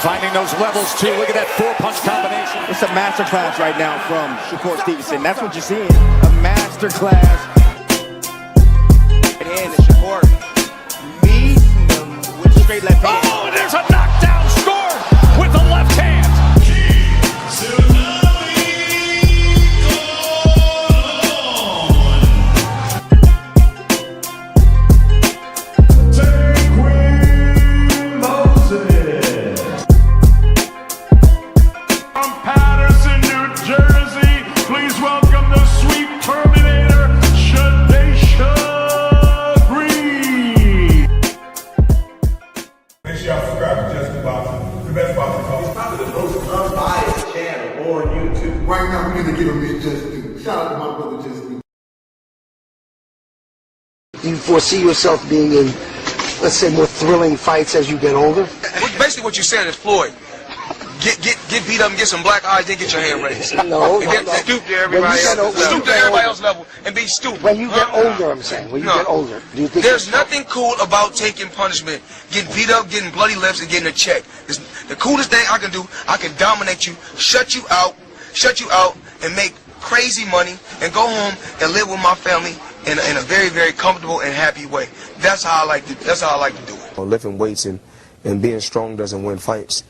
Finding those levels too. Look at that 4-punch combination. It's a masterclass right now from Shakur Stevenson. That's what you're seeing. A masterclass. And Shakur meeting him with a straight left hand. Oh, and there's a knockdown scored with the left hand. Right now, we're going to give him his just due. Shout out to my brother, just due. Do you foresee yourself being in, let's say, more thrilling fights as you get older? Basically, what you're saying is Floyd. Get beat up and get some black eyes, then get your hand raised. No. Stoop to everybody else. Stoop to everybody else's level and be stupid. When you get older, I'm saying. When you get older, do you think there's nothing cool about taking punishment, getting beat up, getting bloody lips, and getting a check? The coolest thing I can do, I can dominate you, shut you out, and make crazy money, and go home and live with my family in a very, very comfortable and happy way. That's how I like to. That's how I like to do it. Lifting weights and being strong doesn't win fights.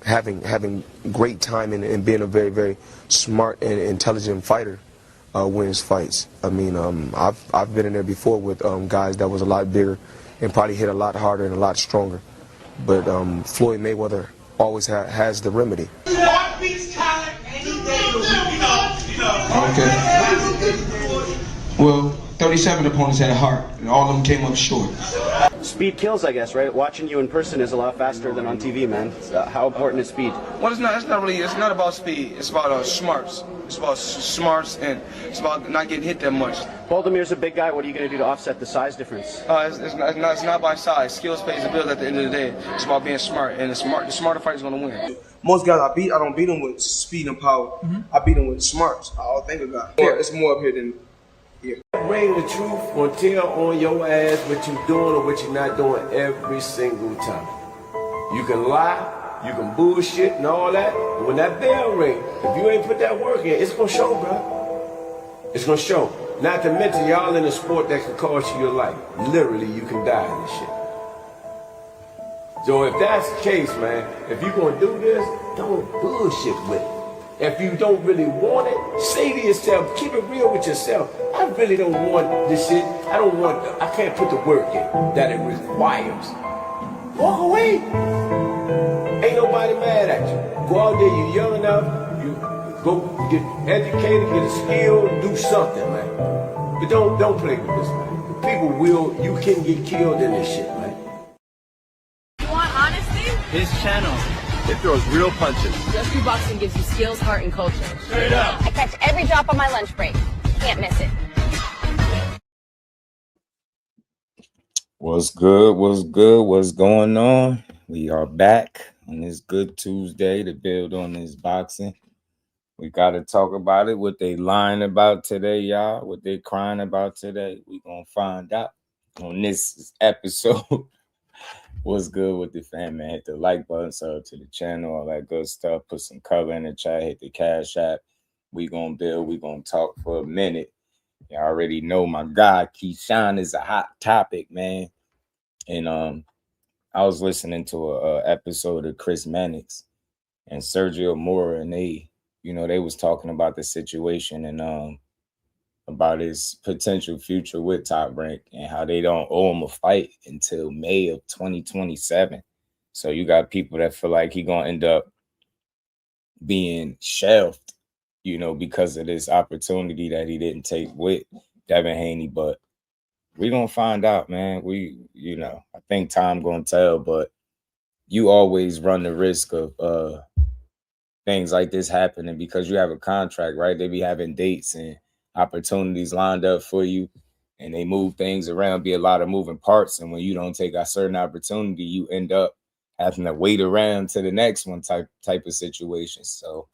Having great timing and being a very, very smart and intelligent fighter wins fights. I mean, I've been in there before with guys that was a lot bigger and probably hit a lot harder and a lot stronger. But Floyd Mayweather always has the remedy. Okay. Well, 37 opponents had a heart, and all of them came up short. Speed kills, I guess, right? Watching you in person is a lot faster than on TV, man. How important is speed? Well, it's not about speed. It's about smarts. It's about smarts, and it's about not getting hit that much. Baldamir's a big guy. What are you going to do to offset the size difference? It's not by size. Skills pays the bills at the end of the day. It's about being smart, and the smarter fighter is going to win. Most guys I don't beat them with speed and power. Mm-hmm. I beat them with smarts. All I think about. It's more up here than here. Bring the truth or tell on your ass what you're doing or what you're not doing every single time. You can lie, you can bullshit and all that, but when that bell ring, if you ain't put that work in, it's gonna show, bro. It's gonna show. Not to mention y'all in a sport that can cost you your life. Literally, you can die in this shit. So if that's the case, man, if you're gonna do this, don't bullshit with it. If you don't really want it, say to yourself, keep it real with yourself. I really don't want this shit. I can't put the work in that it requires. Walk away. Ain't nobody mad at you. Go out there, you're young enough, you go get educated, get a skill, do something, man. But don't play with this, man. You can get killed in this shit, man. You want honesty? His channel. It throws real punches. Just Boxing gives you skills, heart, and culture. Straight up. I catch every drop on my lunch break. Can't miss it. What's good? What's good? What's going on? We are back on this good Tuesday to build on this boxing. We got to talk about it. What they lying about today, y'all. What they crying about today. We going to find out on this episode. What's good with the fan, man? Hit the like button, sub to the channel, all that good stuff. Put some color in the chat, hit the cash app. We gonna build, we gonna talk for a minute. You already know my guy, Keyshawn, is a hot topic, man. And I was listening to a episode of Chris Mannix and Sergio Mora, and they was talking about the situation and about his potential future with Top Rank and how they don't owe him a fight until May of 2027. So you got people that feel like he gonna end up being shelved, because of this opportunity that he didn't take with Devin Haney. But we gonna find out, man. I think time gonna tell, but you always run the risk of things like this happening because you have a contract, right? They be having dates and opportunities lined up for you, and they move things around, be a lot of moving parts. And when you don't take a certain opportunity, you end up having to wait around to the next one type of situation. So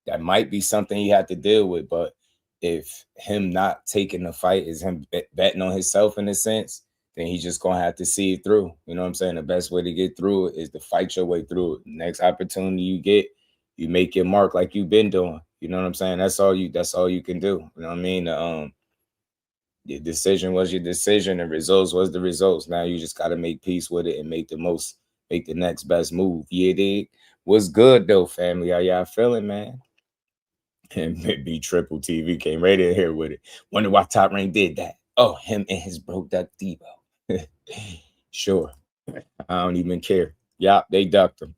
that might be something he had to deal with. But if him not taking the fight is him betting on himself in a sense, then he's just gonna have to see it through. You know what I'm saying? The best way to get through it is to fight your way through it. Next opportunity you get, you make your mark like you've been doing. You know what I'm saying? That's all you can do. You know what I mean? Your decision was your decision, and results was the results. Now you just gotta make peace with it and make the next best move. Yeah, dig. What's good though, family? How y'all feeling, man? And B Triple TV came right in here with it. Wonder why Top Rank did that. Oh, him and his bro duck Debo. Sure. I don't even care. Yup, they ducked him.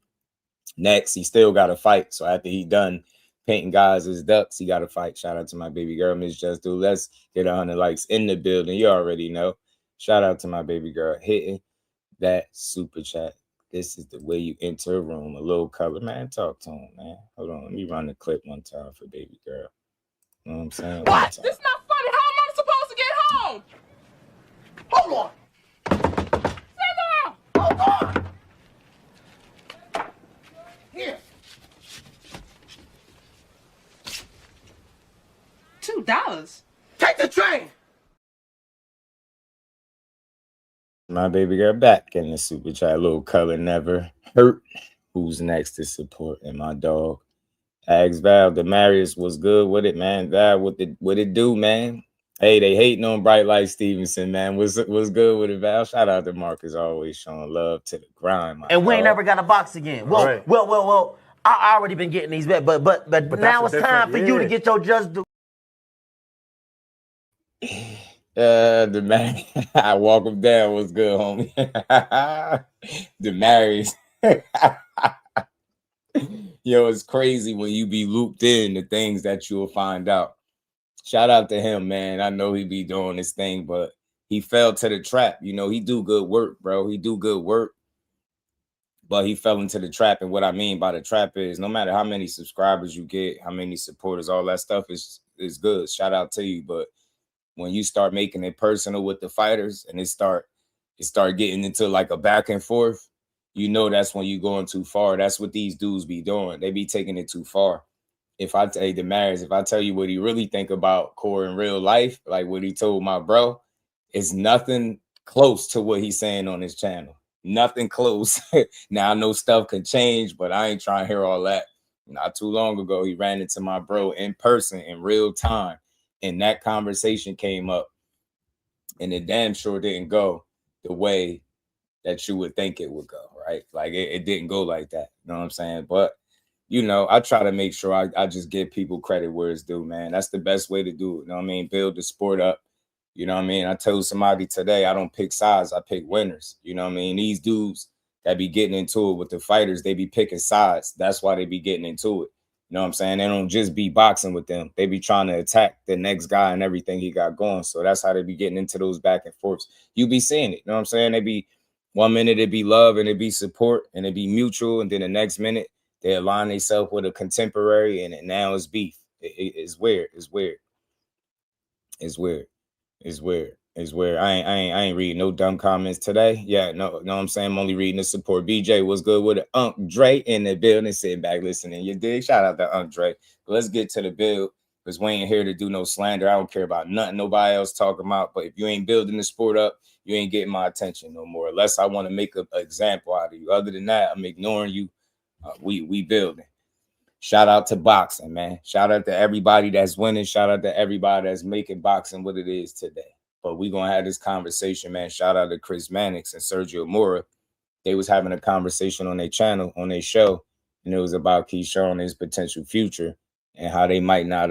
Next, he still got to fight. So after he done painting guys as ducks, he got to fight. Shout out to my baby girl, Miss Just Do. Let's get 100 likes in the building. You already know. Shout out to my baby girl hitting that super chat. This is the way you enter a room. A little color. Man, talk to him, man. Hold on. Let me run the clip one time for baby girl. You know what I'm saying? What? It's not funny. How am I supposed to get home? Hold on. Hold on. Here. $2. Take the train. My baby girl back in the super chat. A little color never hurt. Who's next to support? And my dog. Ask Val. Demarius was good with it, man. Val, what it do, man? Hey, they hating on Bright Light Stevenson, man. What's good with it, Val? Shout out to Marcus, always showing love to the grind, and we ain't never got a box again. Well, right. well. I already been getting these back, but now it's time for you to get your just do. The man, I walk him down. What's good, homie? Demarius. Yo, it's crazy when you be looped in the things that you'll find out. Shout out to him, man. I know he be doing this thing, but he fell to the trap. You know, he do good work, bro. He do good work, but he fell into the trap. And what I mean by the trap is no matter how many subscribers you get, how many supporters, all that stuff is good. Shout out to you. But when you start making it personal with the fighters and it start getting into like a back and forth, you know that's when you're going too far. That's what these dudes be doing. They be taking it too far. If I tell you Demarius, if I tell you what he really think about Core in real life, like what he told my bro, it's nothing close to what he's saying on his channel. Nothing close. Now I know stuff can change, but I ain't trying to hear all that. Not too long ago, he ran into my bro in person in real time. And that conversation came up. And it damn sure didn't go the way that you would think it would go, right? Like it didn't go like that. You know what I'm saying? But you know, I try to make sure I just give people credit where it's due, man. That's the best way to do it. You know what I mean? Build the sport up. You know what I mean? I told somebody today, I don't pick sides, I pick winners. You know what I mean? These dudes that be getting into it with the fighters, they be picking sides. That's why they be getting into it. You know what I'm saying? They don't just be boxing with them. They be trying to attack the next guy and everything he got going. So that's how they be getting into those back and forths. You be seeing it. You know what I'm saying? They be 1 minute it be love and it be support and it be mutual. And then the next minute they align themselves with a contemporary and now it's beef. It's weird. It's weird. It's weird. It's weird. It's weird. I ain't reading no dumb comments today. Yeah, no, I'm saying? I'm only reading the support. BJ, what's good with it? Unc Dre in the building, sitting back listening. You dig? Shout out to Unc Dre. But let's get to the build because we ain't here to do no slander. I don't care about nothing nobody else talking about. But if you ain't building the sport up, you ain't getting my attention no more. Unless I want to make an example out of you. Other than that, I'm ignoring you. We building. Shout out to boxing, man. Shout out to everybody that's winning. Shout out to everybody that's making boxing what it is today. But we're going to have this conversation, man. Shout out to Chris Mannix and Sergio Mora. They was having a conversation on their channel, on their show, and it was about Keyshawn and his potential future and how they might not,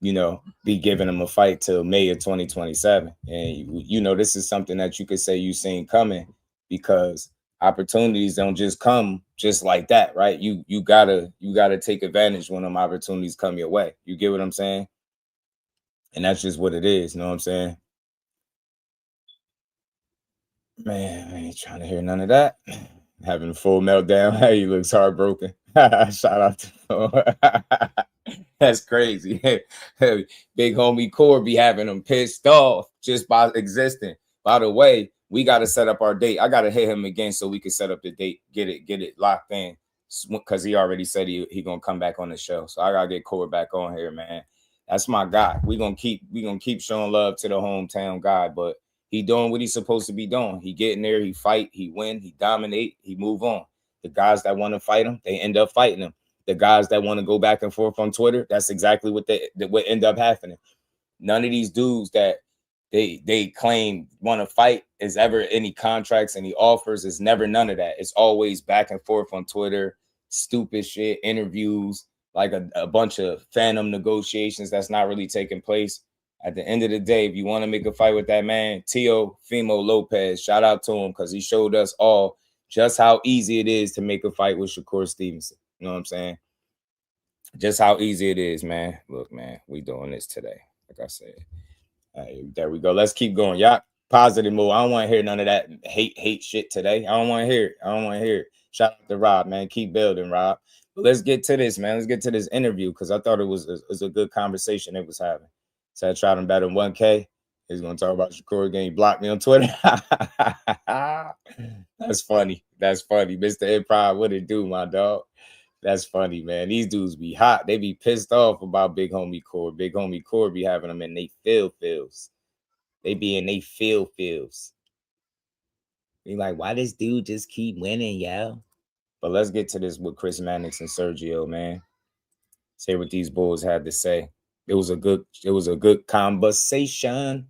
be giving him a fight till May of 2027. And, this is something that you could say you've seen coming because opportunities don't just come just like that, right? You gotta take advantage when them opportunities come your way. You get what I'm saying? And that's just what it is. You know what I'm saying? Man, I ain't trying to hear none of that. Having a full meltdown. Hey, he looks heartbroken. Shout out to that's crazy. Hey, big homie Core be having him pissed off just by existing. By the way, we got to set up our date. I got to hit him again so we can set up the date, get it locked in because he already said he going to come back on the show. So I got to get Core back on here, man. That's my guy. We gonna keep showing love to the hometown guy, but He doing what he's supposed to be doing. He get in there, he fight, he win, he dominate, he move on. The guys that want to fight him, they end up fighting him. The guys that want to go back and forth on Twitter, that's exactly what end up happening. None of these dudes that they claim want to fight is ever any contracts, any offers. It's never none of that. It's always back and forth on Twitter, stupid shit, interviews, like a bunch of phantom negotiations that's not really taking place. At the end of the day, if you want to make a fight with that man, TIL Lopez, shout out to him because he showed us all just how easy it is to make a fight with Shakur Stevenson. You know what I'm saying? Just how easy it is, man. Look, man, we doing this today. Like I said. There we go. Let's keep going. Y'all positive move. I don't want to hear none of that hate shit today. I don't want to hear it. I don't want to hear it. Shout out to Rob, man. Keep building, Rob. But let's get to this, man. Let's get to this interview because I thought it was a good conversation it was having. So I tried him better than 1K. He's going to talk about Shakur again. He blocked me on Twitter. That's funny. That's funny. Mr. Improv, what it do, my dog? That's funny, man. These dudes be hot. They be pissed off about Big Homie Core. Big Homie Core be having them in they feels. They be in they feels. Be like, why this dude just keep winning, yo? But let's get to this with Chris Mannix and Sergio, man. Say what these bulls had to say. It was a good conversation.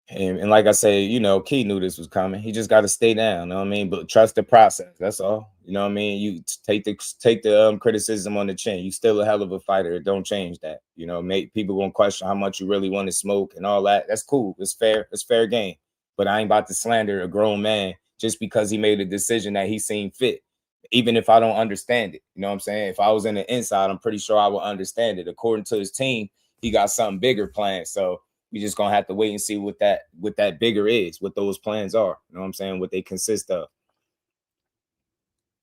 And like I said, you know, Key knew this was coming. He just got to stay down, you know what I mean? But trust the process. That's all. You know what I mean? You take the criticism on the chin. You still a hell of a fighter. Don't change that. You know, people gonna question how much you really want to smoke and all that. That's cool. It's fair. It's fair game. But I ain't about to slander a grown man just because he made a decision that he seen fit. Even if I don't understand it. You know what I'm saying? If I was in the inside, I'm pretty sure I would understand it. According to his team, he got something bigger planned. So we just gonna have to wait and see what that bigger is, what those plans are. You know what I'm saying? What they consist of.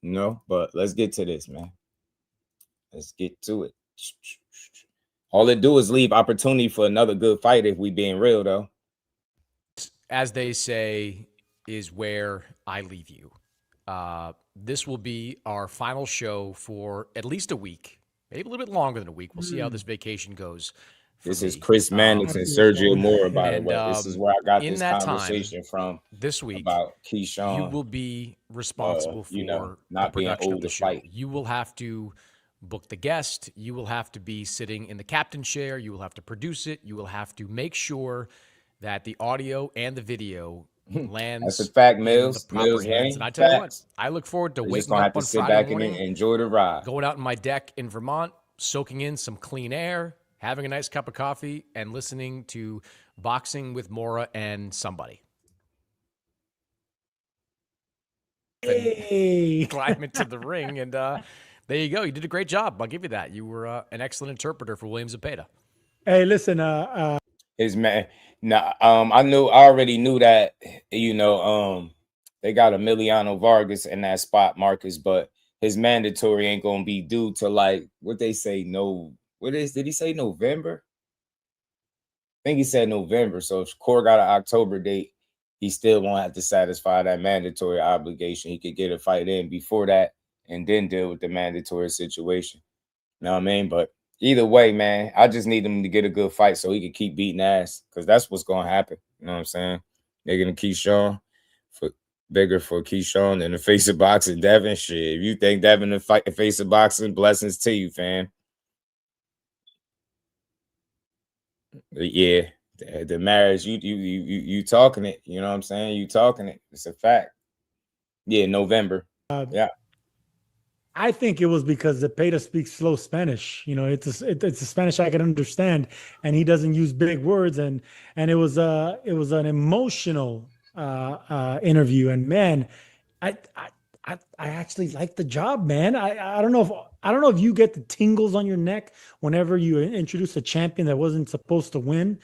You know, but let's get to this, man. Let's get to it. All it do is leave opportunity for another good fight if we being real, though. As they say, is where I leave you. This will be our final show for at least a week, maybe a little bit longer than a week. We'll see how this vacation goes. This is Chris Mannix and Sergio Mora, by the way. This is where I got this conversation from this week about Keyshawn. You will be responsible for not the being production old of the to show. fight. You will have to book the guest. You will have to be sitting in the captain chair. You will have to produce it. You will have to make sure that the audio and the video lands. That's a fact, Mills. Mills, Haney. and I tell you what, I look forward to waking up on Friday morning, and enjoy the ride, going out on my deck in Vermont, soaking in some clean air, having a nice cup of coffee, and listening to Boxing with Mora and somebody. Hey. Climb into the ring, and there you go. You did a great job. I'll give you that. You were an excellent interpreter for William Zepeda. Hey, listen. His man. Nah, I already knew that. You know, they got Emiliano Vargas in that spot, Marcus, but his mandatory ain't gonna be due to like what they say. No, did he say November? I think he said November. So if Shakur got an October date, he still won't have to satisfy that mandatory obligation. He could get a fight in before that and then deal with the mandatory situation. You know what I mean? But either way, man, I just need him to get a good fight so he can keep beating ass because that's what's going to happen. You know what I'm saying? They're going to Keyshawn bigger for Keyshawn in the face of boxing. Devin, shit. If you think Devin in the face of boxing, blessings to you, fam. But yeah, the marriage, you talking it. You know what I'm saying? You talking it. It's a fact. Yeah, November. Yeah. I think it was because Zepeda speaks slow Spanish. You know, it's a Spanish I can understand, and he doesn't use big words. And it was an emotional interview. And man, I actually like the job, man. I don't know if you get the tingles on your neck whenever you introduce a champion that wasn't supposed to win.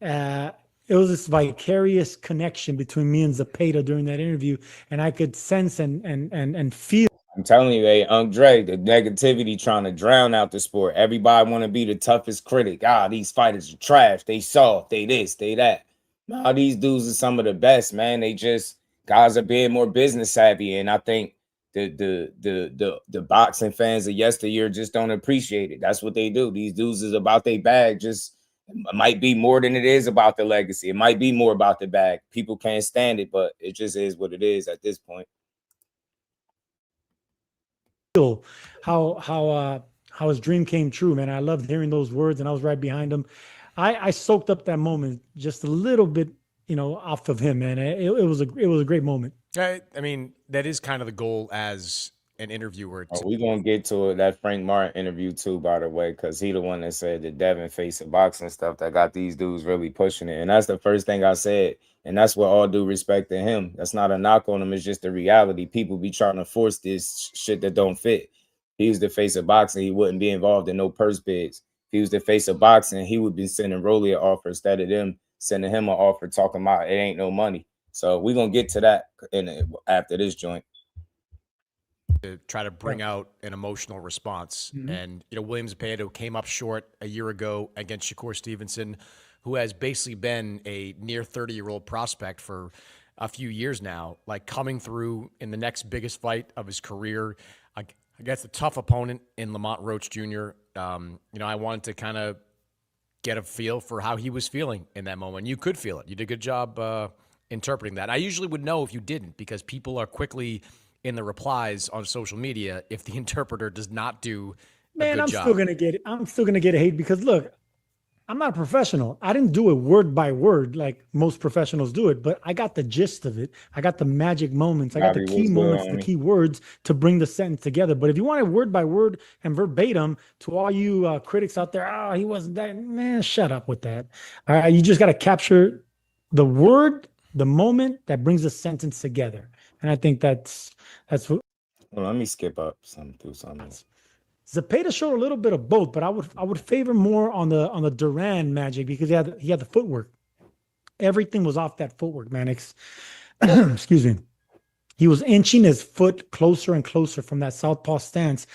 It was this vicarious connection between me and Zepeda during that interview, and I could sense and feel. I'm telling you, hey, Andre, the negativity trying to drown out the sport. Everybody want to be the toughest critic. These fighters are trash. They soft. They this, they that. Nah, these dudes are some of the best, man. They just guys are being more business savvy, and I think the boxing fans of yesteryear just don't appreciate it. That's what they do. These dudes is about their bag just It might be more than it is about the legacy. It might be more about the bag. People can't stand it, but it just is what it is at this point. How his dream came true, man. I loved hearing those words, and I was right behind him. I soaked up that moment just a little bit, off of him, man. It was a great moment. I mean, that is kind of the goal as an interviewer. We're going to get to it, that Frank Martin interview too, by the way, because he the one that said that Devin faced a boxing stuff that got these dudes really pushing it. And that's the first thing I said. And that's what all due respect to him. That's not a knock on him. It's just the reality. People be trying to force this shit that don't fit. He was the face of boxing. He wouldn't be involved in no purse bids. If he was the face of boxing, he would be sending Rolly an offer instead of them sending him an offer talking about it ain't no money. So we're going to get to that after this joint. To try to bring out an emotional response. And, William Zepeda came up short a year ago against Shakur Stevenson, who has basically been a near 30-year-old prospect for a few years now, like coming through in the next biggest fight of his career against a tough opponent in Lamont Roach Jr. I wanted to kind of get a feel for how he was feeling in that moment. You could feel it. You did a good job interpreting that. I usually would know if you didn't, because people are quickly in the replies on social media if the interpreter does not do a good job. I'm still gonna get hate because look, I'm not a professional. I didn't do it word by word like most professionals do it, but I got the gist of it. I got the magic moments. I got the key moments, the key words to bring the sentence together. But if you want it word by word and verbatim, to all you critics out there, he wasn't that, man, shut up with that. All right, you just got to capture the word, the moment that brings the sentence together. And I think that's what. Well, let me skip up through something. Zepeda showed a little bit of both, but I would favor more on the Duran magic because he had the footwork. Everything was off that footwork, man. Excuse me. He was inching his foot closer and closer from that southpaw stance,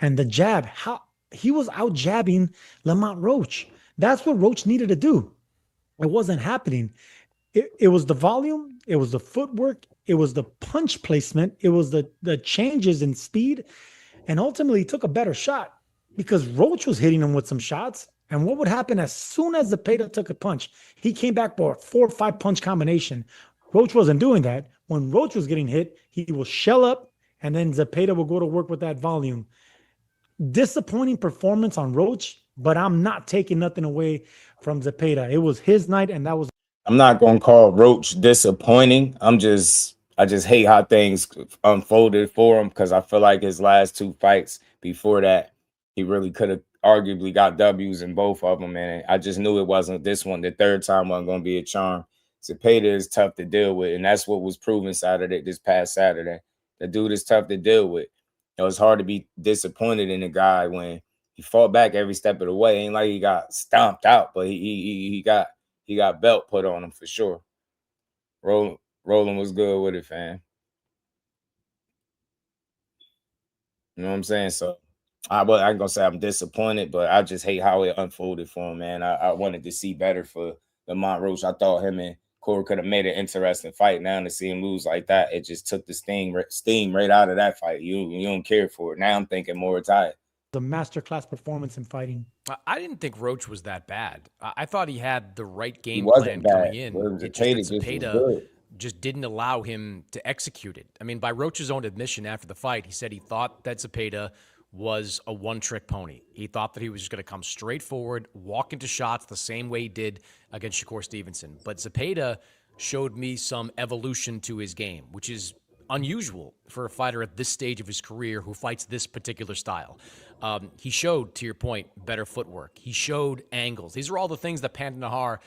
and the jab. How he was out jabbing Lamont Roach. That's what Roach needed to do. It wasn't happening. It was the volume. It was the footwork. It was the punch placement. It was the changes in speed. And ultimately, he took a better shot because Roach was hitting him with some shots. And what would happen as soon as Zepeda took a punch? He came back for a 4 or 5 punch combination. Roach wasn't doing that. When Roach was getting hit, he will shell up, and then Zepeda will go to work with that volume. Disappointing performance on Roach, but I'm not taking nothing away from Zepeda. It was his night, and that was. I'm not going to call Roach disappointing. I just hate how things unfolded for him because I feel like his last 2 fights before that, he really could have arguably got W's in both of them. And I just knew it wasn't this one. The third time wasn't going to be a charm. Zepeda is tough to deal with, and that's what was proven this past Saturday. The dude is tough to deal with. It was hard to be disappointed in the guy when he fought back every step of the way. Ain't like he got stomped out, but he got belt put on him for sure. Roland was good with it, fam. You know what I'm saying? So I ain't gonna say I'm disappointed, but I just hate how it unfolded for him, man. I wanted to see better for Lamont Roach. I thought him and Corey could have made an interesting fight. Now to see him lose like that, it just took the steam right out of that fight. You don't care for it. Now I'm thinking Muratalla. The masterclass performance in fighting. I didn't think Roach was that bad. I thought he had the right game plan coming in. Zepeda just didn't allow him to execute it. I mean, by Roach's own admission after the fight, he said he thought that Zepeda was a one-trick pony. He thought that he was just going to come straight forward, walk into shots the same way he did against Shakur Stevenson. But Zepeda showed me some evolution to his game, which is unusual for a fighter at this stage of his career who fights this particular style. He showed, to your point, better footwork. He showed angles. These are all the things that Panda Nahar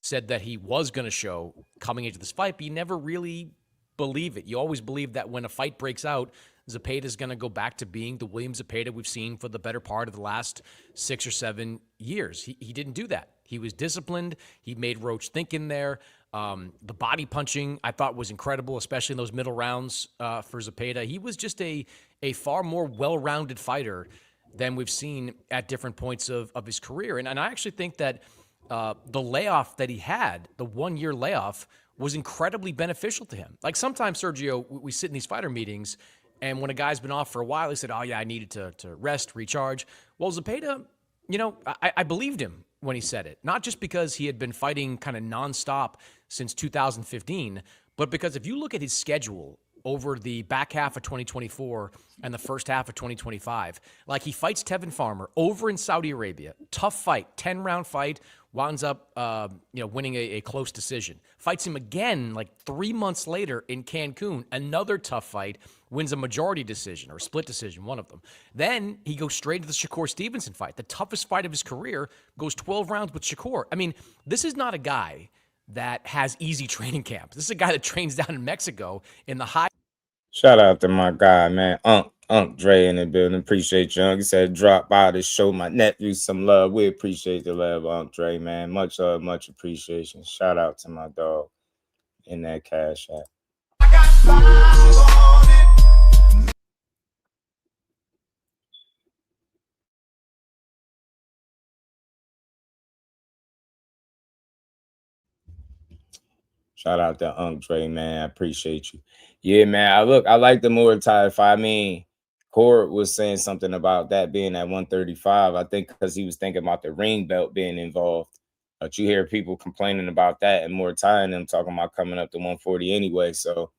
said that he was going to show coming into this fight, but you never really believe it. You always believe that when a fight breaks out, Zepeda is going to go back to being the William Zepeda we've seen for the better part of the last 6 or 7 years. He didn't do that. He was disciplined. He made Roach think in there. The body punching, I thought, was incredible, especially in those middle rounds for Zepeda. He was just a far more well-rounded fighter than we've seen at different points of his career. And I actually think that the layoff that he had, the 1-year layoff, was incredibly beneficial to him. Like sometimes, Sergio, we sit in these fighter meetings, and when a guy's been off for a while, he said, oh, yeah, I needed to rest, recharge. Well, Zepeda, I believed him when he said it. Not just because he had been fighting kind of nonstop since 2015, but because if you look at his schedule over the back half of 2024 and the first half of 2025, like he fights Tevin Farmer over in Saudi Arabia, tough fight, 10-round fight, winds up winning a close decision. Fights him again like 3 months later in Cancun, another tough fight, wins a majority decision or split decision, one of them. Then he goes straight to the Shakur Stevenson fight, the toughest fight of his career, goes 12 rounds with Shakur. I mean, this is not a guy that has easy training camps. This is a guy that trains down in Mexico in the high. Shout out to my guy, man. Unc Dre in the building. Appreciate you, Unc. He said, drop by to show my nephew some love. We appreciate the love, Unc Dre, man. Much love, much appreciation. Shout out to my dog in that cash app. I got 5 on it. Shout out to Unc Dre, man. I appreciate you. Yeah, man. I like the Muratalla fight. I mean, Cord was saying something about that being at 135. I think because he was thinking about the ring belt being involved. But you hear people complaining about that and Muratalla and them talking about coming up to 140 anyway. So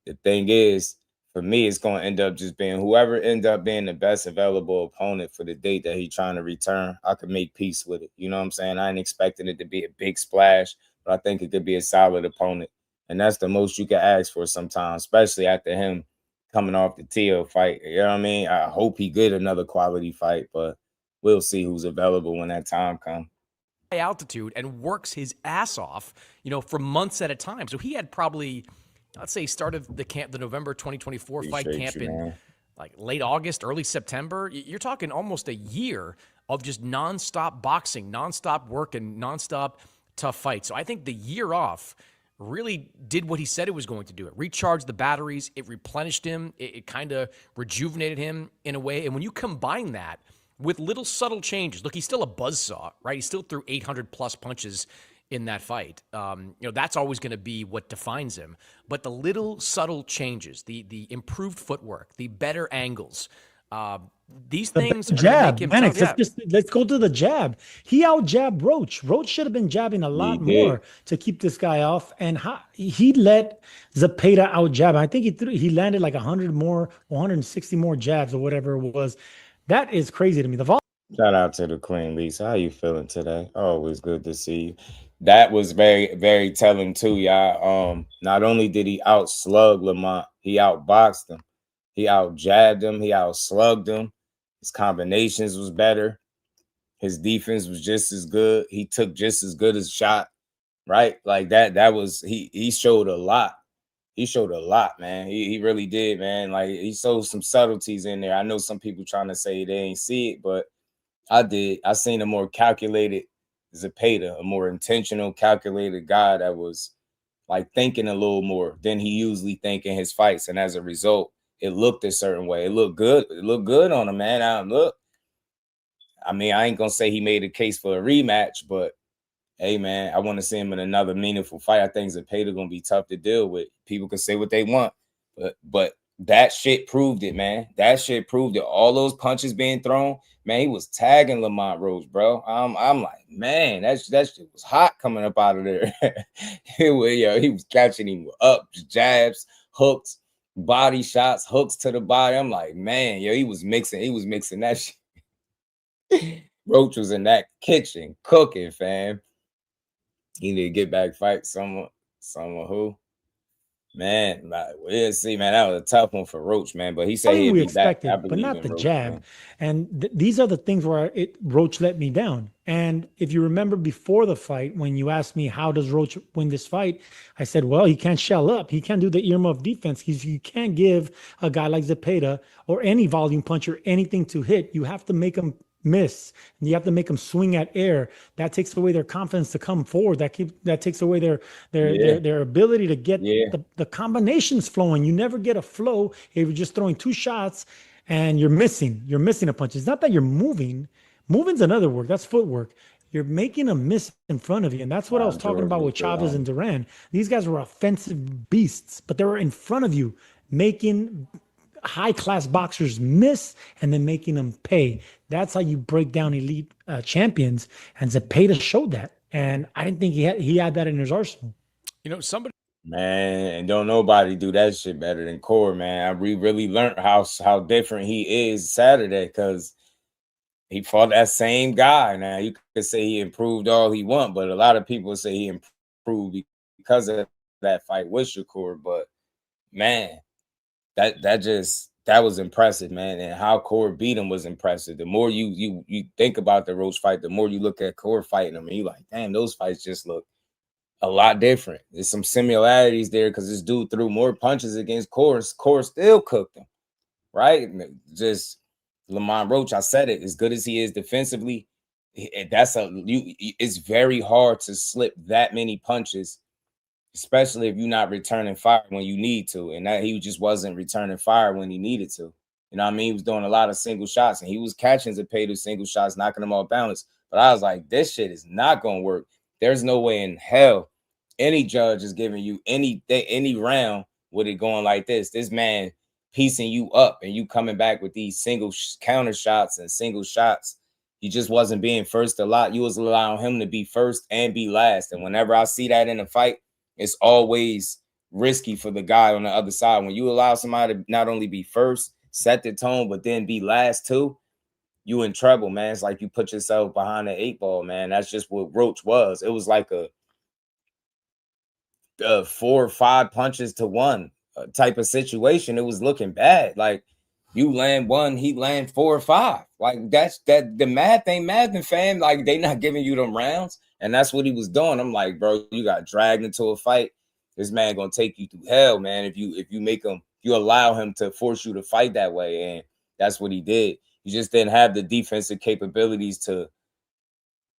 the thing is, for me, it's going to end up just being whoever end up being the best available opponent for the date that he's trying to return. I could make peace with it. You know what I'm saying? I ain't expecting it to be a big splash, but I think it could be a solid opponent. And that's the most you can ask for sometimes, especially after him coming off the TIL fight. You know what I mean? I hope he get another quality fight, but we'll see who's available when that time comes. Altitude and works his ass off, for months at a time. So he had probably, let's say, started the November 2024 fight camp in like late August, early September. You're talking almost a year of just nonstop boxing, nonstop work, and nonstop tough fights. So I think the year off really did what he said it was going to do. It recharged the batteries. It replenished him. It kind of rejuvenated him in a way. And when you combine that with little subtle changes, look, he's still a buzzsaw, right? He still threw 800 plus punches in that fight. That's always going to be what defines him. But the little subtle changes, the improved footwork, the better angles, these things jab, Mannix, let's go to the jab. He out jabbed Roach. Roach should have been jabbing a lot more to keep this guy off, and he let Zepeda out jab. I think he landed like 100 more, 160 more jabs or whatever it was. That is crazy to me. Shout out to the Queen, Lisa. How you feeling today? Always good to see you. That was very, very telling too, y'all. Not only did he outslug Lamont, he outboxed him. He out-jabbed him. He out-slugged him. His combinations was better. His defense was just as good. He took just as good a shot, right? Like that was, he showed a lot. He showed a lot, man. He really did, man. Like, he showed some subtleties in there. I know some people trying to say they ain't see it, but I did. I seen a more calculated Zepeda, a more intentional, calculated guy that was like thinking a little more than he usually think in his fights. And as a result, it looked a certain way. It looked good. It looked good on him, man. I mean, I ain't gonna say he made a case for a rematch, but hey, man, I want to see him in another meaningful fight. I think Zepeda gonna be tough to deal with. People can say what they want, but that shit proved it, man. That shit proved it. All those punches being thrown, man, he was tagging Lamont Roach, bro. I'm like, man, that shit was hot coming up out of there. He was catching him up, jabs, hooks, body shots, hooks to the body. I'm like, man, he was mixing that shit. Roach was in that kitchen cooking, fam. He need to get back, fight someone who, man, we'll see, man. That was a tough one for Roach, man. But he said he'd be back, but not the Roach, jab. Man. And these are the things where Roach let me down. And if you remember before the fight, when you asked me how does Roach win this fight, I said, well, he can't shell up. He can't do the earmuff defense. You can't give a guy like Zepeda or any volume puncher anything to hit. You have to make him miss, and you have to make them swing at air. That takes away their confidence to come forward. That takes away their ability to get the combinations flowing. You never get a flow if you're just throwing two shots and you're missing a punch. It's not that you're moving. Moving's another work. That's footwork. You're making a miss in front of you, and that's what I was talking about with Chavez and Duran. These guys were offensive beasts, but they were in front of you, making high class boxers miss and then making them pay. That's how you break down elite champions. And Zepeda showed that. And I didn't think he had that in his arsenal. Somebody. Man, and don't nobody do that shit better than Core, man. We really learned how different he is Saturday because he fought that same guy. Now you could say he improved all he want, but a lot of people say he improved because of that fight with Shakur. But man, that was impressive, man. And how Core beat him was impressive. The more you think about the Roach fight, the more you look at Core fighting him, and you like, damn, those fights just look a lot different. There's some similarities there because this dude threw more punches against Core. Core still cooked him, right? Just Lamont Roach, I said it, as good as he is defensively, it's very hard to slip that many punches, especially if you're not returning fire when you need to. And that he just wasn't returning fire when he needed to. You know what I mean? He was doing a lot of single shots and he was catching Zepeda's single shots, knocking them off balance. But I was like, this shit is not going to work. There's no way in hell any judge is giving you any round with it going like this. This man piecing you up and you coming back with these single counter shots and single shots. He just wasn't being first a lot. You was allowing him to be first and be last. And whenever I see that in a fight, it's always risky for the guy on the other side. When you allow somebody to not only be first, set the tone, but then be last too, you in trouble, man. It's like you put yourself behind the 8 ball, man. That's just what Roach was. It was like a 4 or 5 punches to 1 type of situation. It was looking bad. Like you land 1, he land 4 or 5. Like that's the math ain't mathing, fam. Like they not giving you them rounds, and that's what he was doing. I'm like, bro, you got dragged into a fight. This man gonna take you through hell, man. If you make him, you allow him to force you to fight that way, and that's what he did. You just didn't have the defensive capabilities to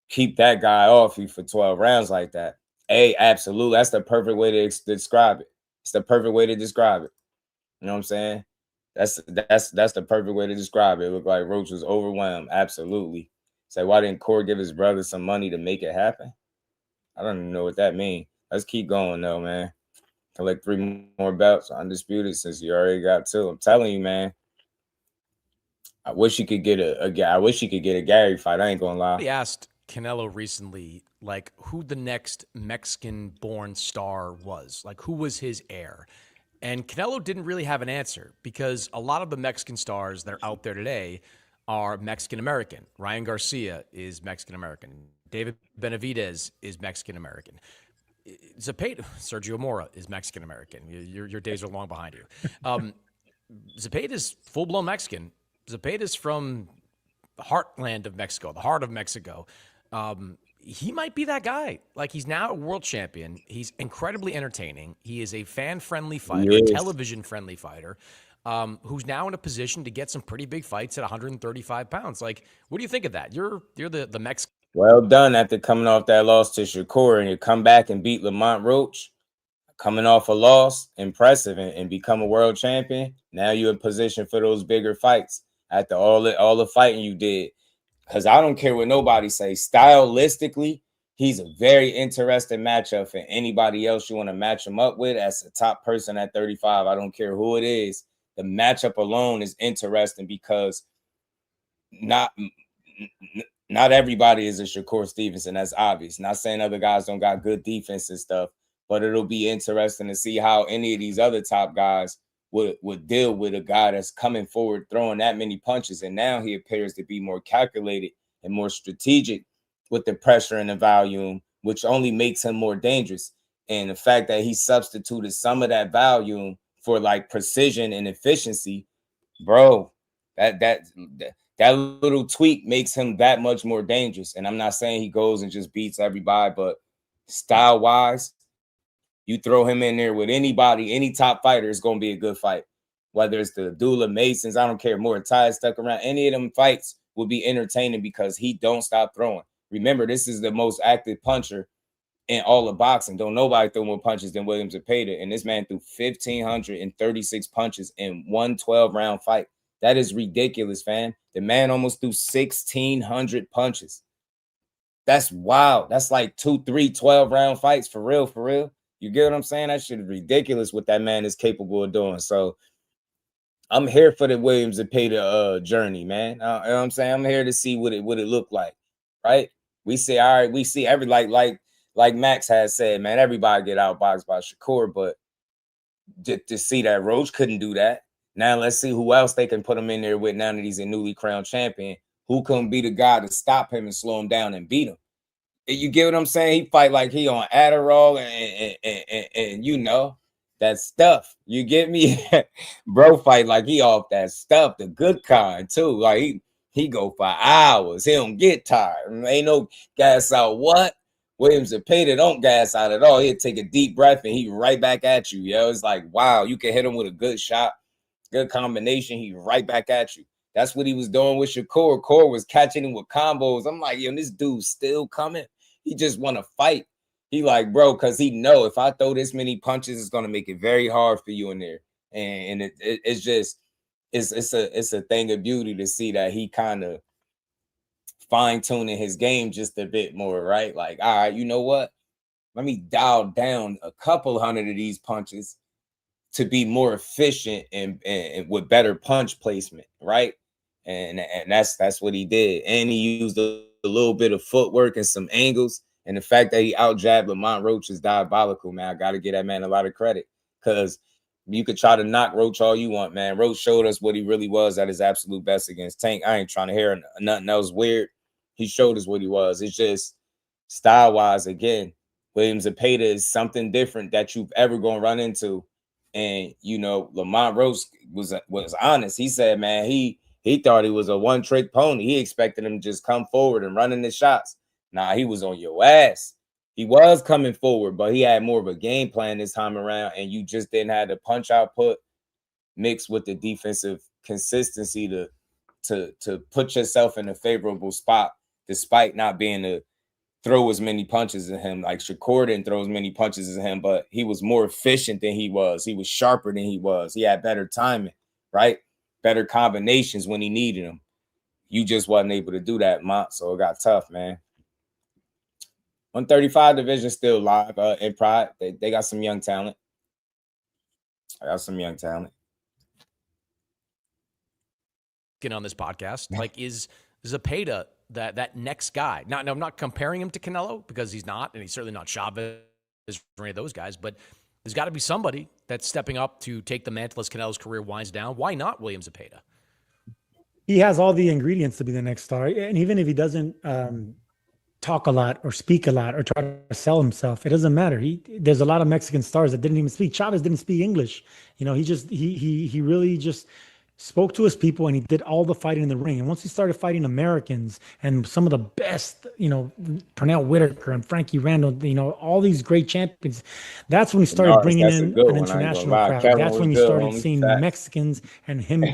keep that guy off you for 12 rounds like that. Absolutely. That's the perfect way to describe it. It's the perfect way to describe it. You know what I'm saying? That's the perfect way to describe it. It looked like Roach was overwhelmed. Absolutely. Say, why didn't Core give his brother some money to make it happen? I don't even know what that means. Let's keep going though, man. Collect 3 more belts, undisputed, since you already got 2. I'm telling you, man. I wish you could get a Gary fight. I ain't gonna lie. I asked Canelo recently, like, who the next Mexican-born star was. Like, who was his heir? And Canelo didn't really have an answer because a lot of the Mexican stars that are out there today are Mexican-American. Ryan Garcia is Mexican-American. David Benavidez is Mexican-American. Zepeda, Sergio Mora is Mexican-American. Your days are long behind you. Zepeda's full-blown Mexican. Zepeda's from the heartland of Mexico, the heart of Mexico. He might be that guy. Like, he's now a world champion. He's incredibly entertaining. He is a fan-friendly fighter, a television-friendly fighter, who's now in a position to get some pretty big fights at 135 pounds. Like, what do you think of that? You're the Mexican. Well done after coming off that loss to Shakur, and you come back and beat Lamont Roach. Coming off a loss, impressive, and become a world champion. Now you're in position for those bigger fights after all the fighting you did. Because I don't care what nobody says. Stylistically, he's a very interesting matchup for anybody else you want to match him up with as a top person at 35. I don't care who it is. The matchup alone is interesting because not everybody is a Shakur Stevenson. That's obvious. Not saying other guys don't got good defense and stuff, but it'll be interesting to see how any of these other top guys would deal with a guy that's coming forward, throwing that many punches. And now he appears to be more calculated and more strategic with the pressure and the volume, which only makes him more dangerous. And the fact that he substituted some of that volume for like precision and efficiency, bro, that little tweak makes him that much more dangerous. And I'm not saying he goes and just beats everybody, but style-wise, you throw him in there with anybody, any top fighter, it's going to be a good fight. Whether it's the Abdullah Masons, I don't care, Muratalla stuck around. Any of them fights will be entertaining because he don't stop throwing. Remember, this is the most active puncher in all of boxing. Don't nobody throw more punches than William Zepeda. And this man threw 1,536 punches in one 12-round fight. That is ridiculous, fam. The man almost threw 1,600 punches. That's wild. That's like 2, 3 12-round fights for real, for real. You get what I'm saying? That shit is ridiculous what that man is capable of doing. So I'm here for the Williams Zepeda journey, man. You know what I'm saying? I'm here to see what it looked like, right? We say, all right, we see every like Max has said, man, everybody get outboxed by Shakur, but to see that Roach couldn't do that. Now let's see who else they can put him in there with now that he's a newly crowned champion. Who can be the guy to stop him and slow him down and beat him? You get what I'm saying? He fight like he on Adderall and you know that stuff. You get me? Bro fight like he off that stuff, the good kind too. Like he go for hours. He don't get tired. Ain't no gas out. What? Williams Zepeda don't gas out at all. He'll take a deep breath and he right back at you. Yo, it's like, wow, you can hit him with a good shot, good combination. He right back at you. That's what he was doing with Shakur. Shakur was catching him with combos. I'm like, yo, this dude's still coming. He just want to fight. He like, bro, because he know if I throw this many punches, it's going to make it very hard for you in there. And it's just, it's a thing of beauty to see that he kind of fine-tuning his game just a bit more, right? Like, all right, you know what? Let me dial down a couple hundred of these punches to be more efficient and with better punch placement, right? And that's what he did. And he used a little bit of footwork and some angles. And the fact that he out-jabbed Lamont Roach is diabolical, man. I got to give that man a lot of credit because you could try to knock Roach all you want, man. Roach showed us what he really was at his absolute best against Tank. I ain't trying to hear nothing else weird. He showed us what he was. It's just style-wise, again, Williams Zepeda is something different that you've ever going to run into. And, you know, Lamont Roach was honest. He said, man, he thought he was a one-trick pony. He expected him to just come forward and run in the shots. Nah, he was on your ass. He was coming forward, but he had more of a game plan this time around, and you just didn't have the punch output mixed with the defensive consistency to put yourself in a favorable spot, despite not being to throw as many punches at him. Like Shakur didn't throw as many punches as him, but he was more efficient than he was. He was sharper than he was. He had better timing, right? Better combinations when he needed them. You just wasn't able to do that, Mont. So it got tough, man. 135 division still live in Pride. They got some young talent. I got some young talent. Getting on this podcast, like, is Zepeda that next guy? Now, I'm not comparing him to Canelo because he's not, and he's certainly not Chavez or any of those guys, but there's got to be somebody that's stepping up to take the mantle as Canelo's career winds down. Why not Williams Zepeda? He has all the ingredients to be the next star. And even if he doesn't talk a lot or speak a lot or try to sell himself, it doesn't matter. There's a lot of Mexican stars that didn't even speak. Chavez didn't speak English. You know, he really just spoke to his people, and he did all the fighting in the ring. And once he started fighting Americans and some of the best, you know, Pernell Whitaker and Frankie Randall, you know, all these great champions, that's when he started bringing in an international crowd. That's when you started seeing Mexicans and him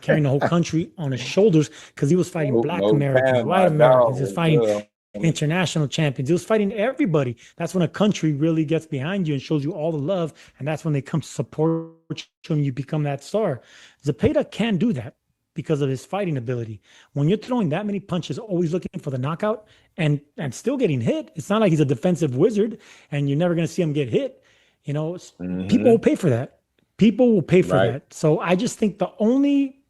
carrying the whole country on his shoulders, because he was fighting Black Americans, white Americans, he was fighting international champions. He was fighting everybody. That's when a country really gets behind you and shows you all the love, and that's when they come to support you and you become that star. Zepeda can do that because of his fighting ability. When you're throwing that many punches, always looking for the knockout and still getting hit, it's not like he's a defensive wizard and you're never going to see him get hit. You know, people will pay for that. People will pay for that. So I just think the only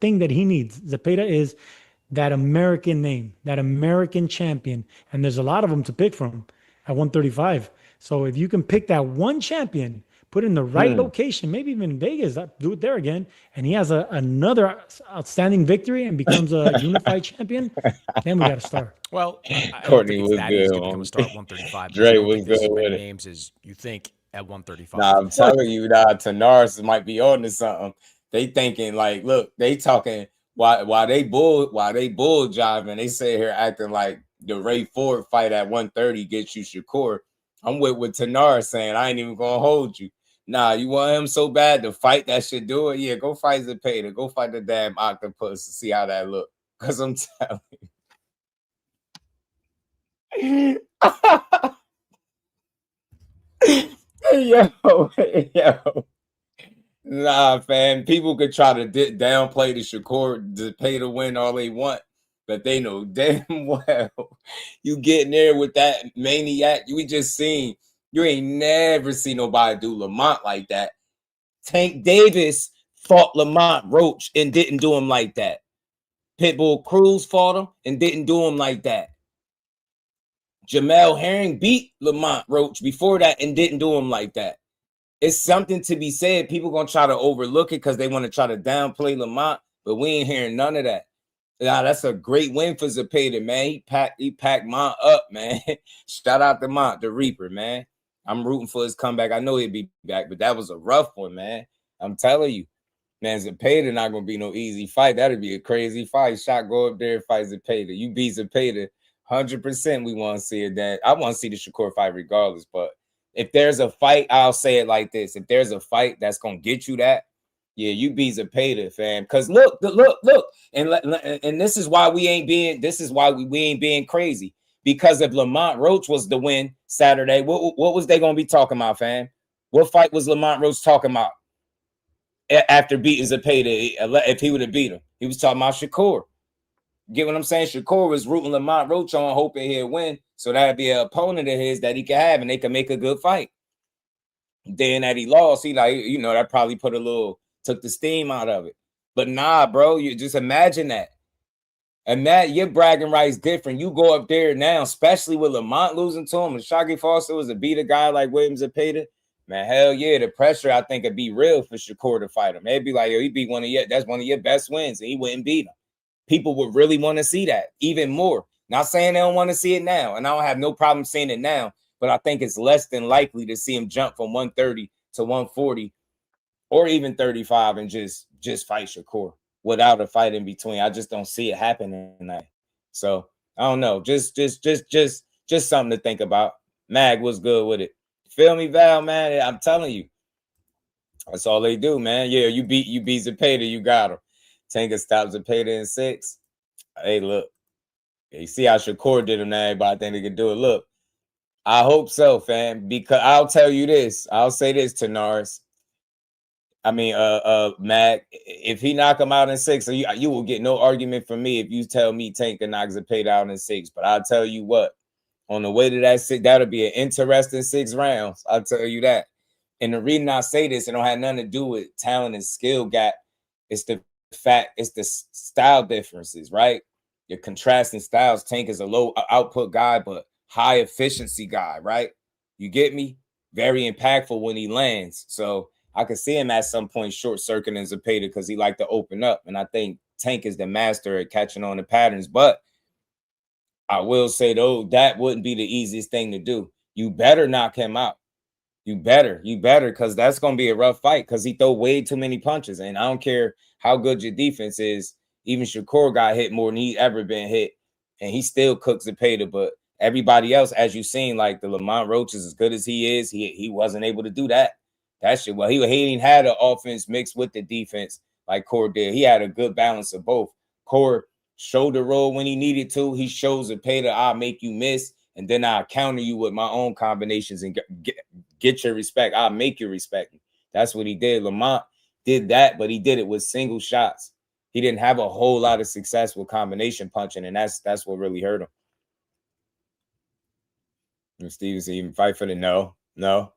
thing that he needs, Zepeda, is that American name, that American champion. And there's a lot of them to pick from at 135. So if you can pick that one champion, put in the right location, maybe even in Vegas, do it there again, and he has another outstanding victory and becomes a unified champion, then we got a star. Well, I Courtney don't think was it's that easy good. to become a star at 135. Dre was good as with many it. names as you think at 135. Nah, I'm telling you, Tanaris might be on to something. They thinking like, look, they talking while they bull jiving. They sit here acting like the Ray Ford fight at 130 gets you Shakur. I'm with Tanaris saying I ain't even gonna hold you. Nah, you want him so bad to fight that should do it? Yeah, go fight Zepeda. Go fight the damn octopus to see how that look. Because I'm telling you. Yo. Nah, fam. People could try to downplay the Shakur Zepeda win all they want, but they know damn well you getting there with that maniac. We just seen. You ain't never seen nobody do Lamont like that. Tank Davis fought Lamont Roach and didn't do him like that. Pitbull Cruz fought him and didn't do him like that. Jamel Herring beat Lamont Roach before that and didn't do him like that. It's something to be said. People gonna try to overlook it because they want to try to downplay Lamont, but we ain't hearing none of that. Now that's a great win for Zepeda, man. He packed Mont up, man. Shout out to Mont, the Reaper, man. I'm rooting for his comeback. I know he'll be back, but that was a rough one, man. I'm telling you, man. Zepeda not gonna be no easy fight. That'd be a crazy fight. Shot go up there and fight Zepeda. You beat Zepeda, 100%. We want to see it. That I want to see the Shakur fight regardless, but. If there's a fight, I'll say it like this. If there's a fight that's going to get you that, yeah, you be Zepeda, fam. Because look. And this is why we ain't being, we ain't being crazy. Because if Lamont Roach was the win Saturday, what was they going to be talking about, fam? What fight was Lamont Roach talking about after beating Zepeda if he would have beat him? He was talking about Shakur. Get what I'm saying? Shakur was rooting Lamont Roach on, hoping he'd win. So that'd be an opponent of his that he could have, and they could make a good fight. Then that he lost, he that probably took the steam out of it. But nah, bro, you just imagine that. And that your bragging rights different. You go up there now, especially with Lamont losing to him, and Shaggy Foster was to beat a guy like Williams Zepeda. Man, hell yeah, the pressure I think would be real for Shakur to fight him. It'd be like, yo, he beat that's one of your best wins, and he wouldn't beat him. People would really want to see that even more. Not saying they don't want to see it now, and I don't have no problem seeing it now, but I think it's less than likely to see him jump from 130 to 140 or even 35 and just fight Shakur without a fight in between. I just don't see it happening tonight. So I don't know. Just something to think about. Mag was good with it. Feel me, Val, man? I'm telling you. That's all they do, man. Yeah, you beat Zepeda, you got him. Tanker stops Zepeda in 6. Hey, look. You see how Shakur did him now, everybody think they can do it. Look, I hope so, fam, because I'll tell you this. I'll say this to Nars. Mag, if he knock him out in 6, you will get no argument from me if you tell me Tank can knock Zepeda out in 6. But I'll tell you what, on the way to that 6, that'll be an interesting 6 rounds. I'll tell you that. And the reason I say this, it don't have nothing to do with talent and skill gap. It's the fact, it's the style differences, right? Your contrasting styles. Tank is a low output guy, but high efficiency guy, right? You get me? Very impactful when he lands. So I could see him at some point short circuiting Zepeda because he like to open up. And I think Tank is the master at catching on the patterns. But I will say, though, that wouldn't be the easiest thing to do. You better knock him out. You better, because that's going to be a rough fight because he throw way too many punches. And I don't care how good your defense is. Even Shakur got hit more than he ever been hit, and he still cooks Zepeda. But everybody else, as you've seen, like the Lamont Roach is as good as he is, he wasn't able to do that. That shit. Well, he ain't had an offense mixed with the defense like Core did. He had a good balance of both. Core showed the role when he needed to. He shows Zepeda, I'll make you miss, and then I'll counter you with my own combinations and get your respect. I'll make you respect me. That's what he did. Lamont did that, but he did it with single shots. He didn't have a whole lot of success with combination punching, and that's what really hurt him. And Stevenson even fight for the no. No.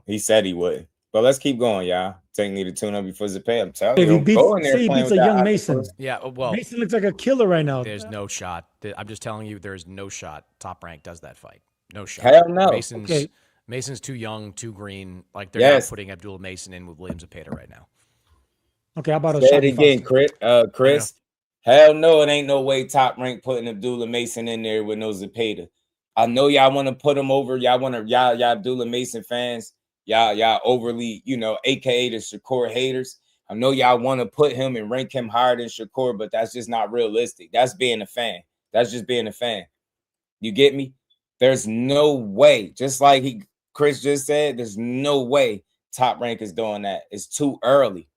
He said he wouldn't. But let's keep going, y'all. Take me to tune up before Zepeda. I'm telling you, he beats a young Mason. Yeah, well, Mason looks like a killer right now. There's no shot. I'm just telling you, there's no shot. Top Rank does that fight. No shot. Hell no. Mason's too young, too green. Like they're not putting Abdullah Mason in with Williams Zepeda right now. Okay, how about a say shot it again, Chris? Hell no, it ain't no way Top Rank putting Abdullah Mason in there with no Zepeda. I know y'all want to put him over. Y'all Abdullah Mason fans. Y'all overly, AKA the Shakur haters. I know y'all want to put him and rank him higher than Shakur, but that's just not realistic. That's being a fan. That's just being a fan. You get me? There's no way. Just like Chris just said, there's no way Top Rank is doing that. It's too early.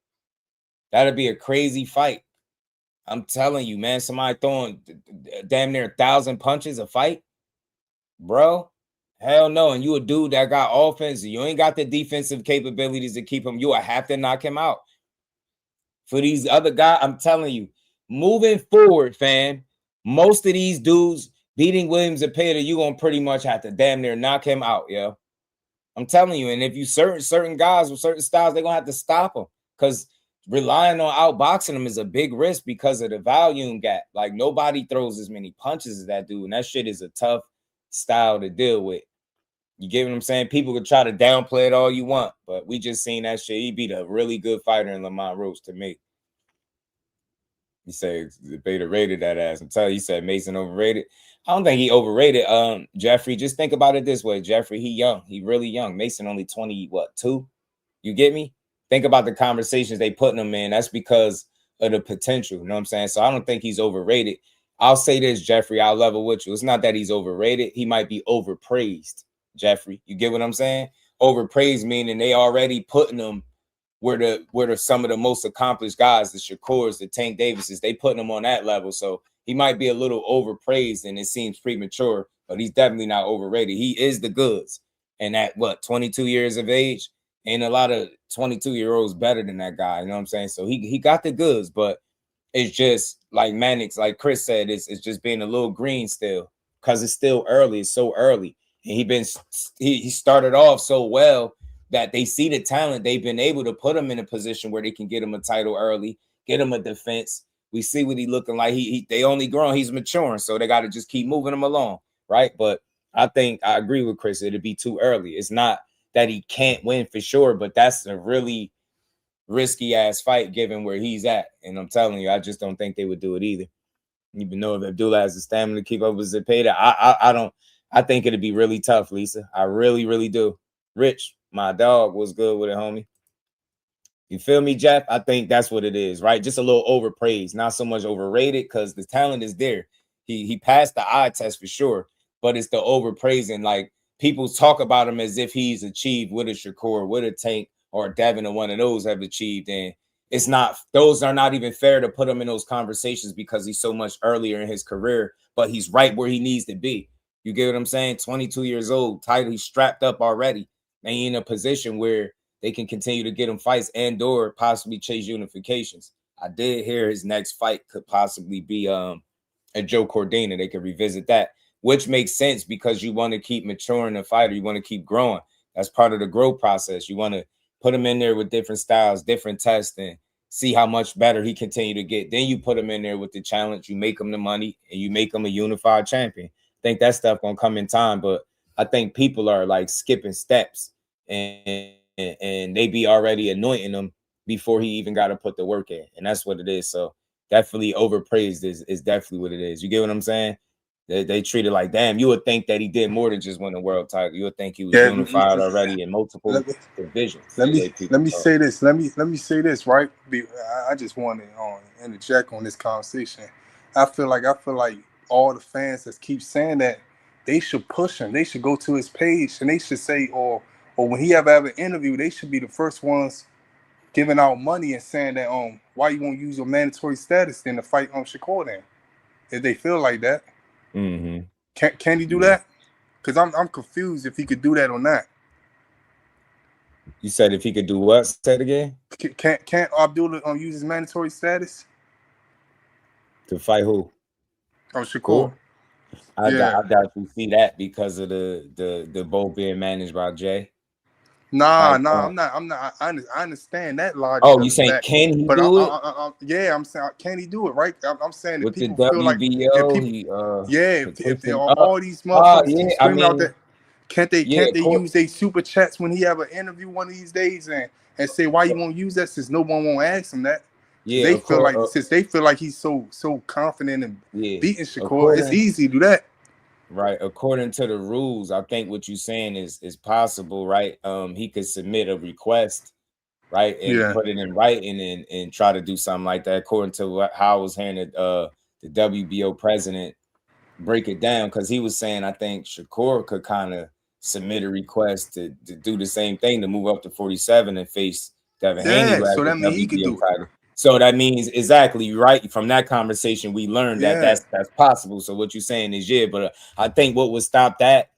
That'd be a crazy fight. I'm telling you, man. Somebody throwing damn near 1,000 punches a fight, bro. Hell no. And you a dude that got offense. You ain't got the defensive capabilities to keep him. You will have to knock him out. For these other guys, I'm telling you, moving forward, fam, most of these dudes beating Williams Zepeda, you gonna pretty much have to damn near knock him out, yo. I'm telling you. And if you certain guys with certain styles, they're gonna have to stop him. because relying on outboxing him is a big risk because of the volume gap. Like nobody throws as many punches as that dude, and that shit is a tough style to deal with. You get what I'm saying? People could try to downplay it all you want, but we just seen that shit. He beat a really good fighter in Lamont Roach to me. He said the beta rated that ass. I'm telling you, he said Mason overrated. I don't think he overrated. Jeffrey, just think about it this way. Jeffrey, he young. He really young. Mason only 22. You get me? Think about the conversations they putting him in. That's because of the potential. You know what I'm saying? So I don't think he's overrated. I'll say this, Jeffrey. I'll level with you. It's not that he's overrated. He might be overpraised, Jeffrey. You get what I'm saying? Overpraised meaning they already putting him where the some of the most accomplished guys, the Shakurs, the Tank Davises, they putting him on that level. So he might be a little overpraised and it seems premature, but he's definitely not overrated. He is the goods. And at 22 years of age, ain't a lot of 22-year-olds better than that guy. You know what I'm saying? So he got the goods, but it's just like Mannix, like Chris said, it's just being a little green still because it's still early. It's so early. And he started off so well that they see the talent. They've been able to put him in a position where they can get him a title early, get him a defense. We see what he looking like. They only growing. He's maturing, so they got to just keep moving him along, right? But I think I agree with Chris. It'd be too early. It's not that he can't win for sure, but that's a really risky ass fight given where he's at. And I'm telling you, I just don't think they would do it either. Even though if Abdullah has the stamina to keep up with Zepeda, I don't. I think it'd be really tough, Lisa. I really, really do. Rich, my dog, was good with it, homie. You feel me, Jeff? I think that's what it is, right? Just a little overpraised, not so much overrated, because the talent is there. He passed the eye test for sure, but it's the overpraising. Like people talk about him as if he's achieved what a Shakur, what a Tank, or a Devin, or one of those have achieved, and it's not. Those are not even fair to put him in those conversations because he's so much earlier in his career, but he's right where he needs to be. You get what I'm saying? 22 years old, title, he's strapped up already. And he's in a position where they can continue to get him fights and or possibly chase unifications. I did hear his next fight could possibly be a Joe Cordina. They could revisit that, which makes sense because you want to keep maturing the fighter. You want to keep growing. That's part of the growth process. You want to put him in there with different styles, different tests, and see how much better he continue to get. Then you put him in there with the challenge. You make him the money, and you make him a unified champion. I think that stuff gonna come in time, but I think people are like skipping steps and they be already anointing him before he even got to put the work in, and that's what it is. So definitely overpraised is definitely what it is. You get what I'm saying? They treat it like, damn, you would think that he did more than just win a world title. You would think he was unified already in multiple divisions. Let me say this. Let me say this, right? I just want to interject on this conversation. I feel like all the fans that keep saying that, they should push him. They should go to his page and they should say, or when he have an interview, they should be the first ones giving out money and saying that why you won't use your mandatory status then to fight Shakur then, if they feel like that. Mm-hmm. Can he do that? Because I'm confused if he could do that or not. You said if he could do what? Say it again. Can't Abdullah use his mandatory status to fight who? Shakur. Cool. I got to see that because of the both being managed by Jay. Nah, I'm not. I understand that logic. Oh, you saying can he do it? Yeah, I'm saying can he do it? Right? I'm saying with that people the feel like WBO, if all these motherfuckers keep screaming out that, can't they use their super chats when he have an interview one of these days and say why you won't use that since no one won't ask him that? Yeah, they feel like since they feel like he's so confident in beating Shakur, it's easy to do that. Right. According to the rules, I think what you're saying is possible, right? He could submit a request, right, and put it in writing and try to do something like that. According to how I was hearing the WBO president break it down, because he was saying I think Shakur could kind of submit a request to do the same thing, to move up to 47 and face Devin Haney. So that means he could do it. So that means exactly right. From that conversation, we learned that that's possible. So what you're saying is but I think what would stop that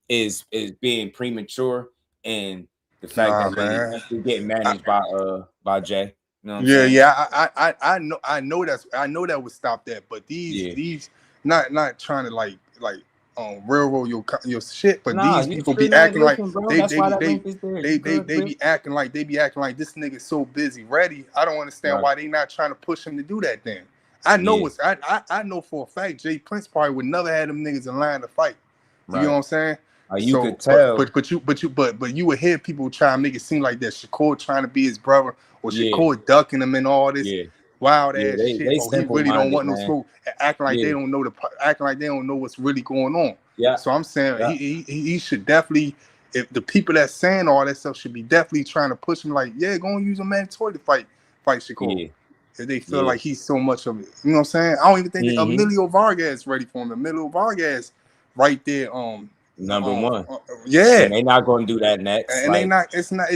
is being premature and the fact that they're getting managed by Jay. You know what I'm saying? I know that would stop that. But these not trying to like railroad your shit, but Nah, these you people be shouldn't have acting like listened, bro. they That's they why be that they link is there. they You they, good, they Chris? be acting like this nigga so busy ready. I don't understand Right. why they not trying to push him to do that then. I know Yeah. it's I know for a fact Jay Prince probably would never have them niggas in line to fight. You know Right. what I'm saying? You So, could tell. but you would hear people try to make it seem like that Shakur trying to be his brother or Yeah. Shakur ducking him and all this Yeah. wild Yeah. ass shit. They Or he really don't simple-minded, want no man. smoke, acting like Yeah. they don't know acting like they don't know what's really going on. Yeah. So I'm saying Yeah. he should definitely, if the people that's saying all that stuff should be definitely trying to push him like, yeah, go and use a mandatory to fight Shakur. Yeah. If they feel Yeah. like he's so much of it. You know what I'm saying? I don't even think Mhm. Emilio Vargas is ready for him. Emilio Vargas right there, Number one. yeah. And they not gonna do that next. And like, it's not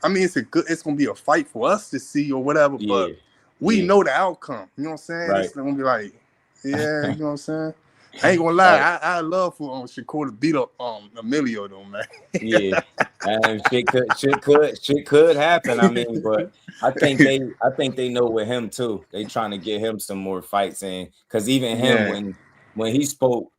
I mean it's gonna be a fight for us to see or whatever, yeah. but we Yeah. know the outcome. You know what I'm saying? Right. It's gonna be like, yeah, you know what I'm saying? I ain't gonna lie, Right. I love for Shakur to beat up Emilio though, man. Yeah. And shit could happen. I mean, but I think they know with him too. They trying to get him some more fights in, because even him Yeah. when he spoke,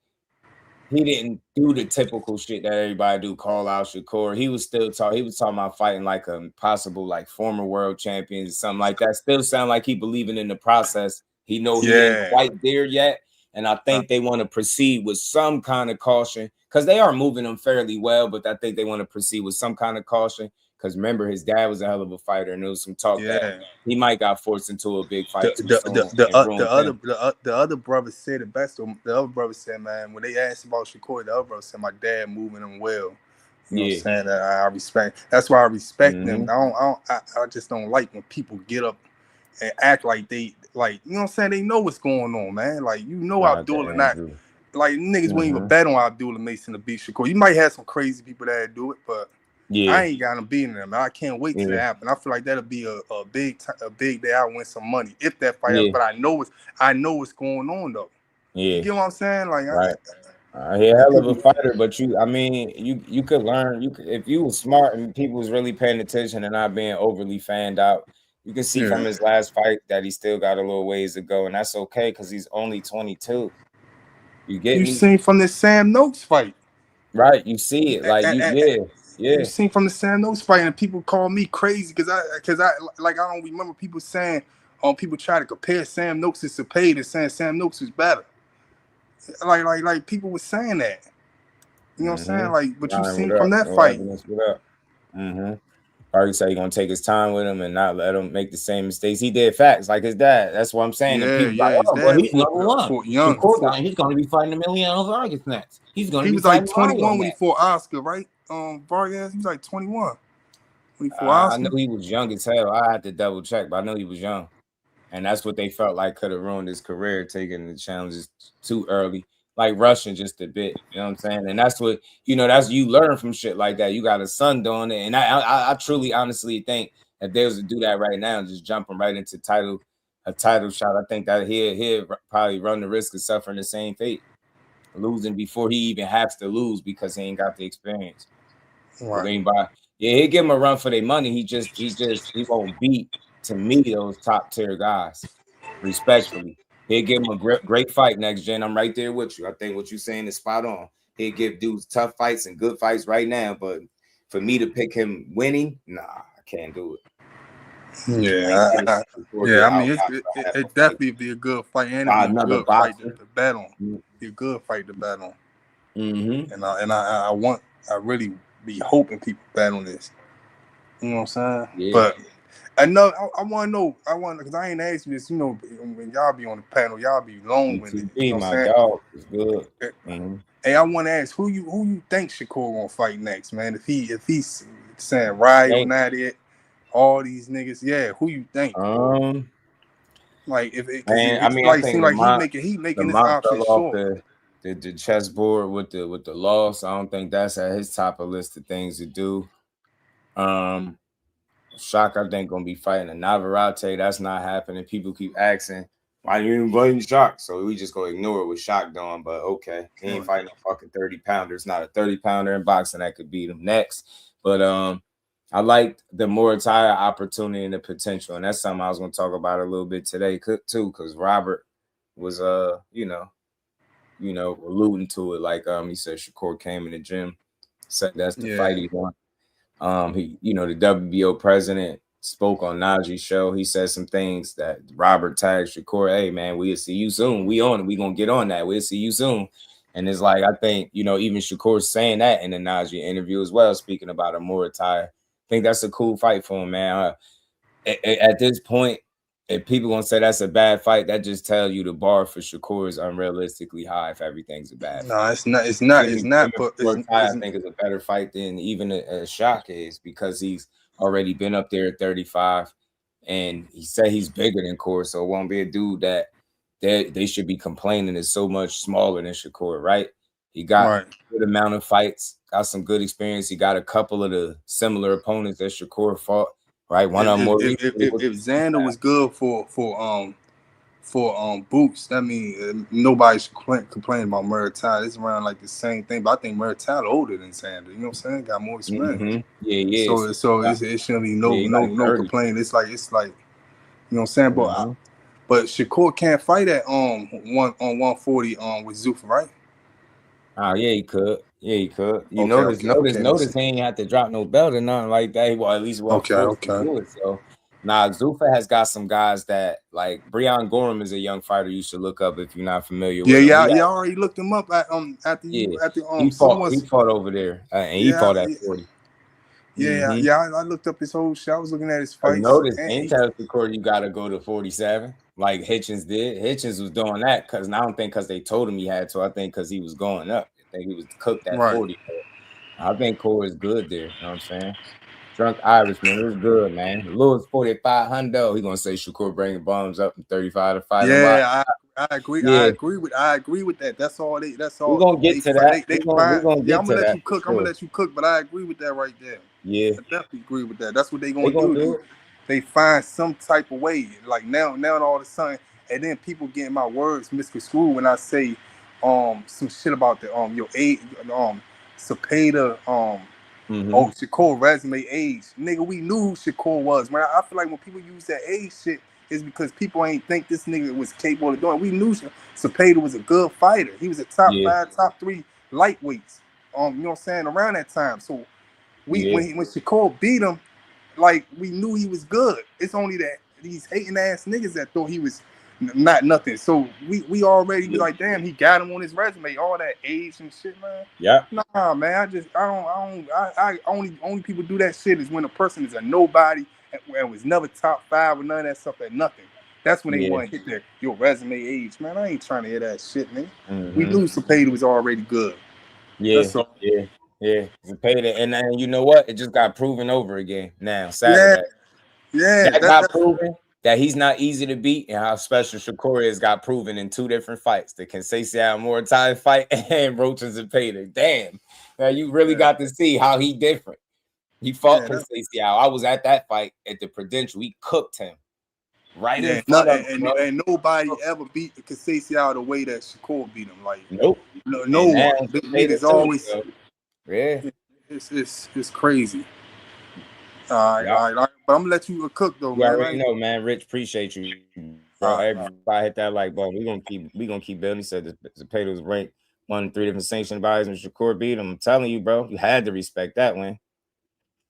he didn't do the typical shit that everybody do, call out Shakur. He was talking about fighting like a possible like former world champions or something like that. Still sound like he believing in the process. He know he ain't Yeah. quite there yet. And I think they want to proceed with some kind of caution, because they are moving them fairly well, but I think they want to proceed with some kind of caution. Because remember, his dad was a hell of a fighter, and there was some talk that he might got forced into a big fight too soon. The other brother said it best. The other brother said, man, when they asked about Shakur, the other brother said, my dad moving him well. You know what I'm saying? That I respect. That's why I respect them. I just don't like when people get up and act like they like, you know what I'm saying? They know what's going on, man. Like, you know, Abdullah not like niggas wouldn't even bet on Abdullah Mason to beat Shakur. You might have some crazy people that do it, but I ain't got him beating them. I can't wait till that happen. I feel like that'll be a big day. I win some money if that fight happens. But I know what's going on though. You get what I'm saying? Like, He a hell of a fighter, but you could learn. If you was smart and people was really paying attention and not being overly fanned out, you can see from his last fight that he still got a little ways to go, and that's okay because he's only 22. You get me? You seen from the Sam Noakes fight, right? You see it, like yeah. You seen from the Sam Noakes fight, and people call me crazy because I don't remember people saying people try to compare Sam Noakes to Cepeda and saying Sam Noakes was better. Like people were saying that. You know what I'm saying? Like, but you seen from that fight. Probably say he's gonna take his time with him and not let him make the same mistakes he did. Facts, like his dad. That's what I'm saying. And people like, oh, well, he's number one. He's gonna be fighting Emilio Vargas next. He was like 21 when he fought Oscar, right? Vargas, he was like 21 when he fought Oscar. I know he was young as hell. I had to double check, but I know he was young. And that's what they felt like could have ruined his career, taking the challenges too early, like rushing just a bit. You know what I'm saying? And that's what, that's you learn from shit like that. You got a son doing it. And I truly, honestly think if they was to do that right now, just jumping right into a title shot, I think that he'll probably run the risk of suffering the same fate, losing before he even has to lose because he ain't got the experience. Right. He'll give him a run for their money. He won't beat, to me, those top tier guys, respectfully. He'll give him a great fight next gen. I'm right there with you. I think what you're saying is spot on. He'll give dudes tough fights and good fights right now. But for me to pick him winning, nah, I can't do it. Yeah, I mean, it definitely be a good fight, and it'd be a good fight to bet on. Be a good fight to bet on. And I really be hoping people bet on this. You know what I'm saying? Yeah. But I know I want to know. Because I ain't asked you this. When y'all be on the panel, y'all be long winded. You know what I'm saying? Dog is good. Hey, I want to ask who you think Shakur gonna fight next, man? If he's saying Ryo, not it. All these niggas, who you think? Like if it, I think seem like he making this option short. The chessboard with the loss. I don't think that's at his top of list of things to do. Shock, I think, gonna be fighting a Navarrete. That's not happening. People keep asking why you even blame Shock, so we just gonna ignore it with Shock doing. But okay, he ain't fighting a fucking 30-pounder. It's not a 30-pounder in boxing that could beat him next. But I like the Muratalla opportunity and the potential, and that's something I was going to talk about a little bit today too, because Robert was, you know, alluding to it. Like he said Shakur came in the gym, said that's the fight he won. He, you know, the WBO president spoke on Najee's show. He said some things that Robert tagged Shakur, hey man, we'll see you soon. We on it. We gonna get on that. We'll see you soon. And it's like, I think, you know, even Shakur's saying that in the Najee interview as well, speaking about a Muratalla. I think that's a cool fight for him, man. At this point, if people gonna say that's a bad fight, that just tells you the bar for Shakur is unrealistically high if everything's a bad fight. No, it's not. It's not. It's not. But I think it's a better fight than even a Shock is, because he's already been up there at 35, and he said he's bigger than Core, so it won't be a dude that they should be complaining is so much smaller than Shakur, right? He got a good amount of fights, got some good experience. He got a couple of the similar opponents that Shakur fought. Right, one of them more. If Xander was good for Boots, that mean nobody should complain about Muratalla. It's around like the same thing, but I think Muratalla older than Xander. You know what I'm saying? Got more experience. Yeah. So it shouldn't be no complaint. It's like you know what I'm saying. But Shakur can't fight at 140 with Zuffa, right? Oh yeah, he could. Yeah, he could. Notice he ain't have to drop no belt or nothing like that. Well, at least do it. So Zuffa has got some guys that, like, Breon Gorham is a young fighter you should look up if you're not familiar with him. Yeah, I already looked him up at he fought over there and he fought at 40. I looked up his whole shit. I was looking at his fights. Notice ain't tell Shakur you gotta go to 47 like Hitchens did. Hitchens was doing that because I don't think because they told him he had to. I think because he was going up. I think he was cooked at 40. I think Core is good there. You know what I'm saying? Drunk Irishman, it was good, man. Lewis 4500. He gonna say Shakur bringing bombs up from 35 to 5. Yeah, I agree. Yeah. I agree with that. That's all. We're gonna get to that. I'm gonna let you cook. I'm gonna let you cook, but I agree with that right there. Yeah, I definitely agree with that. That's what they gonna do. They find some type of way. Like now and all of a sudden, and then people getting my words misconstrued when I say some shit about the your age, Cepeda, Shakur resume age. Nigga, we knew who Shakur was, man. I feel like when people use that age shit, it's because people ain't think this nigga was capable of doing it. We knew Cepeda was a good fighter. He was a top 5, top 3 lightweights. You know what I'm saying, around that time. So when Shakur beat him, like, we knew he was good. It's only that these hating ass niggas that thought he was not nothing. So we already be like, damn, he got him on his resume, all that age and shit, man. Yeah. Nah, man. Only people do that shit is when a person is a nobody and was never top 5 or none of that stuff at nothing. That's when they want to hit your resume age, man. I ain't trying to hear that shit, man. We knew Cepeda was already good. Yeah. Cepeda, and you know what? It just got proven over again now. Saturday. That got proven that he's not easy to beat, and how special Shakur is got proven in 2 different fights. The Conceição Muratalla fight and Roach and Cepeda. Damn. Now you really got to see how he different. He fought Conceição. I was at that fight at the Prudential. He cooked him. Right in front of him. And nobody ever beat the Conceição the way that Shakur beat him. Like, nope. No one. It's always it's crazy. All right. But I'm gonna let you cook though, man. You already know, man. Rich, appreciate you, bro. Everybody hit that like button. We gonna keep building. He said the Cepeda was ranked 1 in 3 different sanctioned bodies, and Shakur beat him. I'm telling you, bro, you had to respect that win.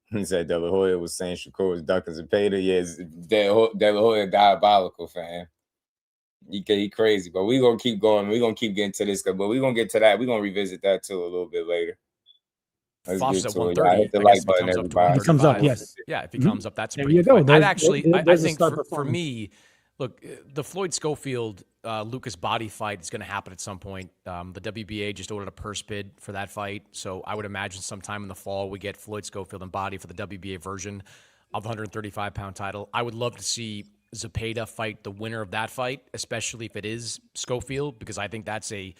He said De La Hoya was saying Shakur was ducking Cepeda. Yes, De La Hoya diabolical, fam. He crazy, but we gonna keep going. We gonna keep getting to this, but we gonna get to that. We gonna revisit that too a little bit later. Foster's at 130. Hit the like button, everybody. He comes up, yes. Yeah, if he comes up, that's there pretty you go. good. I think for for me, look, the Floyd Schofield Lucas Body fight is going to happen at some point. The WBA just ordered a purse bid for that fight, so I would imagine sometime in the fall we get Floyd Schofield and Body for the WBA version of the 135-pound title. I would love to see Cepeda fight the winner of that fight, especially if it is Schofield, because I think that's a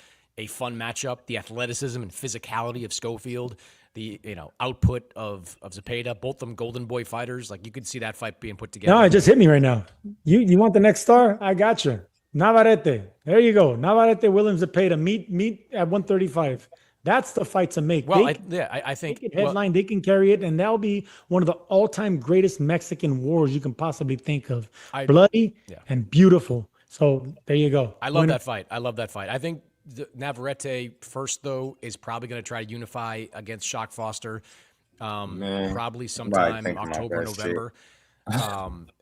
fun matchup. The athleticism and physicality of Schofield, the output of Cepeda, both of them Golden Boy fighters. Like, you could see that fight being put together. No, it just hit me right now. You want the next star? I got you. Navarrete. There you go. Navarrete, Williams, Cepeda. Meet at 135. That's the fight to make. Well, I think they can headline, they can carry it, and that'll be one of the all-time greatest Mexican wars you can possibly think of. Bloody and beautiful. So there you go. I love that fight. I think Navarrete first, though, is probably going to try to unify against Shock Foster. Probably sometime October, November.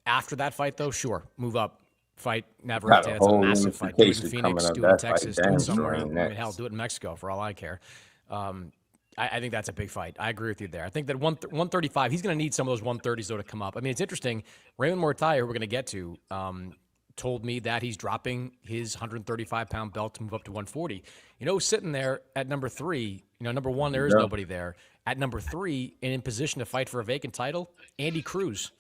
After that fight, though, sure, move up, fight Navarrete. That's a massive fight. Do it in Phoenix, do it in Texas, do it somewhere. I mean, hell, do it in Mexico for all I care. I think that's a big fight. I agree with you there. I think that 135, he's going to need some of those 130s, though, to come up. I mean, it's interesting. Raymond Muratalla, who we're going to get to, told me that he's dropping his 135-pound belt to move up to 140. You know, sitting there at number 3, number 1, there is nobody there. At number 3, and in position to fight for a vacant title, Andy Cruz.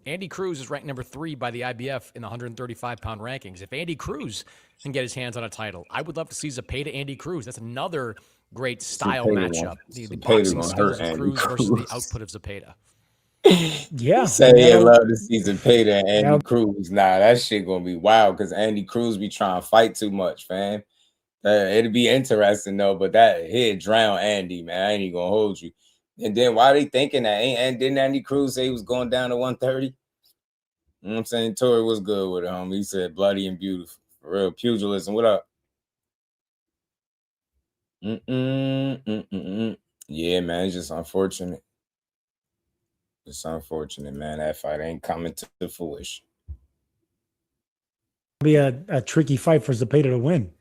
Andy Cruz is ranked number 3 by the IBF in the 135-pound rankings. If Andy Cruz can get his hands on a title, I would love to see Zepeda Andy Cruz. That's another great style matchup. The boxing skills of Cruz versus the output of Zepeda. Yeah. Say you love to see Zepeda and Andy Cruz. Nah, that shit gonna be wild because Andy Cruz be trying to fight too much, fam. It'd be interesting though, but that he'd drown Andy, man. I ain't even gonna hold you. And then why they thinking that? And didn't Andy Cruz say he was going down to 130? You know what I'm saying? Tory was good with him. He said bloody and beautiful. For real. Pugilism. What up? Yeah, man. It's just unfortunate. It's unfortunate, man. That fight ain't coming to fruition. Be a tricky fight for Zepeda to win.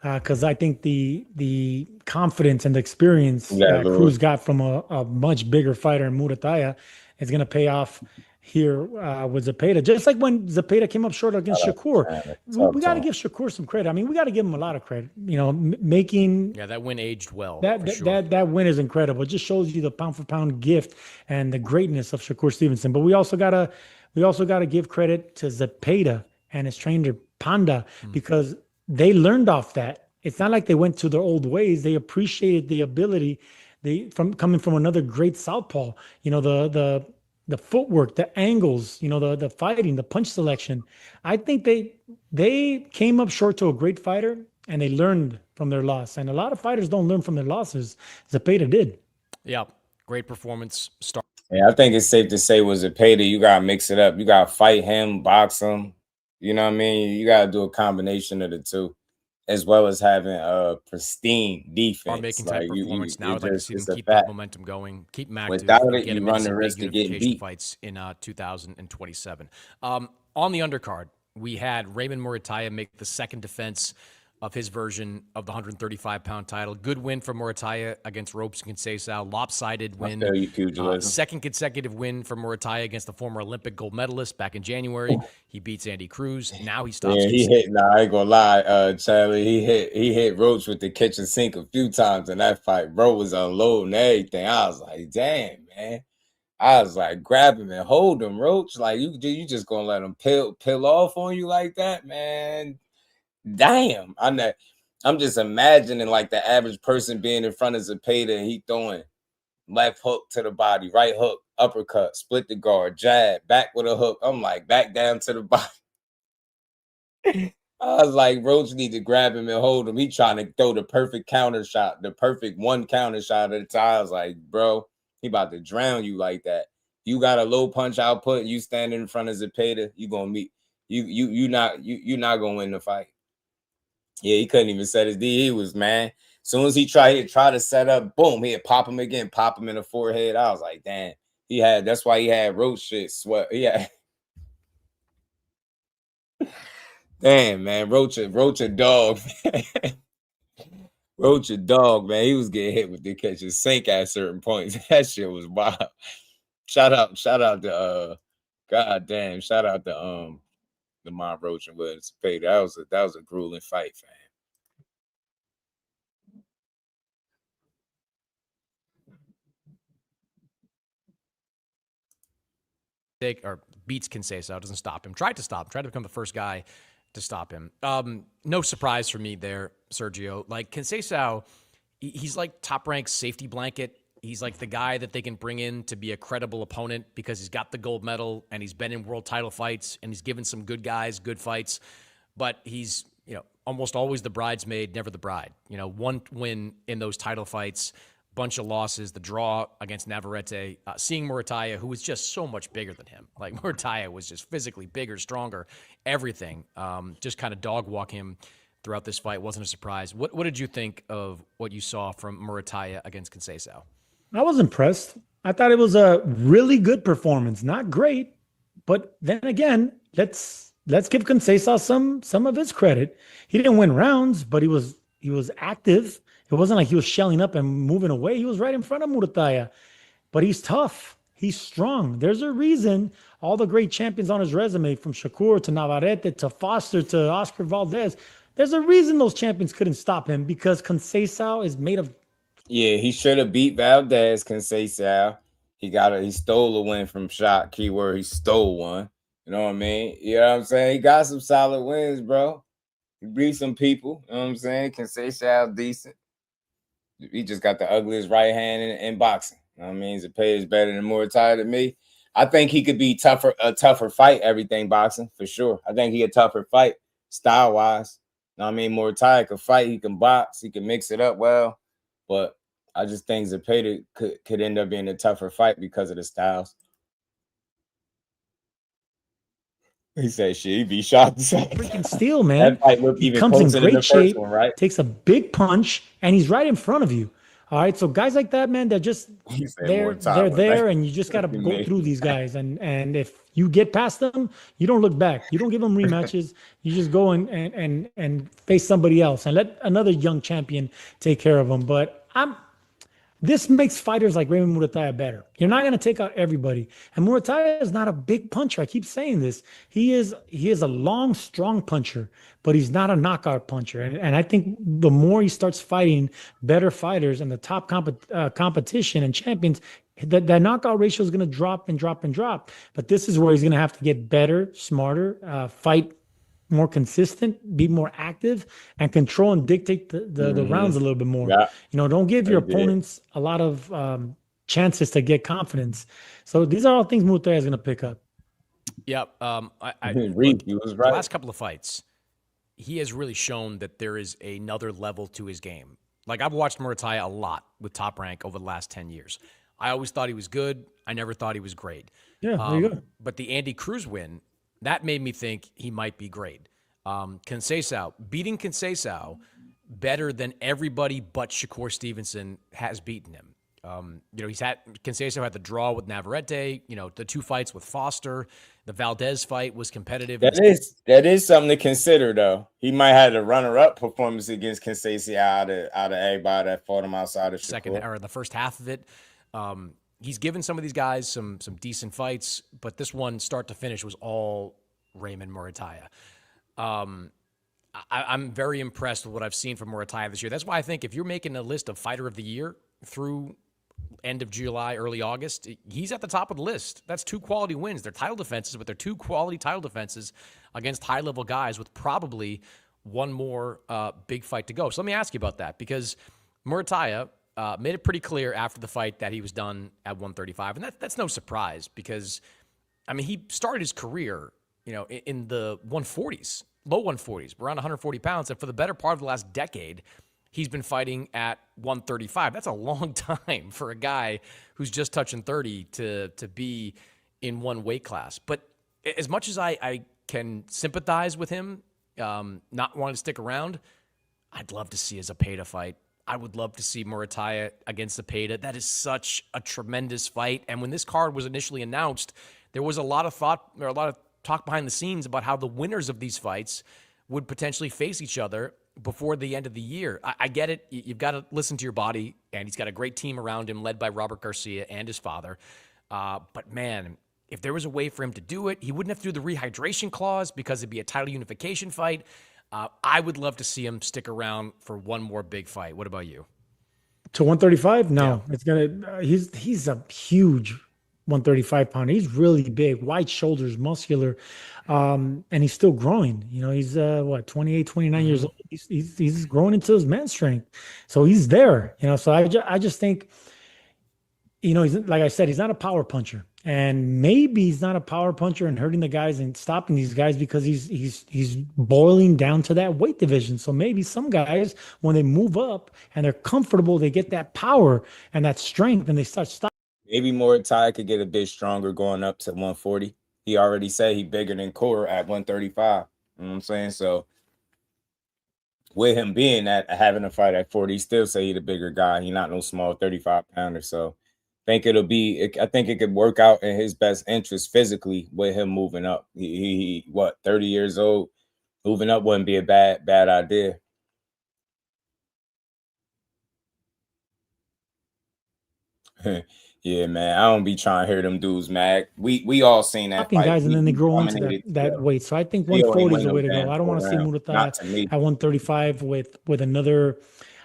Because I think the confidence and the experience that Cruz got from a much bigger fighter in Muratalla is going to pay off here with Zepeda. Just like when Zepeda came up short against Shakur. We got to give Shakur some credit. I mean, we got to give him a lot of credit. making... Yeah, that win aged well. That win is incredible. It just shows you the pound-for-pound gift and the greatness of Shakur Stevenson. But we also got to give credit to Zepeda and his trainer, Panda, because they learned off that. It's not like they went to their old ways. They appreciated the ability coming from another great southpaw. The footwork, the angles, the fighting, the punch selection. I think they came up short to a great fighter and they learned from their loss. And a lot of fighters don't learn from their losses. Zepeda did. Yeah, great performance. Yeah, I think it's safe to say with Zepeda, you gotta mix it up. You gotta fight him, box him. You know what I mean? You got to do a combination of the two, as well as having a pristine defense. Making type performance now. I'd like to see them keep that momentum going, keep him active. Without it, you run the risk of getting beat. Fights in 2027. On the undercard, we had Raymond Muratalla make the second defense of his version of the 135-pound title. Good win for Muratalla against Ropes and Conceição. Lopsided win. Second consecutive win for Muratalla against the former Olympic gold medalist back in January. He beats Andy Cruz. Now he stops. Yeah, he hit. Nah, I ain't gonna lie, Charlie. He hit Ropes with the kitchen sink a few times in that fight. Bro was unloading everything. I was like, damn, man. I was like, grab him and hold him, Roach. Like you just gonna let him pill off on you like that, man? Damn, I'm just imagining like the average person being in front of Zepeda and he throwing left hook to the body, right hook, uppercut, split the guard, jab, back with a hook. I'm like, back down to the body. I was like, Roach need to grab him and hold him. He trying to throw the perfect counter shot, the perfect one counter shot at a time. I was like, bro, he about to drown you like that. You got a low punch output and you standing in front of Zepeda, you gonna meet you're not gonna win the fight. Yeah, he couldn't even set his D. He was, man. As soon as he'd try to set up, boom, he'd pop him again, pop him in the forehead. I was like, damn. That's why he had Roach shit sweat. Yeah. Damn, man. Roach a dog, man. Roach a dog, man. He was getting hit with the kitchen sink at certain points. That shit was wild. Shout out to goddamn, shout out to the Mom Roach and Williams Pay. That was a grueling fight, fam. Or beats Conceição, doesn't stop him. Tried to become the first guy to stop him. No surprise for me there, Sergio. Like Conceição, he's like top-ranked safety blanket. He's like the guy that they can bring in to be a credible opponent because he's got the gold medal and he's been in world title fights and he's given some good guys good fights. But he's, almost always the bridesmaid, never the bride. One win in those title fights, bunch of losses, the draw against Navarrete, seeing Muratalla, who was just so much bigger than him. Like Muratalla was just physically bigger, stronger, everything. Just kind of dog walk him throughout this fight. Wasn't a surprise. What did you think of what you saw from Muratalla against Conceição? I was impressed. I thought it was a really good performance. Not great, but then again, let's give Conceição some of his credit. He didn't win rounds, but he was active. It wasn't like he was shelling up and moving away. He was right in front of Muratalla. But he's tough. He's strong. There's a reason all the great champions on his resume, from Shakur to Navarrete to Foster to Oscar Valdez, there's a reason those champions couldn't stop him, because Conceição is made of. Yeah, he should have beat Valdez, Conceição. He stole a win from Shot. Keyword, he stole one. You know what I mean? You know what I'm saying? He got some solid wins, bro. He beat some people. You know what I'm saying? Conceição decent. He just got the ugliest right hand in boxing. You know what I mean? Zepeda's better than Muratalla to me. I think he could be a tougher fight, everything boxing, for sure. I think he a tougher fight, style-wise. You know what I mean? Muratalla could fight, he can box, he can mix it up well. But I just think Zepeda could end up being a tougher fight because of the styles. He said, "Shit, he be shot." Freaking steel, man. That fight looked He even comes in closer than great the shape, first one, right? takes a big punch, and he's right in front of you. All right, so guys like that, man, they're just they're there, and you just got to go through these guys. And if you get past them, you don't look back. You don't give them rematches. You just go and face somebody else and let another young champion take care of them. But this makes fighters like Raymond Muratalla better. You're not going to take out everybody. And Muratalla is not a big puncher. I keep saying this. He is a long, strong puncher, but he's not a knockout puncher. And I think the more he starts fighting better fighters and the top competition and champions, that knockout ratio is going to drop and drop and drop. But this is where he's going to have to get better, smarter, fight more consistent, be more active, and control and dictate the rounds a little bit more. Yeah. You know, don't give your opponents a lot of chances to get confidence. So these are all things Muratalla is going to pick up. Yep. Reed, he was right. The last couple of fights, he has really shown that there is another level to his game. Like, I've watched Muratalla a lot with Top Rank over the last 10 years. I always thought he was good. I never thought he was great. Yeah, there you go. But the Andy Cruz win, that made me think he might be great. Conceição, beating Conceição better than everybody but Shakur Stevenson has beaten him. You know, Conceição had the draw with Navarrete, you know, the two fights with Foster, the Valdez fight was competitive. That is something to consider, though. He might have a runner-up performance against Conceição out of everybody that fought him outside of Shakur. Second, or the first half of it. He's given some of these guys some decent fights, but this one, start to finish, was all Raymond Muratalla. I'm very impressed with what I've seen from Muratalla this year. That's why I think if you're making a list of Fighter of the Year through end of July, early August, he's at the top of the list. That's two quality wins. They're title defenses, but they're two quality title defenses against high-level guys with probably one more big fight to go. So let me ask you about that, because Muratalla made it pretty clear after the fight that he was done at 135. And that's no surprise, because, I mean, he started his career, you know, in the 140s, low 140s, around 140 pounds. And for the better part of the last decade, he's been fighting at 135. That's a long time for a guy who's just touching 30 to be in one weight class. But as much as I can sympathize with him not wanting to stick around, I'd love to see a Zepeda fight. I would love to see Muratalla against Zepeda. That is such a tremendous fight. And when this card was initially announced, there was a lot of thought, or a lot of talk behind the scenes about how the winners of these fights would potentially face each other before the end of the year. I get it. You've got to listen to your body, and he's got a great team around him led by Robert Garcia and his father. But man, if there was a way for him to do it, he wouldn't have to do the rehydration clause because it'd be a title unification fight. I would love to see him stick around for one more big fight. What about you? To 135? No, yeah. It's gonna. He's a huge 135 pounder. He's really big, wide shoulders, muscular, and he's still growing. You know, he's 28, 29 years old. He's growing into his man strength, so he's there. You know, so I just think, you know, he's, like I said, he's not a power puncher. And maybe he's not a power puncher and hurting the guys and stopping these guys because he's boiling down to that weight division. So maybe some guys, when they move up and they're comfortable, they get that power and that strength and they start stopping. Maybe Muratalla could get a bit stronger going up to 140. He already said he's bigger than Core at 135. You know what I'm saying? So with him being at having a fight at 40, he still say he the bigger guy. He not no small 35-pounder. So I think I think it could work out in his best interest physically with him moving up. He what, 30 years old? Moving up wouldn't be a bad idea. Yeah, man. I don't be trying to hear them dudes, Mag. We all seen that fight. Guys, and then they grow into that weight. So I think 140 is the way to go. I don't want to see Muratalla at 135 with another.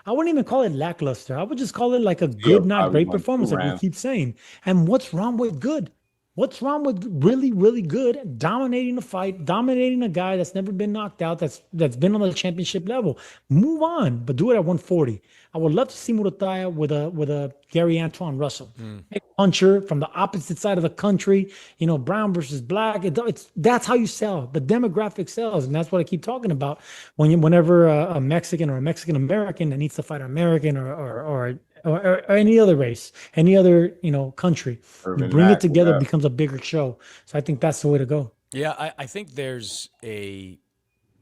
I wouldn't even call it lackluster. I would just call it like a good, not great performance, like we keep saying. And what's wrong with good? What's wrong with really, really good, dominating the fight, dominating a guy that's never been knocked out, that's been on the championship level? Move on, but do it at 140. I would love to see Muratalla with a Gary Antoine Russell, a puncher from the opposite side of the country. You know, brown versus black. That's how you sell. The demographic sells, and that's what I keep talking about. Whenever a Mexican or a Mexican American that needs to fight an American or any other race, any other country, you bring it together, it becomes a bigger show. So I think that's the way to go. Yeah, I think there's a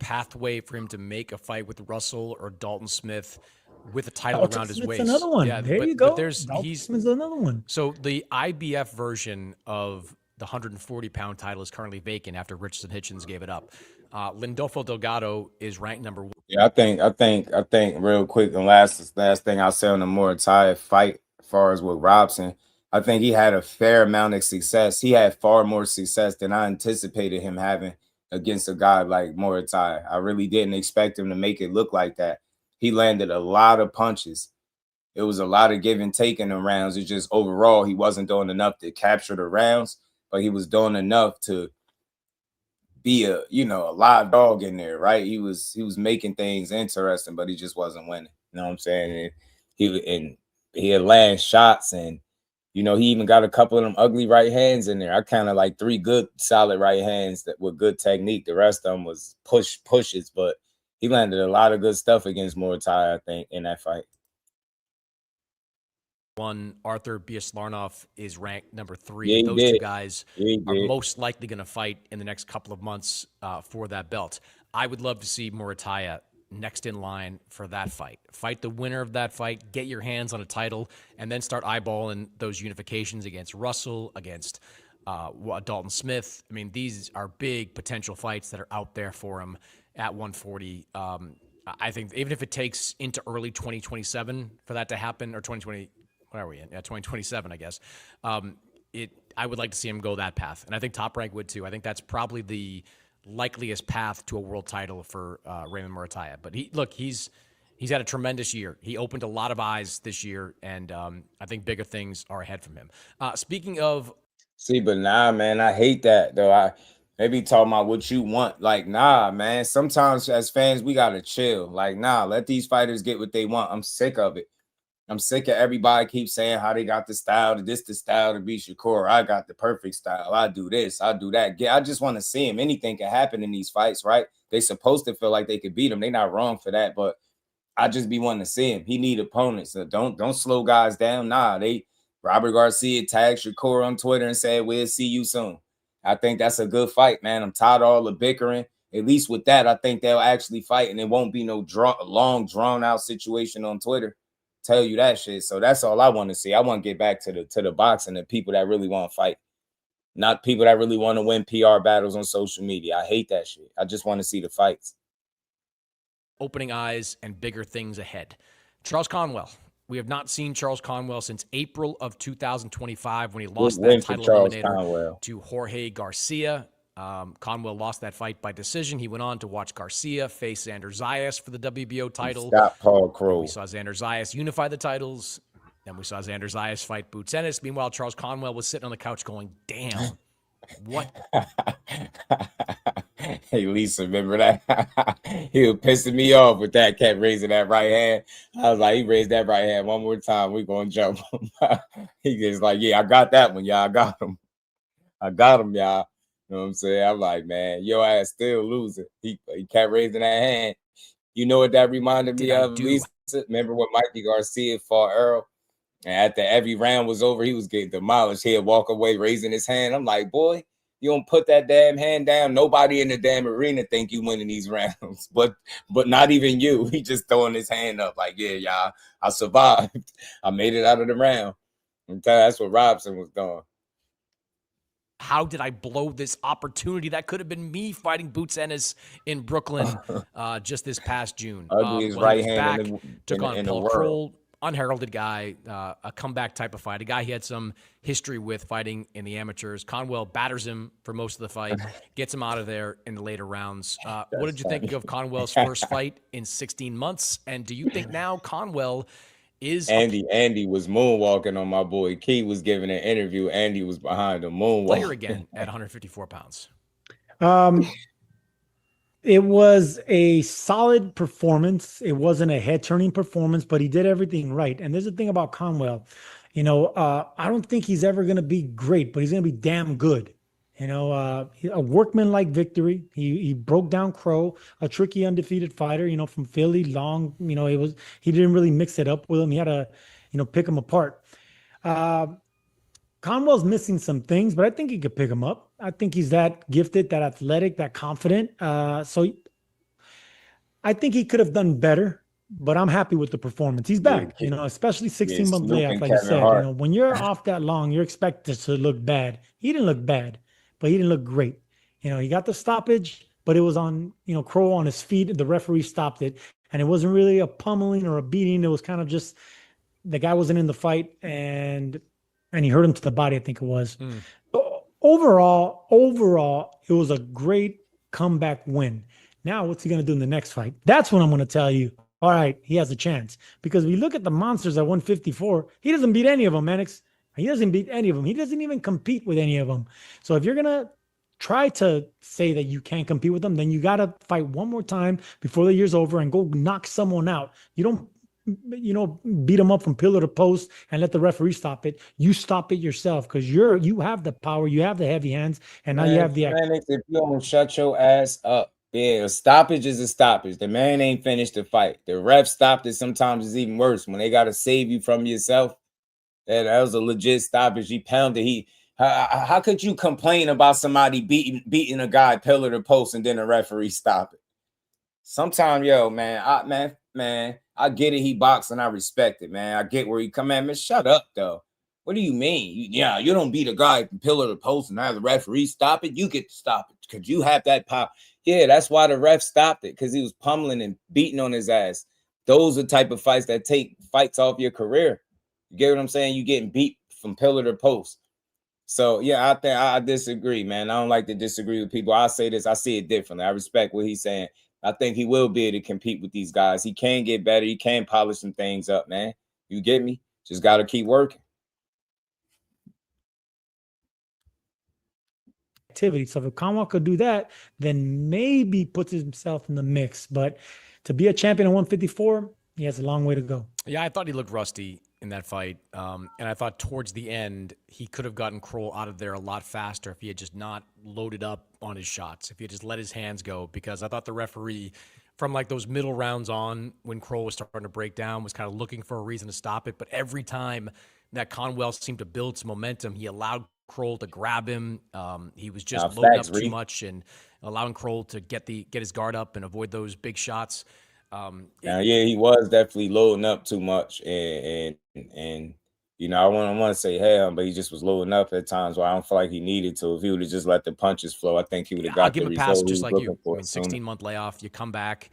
pathway for him to make a fight with Russell or Dalton Smith with a title around his waist. Another one. Yeah, there you go. He's another one. So the IBF version of the 140-pound title is currently vacant after Richardson Hitchens gave it up. Lindolfo Delgado is ranked number 1. Yeah, I think real quick, and last thing I'll say on the Muratalla fight, as far as with Robson, I think he had a fair amount of success. He had far more success than I anticipated him having against a guy like Muratalla. I really didn't expect him to make it look like that. He landed a lot of punches. It was a lot of give and take in the rounds. It's just overall, he wasn't doing enough to capture the rounds, but he was doing enough to be a live dog in there, right? He was making things interesting, but he just wasn't winning. You know what I'm saying? And he had land shots, and he even got a couple of them ugly right hands in there. I kind of like 3 good solid right hands that with good technique. The rest of them was pushes, but he landed a lot of good stuff against Muratalla, I think, in that fight. Arthur Biaslarnov is ranked number 3. Yeah, those two guys are most likely going to fight in the next couple of months for that belt. I would love to see Muratalla next in line for that fight. Fight the winner of that fight, get your hands on a title, and then start eyeballing those unifications against Russell, against Dalton Smith. I mean, these are big potential fights that are out there for him at 140. I think even if it takes into early 2027 for that to happen, or 2020, what are we in? Yeah, 2027, I guess. I would like to see him go that path, and I think Top Rank would too. I think that's probably the likeliest path to a world title for Raymond Muratalla. But he's had a tremendous year. He opened a lot of eyes this year, and I think bigger things are ahead from him. Speaking of, but nah, man, I hate that though. Maybe talking about what you want. Like, nah, man. Sometimes as fans, we gotta chill. Like, nah, let these fighters get what they want. I'm sick of it. I'm sick of everybody keep saying how they got the style, the style to beat Shakur. I got the perfect style. I do this, I do that. I just want to see him. Anything can happen in these fights, right? They supposed to feel like they could beat him. They're not wrong for that, but I just be wanting to see him. He need opponents. So don't slow guys down. Nah, Robert Garcia tagged Shakur on Twitter and said, we'll see you soon. I think that's a good fight, man. I'm tired of all the bickering. At least with that, I think they'll actually fight, and it won't be no long, drawn-out situation on Twitter. Tell you that shit. So that's all I want to see. I want to get back to the boxing and people that really want to fight, not people that really want to win PR battles on social media. I hate that shit. I just want to see the fights. Opening eyes and bigger things ahead. Charles Conwell. We have not seen Charles Conwell since April of 2025 when he lost that title eliminator to Jorge Garcia. Conwell lost that fight by decision. He went on to watch Garcia face Xander Zayas for the WBO title. Stop Paul Crow. We saw Xander Zayas unify the titles. Then we saw Xander Zayas fight Boots Ennis. Meanwhile, Charles Conwell was sitting on the couch going, damn, what? Hey, Lisa, remember that? He was pissing me off with that, kept raising that right hand. I was like, he raised that right hand one more time. We're going to jump him. He just like, yeah, I got that one, y'all. I got him. Y'all. You know what I'm saying? I'm like, man, your ass still losing. He kept raising that hand. You know what that reminded me of, Lisa? Remember when Mikey Garcia fought Earl? And after every round was over, he was getting demolished. He'd walk away raising his hand. I'm like, boy, You don't put that damn hand down. Nobody in the damn arena think you winning these rounds, but not even you. He just throwing his hand up like, yeah, y'all, I survived. I made it out of the round. And that's what Robson was doing. How did I blow this opportunity? That could have been me fighting Boots Ennis in Brooklyn just this past June. Ugliest Well, right he was back, hand took on in the Paul world. Kroll, unheralded guy, a comeback type of fight, a guy he had some history with fighting in the amateurs. Conwell batters him for most of the fight, gets him out of there in the later rounds. What did you think of Conwell's first fight in 16 months? And do you think now Conwell is Andy was moonwalking on my boy. Key was giving an interview. Andy was behind him moonwalking. Player again at 154 pounds? It was a solid performance. It wasn't a head-turning performance, but he did everything right. And there's the thing about Conwell. I don't think he's ever going to be great, but he's going to be damn good. A workman-like victory. He broke down Crow, a tricky undefeated fighter, from Philly, long, he didn't really mix it up with him. He had to, pick him apart. Conwell's missing some things, but I think he could pick him up. I think he's that gifted, that athletic, that confident. So I think he could have done better, but I'm happy with the performance. He's back, especially 16 months layoff, like I said. When you're off that long, you're expected to look bad. He didn't look bad, but he didn't look great. He got the stoppage, but it was on, Crow on his feet. The referee stopped it, and it wasn't really a pummeling or a beating. It was kind of just the guy wasn't in the fight, and he hurt him to the body, I think it was. Overall, it was a great comeback win. Now, what's he going to do in the next fight? That's when I'm going to tell you, all right, he has a chance. Because we look at the monsters at 154, he doesn't beat any of them, Mannix. He doesn't beat any of them. He doesn't even compete with any of them. So if you're going to try to say that you can't compete with them, then you got to fight one more time before the year's over and go knock someone out. You don't beat them up from pillar to post and let the referee stop it. You stop it yourself because you have the power, you have the heavy hands, and now you have the. If you don't shut your ass up, yeah, a stoppage is a stoppage. The man ain't finished the fight. The ref stopped it. Sometimes it's even worse when they got to save you from yourself. That was a legit stoppage. He pounded. How could you complain about somebody beating a guy pillar to post and then the referee stop it? Sometimes, man, I get it. He boxed and I respect it, man. I get where he come at, man. Shut up, though. What do you mean? You don't beat a guy from pillar to post and have the referee stop it. You get to stop it because you have that power. Yeah, that's why the ref stopped it, because he was pummeling and beating on his ass. Those are the type of fights that take fights off your career. You get what I'm saying? You getting beat from pillar to post. So, yeah, I think I disagree, man. I don't like to disagree with people. I say this. I see it differently. I respect what he's saying. I think he will be able to compete with these guys. He can get better. He can polish some things up, man. You get me? Just got to keep working. Activity. So if Conwell could do that, then maybe puts himself in the mix. But to be a champion at 154, he has a long way to go. Yeah, I thought he looked rusty in that fight. And I thought towards the end, he could have gotten Kroll out of there a lot faster if he had just not loaded up on his shots, if he had just let his hands go, because I thought the referee from like those middle rounds on when Kroll was starting to break down was kind of looking for a reason to stop it. But every time that Conwell seemed to build some momentum, he allowed Kroll to grab him. He was just loading up too much and allowing Kroll to get his guard up and avoid those big shots. He was definitely loading up too much, and I want to say hell, but he just was loading up at times where I don't feel like he needed to. If he would have just let the punches flow, I think he would have got the result. I'll give him a pass, just like you. 16-month layoff, you come back,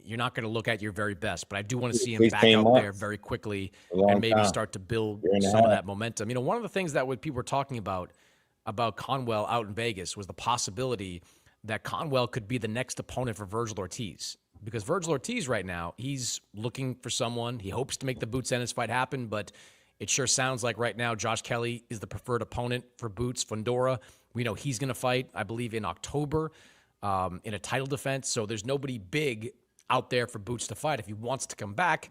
you're not going to look at your very best, but I do want to see him back out there very quickly and maybe start to build some of that momentum. One of the things that people were talking about Conwell out in Vegas was the possibility that Conwell could be the next opponent for Virgil Ortiz. Because Virgil Ortiz right now, he's looking for someone. He hopes to make the Boots Ennis fight happen, but it sure sounds like right now Josh Kelly is the preferred opponent for Boots. Fundora, we know he's going to fight, I believe, in October in a title defense. So there's nobody big out there for Boots to fight. If he wants to come back,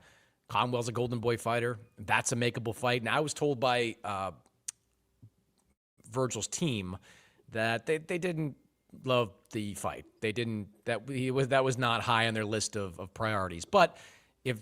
Conwell's a Golden Boy fighter. That's a makeable fight. Now, I was told by Virgil's team that they didn't love the fight. They didn't, that was not high on their list of priorities. But if,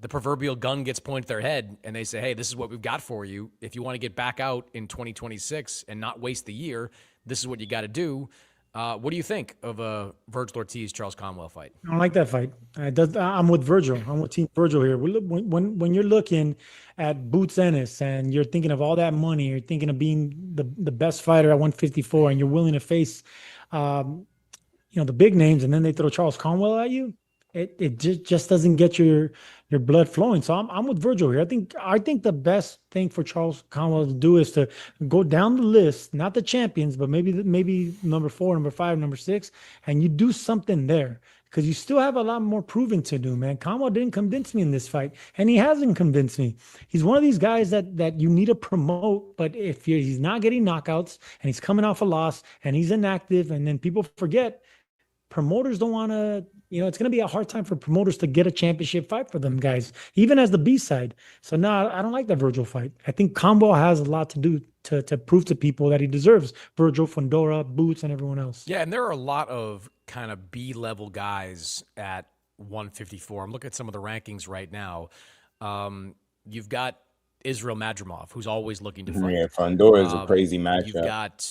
the proverbial gun gets pointed at their head and they say, hey, this is what we've got for you. If you want to get back out in 2026 and not waste the year, this is what you got to do. What do you think of a Virgil Ortiz-Charles Conwell fight? I don't like that fight. I'm with Virgil. I'm with Team Virgil here. When you're looking at Boots Ennis and you're thinking of all that money, you're thinking of being the best fighter at 154, and you're willing to face, the big names, and then they throw Charles Conwell at you. It just doesn't get your blood flowing. So I'm with Virgil here. I think the best thing for Charles Conwell to do is to go down the list, not the champions, but maybe number 4, number 5, number 6, and you do something there because you still have a lot more proving to do, man. Conwell didn't convince me in this fight, and he hasn't convinced me. He's one of these guys that you need to promote, but if he's not getting knockouts and he's coming off a loss and he's inactive, and then people forget, promoters don't want to. It's going to be a hard time for promoters to get a championship fight for them guys, even as the B-side. So, no, I don't like that Virgil fight. I think Conwell has a lot to do to prove to people that he deserves Virgil, Fundora, Boots, and everyone else. Yeah, and there are a lot of kind of B-level guys at 154. I'm looking at some of the rankings right now. You've got Israel Madrimov, who's always looking to fight. Yeah, Fundora is a crazy matchup. You've got,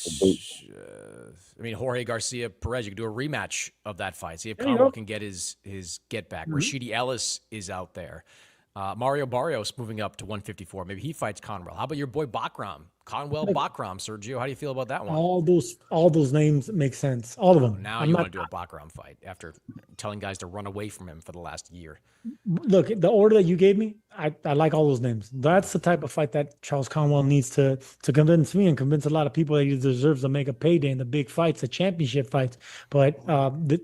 Jorge Garcia Perez. You can do a rematch of that fight. See if Conwell can get his get back. Rashidi Ellis is out there. Mario Barrios moving up to 154. Maybe he fights Conwell. How about your boy Bakram? Conwell Bakram, Sergio. How do you feel about that one? All those names make sense. All of them. Now you want to do a Bakram fight after telling guys to run away from him for the last year. Look, the order that you gave me, I like all those names. That's the type of fight that Charles Conwell needs to convince me and convince a lot of people that he deserves to make a payday in the big fights, the championship fights. But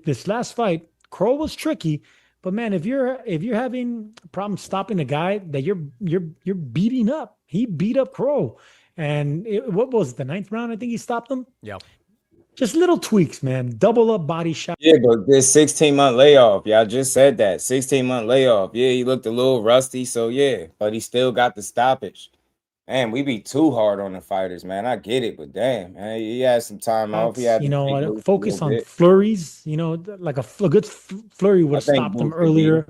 this last fight, Crow was tricky. But man, if you're having problems stopping a guy that you're beating up, he beat up Crow, and what was it, the 9th round? I think he stopped him. Yeah. Just little tweaks, man. Double up body shot. Yeah, but this 16-month layoff, y'all just said that 16-month layoff. Yeah, he looked a little rusty, so yeah, but he still got the stoppage. Man, we be too hard on the fighters, man. I get it, but damn, man, he had some time off. He had to focus on flurries. Like a good flurry would have stopped him earlier.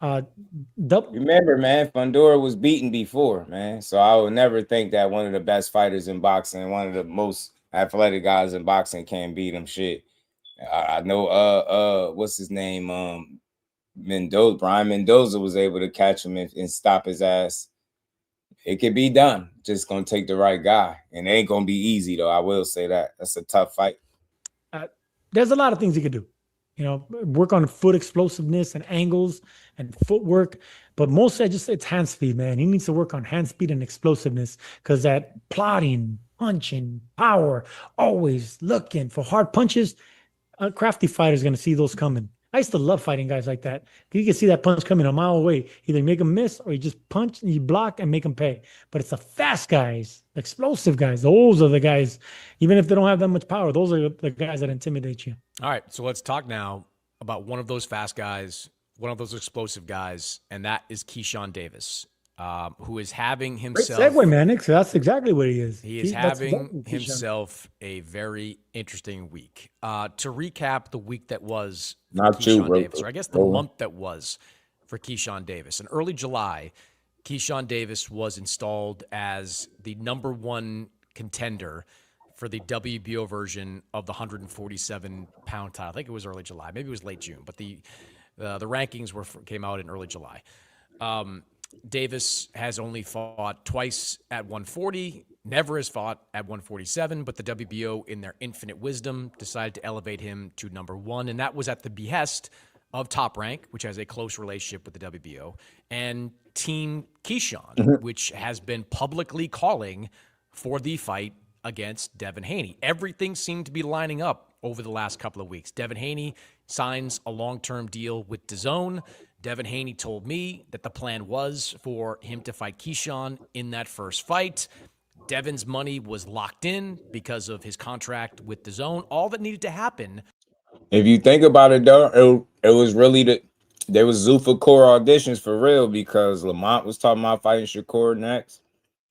Remember, man, Fundora was beaten before, man. So I would never think that one of the best fighters in boxing, one of the most athletic guys in boxing, can't beat him. Shit, I know. What's his name? Brian Mendoza was able to catch him and stop his ass. It could be done. Just gonna take the right guy, and it ain't gonna be easy though. I will say that that's a tough fight. There's a lot of things he could do. Work on foot explosiveness and angles and footwork, but mostly it's hand speed, man. He needs to work on hand speed and explosiveness because that plotting, punching, power, always looking for hard punches. A crafty fighter is gonna see those coming. I used to love fighting guys like that. You can see that punch coming a mile away. Either make them miss or you just punch and you block and make them pay. But it's the fast guys, the explosive guys. Those are the guys, even if they don't have that much power, those are the guys that intimidate you. All right, so let's talk now about one of those fast guys, one of those explosive guys, and that is Keyshawn Davis, who is having himself... Great segue, man. That's exactly what he is. He is having himself a very interesting week. To recap the week that was for Keyshawn Davis, or I guess the month that was for Keyshawn Davis. In early July, Keyshawn Davis was installed as the #1 contender for the WBO version of the 147-pound title. I think it was early July. Maybe it was late June, but the rankings came out in early July. Davis has only fought twice at 140, never has fought at 147, but the WBO, in their infinite wisdom, decided to elevate him to #1, and that was at the behest of Top Rank, which has a close relationship with the WBO, and Team Keyshawn, which has been publicly calling for the fight against Devin Haney. Everything seemed to be lining up over the last couple of weeks. Devin Haney signs a long-term deal with DAZN. Devin Haney told me that the plan was for him to fight Keyshawn in that first fight. Devin's money was locked in because of his contract with DAZN. All that needed to happen. If you think about it, though, it was really there was Zuffa core auditions for real because Lamont was talking about fighting Shakur next.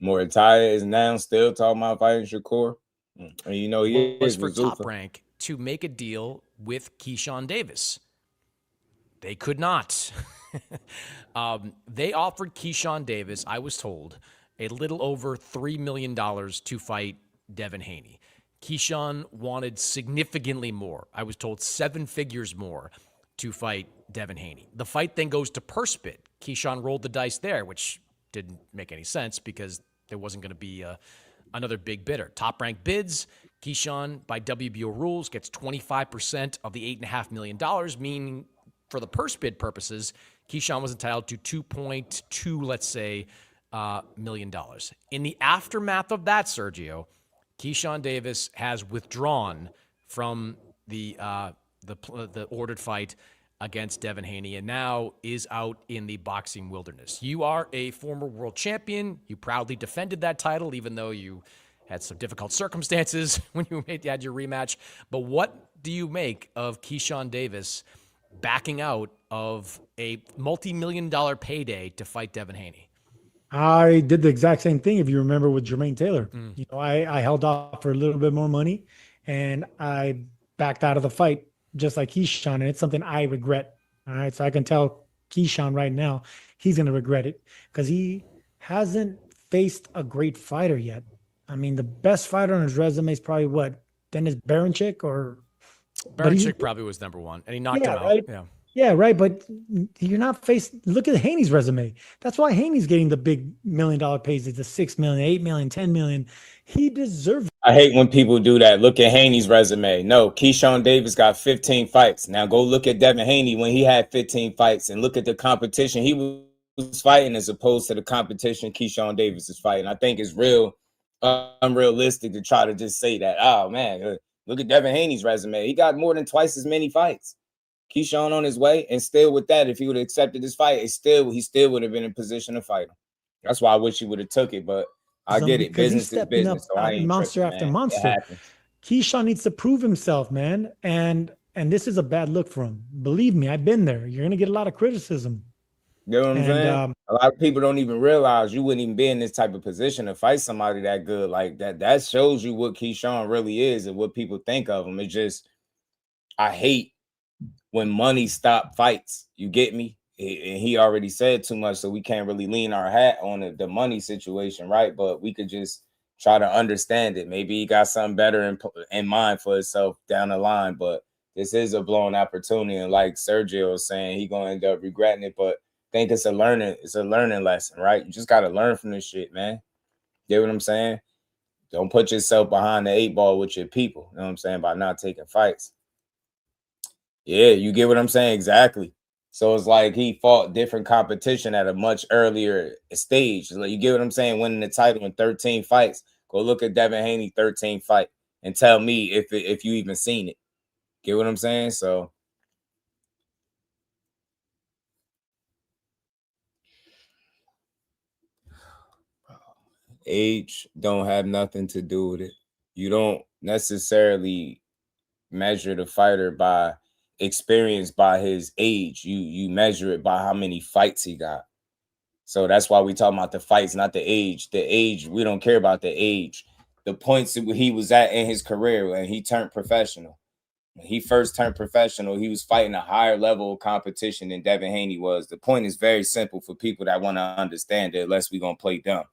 Muratalla is now still talking about fighting Shakur. And he was for Top Rank to make a deal with Keyshawn Davis. They could not. They offered Keyshawn Davis, I was told, a little over $3 million to fight Devin Haney. Keyshawn wanted significantly more. I was told 7 figures more to fight Devin Haney. The fight then goes to purse bid. Keyshawn rolled the dice there, which didn't make any sense because there wasn't going to be another big bidder. Top ranked bids. Keyshawn, by WBO rules, gets 25% of the $8.5 million, meaning for the purse bid purposes, Keyshawn was entitled to 2.2, let's say, $1 million. In the aftermath of that, Sergio, Keyshawn Davis has withdrawn from the ordered fight against Devin Haney and now is out in the boxing wilderness. You are a former world champion. You proudly defended that title, even though you had some difficult circumstances when you had your rematch. But what do you make of Keyshawn Davis backing out of a multi-million-dollar payday to fight Devin Haney? I did the exact same thing, if you remember, with Jermaine Taylor. You know, I held off for a little bit more money, and I backed out of the fight, just like Keyshawn, and it's something I regret. All right, so I can tell Keyshawn right now he's going to regret it because he hasn't faced a great fighter yet. I mean, the best fighter on his resume is probably what, Dennis Berinchyk or Berinchyk probably was number one, and he knocked him out. Right? Yeah, right. But you're not facing. Look at Haney's resume. That's why Haney's getting the big $1 million pays, the $6 million, $8 million, $10 million. He deserves. I hate when people do that. Look at Haney's resume. No, Keyshawn Davis got 15 fights. Now go look at Devin Haney when he had 15 fights and look at the competition he was fighting as opposed to the competition Keyshawn Davis is fighting. I think it's real unrealistic to try to just say that. Oh man, look at Devin Haney's resume. He got more than twice as many fights. Keyshawn on his way, and still with that, if he would have accepted this fight, he still would have been in position to fight him. That's why I wish he would have took it, but I get it. Business is business. So I ain't monster tripping, after man. monster. Keyshawn needs to prove himself, man. And this is a bad look for him. Believe me, I've been there. You're gonna get a lot of criticism. You know what I'm saying? A lot of people don't even realize you wouldn't even be in this type of position to fight somebody that good like that. That shows you what Keyshawn really is and what people think of him. It's just, I hate when money stop fights. You get me? And he already said too much, so we can't really lean our hat on the money situation, right? But we could just try to understand it. Maybe he got something better in mind for himself down the line, but this is a blown opportunity. And like Sergio was saying, he gonna end up regretting it, but I think it's a learning lesson, right? You just gotta learn from this shit, man. Get what I'm saying? Don't put yourself behind the 8 ball with your people. You know what I'm saying? By not taking fights. Yeah, you get what I'm saying? Exactly. So it's like he fought different competition at a much earlier stage. Like, you get what I'm saying? Winning the title in 13 fights. Go look at Devin Haney 13 fight and tell me if you even seen it. Get what I'm saying? So age don't have nothing to do with it. You don't necessarily measure the fighter by experience by his age. You measure it by how many fights he got. So that's why we talk about the fights, not the age. The age, we don't care about the age. The points that he was at in his career when he turned professional. When he first turned professional, he was fighting a higher level of competition than Devin Haney was. The point is very simple for people that want to understand it, unless we're going to play dumb.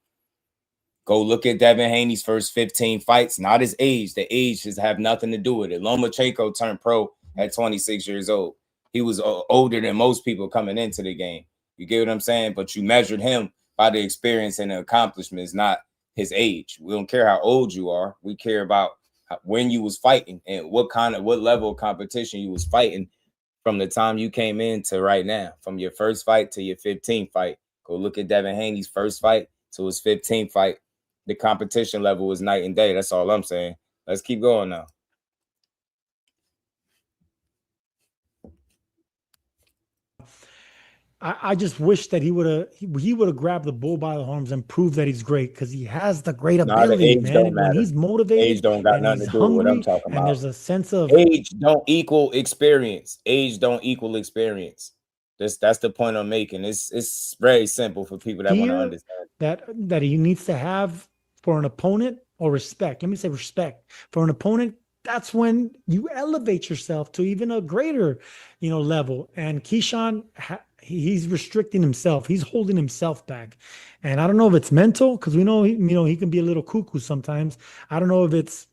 Go look at Devin Haney's first 15 fights, not his age. The age just have nothing to do with it. Lomachenko turned pro at 26 years old. He was older than most people coming into the game. You get what I'm saying? But you measured him by the experience and the accomplishments, not his age. We don't care how old you are. We care about when you was fighting and what level of competition you was fighting from the time you came in to right now, from your first fight to your 15th fight. Go look at Devin Haney's first fight to his 15th fight. The competition level was night and day. That's all I'm saying. Let's keep going now. I just wish that he would have grabbed the bull by the horns and proved that he's great, because he has the great ability, man. When he's motivated, age don't got nothing to do with what I'm talking about. And there's a sense of age don't equal experience. Age don't equal experience. That's the point I'm making. It's very simple for people that want to understand that he needs to have for an opponent, or respect. Let me say respect for an opponent. That's when you elevate yourself to even a greater, level. And Keyshawn, he's restricting himself. He's holding himself back. And I don't know if it's mental, because we know he can be a little cuckoo sometimes. I don't know if it's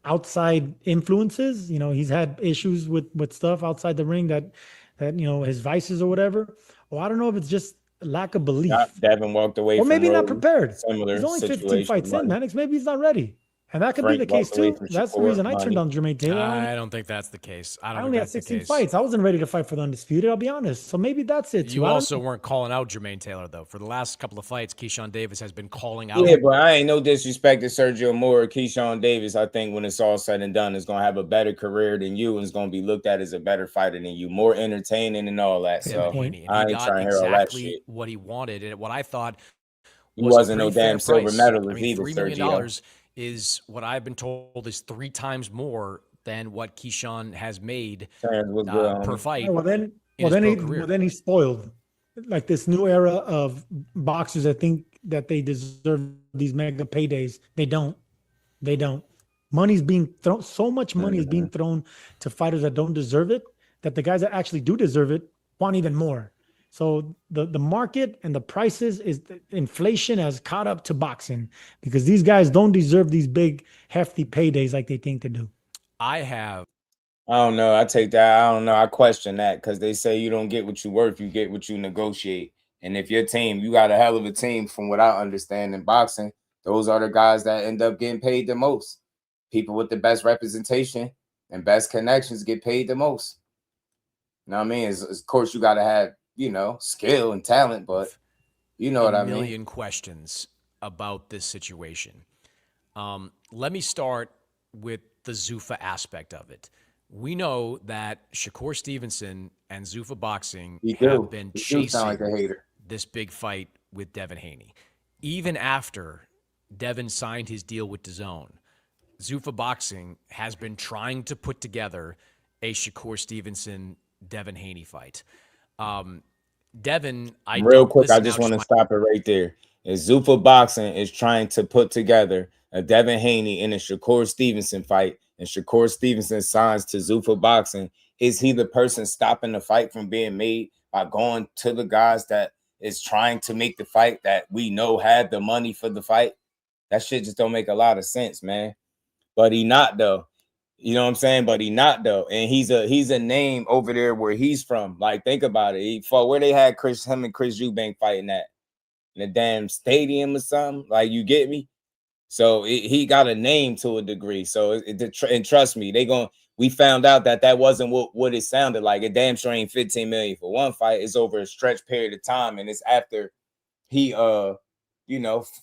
outside influences. He's had issues with stuff outside the ring that his vices or whatever. Or I don't know if it's just lack of belief. Devin walked away Or from maybe not Rose. prepared. Similar He's only 15 situation, fights in, man. Maybe he's not ready. And that could Frank be the case walked away too. from That's the Shakur, reason I turned down Jermaine Taylor. I don't think that's the case. I I don't only think had that's the 16 case. fights. I wasn't ready to fight for the undisputed, I'll be honest. So maybe that's it too. You I don't also know. weren't calling out Jermaine Taylor, though. For the last couple of fights, Keyshawn Davis has been calling out. Yeah, but I ain't no disrespect to Sergio Moore or Keyshawn Davis. I think when it's all said and done, is going to have a better career than you and is going to be looked at as a better fighter than you, more entertaining and all that. So Haney, I ain't trying to hear all that shit. What he wanted and what I thought He was wasn't a no pretty fair damn silver price. medalist I mean, either, $3 million Sergio. is what I've been told is 3 times more than what Keyshawn has made per fight. Well, then he's spoiled. Like this new era of boxers that think that they deserve these mega paydays. They don't. Money's being thrown. So much money is being thrown to fighters that don't deserve it, that the guys that actually do deserve it want even more. So the market and the prices inflation has caught up to boxing because these guys don't deserve these big hefty paydays like they think they do. I don't know. I take that. I don't know. I question that because they say you don't get what you worth, you get what you negotiate. And if your team, you got a hell of a team, from what I understand in boxing, those are the guys that end up getting paid the most. People with the best representation and best connections get paid the most. You know what I mean? Of course, you got to have, skill and talent, but you know what I mean. A million questions about this situation. Let me start with the Zuffa aspect of it. We know that Shakur Stevenson and Zuffa Boxing have been chasing this big fight with Devin Haney. Even after Devin signed his deal with DOESN, Zuffa Boxing has been trying to put together a Shakur Stevenson Devin Haney fight. Devin, I just want to stop it right there. Is Zuffa Boxing is trying to put together a Devin Haney and a Shakur Stevenson fight, and Shakur Stevenson signs to Zuffa Boxing. Is he the person stopping the fight from being made by going to the guys that is trying to make the fight that we know had the money for the fight? That shit just don't make a lot of sense, man. But he not though. You know what I'm saying? But he not though. And he's a name over there where he's from. Like, think about it. He fought where they had him and Chris Eubank fighting at. In a damn stadium or something. Like, you get me? So he got a name to a degree. So and trust me, we found out that wasn't what it sounded like. A damn sure ain't 15 million for one fight. It's over a stretch period of time, and it's after he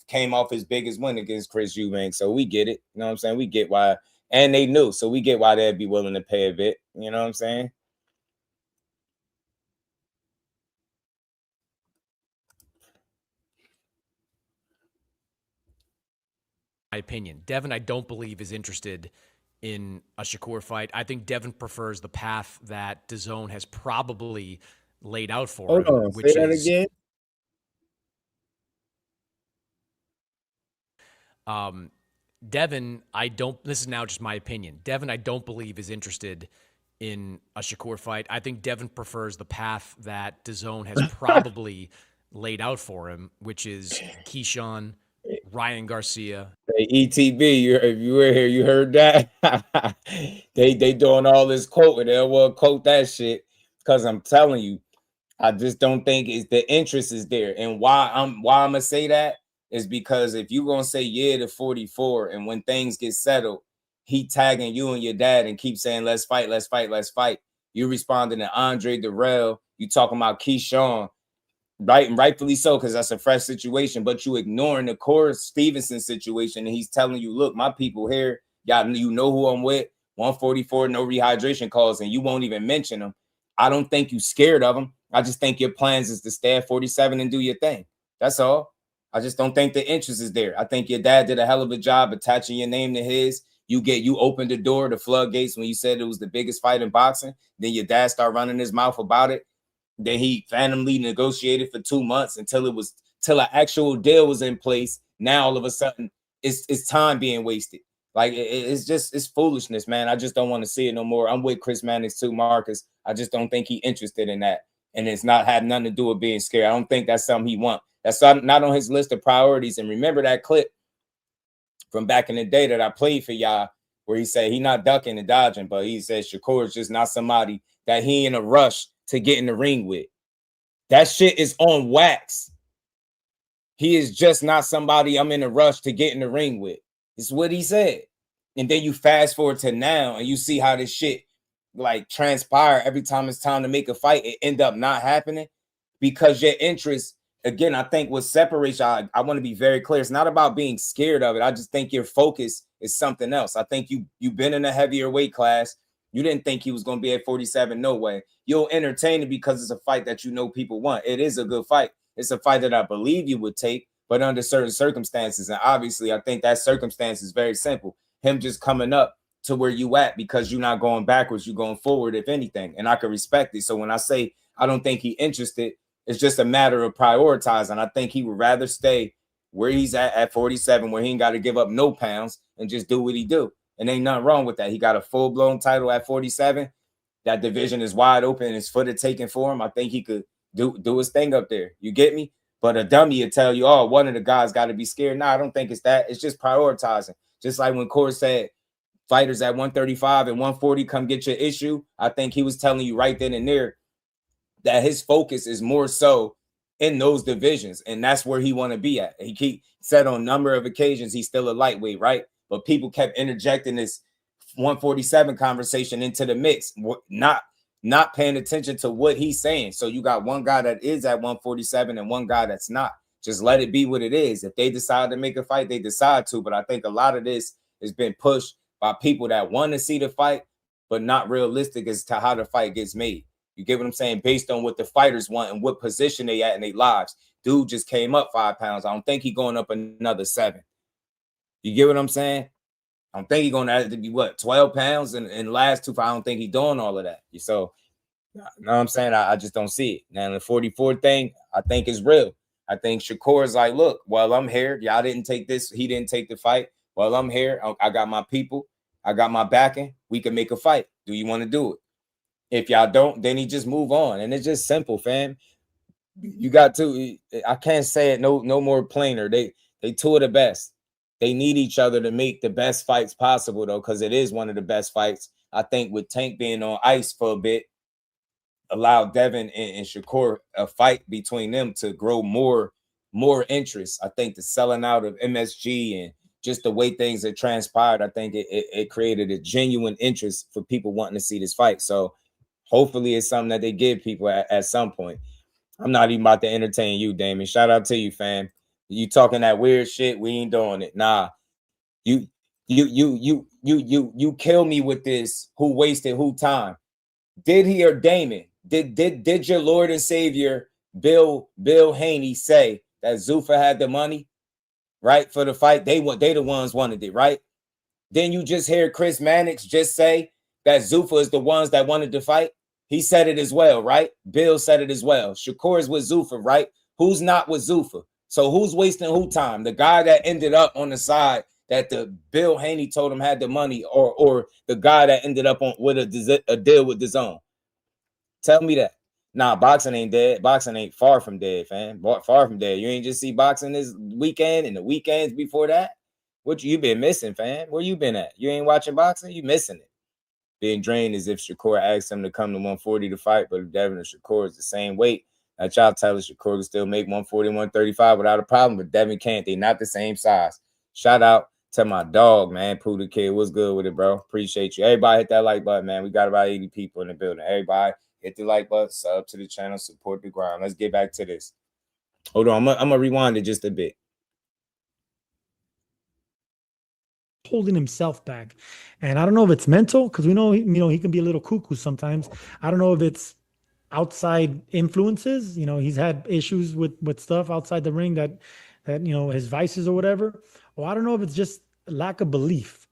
came off his biggest win against Chris Eubank. So we get it. You know what I'm saying? We get why, and they knew, so we get why they'd be willing to pay a bit. You know what I'm saying? My opinion. Devin, I don't believe, is interested in a Shakur fight. I think Devin prefers the path that DAZN has probably laid out for him. Hold on, say that again. Devin, this is now just my opinion. Devin, I don't believe, is interested in a Shakur fight. I think Devin prefers the path that DAZN has probably laid out for him, which is Keyshawn, Ryan Garcia. Hey, ETB, if you were here, you heard that? they doing all this quoting. They will quote that shit because I'm telling you, I just don't think the interest is there. And why I'm gonna say that is because if you're gonna say yeah to 44, and when things get settled, he tagging you and your dad and keep saying let's fight, let's fight, let's fight. You responding to Andre Darrell, you talking about Keyshawn. Right, and rightfully so, because that's a fresh situation. But you ignoring the core Stevenson situation, and he's telling you, "Look, my people here, y'all, you know who I'm with. 144, no rehydration calls, and you won't even mention them. I don't think you scared of them. I just think your plans is to stay at 47 and do your thing. That's all. I just don't think the interest is there. I think your dad did a hell of a job attaching your name to his. You opened the door, the floodgates, when you said it was the biggest fight in boxing. Then your dad started running his mouth about it. Then he randomly negotiated for 2 months until an actual deal was in place. Now all of a sudden it's time being wasted. Like it's foolishness, man. I just don't want to see it no more. I'm with Chris Mannix too, Marcus. I just don't think he's interested in that. and it's not had nothing to do with being scared. I don't think that's something he wants. That's not on his list of priorities. And remember that clip from back in the day that I played for y'all, where he said he not ducking and dodging, but he said Shakur is just not somebody that he in a rush to get in the ring with. That shit is on wax. He is just not somebody I'm in a rush to get in the ring with. It's what he said. And then you fast forward to now and you see how this shit like transpire every time it's time to make a fight. It end up not happening because your interest, again, I think what separates y'all, I want to be very clear. It's not about being scared of it. I just think your focus is something else. I think you've been in a heavier weight class. You didn't think he was going to be at 47. No way. You'll entertain it because it's a fight that you know people want. It is a good fight. It's a fight that I believe you would take, but under certain circumstances. And obviously, I think that circumstance is very simple. Him just coming up to where you at because you're not going backwards, you're going forward, if anything. And I can respect it. So when I say I don't think he interested, it's just a matter of prioritizing. I think he would rather stay where he's at 47, where he ain't got to give up no pounds and just do what he do. And ain't nothing wrong with that. He got a full-blown title at 47. That division is wide open and his foot is taken for him. I think he could do his thing up there. You get me? But a dummy would tell you, oh, one of the guys got to be scared. No, I don't think it's that. It's just prioritizing. Just like when Corey said, fighters at 135 and 140 come get your issue. I think he was telling you right then and there that his focus is more so in those divisions. And that's where he want to be at. He said on a number of occasions, he's still a lightweight, right? But people kept interjecting this 147 conversation into the mix, not paying attention to what he's saying. So you got one guy that is at 147 and one guy that's not. Just let it be what it is. If they decide to make a fight, they decide to. But I think a lot of this has been pushed by people that want to see the fight, but not realistic as to how the fight gets made. You get what I'm saying? Based on what the fighters want and what position they at in their lives. Dude just came up 5 pounds. I don't think he's going up another 7. You get what I'm saying? I don't think he's going to have to be, 12 pounds in last 2 fights. I don't think he's doing all of that. So, you know what I'm saying? I just don't see it. Now, the 44 thing, I think is real. I think Shakur is like, look, well, I'm here. Y'all didn't take this. He didn't take the fight. Well, I'm here. I got my people. I got my backing. We can make a fight. Do you want to do it? If y'all don't, then he just move on. And it's just simple, fam. You got to, I can't say it no more plainer. They two of the best. They need each other to make the best fights possible, though, because it is one of the best fights. I think with Tank being on ice for a bit, allowed Devin and Shakur a fight between them to grow more interest. I think the selling out of MSG and just the way things have transpired, I think it created a genuine interest for people wanting to see this fight. So hopefully it's something that they give people at some point. I'm not even about to entertain you, Damon. Shout out to you, fam. You talking that weird shit, we ain't doing it. Nah. You kill me with this. Who wasted who time? Did he or Damon? Did your Lord and Savior Bill Haney say that Zuffa had the money, right, for the fight? They the ones wanted it, right? Then you just hear Chris Mannix just say that Zuffa is the ones that wanted to fight. He said it as well, right? Bill said it as well. Shakur is with Zuffa, right? Who's not with Zuffa? So who's wasting who time? The guy that ended up on the side that the Bill Haney told him had the money, or the guy that ended up on with a deal with DOESN? Tell me that. Nah, boxing ain't dead. Boxing ain't far from dead, fam. Far from dead. You ain't just see boxing this weekend and the weekends before that. What you been missing, fam? Where you been at? You ain't watching boxing? You missing it. Being drained as if Shakur asked him to come to 140 to fight, but if Devin and Shakur is the same weight, that y'all tell us Shakur can still make 140, 135 without a problem, but Devin can't. They not the same size. Shout out to my dog, man. Pooh the Kid. What's good with it, bro? Appreciate you. Everybody hit that like button, man. We got about 80 people in the building. Everybody hit the like button, sub to the channel, support the grind. Let's get back to this. Hold on. I'm going to rewind it just a bit. Holding himself back. And I don't know if it's mental, because we know, he can be a little cuckoo sometimes. I don't know if it's outside influences. He's had issues with stuff outside the ring that his vices or whatever. Or I don't know if it's just lack of belief,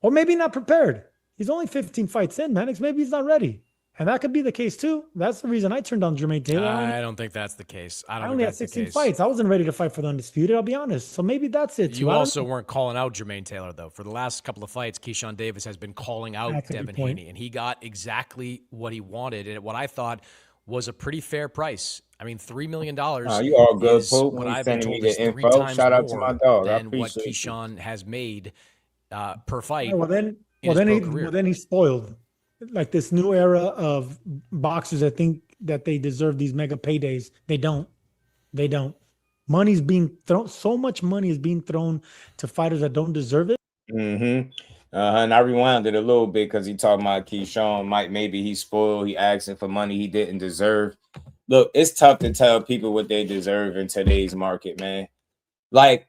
or maybe not prepared. He's only 15 fights in, Mannix. Maybe he's not ready. And that could be the case too. That's the reason I turned down Jermaine Taylor. I don't think that's the case. I only had 16 fights. I wasn't ready to fight for the undisputed, I'll be honest. So maybe that's it too. You also weren't calling out Jermaine Taylor, though. For the last couple of fights, Keyshawn Davis has been calling out Devin Haney, and he got exactly what he wanted. And what I thought was a pretty fair price. I mean, $3 million you all good, is Pope. what He's I've been sending me told the is 3 info. times Shout out to my more dog. I than what appreciate you. Keyshawn has made per fight. Well, then career. he's spoiled. Like this new era of boxers that think that they deserve these mega paydays. They don't. They don't. Money's being thrown. So much money is being thrown to fighters that don't deserve it. And I rewound it a little bit because he talking about Keyshawn. Maybe he's spoiled. He asking for money he didn't deserve. Look, it's tough to tell people what they deserve in today's market, man. Like,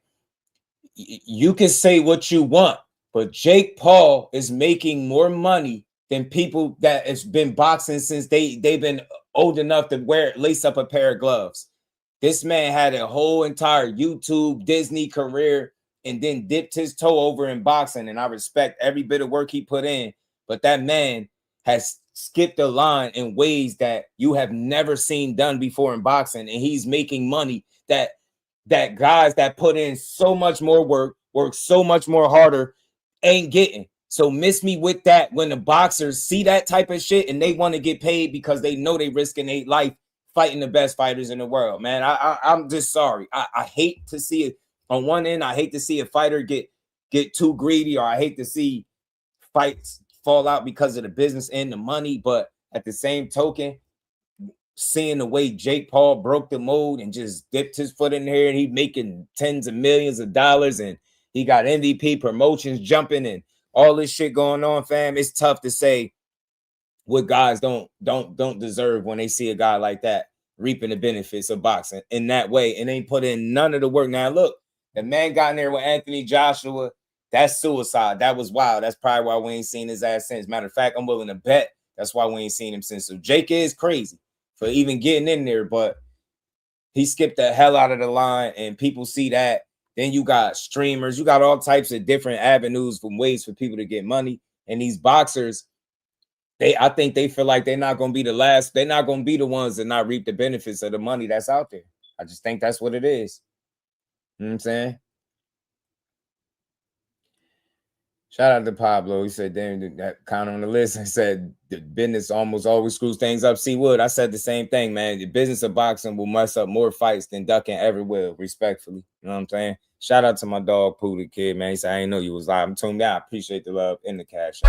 you can say what you want, but Jake Paul is making more money than people that has been boxing since they've been old enough to lace up a pair of gloves. This man had a whole entire YouTube, Disney career and then dipped his toe over in boxing. And I respect every bit of work he put in. But that man has skipped the line in ways that you have never seen done before in boxing. And he's making money that guys that put in so much more work so much more harder, ain't getting. So miss me with that when the boxers see that type of shit and they want to get paid because they know they risking their life fighting the best fighters in the world, man. I'm just sorry. I hate to see it. On one end, I hate to see a fighter get too greedy, or I hate to see fights fall out because of the business and the money. But at the same token, seeing the way Jake Paul broke the mold and just dipped his foot in there, and he making tens of millions of dollars, and he got MVP promotions jumping and all this shit going on, fam. It's tough to say what guys don't deserve when they see a guy like that reaping the benefits of boxing in that way and ain't put in none of the work. Now, look, the man got in there with Anthony Joshua. That's suicide. That was wild. That's probably why we ain't seen his ass since. Matter of fact, I'm willing to bet that's why we ain't seen him since. So Jake is crazy for even getting in there, but he skipped the hell out of the line, and people see that. Then you got streamers. You got all types of different avenues from ways for people to get money. And these boxers, I think they feel like they're not going to be the last. They're not going to be the ones that not reap the benefits of the money that's out there. I just think that's what it is. You know what I'm saying? Shout out to Pablo. He said, damn, that count on the list. I said, the business almost always screws things up. See, Wood, I said the same thing, man. The business of boxing will mess up more fights than ducking ever will, respectfully. You know what I'm saying? Shout out to my dog, Pooh, the kid, man. He said, I didn't know you was live. I'm telling you, I appreciate the love in the cash.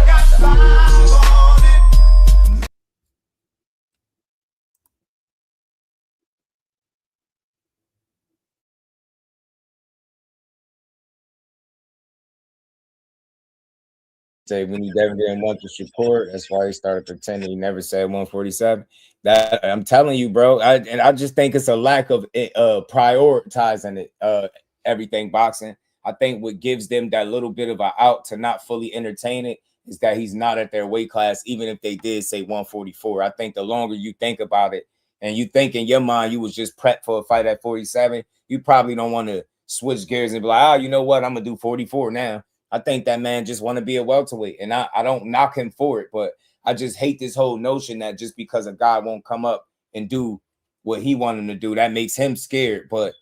Say when he Devin didn't want to support, that's why he started pretending he never said 147. That I'm telling you, bro. I just think it's a lack of prioritizing it. Everything boxing. I think what gives them that little bit of an out to not fully entertain it is that he's not at their weight class, even if they did say 144. I think the longer you think about it, and you think in your mind you was just prepped for a fight at 47, you probably don't want to switch gears and be like, oh, you know what, I'm gonna do 44 now. I think that man just want to be a welterweight, and I don't knock him for it, but I just hate this whole notion that just because a guy won't come up and do what he want him to do, that makes him scared. But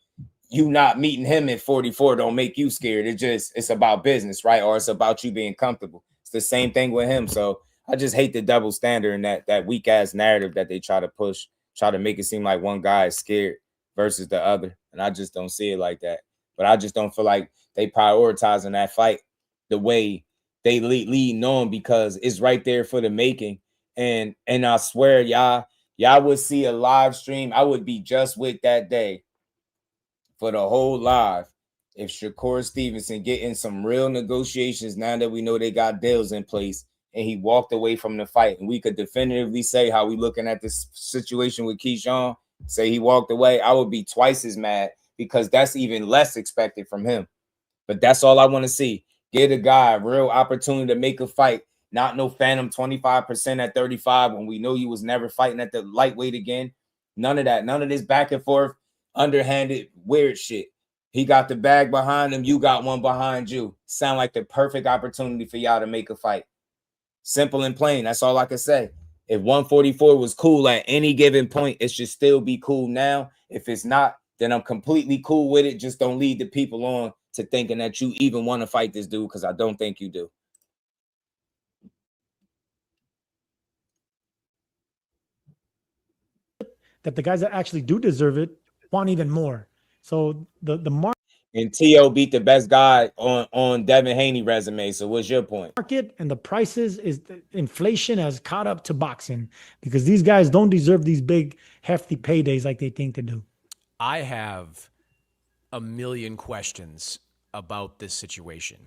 you not meeting him at 44 don't make you scared. It's about business, right? Or it's about you being comfortable. It's the same thing with him. So I just hate the double standard and that weak ass narrative that they try to push, try to make it seem like one guy is scared versus the other. And I just don't see it like that. But I just don't feel like they prioritizing that fight the way they leading on, because it's right there for the making. And I swear, y'all would see a live stream. I would be just with that day for the whole live if Shakur Stevenson get in some real negotiations now that we know they got deals in place, and he walked away from the fight, and we could definitively say how we looking at this situation with Keyshawn, say he walked away, I would be twice as mad, because that's even less expected from him. But that's all I want to see. Get a guy a real opportunity to make a fight, not no phantom 25% at 35 when we know you was never fighting at the lightweight again. None of that. None of this back and forth, underhanded, weird shit. He got the bag behind him. You got one behind you. Sound like the perfect opportunity for y'all to make a fight. Simple and plain. That's all I can say. If 144 was cool at any given point, it should still be cool now. If it's not, then I'm completely cool with it. Just don't lead the people on to thinking that you even want to fight this dude, because I don't think you do. that the guys that actually do deserve it want even more. So the And T.O. beat the best guy on Devin Haney resume. So what's your point? market and the prices is the inflation has caught up to boxing because these guys don't deserve these big hefty paydays like they think they do. I have a million questions about this situation.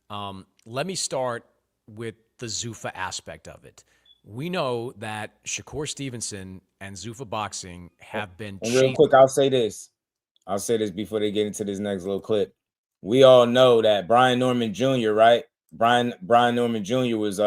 Let me start with the Zuffa aspect of it. We know that Shakur Stevenson and Zuffa Boxing have been real quick, I'll say this before they get into this next little clip. We all know that Brian Norman Jr., right? Brian Norman Jr. was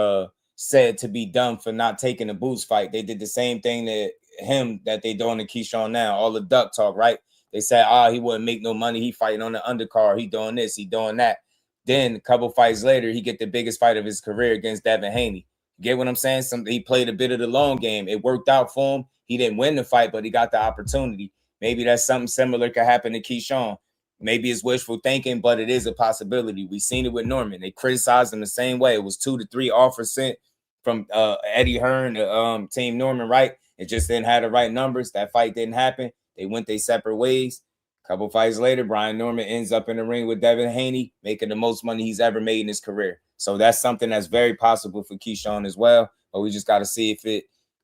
said to be dumb for not taking a Boots fight. They did the same thing to him that they doing to Keyshawn now. All the duck talk, right? They said, he wouldn't make no money. He fighting on the undercard. He doing this. He doing that. Then a couple fights later, he get the biggest fight of his career against Devin Haney. Get what I'm saying? He played a bit of the long game. It worked out for him. He didn't win the fight, but he got the opportunity. Maybe that's something similar could happen to Keyshawn. Maybe it's wishful thinking, but it is a possibility. We've seen it with Norman. They criticized him the same way. It was 2 to 3 offers sent from Eddie Hearn to Team Norman, right? It just didn't have the right numbers. That fight didn't happen. They went their separate ways. A couple fights later, Brian Norman ends up in the ring with Devin Haney, making the most money he's ever made in his career. So that's something that's very possible for Keyshawn as well. But we just got to see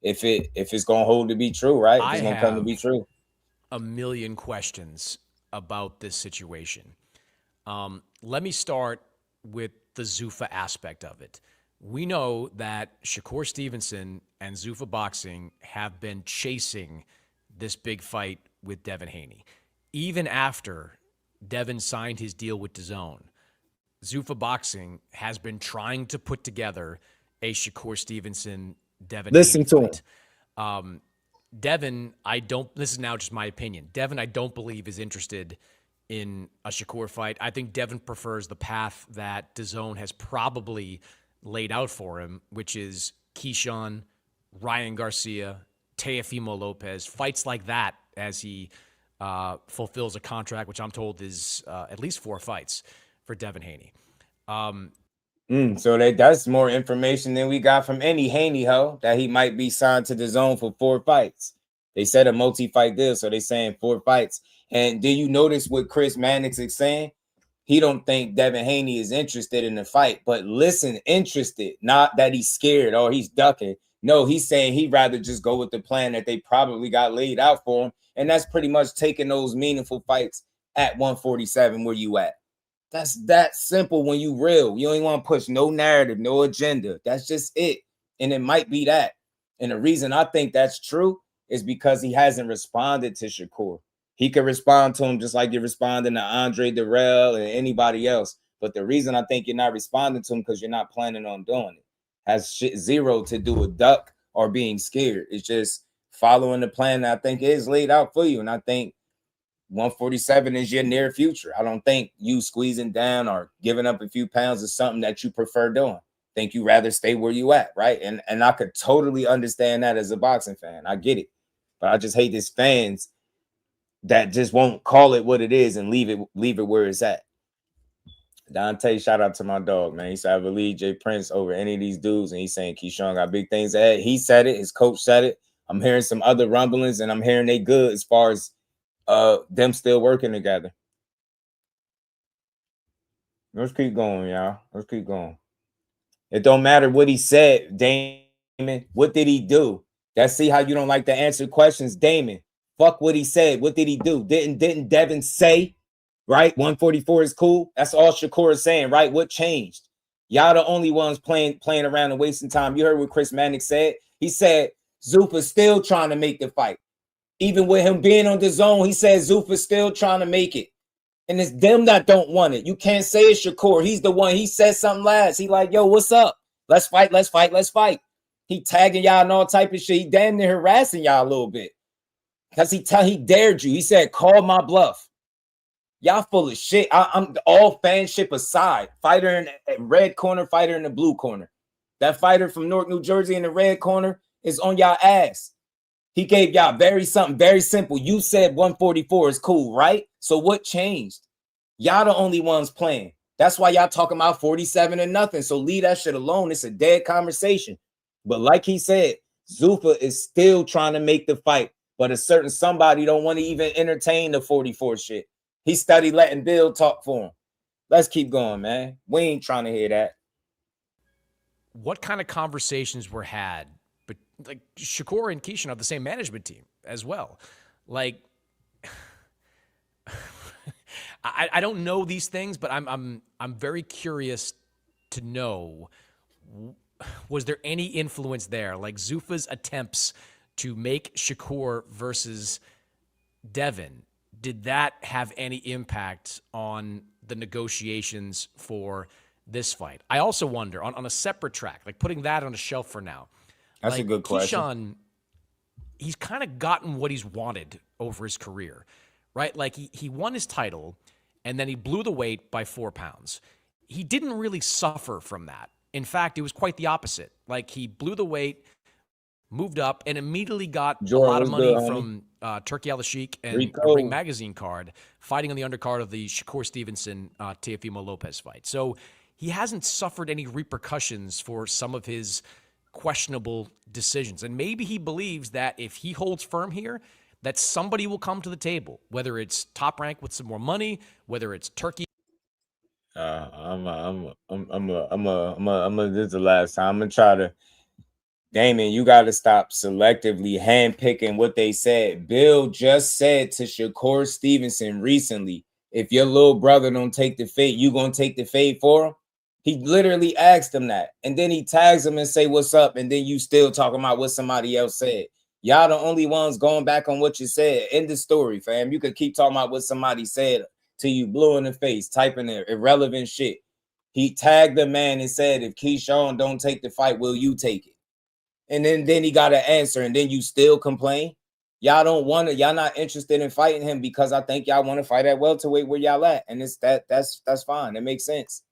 if it's gonna hold to be true, right? If it's gonna come to be true. A million questions about this situation. Let me start with the Zuffa aspect of it. We know that Shakur Stevenson and Zuffa Boxing have been chasing this big fight with Devin Haney. Even after Devin signed his deal with DOESN, Zuffa Boxing has been trying to put together a Shakur Stevenson Devin Listen Haney to fight. him. Devin, this is now just my opinion. Devin, I don't believe is interested in a Shakur fight. I think Devin prefers the path that DAZN has probably laid out for him, which is Keyshawn, Ryan Garcia, Teofimo Lopez, fights like that as he fulfills a contract, which I'm told is at least 4 fights for Devin Haney. So that's more information than we got from any Haney hoe that he might be signed to DAZN for 4 fights. They said a multi-fight deal, so they saying 4 fights. And did you notice what Chris Mannix is saying? He don't think Devin Haney is interested in the fight, but listen, interested, not that he's scared or he's ducking. No, he's saying he'd rather just go with the plan that they probably got laid out for him. And that's pretty much taking those meaningful fights at 147 where you at. That's that simple when you real. You ain't want to push no narrative, no agenda. That's just it. And it might be that. And the reason I think that's true is because he hasn't responded to Shakur. He could respond to him just like you're responding to Andre Durrell and anybody else. But the reason I think you're not responding to him because you're not planning on doing it has zero to do with duck or being scared. It's just following the plan that I think is laid out for you. And I think 147 is your near future. I don't think you squeezing down or giving up a few pounds is something that you prefer doing. Think you rather stay where you at, right? And I could totally understand that as a boxing fan. I get it. But I just hate these fans that just won't call it what it is and leave it where it's at. Dante, shout out to my dog, man. He said, I believe Jay Prince over any of these dudes. And he's saying Keyshawn got big things ahead. He said it. His coach said it. I'm hearing some other rumblings, and I'm hearing they good as far as them still working together. Let's keep going, y'all. Let's keep going. It don't matter what he said, Damon. What did he do? That's see how you don't like to answer questions, Damon. Fuck what he said. What did he do? Didn't Devin say, right? 144 is cool. That's all Shakur is saying, right? What changed? Y'all the only ones playing around and wasting time. You heard what Chris Mannix said. He said Zuffa's still trying to make the fight. Even with him being on DAZN, he said Zuffa's still trying to make it. And it's them that don't want it. You can't say it's Shakur. He's the one. He said something last. He like, yo, what's up? Let's fight, let's fight, let's fight. He tagging y'all and all type of shit. He damn near harassing y'all a little bit. Because he dared you. He said, call my bluff. Y'all full of shit. I'm all fanship aside. Fighter in the red corner, fighter in the blue corner. That fighter from Newark, New Jersey in the red corner is on y'all ass. He gave y'all something very simple. You said 144 is cool, right? So what changed? Y'all the only ones playing. That's why y'all talking about 47 and nothing. So leave that shit alone. It's a dead conversation. But like he said, Zuffa is still trying to make the fight but a certain somebody don't want to even entertain the 44 shit. He studied letting Bill talk for him. Let's keep going, man. We ain't trying to hear that. What kind of conversations were had? But like Shakur and Keyshawn have the same management team as well. Like, I don't know these things, but I'm very curious to know, was there any influence there? Like Zuffa's attempts to make Shakur versus Devin, did that have any impact on the negotiations for this fight? I also wonder, on a separate track, like putting that on a shelf for now. That's like a good question. Keyshawn, he's kind of gotten what he's wanted over his career, right? Like he won his title, and then he blew the weight by 4 pounds. He didn't really suffer from that. In fact, it was quite the opposite. Like he blew the weight, moved up, and immediately got a lot of money from Turkey Al-Sheikh and a Ring Magazine card, fighting on the undercard of the Shakur Stevenson Teofimo Lopez fight. So he hasn't suffered any repercussions for some of his questionable decisions. And maybe he believes that if he holds firm here, that somebody will come to the table, whether it's Top Rank with some more money, whether it's Turkey. This is the last time. I'm gonna try to. Damon, you got to stop selectively handpicking what they said. Bill just said to Shakur Stevenson recently, if your little brother don't take the fade, you gonna take the fade for him? He literally asked him that. And then he tags him and say, what's up? And then you still talking about what somebody else said. Y'all the only ones going back on what you said. End the story, fam. You could keep talking about what somebody said till you blue in the face, typing irrelevant shit. He tagged the man and said, if Keyshawn don't take the fight, will you take it? And then he got an answer, and then you still complain. Y'all don't want to, y'all not interested in fighting him because I think y'all want to fight at welterweight where y'all at. And it's that's fine. It makes sense.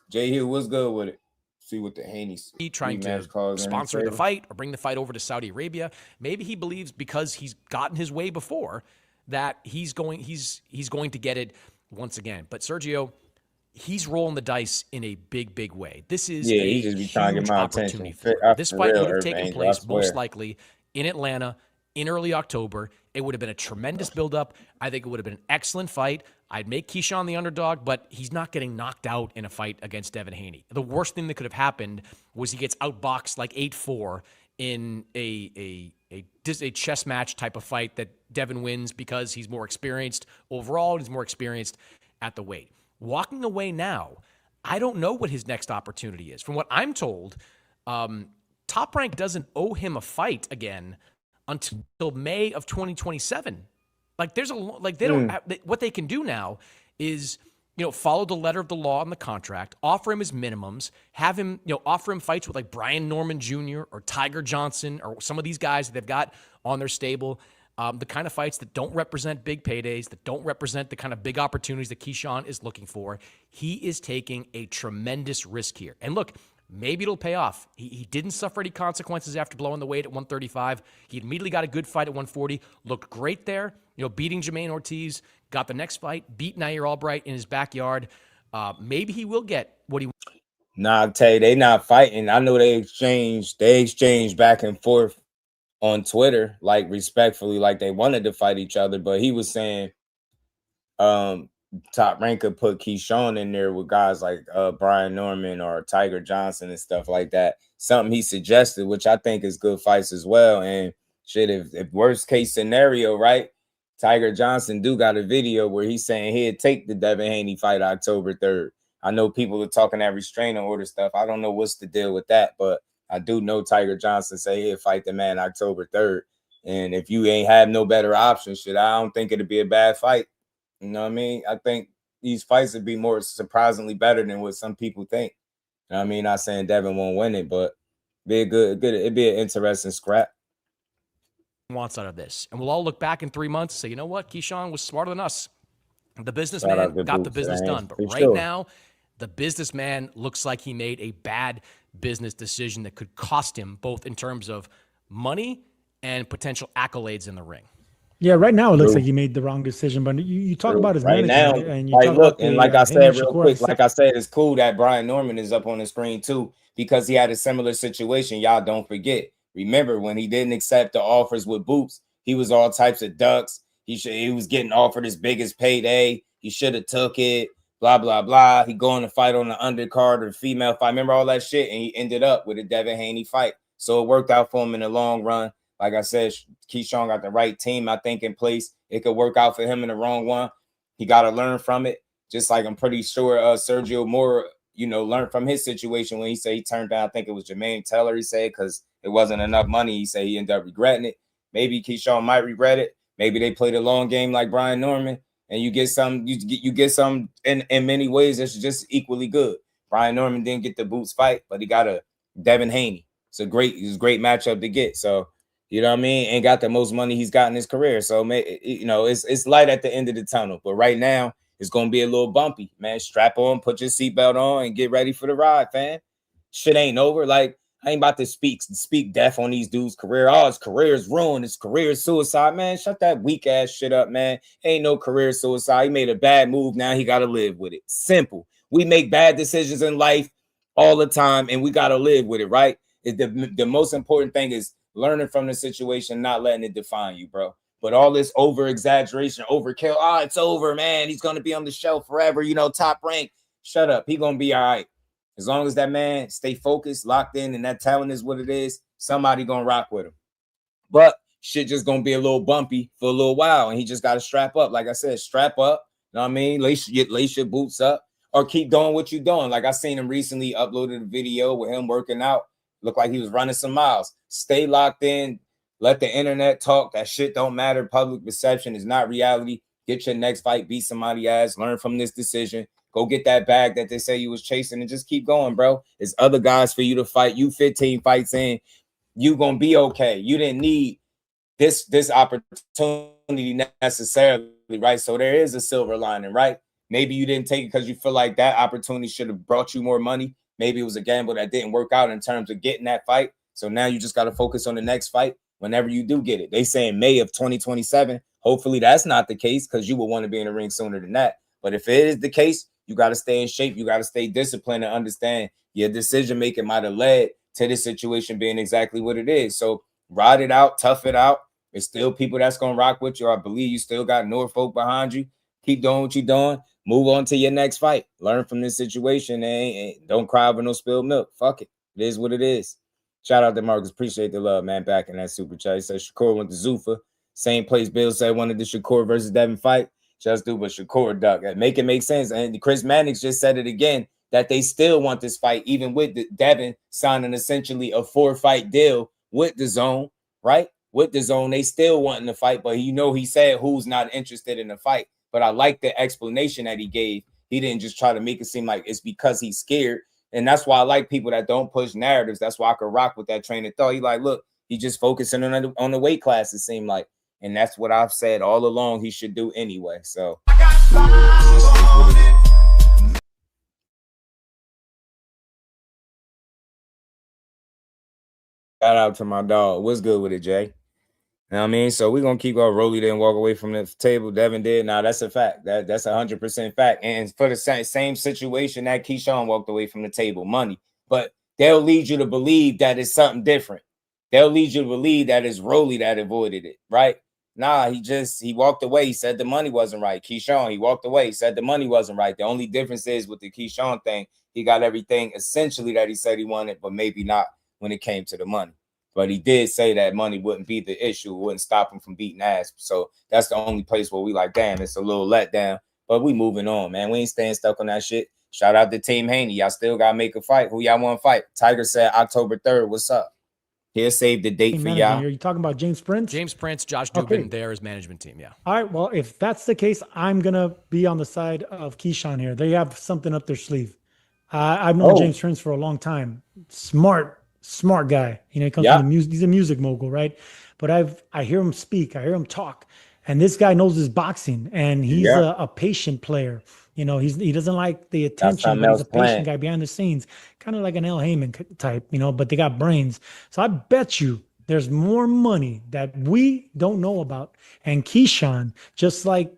Jay Hill, what's good with it? See what the Haney's trying to sponsor the fight or bring the fight over to Saudi Arabia. Maybe he believes because he's gotten his way before that he's going to get it once again. But Sergio, he's rolling the dice in a big way. This is a huge opportunity for him. This fight would have taken place most likely in Atlanta in early October. It would have been a tremendous buildup. I think it would have been an excellent fight. I'd make Keyshawn the underdog, but he's not getting knocked out in a fight against Devin Haney. The worst thing that could have happened was he gets outboxed like 8-4 in a chess match type of fight that Devin wins because he's more experienced overall and he's more experienced at the weight. Walking away now, I don't know what his next opportunity is. From what I'm told, Top Rank doesn't owe him a fight again until May of 2027. Like there's they don't have, what they can do now is, follow the letter of the law on the contract, offer him his minimums, have him, offer him fights with like Brian Norman Jr. or Tiger Johnson or some of these guys that they've got on their stable. The kind of fights that don't represent big paydays, that don't represent the kind of big opportunities that Keyshawn is looking for. He is taking a tremendous risk here. And look, maybe it'll pay off. He didn't suffer any consequences after blowing the weight at 135. He immediately got a good fight at 140. Looked great there, beating Jermaine Ortiz. Got the next fight, beat Nair Albright in his backyard. Maybe he will get what he wants. Nah, I'll tell you, they not fighting. I know they exchanged back and forth on Twitter, like respectfully, like they wanted to fight each other, but he was saying Top Rank could put Keyshawn in there with guys like Brian Norman or Tiger Johnson and stuff like that. Something he suggested, which I think is good fights as well. And shit, if worst case scenario, right, Tiger Johnson do got a video where he's saying he'd take the Devin Haney fight October 3rd. I know people are talking that restraining order stuff. I don't know what's the deal with that, but I do know Tiger Johnson say he'll fight the man October 3rd. And if you ain't have no better option, shit, I don't think it'd be a bad fight. You know what I mean? I think these fights would be more surprisingly better than what some people think. You know what I mean? Not saying Devin won't win it, but it'd be an interesting scrap. Wants out of this. And we'll all look back in 3 months and say, you know what? Keyshawn was smarter than us. The businessman got the business done. But right now, the businessman looks like he made a bad business decision that could cost him both in terms of money and potential accolades in the ring. Yeah, right now it looks like he made the wrong decision. But you talk about his right now, and you talk about and like I said real quick, like I said, it's cool that Brian Norman is up on the screen too because he had a similar situation. Y'all don't forget Remember, when he didn't accept the offers with Boots, he was all types of ducks. He was getting offered his biggest payday. He should have took it. Blah, blah, blah. He going to fight on the undercard or the female fight. Remember all that shit? And he ended up with a Devin Haney fight. So it worked out for him in the long run. Like I said, Keyshawn got the right team, I think, in place. It could work out for him in the wrong one. He got to learn from it. Just like I'm pretty sure Sergio Mora, learned from his situation when he said he turned down, I think it was Jermaine Taylor, he said, because it wasn't enough money. He said he ended up regretting it. Maybe Keyshawn might regret it. Maybe they played a long game like Brian Norman, and you get some in many ways that's just equally good. Brian Norman didn't get the Boots fight, but he got a Devin Haney. It's a great matchup to get. So, you know what I mean? And got the most money he's got in his career. So, it's light at the end of the tunnel. But right now, it's going to be a little bumpy, man. Strap on, put your seatbelt on, and get ready for the ride, fam. Shit ain't over. Like, I ain't about to speak death on these dudes' career. Oh, his career is ruined. His career is suicide. Man, shut that weak ass shit up, man. Ain't no career suicide. He made a bad move. Now he got to live with it. Simple. We make bad decisions in life all the time, and we got to live with it, right? The most important thing is learning from the situation, not letting it define you, bro. But all this over-exaggeration, overkill, it's over, man. He's going to be on the shelf forever, top rank. Shut up. He going to be all right. As long as that man stay focused, locked in, and that talent is what it is, somebody going to rock with him. But shit just going to be a little bumpy for a little while, and he just got to strap up. Like I said, strap up. You know what I mean? Lace your boots up or keep doing what you're doing. Like I seen him recently uploaded a video with him working out. Looked like he was running some miles. Stay locked in. Let the internet talk. That shit don't matter. Public perception is not reality. Get your next fight. Beat somebody's ass. Learn from this decision. Go get that bag that they say you was chasing and just keep going, bro. There's other guys for you to fight. You 15 fights in. You going to be okay. You didn't need this opportunity necessarily, right? So there is a silver lining, right? Maybe you didn't take it because you feel like that opportunity should have brought you more money. Maybe it was a gamble that didn't work out in terms of getting that fight. So now you just got to focus on the next fight whenever you do get it. They say in May of 2027. Hopefully that's not the case because you will want to be in the ring sooner than that. But if it is the case, you got to stay in shape. You got to stay disciplined and understand your decision-making might have led to this situation being exactly what it is. So ride it out, tough it out. There's still people that's going to rock with you. I believe you still got Norfolk behind you. Keep doing what you're doing. Move on to your next fight. Learn from this situation and don't cry over no spilled milk. Fuck it. It is what it is. Shout out to Marcus. Appreciate the love, man. Back in that super chat. He said Shakur went to Zuffa. Same place Bill said wanted the Shakur versus Devin fight. Just do but Shakur duck. Make it make sense. And Chris Mannix just said it again that they still want this fight, even with Devin signing essentially a 4-fight deal with the zone, right? With the zone, they still wanting the fight, but he said who's not interested in the fight. But I like the explanation that he gave. He didn't just try to make it seem like it's because he's scared. And that's why I like people that don't push narratives. That's why I could rock with that train of thought. He like, look, he just focusing on the weight class, it seemed like. And that's what I've said all along he should do anyway. So shout out to my dog. What's good with it, Jay? You know what I mean? So we're going to keep going. Rolly didn't walk away from the table. Devin did. Now, that's a fact. That's 100% fact. And for the same situation that Keyshawn walked away from the table, money. But they'll lead you to believe that it's something different. They'll lead you to believe that it's Rolly that avoided it, right? Nah, he walked away. He said the money wasn't right. Keyshawn, he walked away. He said the money wasn't right. The only difference is with the Keyshawn thing, he got everything essentially that he said he wanted, but maybe not when it came to the money. But he did say that money wouldn't be the issue. It wouldn't stop him from beating ass. So that's the only place where we like, damn, it's a little letdown. But we moving on, man. We ain't staying stuck on that shit. Shout out to Team Haney. Y'all still got to make a fight. Who y'all want to fight? Tiger said October 3rd. What's up? He'll save the date for y'all. Are you talking about James Prince? James Prince, Josh Dubin, there is management team, yeah. All right, well, if that's the case, I'm going to be on the side of Keyshawn here. They have something up their sleeve. I've known James Prince for a long time. Smart guy. He comes from the music. He's a music mogul, right? But I hear him speak. I hear him talk. And this guy knows his boxing, and he's a patient player. He doesn't like the attention, but he's a patient guy behind the scenes, kind of like an Al Heyman type, but they got brains. So I bet you there's more money that we don't know about. And Keyshawn, just like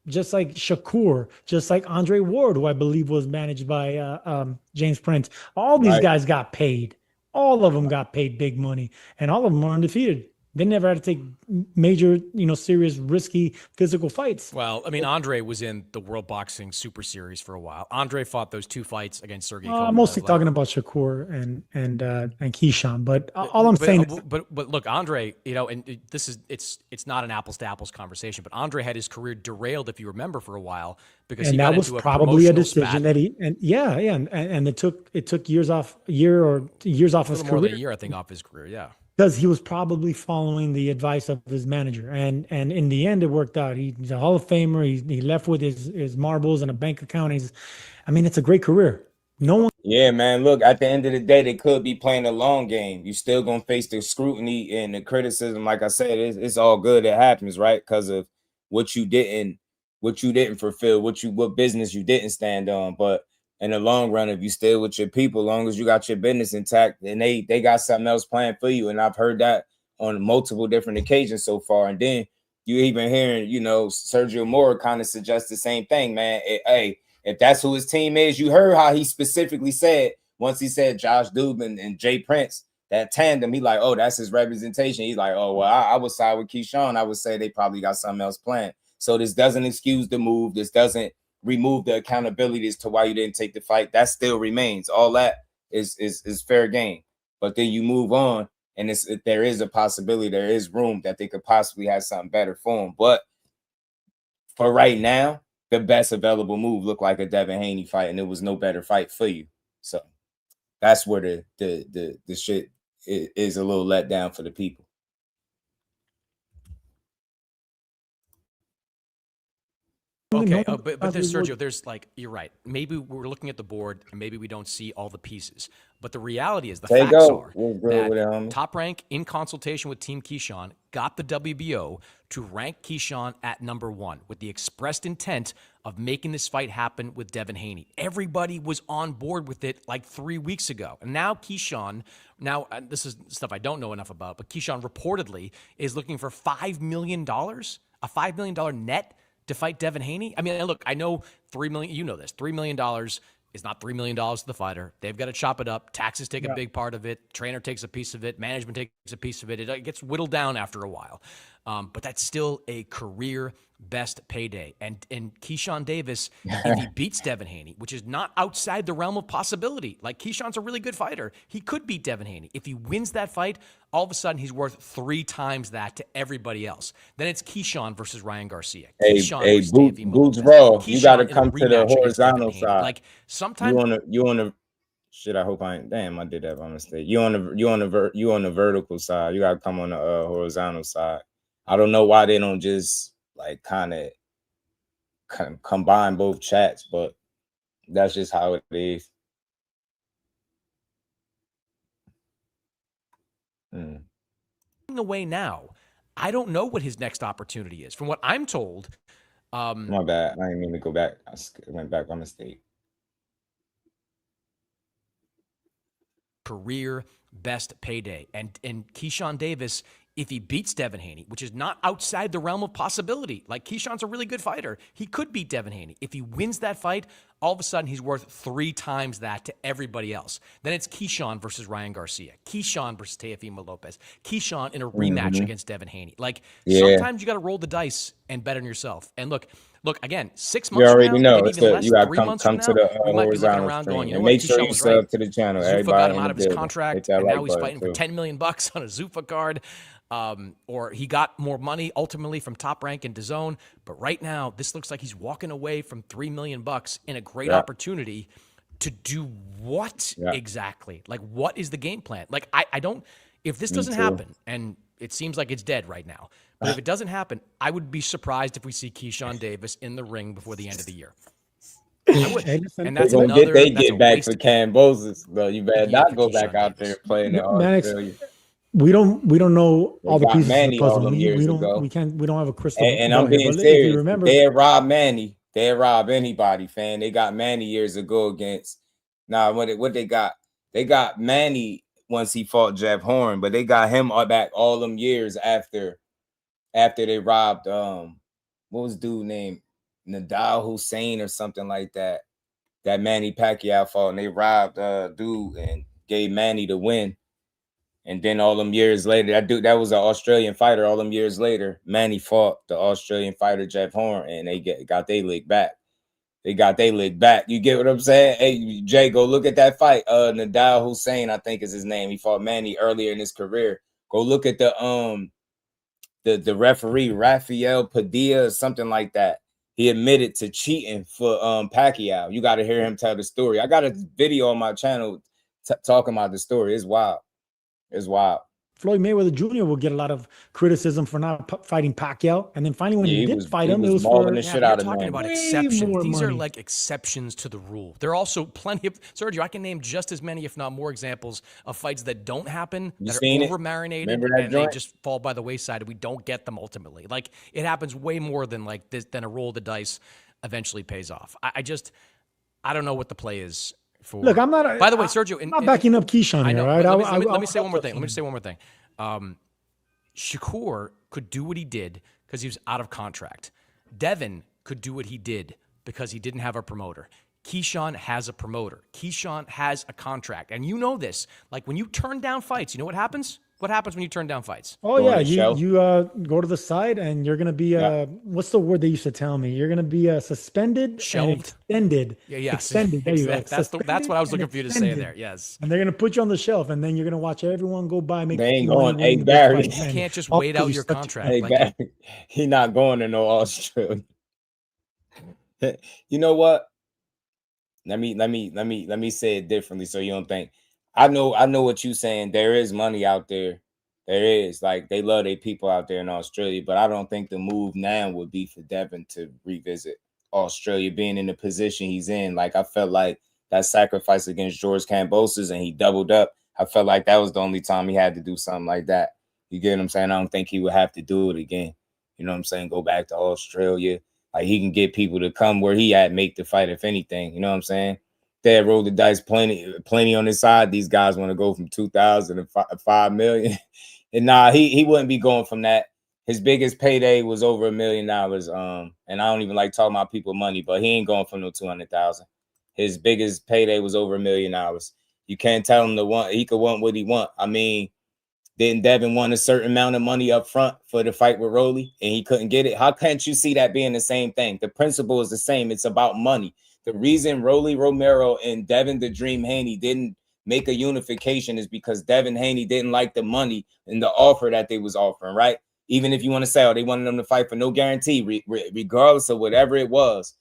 Shakur, just like Andre Ward, who I believe was managed by James Prince, all these guys got paid. all of them got paid big money, and all of them are undefeated. They never had to take major, serious, risky physical fights. Well, I mean, Andre was in the World Boxing Super Series for a while. Andre fought those 2 fights against Sergey Kovalev. Mostly talking about Shakur and Keyshawn, but all I'm saying is, but look, Andre, and it's not an apples to apples conversation, but Andre had his career derailed, if you remember, for a while because he got into a probably a decision spat. that he and it took years off his career. More than a year, I think, off his career. Yeah. Because he was probably following the advice of his manager, and in the end, it worked out. He's a Hall of Famer. He left with his marbles and a bank account. It's a great career. No one. Yeah, man. Look, at the end of the day, they could be playing a long game. You still gonna face the scrutiny and the criticism. Like I said, it's all good. It happens, right? Because of what you didn't fulfill, what business you didn't stand on, but. In the long run, if you stay with your people, as long as you got your business intact, and they got something else planned for you. And I've heard that on multiple different occasions so far. And then you even hearing, Sergio Mora kind of suggest the same thing, man. Hey, if that's who his team is, you heard how he specifically said, once he said Josh Dubin and Jay Prince, that tandem, he like, oh, that's his representation. He's like, oh, well, I would side with Keyshawn. I would say they probably got something else planned. So this doesn't excuse the move. This doesn't remove the accountability as to why you didn't take the fight. That still remains. All that is fair game. But then you move on, and there is a possibility, there is room that they could possibly have something better for him. But for right now, the best available move looked like a Devin Haney fight, and there was no better fight for you. So that's where the shit is a little let down for the people. Okay, but there's Sergio. There's you're right. Maybe we're looking at the board and maybe we don't see all the pieces. But the reality is, the facts are that Top Rank, in consultation with Team Keyshawn, got the WBO to rank Keyshawn at #1 with the expressed intent of making this fight happen with Devin Haney. Everybody was on board with it 3 weeks ago. And now Keyshawn, this is stuff I don't know enough about, but Keyshawn reportedly is looking for $5 million, a $5 million net to fight Devin Haney. I mean, look, I know $3 million. You know this. $3 million is not $3 million to the fighter. They've got to chop it up. Taxes take a big part of it. Trainer takes a piece of it. Management takes a piece of it. It gets whittled down after a while. But that's still a career best payday. And Keyshawn Davis, if he beats Devin Haney, which is not outside the realm of possibility, Keyshawn's a really good fighter. He could beat Devin Haney. If he wins that fight, all of a sudden he's worth 3 times that to everybody else. Then it's Keyshawn versus Ryan Garcia. Keyshawn Boots Raw, you got to come to the horizontal side. Sometimes you on the shit. I hope I ain't. Damn, I did that by mistake. You on the vertical side. You got to come on the horizontal side. I don't know why they don't just kind of combine both chats, but that's just how it is. Away now, I don't know what his next opportunity is. From what I'm told, my bad. I didn't mean to go back. I went back by mistake. Career best payday, and Keyshawn Davis, if he beats Devin Haney, which is not outside the realm of possibility, Keyshawn's a really good fighter. He could beat Devin Haney. If he wins that fight, all of a sudden he's worth 3 times that to everybody else. Then it's Keyshawn versus Ryan Garcia. Keyshawn versus Teofimo Lopez. Keyshawn in a rematch against Devin Haney. Sometimes you got to roll the dice and bet on yourself. And look, again, 6 months. You already from know. now, It's you got to come to the we might be looking horizontal around stream. going, And make sure you sub to the channel. Zuffa Everybody got him out of his contract, and now he's fighting for too. $10 million on a Zuffa card. Or he got more money ultimately from Top Rank and DAZN. But right now, this looks like he's walking away from $3 million in a great opportunity to do what exactly? What is the game plan? I don't, if this doesn't happen, and it seems like it's dead right now, but if it doesn't happen, I would be surprised if we see Keyshawn Davis in the ring before the end of the year. I would. And that's another. Get back for Cambosis, though. You better not go back out there playing in Australia. We don't know all the pieces of the puzzle. We don't have a crystal ball. And I'm being serious. They had robbed Manny. They had robbed anybody, fan. They got Manny years ago against. What they got? They got Manny once he fought Jeff Horn, but they got him back all them years after they robbed what was dude named Nadal Hussein or something like that Manny Pacquiao fought, and they robbed dude and gave Manny the win And then all them years later, that was an Australian fighter. All them years later, Manny fought the Australian fighter Jeff Horn, and they got their lick back. They got their lick back. You get what I'm saying? Hey, Jay, go look at that fight. Nadal Hussein, I think is his name. He fought Manny earlier in his career. Go look at the referee, Rafael Padilla, or something like that. He admitted to cheating for Pacquiao. You got to hear him tell the story. I got a video on my channel talking about the story. It's wild. It's wild. Floyd Mayweather Jr. will get a lot of criticism for not fighting Pacquiao, and then finally when he did fight him, it was for the shit out of talking about exceptions. These are like exceptions to the rule. There are also plenty of Sergio. I can name just as many, if not more, examples of fights that don't happen, that are over marinated, and they just fall by the wayside, and we don't get them ultimately. Like it happens way more than like this, than a roll of the dice eventually pays off. I don't know what the play is. Look, I'm not. By the way, Sergio, I'm not backing up Keyshawn here, right? Let me say one more thing. Let me just say one more thing. Shakur could do what he did because he was out of contract. Devin could do what he did because he didn't have a promoter. Keyshawn has a promoter. Keyshawn has a contract, and you know this. Like when you turn down fights, you know what happens? What happens when you turn down fights? Oh yeah, you go to the side and you're gonna be what's the word they used to tell me? You're gonna be suspended, shelved, and extended. Yeah, extended. There you go. That's what I was looking for you to say there. Yes. And they're gonna put you on the shelf, and then you're gonna watch everyone go by. They ain't going. Hey Barry, you can't just wait out your contract. Hey Barry, he not going to no Australia. You know what? Let me say it differently so you don't think. I know what you're saying. There is money out there. There is. Like, they love their people out there in Australia, but I don't think the move now would be for Devin to revisit Australia, being in the position he's in. Like, I felt like that sacrifice against George Kambosos and he doubled up. I felt like that was the only time he had to do something like that. You get what I'm saying? I don't think he would have to do it again. You know what I'm saying? Go back to Australia. Like, he can get people to come where he at, make the fight, if anything. You know what I'm saying? They rolled the dice plenty on his side. These guys want to go from 2,000 to 5 million. And nah, he wouldn't be going from that. His biggest payday was over $1 million. And I don't even like talking about people money, but he ain't going from no 200,000. His biggest payday was over $1 million. You can't tell him he could want what he want. I mean, didn't Devin want a certain amount of money up front for the fight with Rolly and he couldn't get it? How can't you see that being the same thing? The principle is the same. It's about money. The reason Rolly Romero and Devin the Dream Haney didn't make a unification is because Devin Haney didn't like the money and the offer that they was offering, right? Even if you want to say, oh, they wanted them to fight for no guarantee, regardless of whatever it was,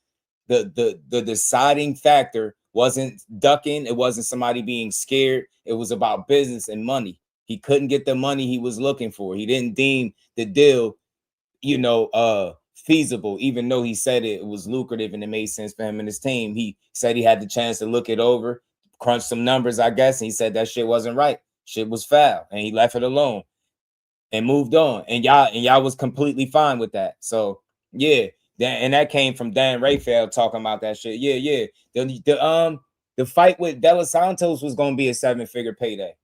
the deciding factor wasn't ducking. It wasn't somebody being scared. It was about business and money. He couldn't get the money he was looking for. He didn't deem the deal, feasible, even though he said it was lucrative and it made sense for him and his team. He said he had the chance to look it over, crunch some numbers, I guess, and he said that shit wasn't right. Shit was foul, and he left it alone and moved on. And y'all was completely fine with that. So yeah, and that came from Dan Rayfeld talking about that shit. Yeah. The fight with De Los Santos was gonna be a 7-figure payday.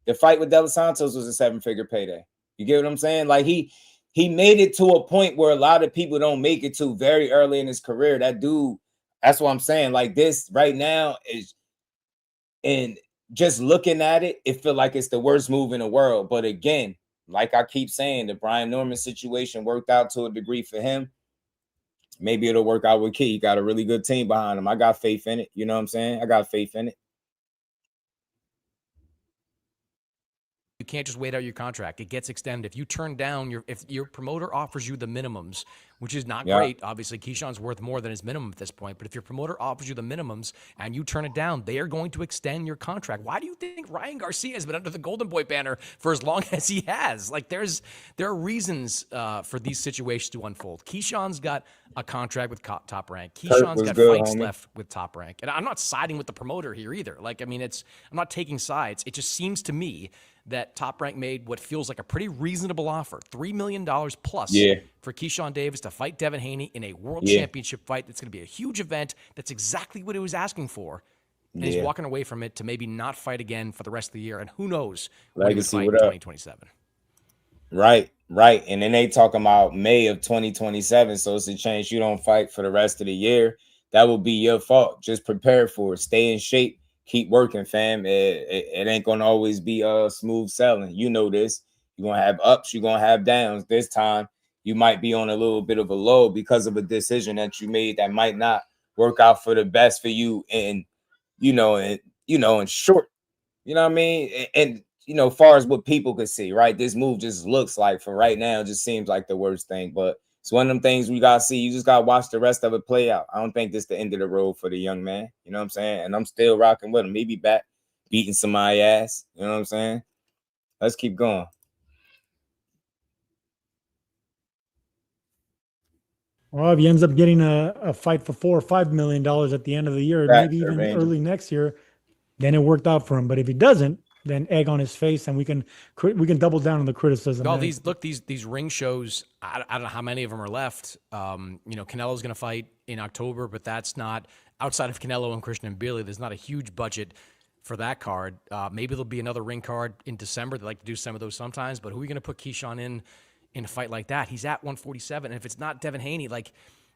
The fight with De Los Santos was a 7-figure payday. You get what I'm saying? Like he made it to a point where a lot of people don't make it to very early in his career. That dude, that's what I'm saying. Like this right now is, and just looking at it, it feel like it's the worst move in the world. But again, like I keep saying, the Brian Norman situation worked out to a degree for him. Maybe it'll work out with Key. He got a really good team behind him. I got faith in it. You know what I'm saying? I got faith in it. You can't just wait out your contract. It gets extended. If you turn down if your promoter offers you the minimums, which is not great. Obviously, Keyshawn's worth more than his minimum at this point. But if your promoter offers you the minimums and you turn it down, they are going to extend your contract. Why do you think Ryan Garcia has been under the Golden Boy banner for as long as he has? Like, there are reasons for these situations to unfold. Keyshawn's got a contract with Top Rank. Keyshawn's got fights left with Top Rank. And I'm not siding with the promoter here either. Like, I mean, I'm not taking sides. It just seems to me that Top Rank made what feels like a pretty reasonable offer, $3 million plus for Keyshawn Davis to fight Devin Haney in a world championship fight. That's going to be a huge event. That's exactly what he was asking for. And he's walking away from it to maybe not fight again for the rest of the year. And who knows when he would fight in 2027. Right. And then they talking about May of 2027. So it's a chance you don't fight for the rest of the year. That will be your fault. Just prepare for it. Stay in shape. keep working, fam. It ain't gonna always be smooth sailing. You know this. You're gonna have ups, you're gonna have downs. This time you might be on a little bit of a low because of a decision that you made that might not work out for the best for you in short, you know what I mean? And far as what people could see, right? This move just looks like for right now, just seems like the worst thing. But it's one of them things we gotta see. You just gotta watch the rest of it play out. I don't think this is the end of the road for the young man. You know what I'm saying? And I'm still rocking with him. Maybe back beating somebody's ass. You know what I'm saying? Let's keep going. Well, if he ends up getting a fight for $4 or $5 million at the end of the year, maybe even early next year, then it worked out for him. But if he doesn't, then egg on his face, and we can double down on the criticism. Well, these ring shows, I don't know how many of them are left. Canelo's going to fight in October, but that's not outside of Canelo and Christian Billy. There's not a huge budget for that card. Maybe there'll be another ring card in December. They like to do some of those sometimes. But who are you going to put Keyshawn in a fight like that? He's at 147, and if it's not Devin Haney, like,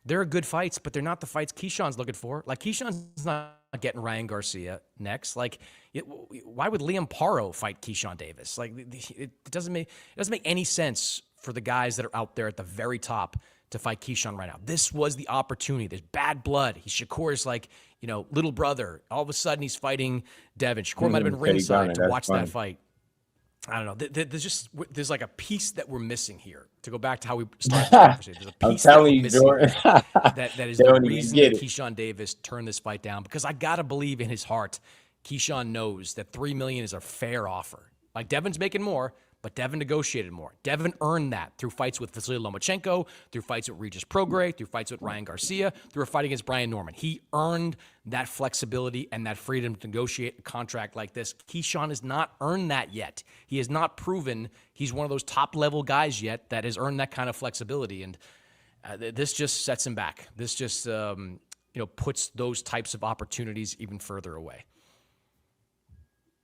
there are good fights, but they're not the fights Keyshawn's looking for. Like, Keyshawn's not getting Ryan Garcia next. Like, why would Liam Paro fight Keyshawn Davis? Like, it doesn't make any sense for the guys that are out there at the very top to fight Keyshawn right now. This was the opportunity. There's bad blood. Shakur's like, little brother. All of a sudden, he's fighting Devin. Shakur might have been ringside to watch that fight. I don't know. There's like a piece that we're missing here. To go back to how we started the conversation, there's a piece that we're missing that is the reason that Keyshawn Davis turned this fight down. Because I gotta believe in his heart, Keyshawn knows that $3 million is a fair offer. Like, Devin's making more, but Devin negotiated more. Devin earned that through fights with Vasily Lomachenko, through fights with Regis Prograis, through fights with Ryan Garcia, through a fight against Brian Norman. He earned that flexibility and that freedom to negotiate a contract like this. Keyshawn has not earned that yet. He has not proven he's one of those top-level guys yet that has earned that kind of flexibility, and this just sets him back. This just puts those types of opportunities even further away.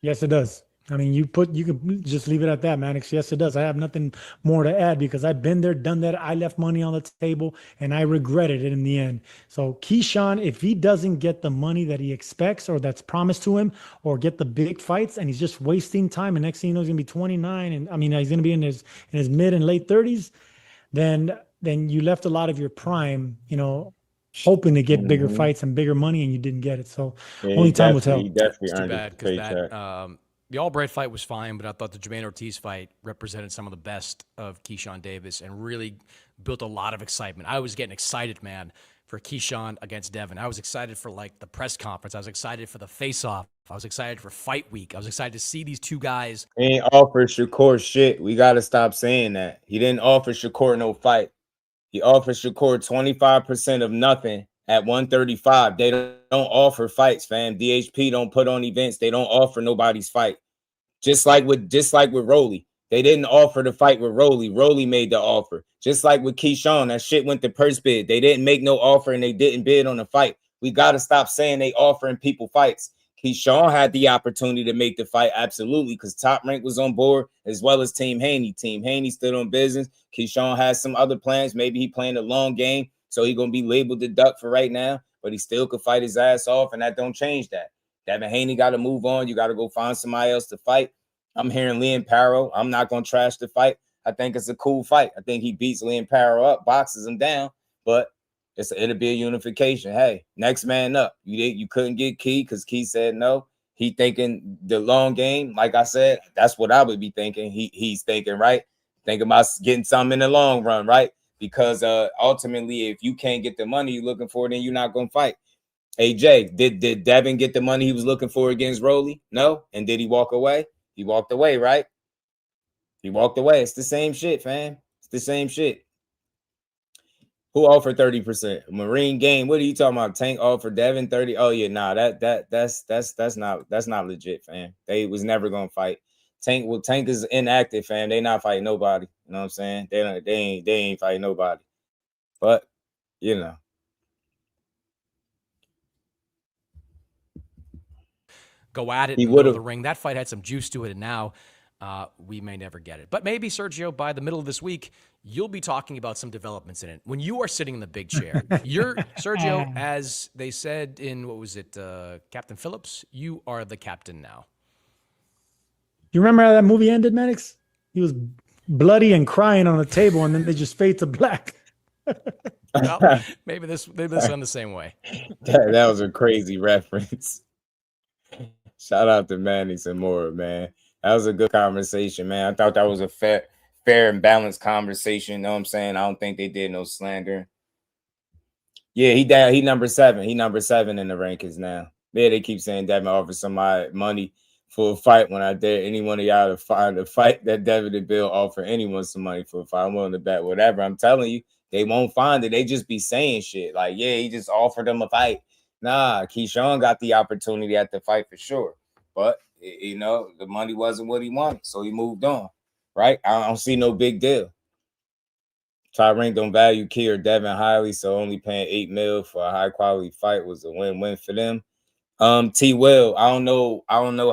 Yes, it does. I mean, you can just leave it at that, Maddox. Yes, it does. I have nothing more to add because I've been there, done that. I left money on the table and I regretted it in the end. So Keyshawn, if he doesn't get the money that he expects or that's promised to him, or get the big fights, and he's just wasting time, and next thing you know, he's gonna be 29, and he's gonna be in his mid and late 30s, then you left a lot of your prime, hoping to get bigger fights and bigger money, and you didn't get it. So only time will tell. It's too bad because the Albright fight was fine, but I thought the Jermaine Ortiz fight represented some of the best of Keyshawn Davis and really built a lot of excitement. I was getting excited, man, for Keyshawn against Devin. I was excited for, like, the press conference. I was excited for the face-off. I was excited for fight week. I was excited to see these two guys. He ain't offer Shakur shit. We got to stop saying that. He didn't offer Shakur no fight. He offered Shakur 25% of nothing at 135. They don't offer fights, fam. DHP don't put on events. They don't offer nobody's fight. Just like with Rolly. They didn't offer the fight with Rolly. Rolly made the offer. Just like with Keyshawn, that shit went to purse bid. They didn't make no offer and they didn't bid on the fight. We got to stop saying they offering people fights. Keyshawn had the opportunity to make the fight, absolutely, because Top Rank was on board, as well as Team Haney. Team Haney stood on business. Keyshawn has some other plans. Maybe he playing a long game, so he's going to be labeled the duck for right now, but he still could fight his ass off, and that don't change that. Devin Haney got to move on. You got to go find somebody else to fight. I'm hearing Liam Paro. I'm not going to trash the fight. I think it's a cool fight. I think he beats Liam Paro up, boxes him down, but it'll be a unification. Hey, next man up. You couldn't get Key because Key said no. He thinking the long game. Like I said, that's what I would be thinking. He's thinking, right? Thinking about getting something in the long run, right? Because ultimately, if you can't get the money you're looking for, then you're not going to fight. AJ, did Devin get the money he was looking for against Rolly? No. And did he walk away? He walked away, right? He walked away. It's the same shit, fam. It's the same shit. Who offered 30%? Marine Game. What are you talking about? Tank offered Devin 30. Oh yeah, nah, that's not legit, fam. They was never gonna fight. Tank is inactive, fam. They not fighting nobody. You know what I'm saying? They ain't fighting nobody. But you know. Go at it in the middle of the ring. That fight had some juice to it, and now we may never get it. But maybe, Sergio, by the middle of this week, you'll be talking about some developments in it. When you are sitting in the big chair, you're, Sergio, as they said in, what was it, Captain Phillips, you are the captain now. You remember how that movie ended, Maddox? He was bloody and crying on the table, and then they just fade to black. Well, maybe this one the same way. That was a crazy reference. Shout out to Manny some more, man. That was a good conversation, man. I thought that was a fair and balanced conversation. You know what I'm saying? I don't think they did no slander. Yeah, he number 7. He number 7 in the rankings now. Yeah, they keep saying Devin offered somebody money for a fight. When I dare any one of y'all to find a fight that Devin and Bill offer anyone some money for a fight, I'm willing to bet whatever. I'm telling you, they won't find it. They just be saying shit like, yeah, he just offered them a fight. Nah, Keyshawn got the opportunity at the fight for sure. But, you know, the money wasn't what he wanted, so he moved on, right? I don't see no big deal. Tyrant don't value Key or Devin highly, so only paying $8 million for a high-quality fight was a win-win for them. T. Will, I don't know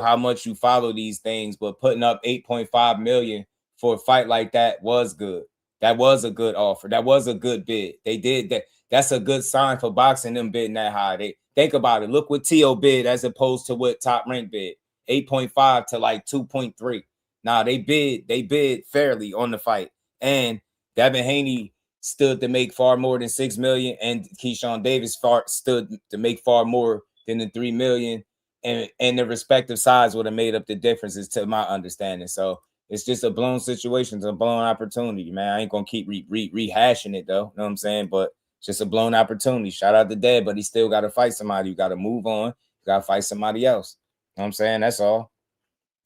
how much you follow these things, but putting up $8.5 million for a fight like that was good. That was a good offer. That was a good bid. They did that. That's a good sign for boxing, them bidding that high. They think about it. Look what T.O. bid as opposed to what Top Rank bid. 8.5 to like 2.3. Nah, they bid fairly on the fight. And Devin Haney stood to make far more than $6 million, and Keyshawn Davis stood to make far more than the $3 million. And the respective sides would have made up the differences, to my understanding. So it's just a blown situation. It's a blown opportunity, man. I ain't gonna keep rehashing it though. You know what I'm saying? But just a blown opportunity. Shout out to Dad, but he still got to fight somebody. You got to move on. You got to fight somebody else. You know what I'm saying? That's all.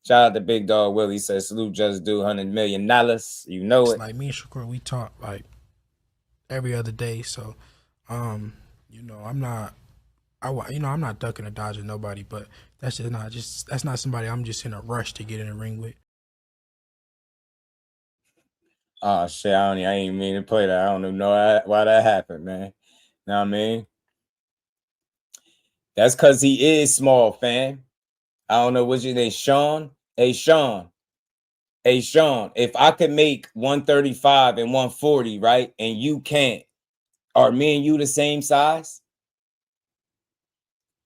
Shout out to Big Dog Willie. He says, salute just do $100 million. You know it. It's like me and Shakur, we talk like every other day. So, you know, I'm not ducking or dodging nobody, but that's not somebody I'm just in a rush to get in the ring with. Oh shit, I ain't mean to play that. I don't even know why that happened, man. Know what I mean? That's because he is small, fam. I don't know what's your name, Sean. Hey, Sean, if I could make 135 and 140, right, and you can't, are me and you the same size?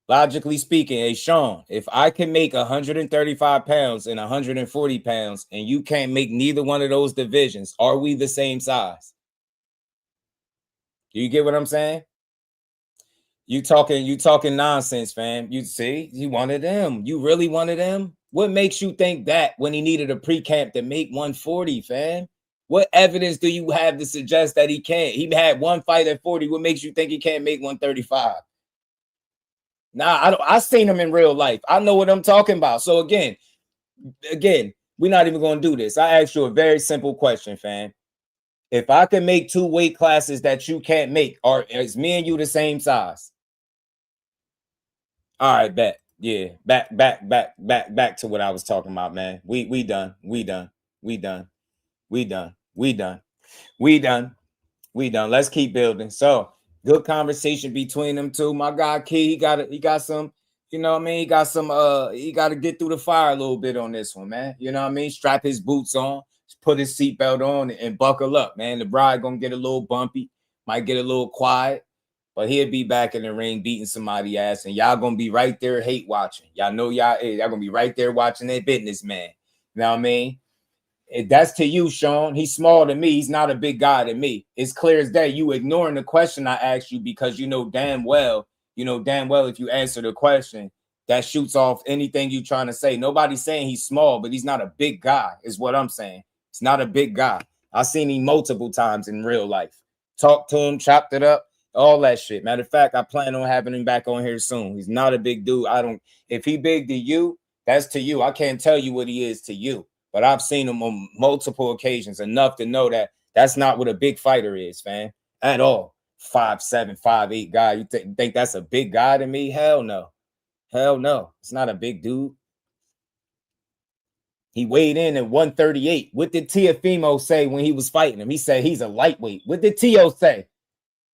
Logically speaking, hey, Sean, if I can make 135 pounds and 140 pounds and you can't make neither one of those divisions, are we the same size? Do you get what I'm saying? You talking nonsense, fam. You see, you wanted him. You really wanted him? What makes you think that when he needed a pre-camp to make 140, fam? What evidence do you have to suggest that he can't? He had one fight at 40. What makes you think he can't make 135? Nah, I seen him in real life. I know what I'm talking about. So again, we're not even going to do this. I asked you a very simple question, fam. If I can make 2 weight classes that you can't make, is me and you the same size? All right, bet. Yeah, back to what I was talking about, man. We done. Let's keep building. So good conversation between them two. My guy Key, he got some, you know what I mean? He got to get through the fire a little bit on this one, man. You know what I mean? Strap his boots on, put his seatbelt on, and buckle up, man. The bride gonna get a little bumpy, might get a little quiet, but he'll be back in the ring beating somebody's ass, and y'all gonna be right there hate watching. Y'all know y'all gonna be right there watching that businessman. You know what I mean? That's to you, Sean. He's smaller than me. He's not a big guy to me. It's clear as day. You ignoring the question I asked you because you know damn well if you answer the question, that shoots off anything you trying to say. Nobody's saying he's small, but he's not a big guy, is what I'm saying. He's not a big guy. I've seen him multiple times in real life. Talked to him, chopped it up, all that shit. Matter of fact, I plan on having him back on here soon. He's not a big dude. If he big to you, that's to you. I can't tell you what he is to you. But I've seen him on multiple occasions, enough to know that that's not what a big fighter is, fam, at all. 5'7", 5'8" guy. You think that's a big guy to me? Hell no. Hell no. It's not a big dude. He weighed in at 138. What did Teofimo say when he was fighting him? He said he's a lightweight. What did Teo say?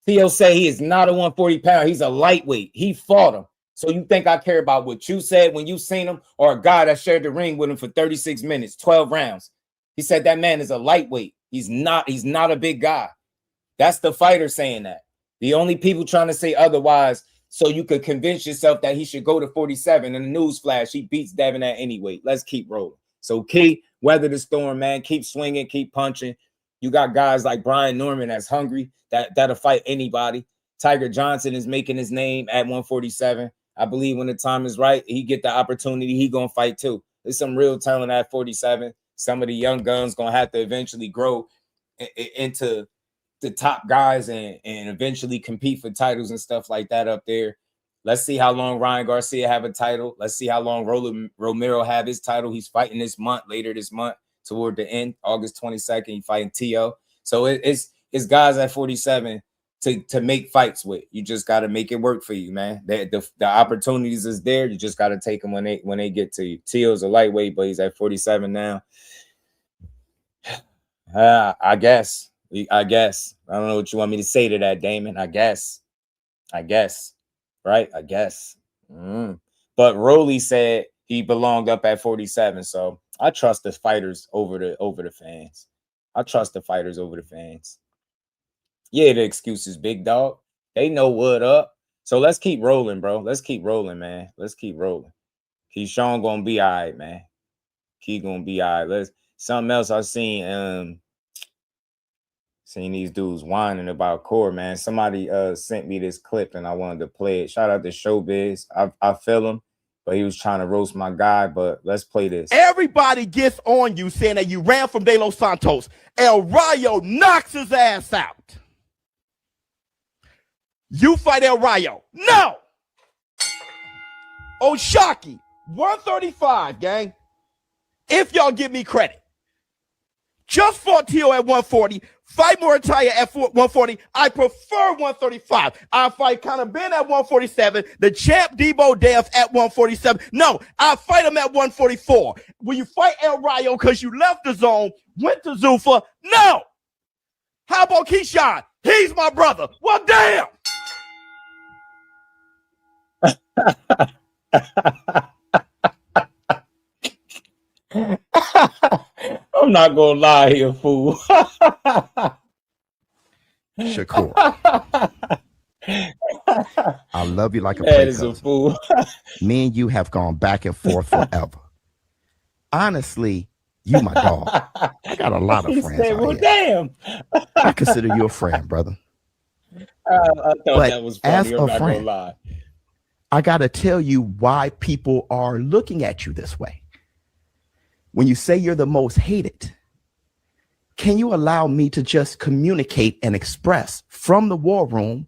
Teo say he is not a 140 pounder. He's a lightweight. He fought him. So you think I care about what you said when you seen him, or a guy that shared the ring with him for 36 minutes, 12 rounds? He said that man is a lightweight. He's not a big guy. That's the fighter saying that. The only people trying to say otherwise, so you could convince yourself that he should go to 47. In the newsflash, he beats Devin at any weight. Let's keep rolling. So Key, weather the storm, man. Keep swinging, keep punching. You got guys like Brian Norman that's hungry, that'll fight anybody. Tiger Johnson is making his name at 147. I believe when the time is right, he get the opportunity, he gonna fight too. There's some real talent at 47. Some of the young guns gonna have to eventually grow into the top guys and eventually compete for titles and stuff like that up there. Let's see how long Ryan Garcia have a title. Let's see how long Romero have his title. He's fighting this month, later this month, toward the end, August 22nd. He's fighting TIL. So it's guys at 47 to make fights with. You just got to make it work for you, man. The opportunities is there. You just got to take them when they get to you. TIL's a lightweight, but he's at 47 now. I guess. I don't know what you want me to say to that, Damon. I guess. Right? I guess. But Rolly said he belonged up at 47. So I trust the fighters over the fans. I trust the fighters over the fans. Yeah, the excuses, big dog. They know what up. So let's keep rolling, bro. Let's keep rolling, man. Let's keep rolling. Keyshawn gonna be all right, man. Key gonna be all right. Something else I seen these dudes whining about Core, man. Somebody sent me this clip and I wanted to play it. Shout out to Showbiz. I feel him, but he was trying to roast my guy. But let's play this. Everybody gets on you saying that you ran from De Los Santos. El Rayo knocks his ass out. You fight El Rayo. No! Oshaki, 135, gang. If y'all give me credit. Just fought TIL at 140. Fight Muratalla at 140. I prefer 135. I fight Conor Ben at 147. The champ Debo Death at 147. No, I fight him at 144. Will you fight El Rayo because you left the zone, went to Zuffa? No. How about Keyshawn? He's my brother. Well, damn. I'm not gonna lie here, fool. Shakur, I love you like a That is a fool. Me and you have gone back and forth forever. Honestly, you my dog. I got a lot of friends. Said, well, damn. I consider you a friend, brother. I thought But that was funny. as I'm a not gonna friend, lie. I got to tell you why people are looking at you this way. When you say you're the most hated, can you allow me to just communicate and express from the war room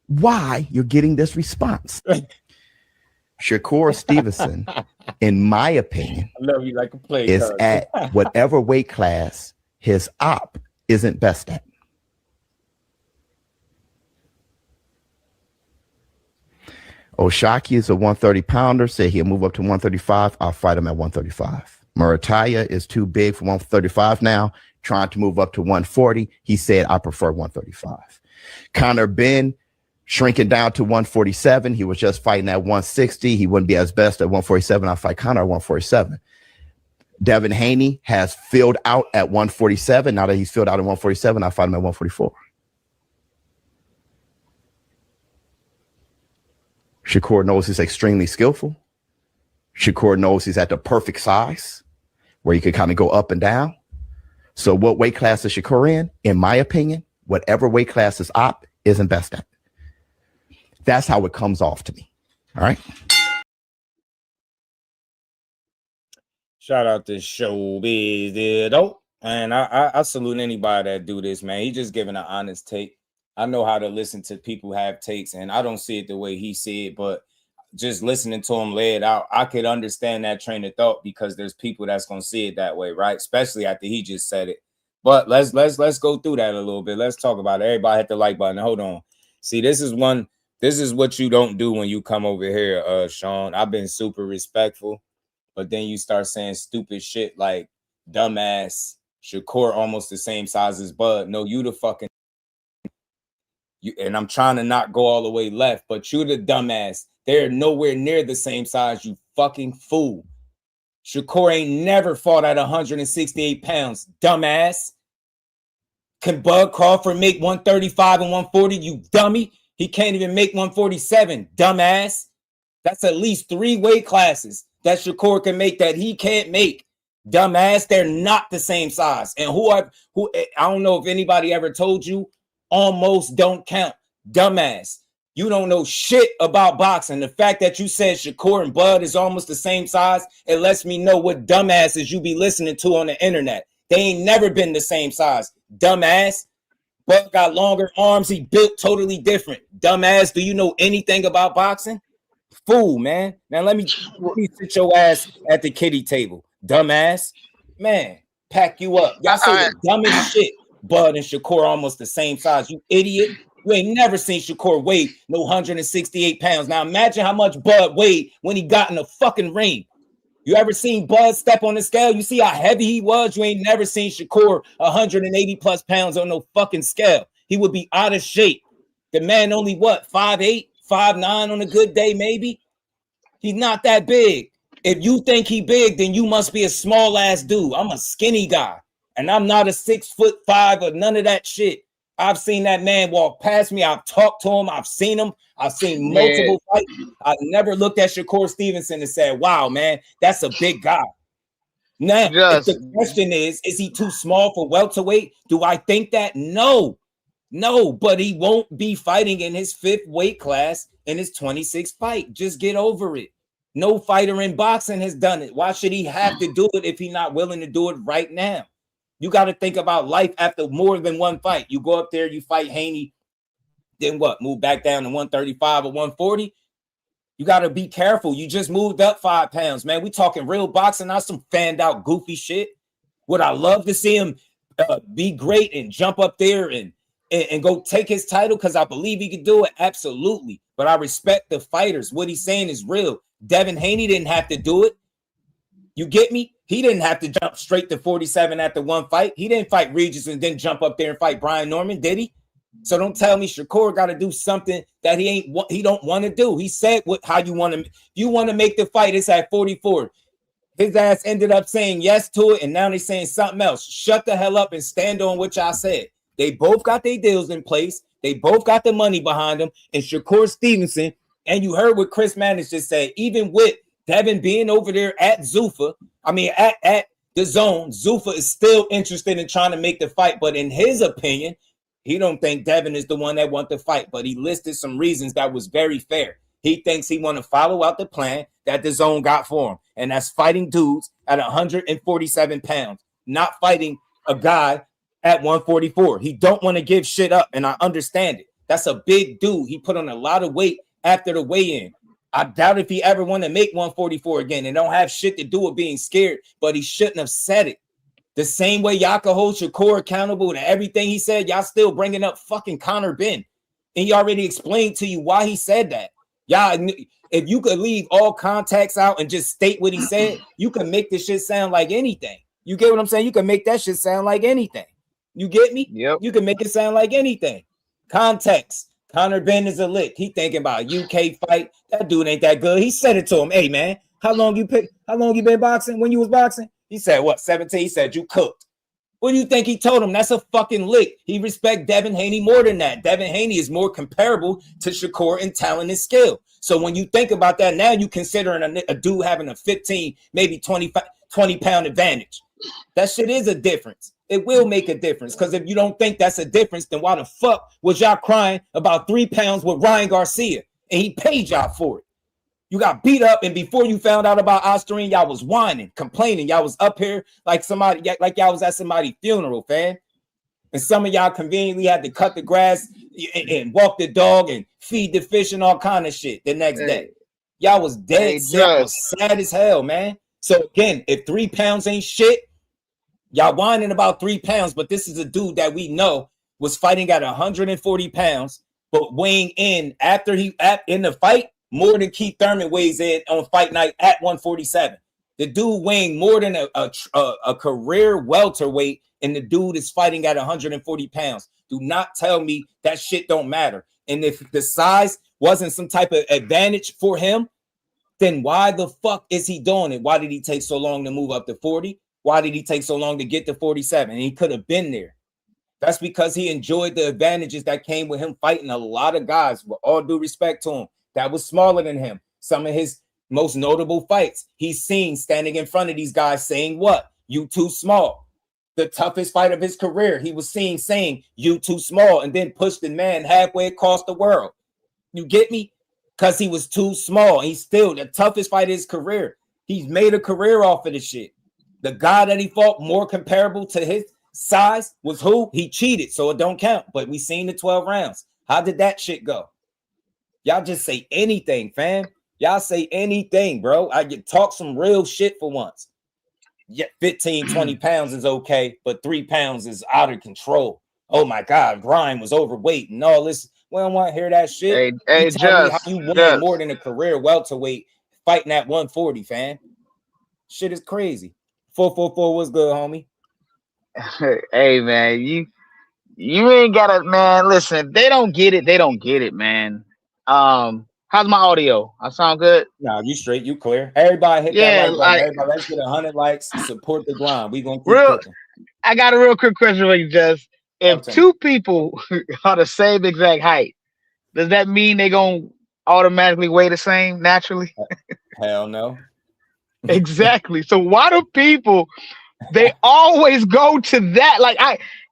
why you're getting this response? Shakur Stevenson, in my opinion, I love you like a play is card. at whatever weight class his op isn't best at. Oshaki is a 130 pounder. Say he'll move up to 135. I'll fight him at 135. Muratalla is too big for 135 now, trying to move up to 140. He said, I prefer 135. Conor Ben shrinking down to 147. He was just fighting at 160. He wouldn't be as best at 147. I'll fight Conor at 147. Devin Haney has filled out at 147. Now that he's filled out at 147, I'll fight him at 144. Shakur knows he's extremely skillful. Shakur knows he's at the perfect size where he can kind of go up and down. So what weight class is Shakur in my opinion, whatever weight class is op isn't best at. That's how it comes off to me. All right. Shout out to Showbiz, though. And I salute anybody that do this, man. He just giving an honest take. I know how to listen to people have takes, and I don't see it the way he see it, but just listening to him lay it out, I could understand that train of thought because there's people that's gonna see it that way, right? Especially after he just said it. But let's go through that a little bit. Let's talk about it. Everybody hit the like button. Hold on. See, this is what you don't do when you come over here, Sean. I've been super respectful, but then you start saying stupid shit like dumbass, Shakur almost the same size as Bud. No, you the fucking you, and I'm trying to not go all the way left, but you're the dumbass They're nowhere near the same size, you fucking fool. Shakur ain't never fought at 168 pounds, dumbass. Can Bud Crawford make 135 and 140, you dummy? He can't even make 147, dumbass. That's at least 3 weight classes that Shakur can make that he can't make. Dumbass, they're not the same size. And who I don't know if anybody ever told you, almost don't count. Dumbass. You don't know shit about boxing. The fact that you said Shakur and Bud is almost the same size, it lets me know what dumbasses you be listening to on the internet. They ain't never been the same size. Dumbass. Bud got longer arms. He built totally different. Dumbass, do you know anything about boxing? Fool, man. Now let me sit your ass at the kiddie table. Dumbass. Man, pack you up. Y'all say the dumbest shit. Bud and Shakur almost the same size. You idiot. You ain't never seen Shakur weigh no 168 pounds. Now imagine how much Bud weighed when he got in the fucking ring. You ever seen Bud step on the scale? You see how heavy he was? You ain't never seen Shakur 180 plus pounds on no fucking scale. He would be out of shape. The man only what, 5'8", 5'9" on a good day, maybe? He's not that big. If you think he big, then you must be a small ass dude. I'm a skinny guy, and I'm not a 6'5" or none of that shit. I've seen that man walk past me. I've talked to him. I've seen him. I've seen multiple fights. I've never looked at Shakur Stevenson and said, wow, man, that's a big guy. Now, if the question is he too small for welterweight? Do I think that? No, but he won't be fighting in his 5th weight class in his 26th fight. Just get over it. No fighter in boxing has done it. Why should he have to do it if he's not willing to do it right now? You got to think about life after more than one fight. You go up there, you fight Haney, then what? Move back down to 135 or 140? You got to be careful. You just moved up 5 pounds, man. We talking real boxing, not some fanned out goofy shit. Would I love to see him be great and jump up there and go take his title because I believe he could do it? Absolutely. But I respect the fighters. What he's saying is real. Devin Haney didn't have to do it. You get me? He didn't have to jump straight to 47 after one fight. He didn't fight Regis and then jump up there and fight Brian Norman, did he? So don't tell me Shakur got to do something that he don't want to do. He said how you want to. If you want to make the fight, it's at 44. His ass ended up saying yes to it, and now they're saying something else. Shut the hell up and stand on what y'all said. They both got their deals in place. They both got the money behind them. And Shakur Stevenson, and you heard what Chris Mannix just said, even with Devin being over there at Zuffa, at the zone, Zuffa is still interested in trying to make the fight. But in his opinion, he don't think Devin is the one that want to fight. But he listed some reasons that was very fair. He thinks he want to follow out the plan that the zone got for him. And that's fighting dudes at 147 pounds, not fighting a guy at 144. He don't want to give shit up, and I understand it. That's a big dude. He put on a lot of weight after the weigh-in. I doubt if he ever want to make 144 again. And don't have shit to do with being scared, but he shouldn't have said it. The same way y'all can hold Shakur accountable to everything he said, y'all still bringing up fucking Conor Benn. And he already explained to you why he said that. Y'all, if you could leave all context out and just state what he said, you can make this shit sound like anything. You get what I'm saying? You can make that shit sound like anything. You get me? Yep. You can make it sound like anything. Context. Conor Benn is a lick. He thinking about a UK fight. That dude ain't that good. He said it to him. Hey, man, how long you been boxing when you was boxing? He said, what, 17? He said, you cooked. What do you think he told him? That's a fucking lick. He respect Devin Haney more than that. Devin Haney is more comparable to Shakur in talent and skill. So when you think about that, now you considering a dude having a 15, maybe 20 pound advantage. That shit is a difference. It will make a difference, because if you don't think that's a difference, then why the fuck was y'all crying about 3 pounds with Ryan Garcia? And he paid y'all for it. You got beat up, and before you found out about Osterine, y'all was whining, complaining. Y'all was up here like y'all was at somebody's funeral, fam. And some of y'all conveniently had to cut the grass and walk the dog and feed the fish and all kind of shit the next day. Y'all was dead set, was sad as hell, man. So again, if 3 pounds ain't shit, y'all whining about 3 pounds, but this is a dude that we know was fighting at 140 pounds, but weighing in in the fight more than Keith Thurman weighs in on fight night at 147. The dude weighing more than a career welterweight, and the dude is fighting at 140 pounds. Do not tell me that shit don't matter. And if the size wasn't some type of advantage for him, then why the fuck is he doing it? Why did he take so long to move up to 40? Why did he take so long to get to 47? And he could have been there. That's because he enjoyed the advantages that came with him fighting a lot of guys, with all due respect to him, that was smaller than him. Some of his most notable fights, he's seen standing in front of these guys saying what? You too small. The toughest fight of his career, he was seen saying you too small, and then pushed the man halfway across the world. You get me? Because he was too small. He's still the toughest fight of his career. He's made a career off of this shit. The guy that he fought more comparable to his size was who? He cheated, so it don't count. But we seen the 12 rounds. How did that shit go? Y'all just say anything, fam. Y'all say anything, bro. I get talk some real shit for once. Yeah, 15, 20 pounds is okay, but 3 pounds is out of control. Oh my God, Grind was overweight and all this. We don't want to hear that shit. Hey, tell me how you won more than a career welterweight fighting at 140, fam. Shit is crazy. 444 was good, homie. Hey, man, you ain't gotta, man. Listen, if they don't get it, they don't get it, man. How's my audio? I sound good? Nah, you straight, you clear. Everybody hit that like button. Everybody, let's get 100 likes. Support the grind. We gonna keep cooking. I got a real quick question for you, Jess. If two people are the same exact height, does that mean they gonna automatically weigh the same naturally? Hell no. Exactly. So why do people they always go to that? Like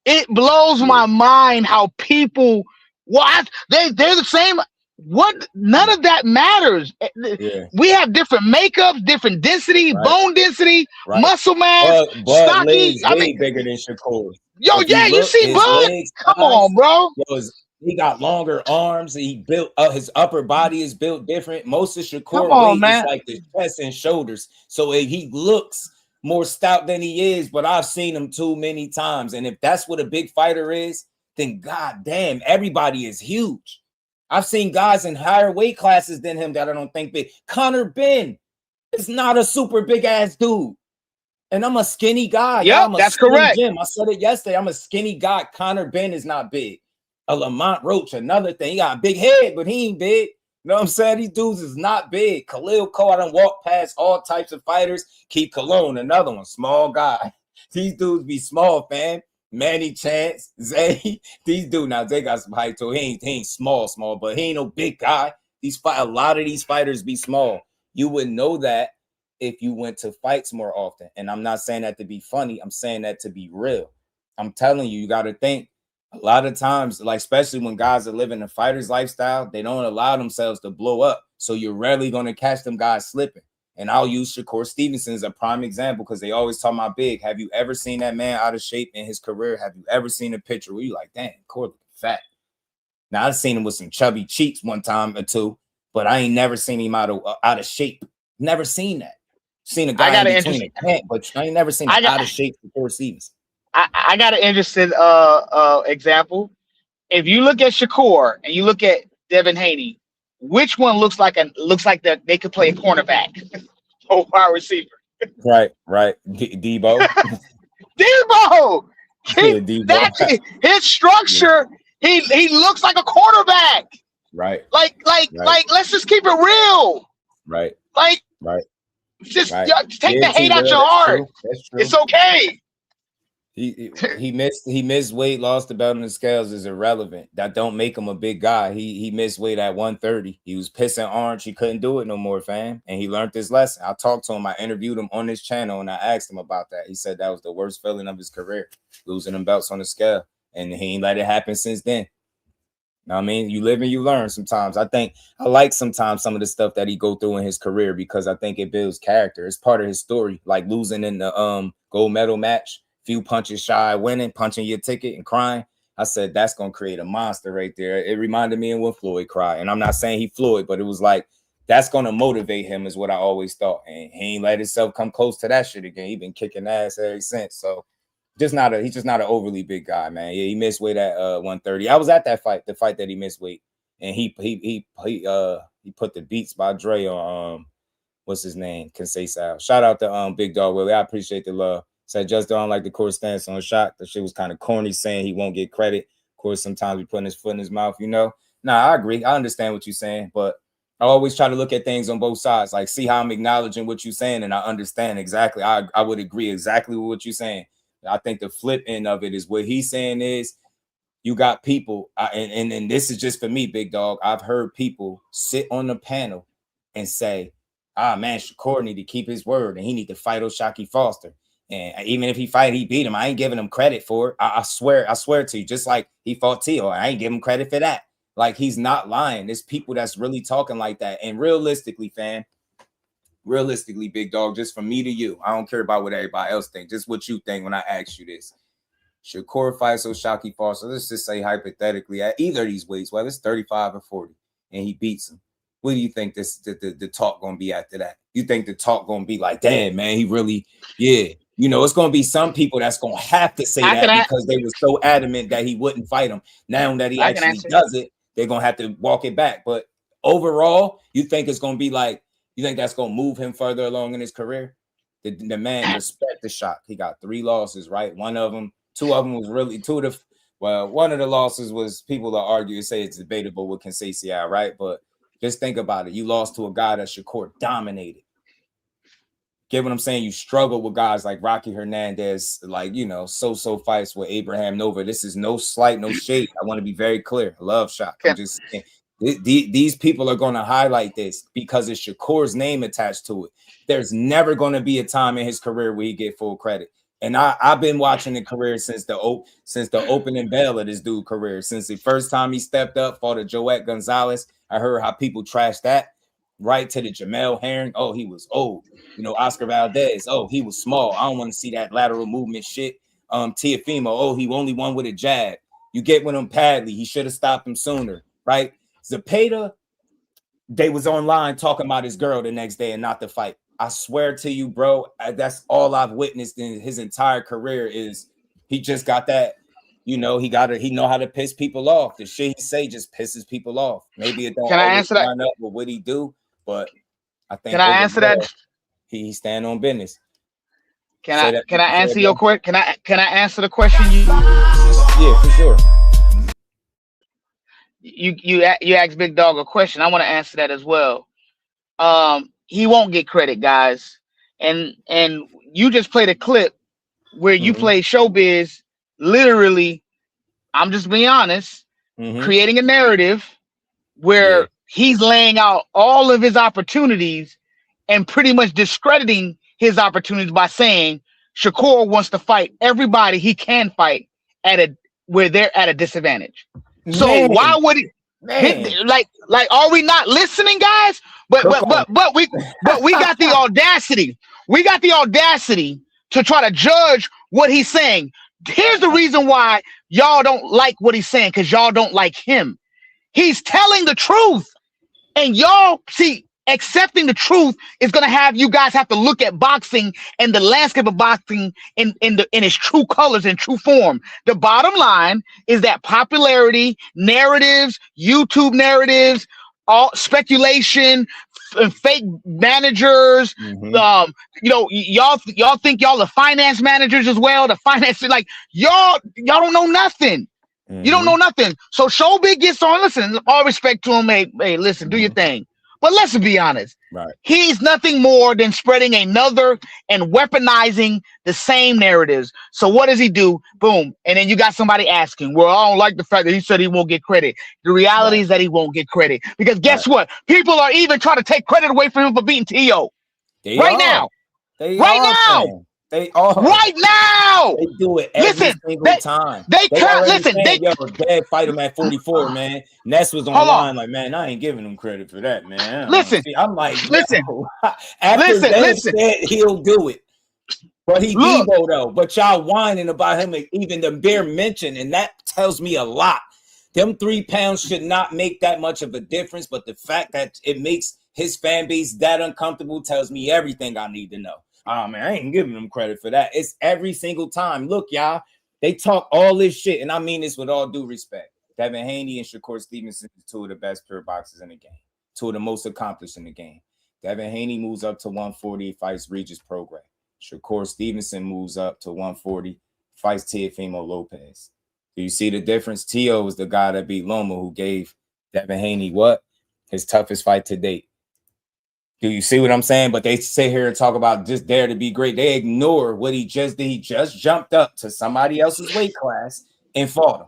it blows my mind how people they're the same. What? None of that matters. Yeah. We have different makeups, different density, bone density, muscle mass, stocky. I mean, bigger than Shakur. Yo, you see Bud? Come on, bro. He got longer arms. He built his upper body is built different. Most of Shakur weight is like the chest and shoulders. So he looks more stout than he is, but I've seen him too many times. And if that's what a big fighter is, then goddamn, everybody is huge. I've seen guys in higher weight classes than him that I don't think big. Conor Ben is not a super big ass dude. And I'm a skinny guy. Yeah, that's correct. Gym. I said it yesterday. I'm a skinny guy. Conor Ben is not big. A Lamont Roach, another thing. He got a big head, but he ain't big. You know what I'm saying? These dudes is not big. Khalil Cole, I done walked past all types of fighters. Keith Cologne, another one, small guy. These dudes be small, fam. Manny Chance, Zay, these dudes now they got some height too. He ain't small, but he ain't no big guy. A lot of these fighters be small. You would know that if you went to fights more often. And I'm not saying that to be funny. I'm saying that to be real. I'm telling you, you got to think a lot of times, like especially when guys are living a fighter's lifestyle, they don't allow themselves to blow up. So you're rarely going to catch them guys slipping. And I'll use Shakur Stevenson as a prime example because they always talk about big. Have you ever seen that man out of shape in his career? Have you ever seen a picture where you like, damn, Shakur fat? Now, I've seen him with some chubby cheeks one time or two, but I ain't never seen him out of shape. Never seen that. Seen a guy in between a pant, but I ain't never seen an out of shape Shakur Stevenson. I got an interesting example. If you look at Shakur and you look at Devin Haney, which one looks like they could play a cornerback or wide receiver? Right. Debo. Debo. His structure. He looks like a quarterback. Right. Like. Let's just keep it real. Right. Just take the hate out your heart. That's true. It's okay. He missed weight, lost the belt on the scales is irrelevant. That don't make him a big guy. He missed weight at 130. He was pissing orange. He couldn't do it no more, fam. And he learned his lesson. I talked to him. I interviewed him on his channel and I asked him about that. He said that was the worst feeling of his career, losing them belts on the scale. And he ain't let it happen since then. Know what I mean? You live and you learn sometimes. I think I like sometimes some of the stuff that he go through in his career because I think it builds character. It's part of his story, like losing in the gold medal match. Few punches shy of winning, punching your ticket and crying. I said, that's going to create a monster right there. It reminded me of when Floyd cried. And I'm not saying he Floyd, but it was like, that's going to motivate him is what I always thought. And he ain't let himself come close to that shit again. He been kicking ass ever since. So he's just not an overly big guy, man. Yeah, he missed weight at 130. I was at that fight, the fight that he missed weight. And he put the beats by Dre on, what's his name? Conceição. Shout out to Big Dog Willie. I appreciate the love. Said just don't like the court stance on shot. The shit was kind of corny saying he won't get credit. Of course, sometimes we putting his foot in his mouth, you know. Nah, I agree. I understand what you're saying, but I always try to look at things on both sides. Like, see how I'm acknowledging what you're saying, and I understand exactly. I would agree exactly with what you're saying. I think the flip end of it is what he's saying is you got people, and this is just for me, big dog. I've heard people sit on the panel and say, man, Shakur need to keep his word and he need to fight O'Shaquie Foster. And even if he fight, he beat him. I ain't giving him credit for it. I swear to you, just like he fought T.O., I ain't giving him credit for that. Like, he's not lying. There's people that's really talking like that. And realistically, fam, big dog, just from me to you, I don't care about what everybody else thinks. Just what you think when I ask you this. Shakur fights O'Shaquie Foster, let's just say hypothetically, at either of these weights, whether it's 35 or 40, and he beats him. What do you think the talk going to be after that? You think the talk going to be like, damn, man, he really, yeah. You know, it's going to be some people that's going to have to say that because they were so adamant that he wouldn't fight him. Now that he actually does it, they're going to have to walk it back. But overall, you think it's going to be like, you think that's going to move him further along in his career? The man, respect the shot. He got 3 losses, right? Two of them was really one of the losses was people that argue and say it's debatable with Conceição, right? But just think about it. You lost to a guy that Shakur dominated. Get what I'm saying? You struggle with guys like Rocky Hernandez, like, you know, so fights with Abraham Nova. This is no slight, no shade. I want to be very clear. I love Shaq. I'm just saying, these people are going to highlight this because it's Shakur's name attached to it. There's never going to be a time in his career where he get full credit. And I've been watching the career since the opening bell of this dude's career. Since the first time he stepped up, fought a Joette Gonzalez. I heard how people trashed that. Right to the Jamel Herring. Oh, he was old. You know, Oscar Valdez. Oh, he was small. I don't want to see that lateral movement shit. Teofimo. Oh, he only won with a jab. You get with him Padley. He should have stopped him sooner. Right? Zepeda, they was online talking about his girl the next day and not the fight. I swear to you, bro, that's all I've witnessed in his entire career is he just got that. You know, he know how to piss people off. The shit he say just pisses people off. Maybe it don't always line up with what he do, but I think. Can I answer that? He stand on business. Can I answer your question? Can I answer the question? Yeah, for sure. You asked Big Dog a question. I want to answer that as well. He won't get credit, guys. And you just played a clip where you played Showbiz. Literally, I'm just being honest, creating a narrative where he's laying out all of his opportunities and pretty much discrediting his opportunities by saying Shakur wants to fight everybody he can fight where they're at a disadvantage. So why would he? Like, are we not listening, guys? But we got the audacity. We got the audacity to try to judge what he's saying. Here's the reason why y'all don't like what he's saying, because y'all don't like him. He's telling the truth. And y'all see, accepting the truth is going to have you guys have to look at boxing and the landscape of boxing in its true colors and true form. The bottom line is that popularity, narratives, YouTube narratives, all speculation, fake managers, you know, y'all think y'all are finance managers as well. The finance, like y'all don't know nothing. You don't know nothing. So Showbiz gets on. Listen, all respect to him. Hey, listen, do your thing. But let's be honest. Right. He's nothing more than spreading another and weaponizing the same narratives. So what does he do? Boom. And then you got somebody asking, well, I don't like the fact that he said he won't get credit. The reality is that he won't get credit. Because guess what? People are even trying to take credit away from him for beating T.O. Right now. They are. Right now. They do it every single time. They dad fight him at 44, man. Ness was online like, man, I ain't giving him credit for that, man. I'm like, listen. After Dad said he'll do it. But he Debo though. But y'all whining about him, even the bare mention, and that tells me a lot. Them 3 pounds should not make that much of a difference, but the fact that it makes his fan base that uncomfortable tells me everything I need to know. Oh, man, I ain't giving them credit for that. It's every single time. Look, y'all, they talk all this shit, and I mean this with all due respect. Devin Haney and Shakur Stevenson are 2 of the best pure boxers in the game, 2 of the most accomplished in the game. Devin Haney moves up to 140, fights Regis Program. Shakur Stevenson moves up to 140, fights Teofimo Lopez. Do you see the difference? T.O. was the guy that beat Loma, who gave Devin Haney, what? His toughest fight to date. Do you see what I'm saying? But they sit here and talk about just dare to be great. They ignore what he just did. He just jumped up to somebody else's weight class and fought him.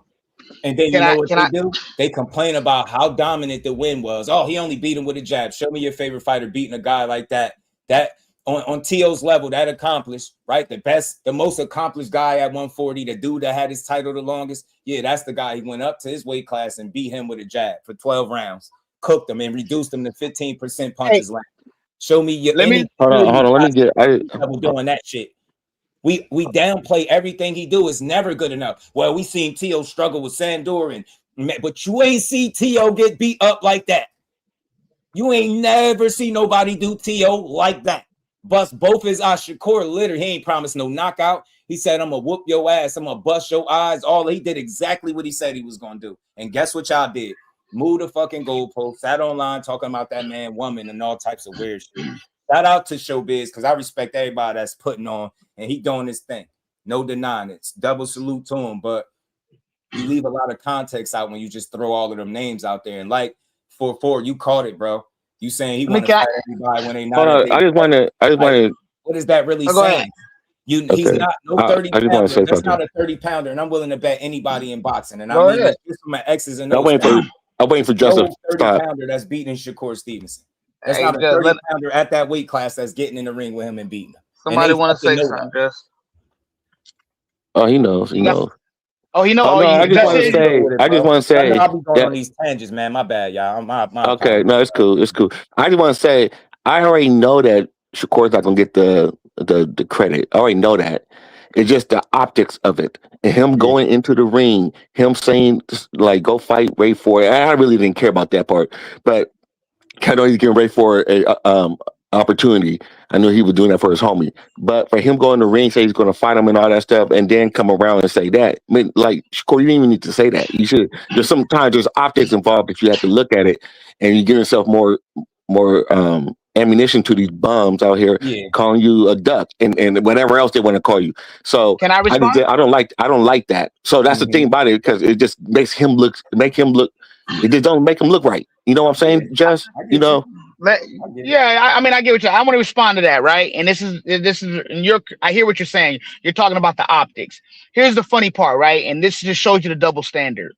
And then what they do? They complain about how dominant the win was. Oh, he only beat him with a jab. Show me your favorite fighter beating a guy like that. That on TO's level, that accomplished, right? The most accomplished guy at 140, the dude that had his title the longest. Yeah, that's the guy. He went up to his weight class and beat him with a jab for 12 rounds, cooked him and reduced him to 15% punches left. Show me your hold on. Let me get doing that shit. We downplay everything he do. Is never good enough. Well, we seen T.O. struggle with Sandor, but you ain't see T.O. get beat up like that. You ain't never see nobody do T.O. like that. Bust both his eyes. Shakur literally, he ain't promised no knockout. He said, I'm gonna whoop your ass. I'm gonna bust your eyes. He did exactly what he said he was gonna do. And guess what y'all did? Move the fucking goalpost. Sat online talking about that man, woman, and all types of weird shit. Shout out to Showbiz because I respect everybody that's putting on and he doing his thing. No denying it. Double salute to him, but you leave a lot of context out when you just throw all of them names out there. And like 4-4, you caught it, bro. You saying he want to fight everybody when they not. I just want to. What is that really saying? He's not no 30 pounder. That's not a 30 pounder, and I'm willing to bet anybody in boxing. And I mean this just from my X's and O's. I'm waiting for Justin. 30 pounder that's beating Shakur Stevenson. That's not a 30 pounder at that weight class that's getting in the ring with him and beating him. Somebody want to say something, Just. Oh, he knows. He knows. Oh, he knows. Oh, no, I just want to say. I'll be going on these tangents, man. My bad, y'all. My okay, no, it's cool. It's cool. I just want to say, I already know that Shakur's not gonna get the credit. I already know that. It's just the optics of it. And him going into the ring, him saying like, "Go fight, wait for it." I really didn't care about that part, but I know he's getting ready for a opportunity. I knew he was doing that for his homie, but for him going in the ring, say he's going to fight him and all that stuff, and then come around and say that. I mean, like Shakur, you didn't even need to say that. You should. Sometimes there's optics involved that you have to look at it, and you give yourself more ammunition to these bums out here calling you a duck and whatever else they want to call you. So can I respond? I don't like that. So that's the thing about it, because it just makes him look. It just don't make him look right. You know what I'm saying? Just you know. I mean, I get what you. I want to respond to that, right? And this is I hear what you're saying. You're talking about the optics. Here's the funny part, right? And this just shows you the double standard.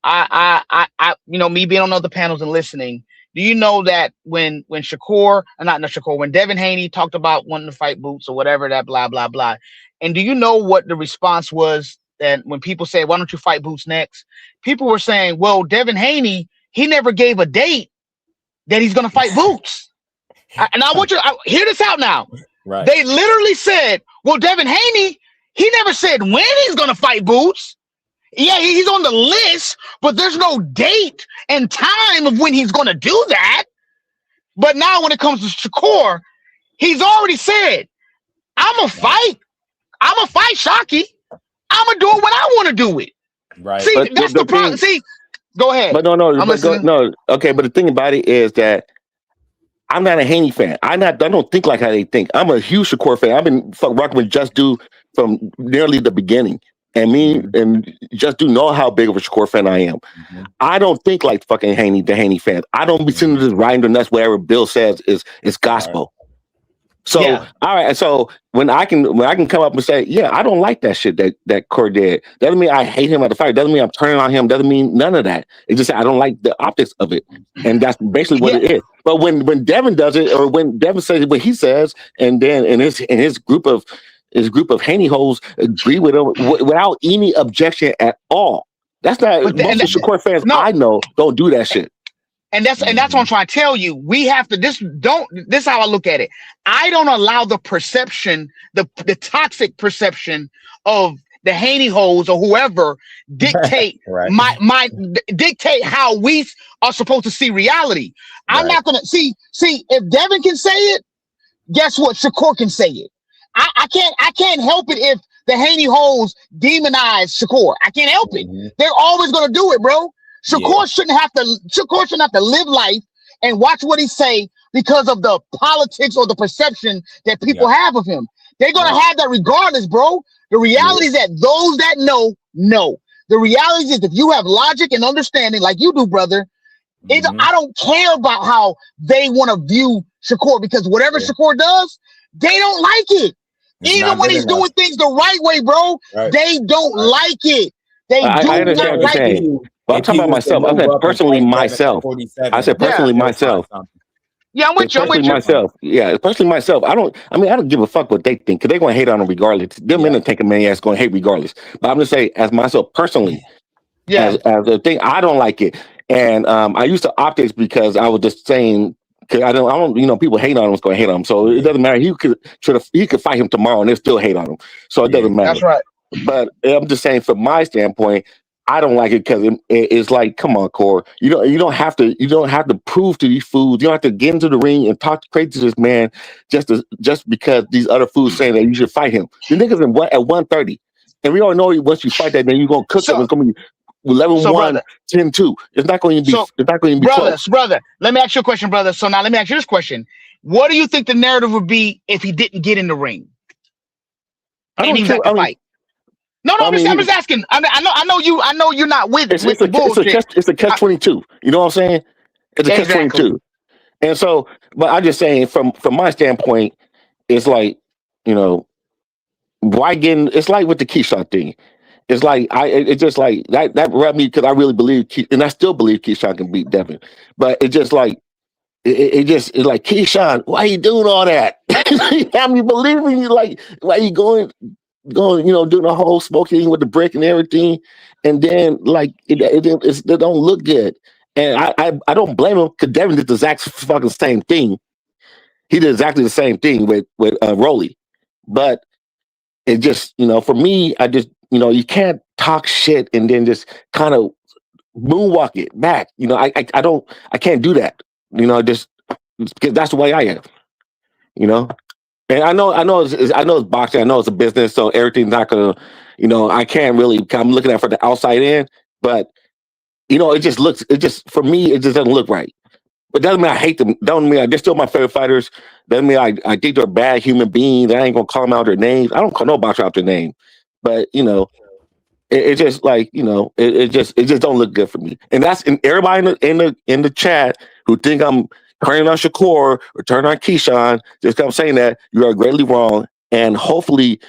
Me being on other panels and listening. Do you know that when Devin Haney talked about wanting to fight Boots or whatever, that blah blah blah, and do you know what the response was? That when people say, "Why don't you fight Boots next?" People were saying, "Well, Devin Haney, he never gave a date that he's going to fight Boots." And I want you to hear this out now. Right. They literally said, "Well, Devin Haney, he never said when he's going to fight Boots. Yeah, he's on the list, but there's no date and time of when he's going to do that." But now when it comes to Shakur, he's already said, I'm going to fight Shockey. I'm going to do it when I want to do it. Right. See, but that's the problem. See, go ahead. But no. Okay, but the thing about it is that I'm not a Haney fan. I don't think like how they think. I'm a huge Shakur fan. I've been rocking with Just Do from nearly the beginning. And me and Just Do know how big of a Shakur fan I am. Mm-hmm. I don't think like fucking the Haney fans. I don't be sitting there just riding the nuts. Whatever Bill says is gospel. Right. So all right. So when I can come up and say, yeah, I don't like that shit that Core did. Doesn't mean I hate him at the fight. Doesn't mean I'm turning on him. Doesn't mean none of that. It just I don't like the optics of it, and that's basically what it is. But when Devin does it, or when Devin says what he says, and then in his group of Haney holes agree with him without any objection at all. That's not most of Shakur fans I know don't do that shit. And that's what I'm trying to tell you. We have to this is how I look at it. I don't allow the perception, the toxic perception of the Haney holes or whoever dictate dictate how we are supposed to see reality. I'm not gonna see if Devin can say it, guess what? Shakur can say it. I can't help it if the Haney holes demonize Shakur. I can't help it. They're always gonna do it, bro. Shakur shouldn't have to live life and watch what he say because of the politics or the perception that people have of him. They're gonna have that regardless, bro. The reality is that those that know. The reality is if you have logic and understanding like you do, brother, I don't care about how they want to view Shakur, because whatever Shakur does, they don't like it. Even when he's doing things the right way, bro, they don't like it. They do understand not what you're like saying. it. But I'm talking about myself. I said personally myself. I said personally myself. Yeah, I'm with you. I'm Especially with you. myself. Yeah, especially myself. I don't give a fuck what they think, because they're going to hate on him regardless. Them in the tank of many ass going to hate regardless. But I'm going to say, as myself personally, as a thing, I don't like it. And I used to opt this because I was just saying, because I don't, people hate on him, it's going to hate on him. So it doesn't matter. He could fight him tomorrow and they'll still hate on him. So it doesn't matter. That's right. But I'm just saying, from my standpoint, I don't like it because it's like, come on, Core. You don't have to prove to these fools. You don't have to get into the ring and talk crazy to this man just because these other fools saying that you should fight him. The niggas at 130, and we all know once you fight that, then you're gonna cook them. It's gonna be 11-1, 10-2. It's not going to be. It's not going to be close. Brother. Let me ask you a question, brother. So now let me ask you this question: what do you think the narrative would be if he didn't get in the ring and he got to fight? No, I'm just asking. I know you're not with the bullshit. It's a catch-22. You know what I'm saying? It's a catch-22. And so, but I'm just saying, from my standpoint, it's like, why getting? It's like with the Keyshawn thing. It's like it's just like that rubbed me, because I really believe, and I still believe Keyshawn can beat Devin. But it's just like it's like, Keyshawn, why you doing all that? I mean, believing you, like, why you going, doing the whole smoking with the brick and everything, and then like it don't look good. And I don't blame him, because Devin did the exact fucking same thing. He did exactly the same thing with Rolly, but it just, for me, I just, you can't talk shit and then just kind of moonwalk it back. I can't do that. Just because that's the way I am. And I know it's boxing. I know it's a business, so everything's not gonna, I can't really. I'm looking at it from the outside in, but for me, it just doesn't look right. But doesn't mean I hate them. Doesn't mean they're still my favorite fighters. Doesn't mean I think they're bad human beings. I ain't gonna call them out their names. I don't call no boxer out their name. But it just like, it just don't look good for me. And that's in everybody in the chat who think I'm turning on Shakur or turning on Keyshawn, just I'm saying that you are greatly wrong. And hopefully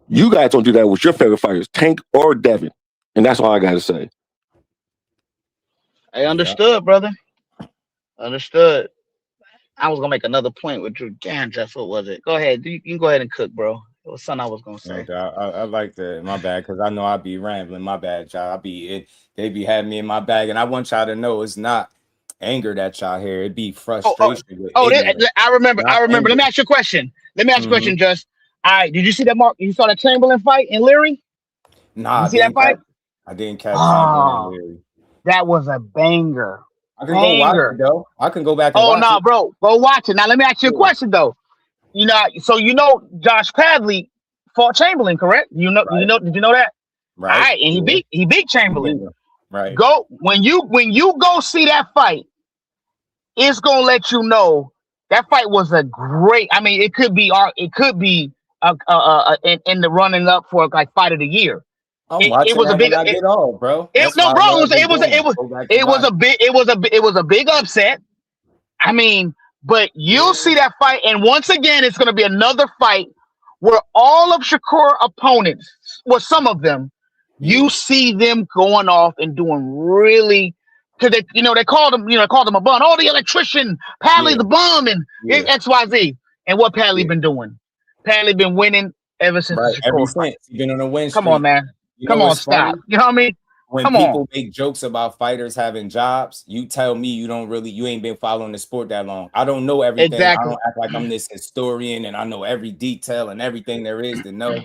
you guys don't do that with your favorite fighters, Tank or Devin. And that's all I gotta say. I understood, brother. Understood. I was gonna make another point with Drew. Damn, Jeff, what was it? Go ahead. You can go ahead and cook, bro. It was something I was gonna say. Okay, I like that. My bad, because I know I be rambling. My bad, y'all. They be having me in my bag, and I want y'all to know it's not anger that y'all hear. It be frustration. I remember. Anger. Let me ask you a question. Just. All right. Did you see that, Mark? You saw that Chamberlain fight in Leary? Nah, you see that fight? I didn't catch Chamberlain in Leary. That was a banger. I can go watch it, though. I can go back and watch it. Bro. Go watch it. Now, let me ask you a question, though. So Josh Padley fought Chamberlain, correct? Did you know that? Right. All right, and he beat Chamberlain. Right. Go when you go see that fight, it's gonna let you know that fight was a great. I mean, it could be in the running up for like fight of the year. It was a big. It was a big upset. I mean, but you'll see that fight, and once again, it's going to be another fight where all of Shakur opponents, well, some of them, you see them going off and doing really, because they called him a bum. Oh, the electrician, Padley the bum, and XYZ. And what Padley been doing? Padley been winning ever since. Ever since he's been on a win streak. Come on, man. Come on, stop. You know what I mean? When people make jokes about fighters having jobs, you tell me you ain't been following the sport that long. I don't know everything. Exactly. I don't act like I'm this historian and I know every detail and everything there is to know.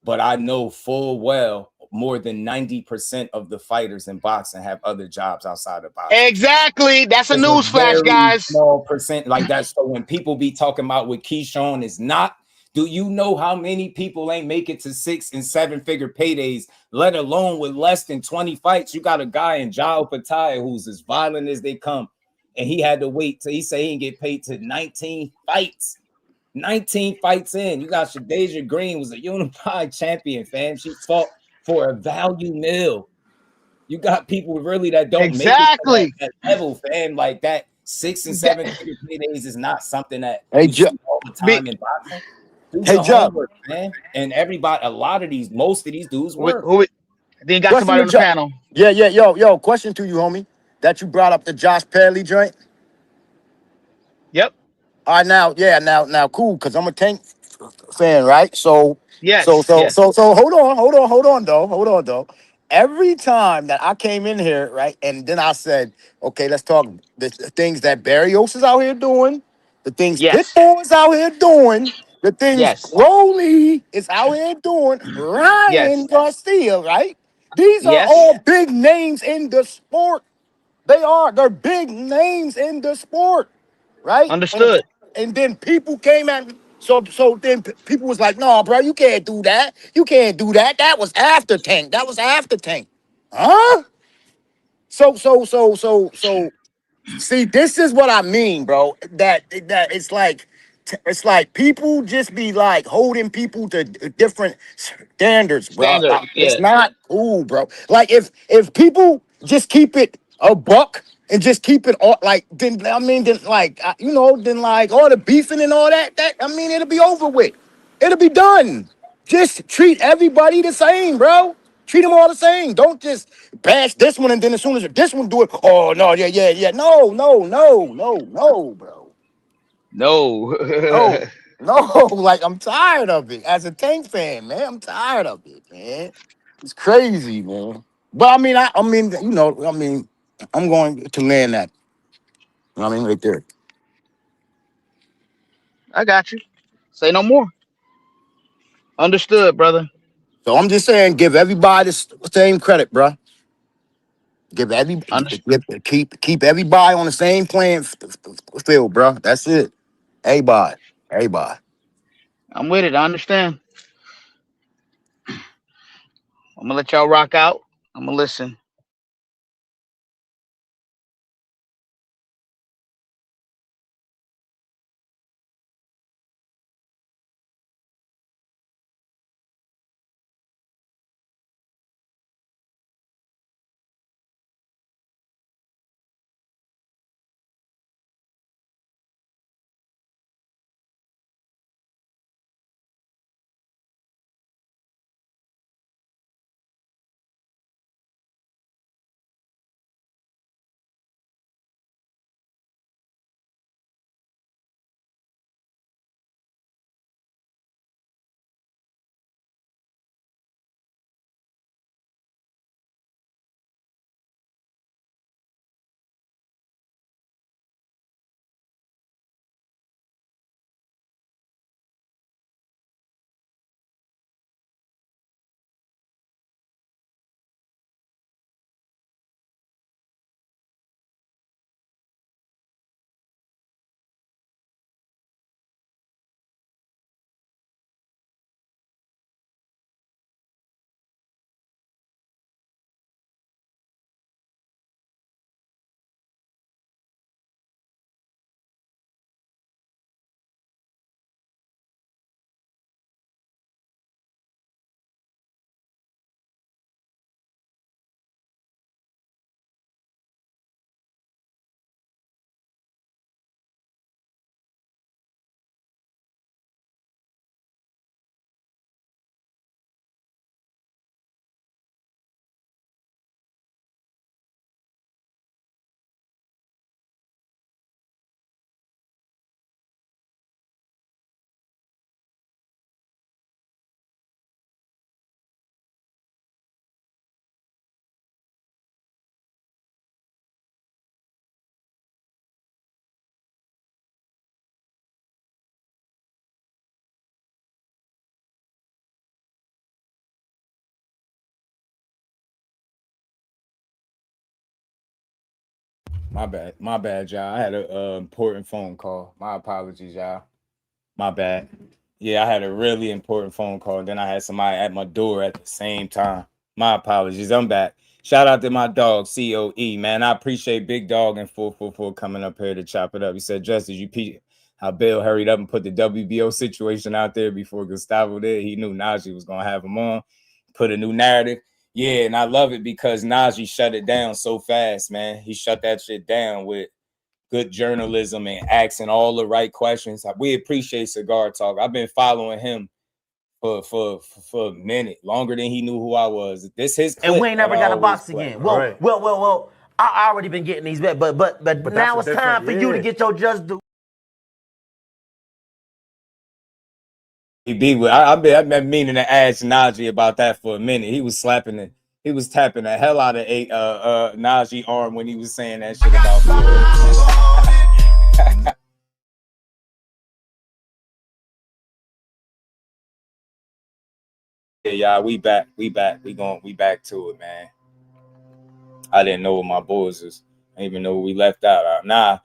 But I know full well more than 90% of the fighters in boxing have other jobs outside of boxing. Exactly. That's a news flash, guys. Small percent like that. So when people be talking about what Keyshawn is not, do you know how many people ain't make it to 6- and 7-figure paydays, let alone with less than 20 fights? You got a guy in Muratalla who's as violent as they come, and he had to wait till he said he didn't get paid to 19 fights. 19 fights in. You got Shadeja Green was a unified champion, fam. She fought for a value meal. You got people really that don't Exactly. make it to that level, fam. Like that 6 and 7 figure paydays is not something that Hey, you see all the time in boxing. Do Hey, your Joe. homework, man. And everybody, most of these dudes work. Then got Question somebody to on the Jo- panel. Yeah, yo. Question to you, homie. That you brought up the Josh Perley joint. Yep. All right, now, cool. Cause I'm a Tank fan, right? So Yes. hold on, though. Every time that I came in here, right, and then I said, okay, let's talk the things that Barrios is out here doing, the things Pitbull is out here doing, the things Rolly is out here doing, Ryan Garcia, right? These are all big names in the sport. They're big names in the sport, right? Understood. And then people came at me. So then people was like, no, bro, you can't do that. You can't do that. That was after Tank. Huh? So see, this is what I mean, bro. That it's like people just be like holding people to different standards, bro. Standard. Like, it's not cool, bro. Like if people just keep it a buck and just keep it all like then like all the beefing and all that it'll be over with. It'll be done. Just treat everybody the same, bro. Treat them all the same. Don't just bash this one and then as soon as this one do it, oh no, yeah. No, bro. No. No, like I'm tired of it. As a Tank fan, man, I'm tired of it, man. It's crazy, man. But I mean, I'm going to land that. You know what I mean, right there. I got you. Say no more. Understood, brother. So I'm just saying, give everybody the same credit, bro. Keep everybody on the same playing field, bro. That's it. Everybody. I'm with it. I understand. I'm gonna let y'all rock out. I'm gonna listen. My bad, y'all. I had an important phone call. My apologies, y'all. My bad. Yeah, I had a really important phone call. And then I had somebody at my door at the same time. My apologies. I'm back. Shout out to my dog, COE, man. I appreciate Big Dog and 444 coming up here to chop it up. He said, Justice, you how Bill hurried up and put the WBO situation out there before Gustavo did. He knew Najee was going to have him on. Put a new narrative. Yeah, and I love it because Najee shut it down so fast, man. He shut that shit down with good journalism and asking all the right questions. We appreciate Cigar Talk. I've been following him for a minute, longer than he knew who I was. This his clip, and we ain't never got a box again. Well. I already been getting these bets, but now it's time for you to get your just due. I've been meaning to ask Najee about that for a minute. He was slapping it. He was tapping the hell out of Najee arm when he was saying that shit about Floyd. Yeah, y'all, we back. We back to it, man. I didn't know what my boys is. I didn't even know what we left out. Nah,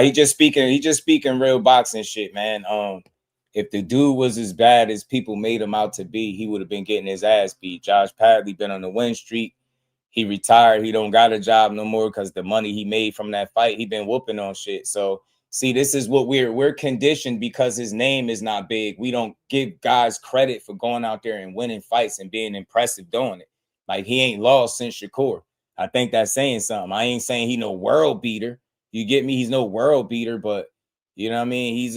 he just speaking real boxing shit, man. If the dude was as bad as people made him out to be, he would have been getting his ass beat. Josh Padley been on the win streak. He retired. He don't got a job no more because the money he made from that fight, he been whooping on shit. So see, this is what we're conditioned because his name is not big. We don't give guys credit for going out there and winning fights and being impressive doing it. Like he ain't lost since Shakur. I think that's saying something. I ain't saying he no world beater. You get me? He's no world beater, but you know what I mean? He's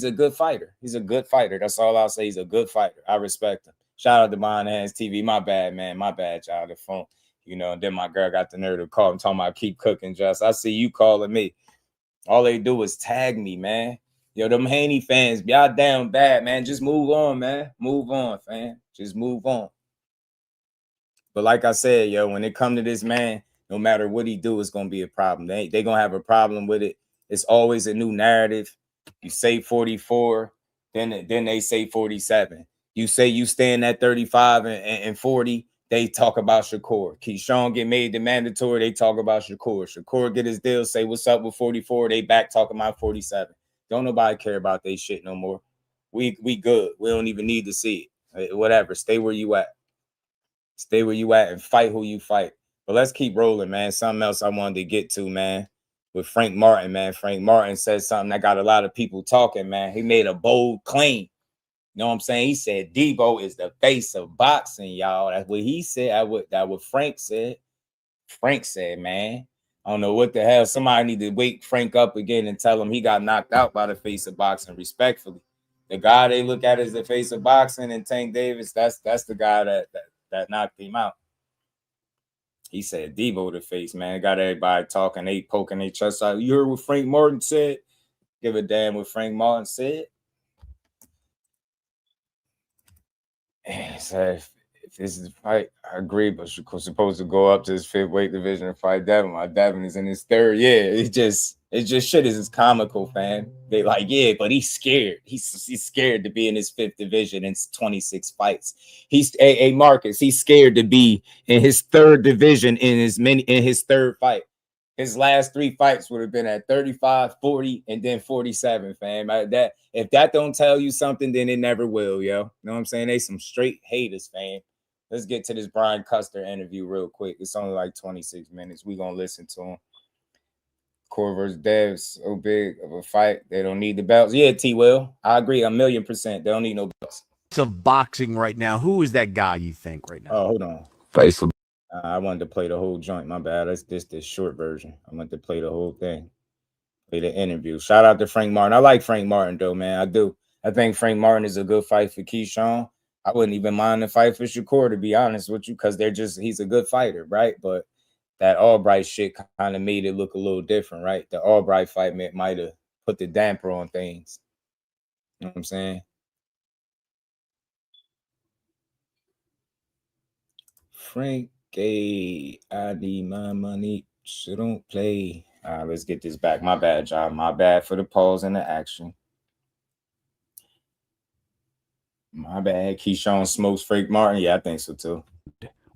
a good fighter. He's a good fighter. That's all I'll say. He's a good fighter. I respect him. Shout out to Behind the Hands TV. My bad, man. My bad, y'all. The phone. You know, and then my girl got the nerve to call. I'm talking about keep cooking, Just. I see you calling me. All they do is tag me, man. Yo, them Haney fans, y'all down bad, man. Just move on, man. Move on, fam. Just move on. But like I said, yo, when it come to this man, no matter what he do, it's gonna be a problem. They gonna have a problem with it. It's always a new narrative. You say 44, then they say 47. You say you stand at 35 and 40, they talk about Shakur. Keyshawn get made the mandatory, they talk about Shakur. Shakur get his deal, say what's up with 44, they back talking about 47. Don't nobody care about they shit no more. We good. We don't even need to see it. Whatever. Stay where you at. Stay where you at and fight who you fight. But let's keep rolling, man. Something else I wanted to get to, man, with Frank Martin, man. Frank Martin said something that got a lot of people talking, man. He made a bold claim. You know what I'm saying? He said Debo is the face of boxing, y'all. That's what he said. That what Frank said. Frank said, man, I don't know what the hell. Somebody need to wake Frank up again and tell him he got knocked out by the face of boxing, respectfully. The guy they look at as the face of boxing and Tank Davis, that's the guy that knocked him out. He said Debo the face, man. Got everybody talking, they poking their chest out. You heard what Frank Martin said? Give a damn what Frank Martin said. And he said, if this is a fight, I agree, but Shakur's supposed to go up to his fifth weight division and fight Devin. My Devin is in his third. Yeah, it's just shit is comical, fam. They like, yeah, but he's scared. He's scared to be in his fifth division in 26 fights. He's a Marcus. He's scared to be in his third division in his third fight. His last three fights would have been at 35, 40, and then 47, fam. If that don't tell you something, then it never will, yo. You know what I'm saying? They some straight haters, fam. Let's get to this Brian Custer interview real quick. It's only like 26 minutes. We're going to listen to him. Core versus Dev, so big of a fight. They don't need the belts. Yeah, T-Will. I agree 1,000,000%. They don't need no belts. Of boxing right now, who is that guy you think right now? Oh, hold on. Face of I wanted to play the whole joint. My bad. That's the short version. I wanted to play the whole thing. Play the interview. Shout out to Frank Martin. I like Frank Martin, though, man. I do. I think Frank Martin is a good fight for Keyshawn. I wouldn't even mind the fight for Shakur, to be honest with you, because he's a good fighter, right? But that Albright shit kind of made it look a little different, right? The Albright fight might have put the damper on things. You know what I'm saying? Frank Gay, I need my money, so don't play. All right, let's get this back. My bad, y'all. My bad for the pause and the action. My bad. Keyshawn smokes Frank Martin. Yeah, I think so too.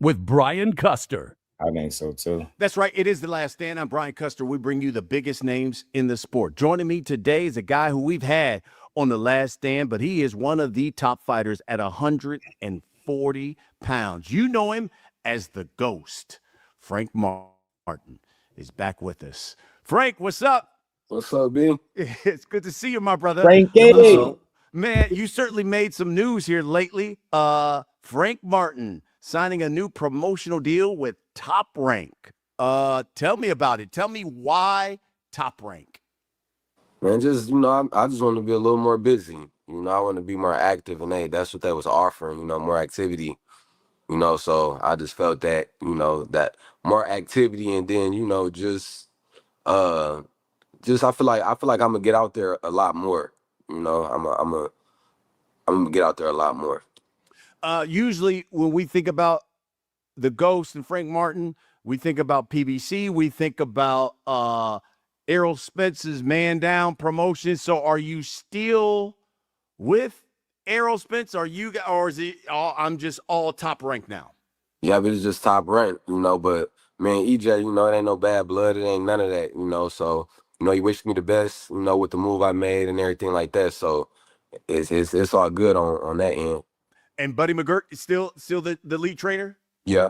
With Brian Custer. I think so too. That's right. It is The Last Stand. I'm Brian Custer. We bring you the biggest names in the sport. Joining me today is a guy who we've had on The Last Stand, but he is one of the top fighters at 140 pounds. You know him as the Ghost. Frank Martin is back with us. Frank, what's up? What's up, B? It's good to see you, my brother. Frankie. Man, you certainly made some news here lately. Frank Martin signing a new promotional deal with Top Rank. Tell me about it. Tell me why Top Rank. Man, just, I just want to be a little more busy. I want to be more active, and that's what that was offering, more activity, so I just felt that, that more activity, and then, I feel like I'm gonna get out there a lot more. I'm gonna get out there a lot more. Usually when we think about the Ghost and Frank Martin, we think about PBC, we think about Errol Spence's Man Down promotion. So are you still with Errol Spence? Or is it I'm just all Top Rank now? Yeah, but it's just Top Rank, but man, EJ, it ain't no bad blood, it ain't none of that, so he wished me the best, with the move I made and everything like that. So it's all good on that end. And Buddy McGirt is still the lead trainer? Yeah.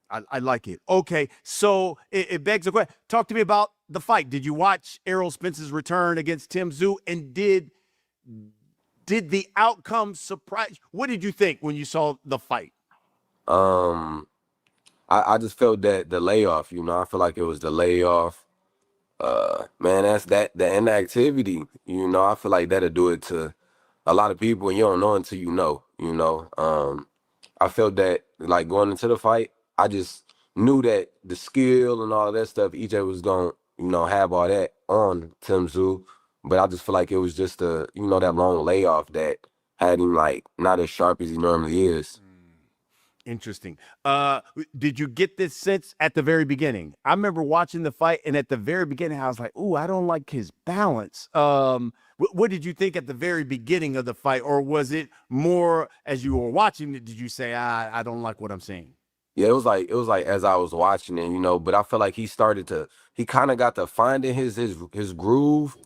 I like it. Okay, so it begs the question. Talk to me about the fight. Did you watch Errol Spence's return against Tim Tszyu? And did the outcome surprise? What did you think when you saw the fight? I just felt that the layoff, I feel like it was the layoff. Man, that's the inactivity, I feel like that'll do it to a lot of people, and you don't know until you know, I felt that, like, going into the fight, I just knew that the skill and all that stuff, EJ was going to, have all that on Tim Tszyu, but I just feel like it was just that long layoff that had him, like, not as sharp as he normally is. Interesting. Did you get this sense at the very beginning? I remember watching the fight, and at the very beginning, I was like, "Ooh, I don't like his balance." What did you think at the very beginning of the fight, or was it more as you were watching it? Did you say, "I don't like what I'm seeing"? Yeah, it was like as I was watching it, but I felt like he kind of got to finding his groove.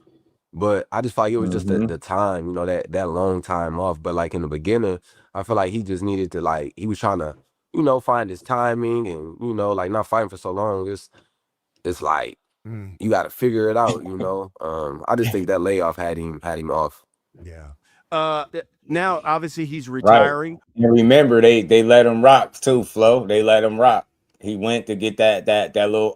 But I just felt like it was just the time, that long time off. But like in the beginning, I feel like he just needed to, like, he was trying to, find his timing and, like, not fighting for so long. It's like you got to figure it out, I just think that layoff had him off. Yeah. Now obviously he's Right. retiring. And remember, they let him rock too, Flo. They let him rock. He went to get that little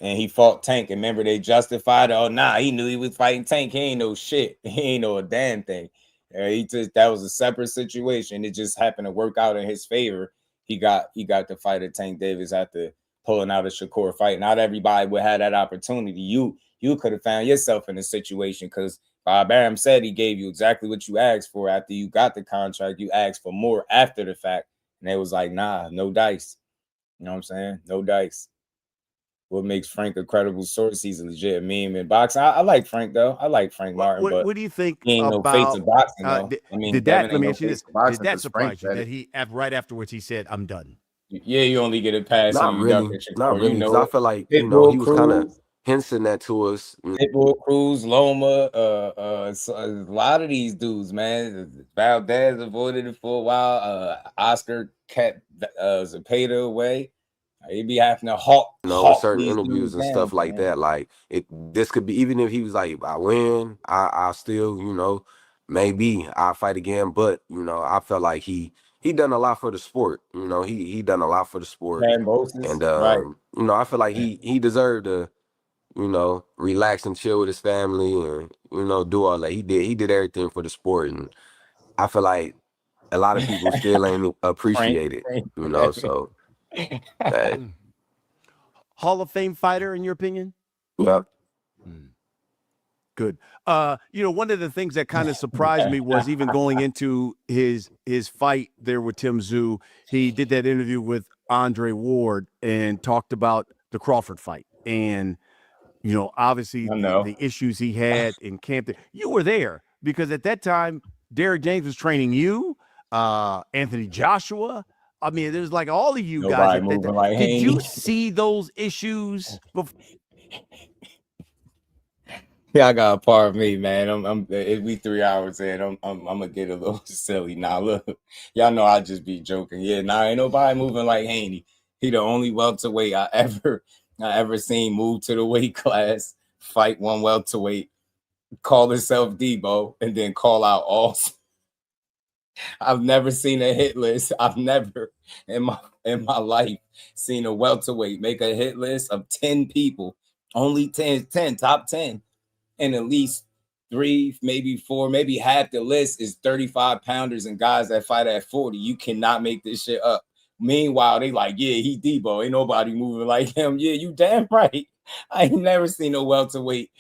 and he fought Tank. And remember, they justified, oh, nah, he knew he was fighting Tank. He ain't no shit. He ain't know a damn thing. That was a separate situation. It just happened to work out in his favor. He got to fight at Tank Davis after pulling out a Shakur fight. Not everybody would have that opportunity. You could have found yourself in a situation because Bob Arum said he gave you exactly what you asked for after you got the contract. You asked for more after the fact. And they was like, nah, no dice. You know what I'm saying? No dice. What makes Frank a credible source? He's a legit meme in boxing. I like Frank, though. I like Frank Martin. What do you think he ain't about no face of boxing, though. Let me ask you this. Did that surprise you that he, right afterwards, he said, "I'm done"? Yeah, you only get a pass. Not really. Not really. Because I feel like, he was kind of hinting that to us. Pitbull Cruz, Loma, a lot of these dudes, man. Valdez avoided it for a while. Oscar kept Zepeda away. He'd be having to hawk certain interviews and stuff like that. Like, this could be, even if he was like, I win, I still, maybe I'll fight again. But, I felt like he done a lot for the sport. He done a lot for the sport. And, right. I feel like he deserved to, relax and chill with his family and, do all that. He did everything for the sport. And I feel like a lot of people still ain't appreciate it, so. Hall of Fame fighter, in your opinion? Yeah. Good. One of the things that kind of surprised me was even going into his fight there with Tim Tszyu, he did that interview with Andre Ward and talked about the Crawford fight. And, obviously the issues he had in camp. You were there because at that time, Derrick James was training you, Anthony Joshua. I mean, there's like all of you guys. Like did you see those issues before? Yeah, I got a part of me, man. It be 3 hours in. I'm gonna get a little silly. Nah, look, y'all know I just be joking. Yeah, nah, ain't nobody moving like Haney. He the only welterweight I ever seen move to the weight class, fight one welterweight, call himself Debo, and then call out all I've never seen a hit list. I've never in my life seen a welterweight make a hit list of 10 people, only 10, top 10, and at least 3, maybe 4, maybe half the list is 35 pounders and guys that fight at 40. You cannot make this shit up. Meanwhile, they like, yeah, he Debo. Ain't nobody moving like him. Yeah, you damn right. I ain't never seen a welterweight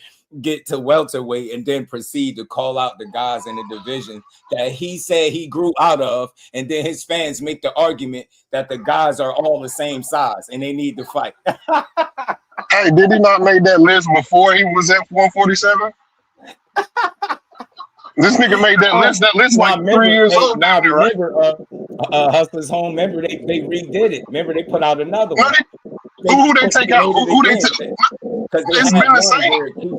get to welterweight and then proceed to call out the guys in the division that he said he grew out of, and then his fans make the argument that the guys are all the same size and they need to fight. Hey, did he not make that list before he was at 147? This nigga made that list. That list like 3 years old. Now remember, Hustler's Home. Remember they redid it. Remember they put out another one. Who they take out? Who they take? Because it's been the same.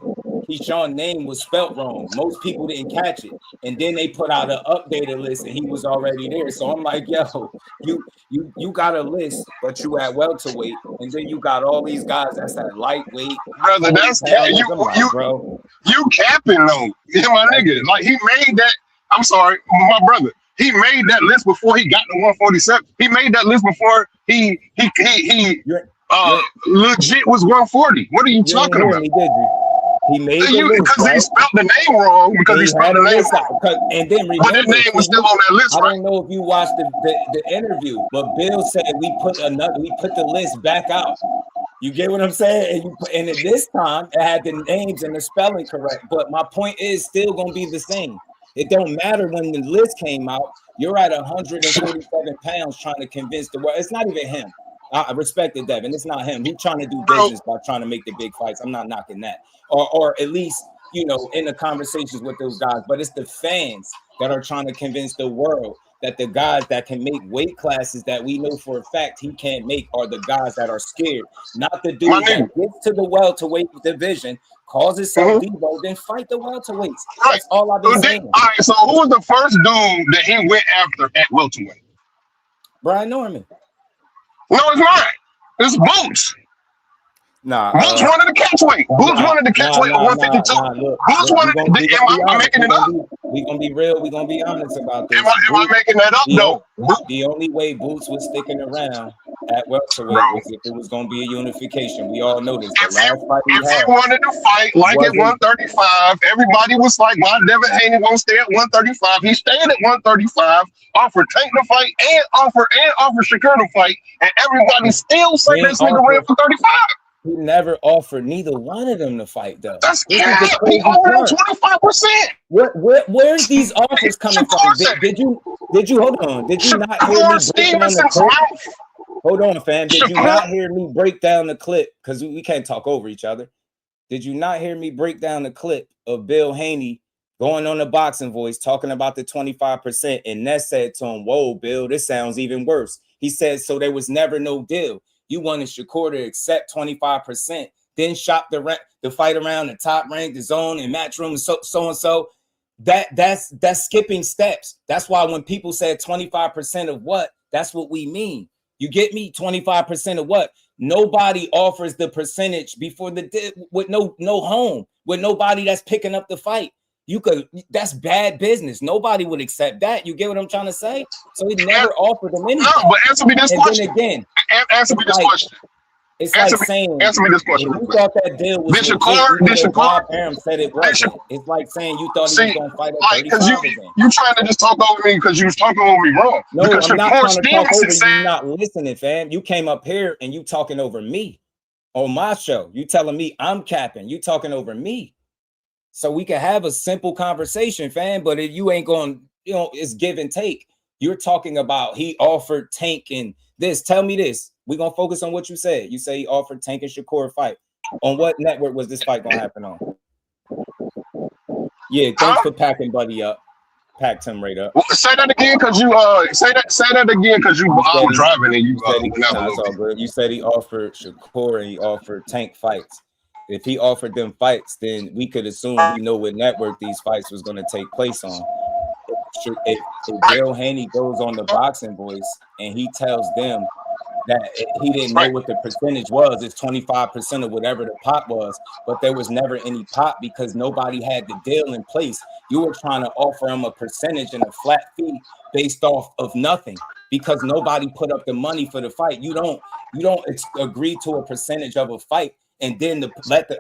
Keyshawn's name was spelt wrong. Most people didn't catch it, and then they put out an updated list, and he was already there. So I'm like, yo, you got a list, but you at welterweight, and then you got all these guys that's at lightweight. Brother, that's you capping though. Yeah, my nigga. Like he made that. I'm sorry, my brother. He made that list before he got to 147. He made that list before he legit was 140. What are you talking about? He made the list, because he spelled the name wrong. Because he spelled the name wrong. And then remember, but that name was still on that list. I don't know if you watched the interview, but Bill said we put the list back out. You get what I'm saying? And at this time, it had the names and the spelling correct. But my point is still gonna be the same. It don't matter when the list came out. You're at 147 pounds trying to convince the world. It's not even him. I respect it, Devin. It's not him. He's trying to do business by trying to make the big fights. I'm not knocking that. Or at least, you know, in the conversations with those guys. But it's the fans that are trying to convince the world that the guys that can make weight classes that we know for a fact he can't make are the guys that are scared. Not the dude that gets to the welterweight division, calls himself Debo, then fight the welterweights. That's all I've been saying. All right, so who was the first dude that he went after at welterweight? Brian Norman. No, it's not. It's Boots. Nah, Boots wanted to catch weight. Boots wanted to catch weight at 152. Boots wanted to. Am I making it up? We're gonna be real. We're gonna be honest about this. Am I making that up though? The only way Boots was sticking around at welterweight was if it was gonna be a unification. We all know this. If he wanted to fight like at 135, everybody was like, "Why Devin Haney won't stay at 135?" He stayed at 135. Offered Tank to fight and offered Shakur to fight, and everybody still say this nigga ran for 35. He never offered neither one of them to fight, though. That's cap. He offered 25%. Where's these offers coming from? Did you hold on? Did you not hear me break down the clip? Hold on, fam. Did you not hear me break down the clip? Because we can't talk over each other. Did you not hear me break down the clip of Bill Haney going on the Boxing Voice talking about the 25%? And Ness said to him, "Whoa, Bill, this sounds even worse." He said, "So there was never no deal. You wanted Shakur to accept 25%, then shop the fight around the top rank, the zone, and matchroom, and so and so. That's skipping steps. That's why when people said 25% of what, that's what we mean. You get me? 25% of what? Nobody offers the percentage before with no home, with nobody that's picking up the fight. That's bad business. Nobody would accept that. You get what I'm trying to say? So he never offered them anything. No, but answer me this question. Again, answer me this question. It's like saying, answer me this question. You thought that deal was legit. Bob Arum said it wasn't. It's like saying you thought he was going to fight at 35 again. You trying to just talk over me because you was talking over me wrong. No, because I'm not trying to talk over you. You're not listening, fam. You came up here and you talking over me on my show. You telling me I'm capping. You talking over me. So we can have a simple conversation, fam. But if you ain't going, it's give and take. You're talking about he offered Tank and this. Tell me this. We're going to focus on what you said. You say he offered Tank and Shakur a fight. On what network was this fight going to happen on? Yeah, thanks for packing Buddy up. Packed him right up. Say that again because you say that again because you driving and you it's all good. You said he offered Shakur and he offered Tank fights. If he offered them fights, then we could assume we know what network these fights was going to take place on. If Bill Haney goes on the Boxing Voice and he tells them that he didn't know what the percentage was. It's 25% of whatever the pot was, but there was never any pot because nobody had the deal in place. You were trying to offer him a percentage and a flat fee based off of nothing because nobody put up the money for the fight. You don't agree to a percentage of a fight and then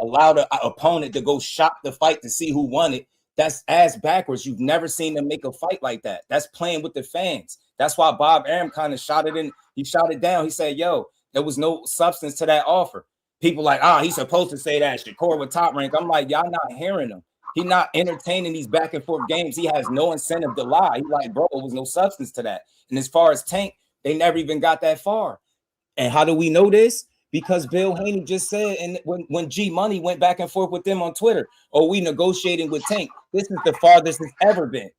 allow the opponent to go shop the fight to see who won it. That's ass backwards. You've never seen them make a fight like that. That's playing with the fans. That's why Bob Arum kind of shot it in. He shot it down. He said, yo, there was no substance to that offer. People like, he's supposed to say that Shakur with Top Rank. I'm like, y'all not hearing him. He not entertaining these back and forth games. He has no incentive to lie. He like, bro, there was no substance to that. And as far as Tank, they never even got that far. And how do we know this? Because Bill Haney just said, and when G Money went back and forth with them on Twitter, we negotiating with Tank. This is the farthest it's ever been.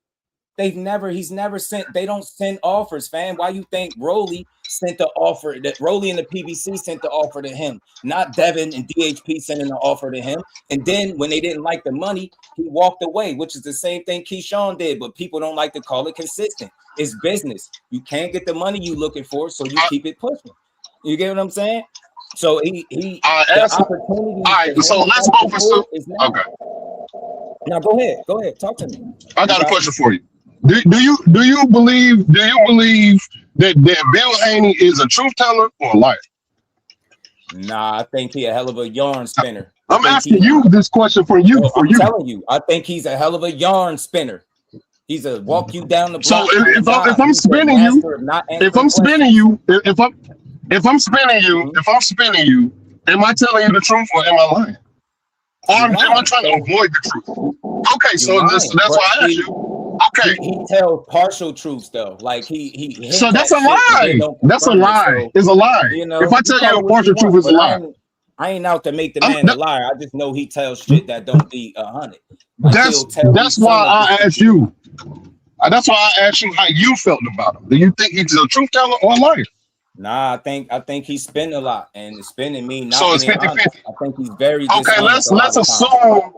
He's never sent, they don't send offers, fam. Why you think Rolly sent the offer, that Rolly and the PBC sent the offer to him, not Devin and DHP sending the offer to him. And then when they didn't like the money, he walked away, which is the same thing Keyshawn did, but people don't like to call it consistent. It's business. You can't get the money you looking for, so you keep it pushing. You get what I'm saying? So the opportunity. All right, so let's vote for Sue. Okay. Now go ahead, talk to me. I got a question for you. Do you believe that Bill Haney is a truth teller or a liar? Nah, I think he a hell of a yarn spinner. I'm asking you this question for you. I'm telling you, I think he's a hell of a yarn spinner. He's a walk you down the block. So if I'm spinning you, am I telling you the truth or am I lying? Or am I trying to avoid the truth? Okay, so that's why I asked you. Okay, he tells partial truths though. Like he so that's a lie. That's a lie. It's a lie. You know, if I tell you a partial truth, it's a lie. I ain't out to make the man a liar. I just know he tells shit that don't be 100. That's why I asked you. That's why I asked you how you felt about him. Do you think he's a truth teller or a liar? Nah, I think he's spinning a lot, and spinning me not. So it's 50-50. I think he's very okay. Let's assume.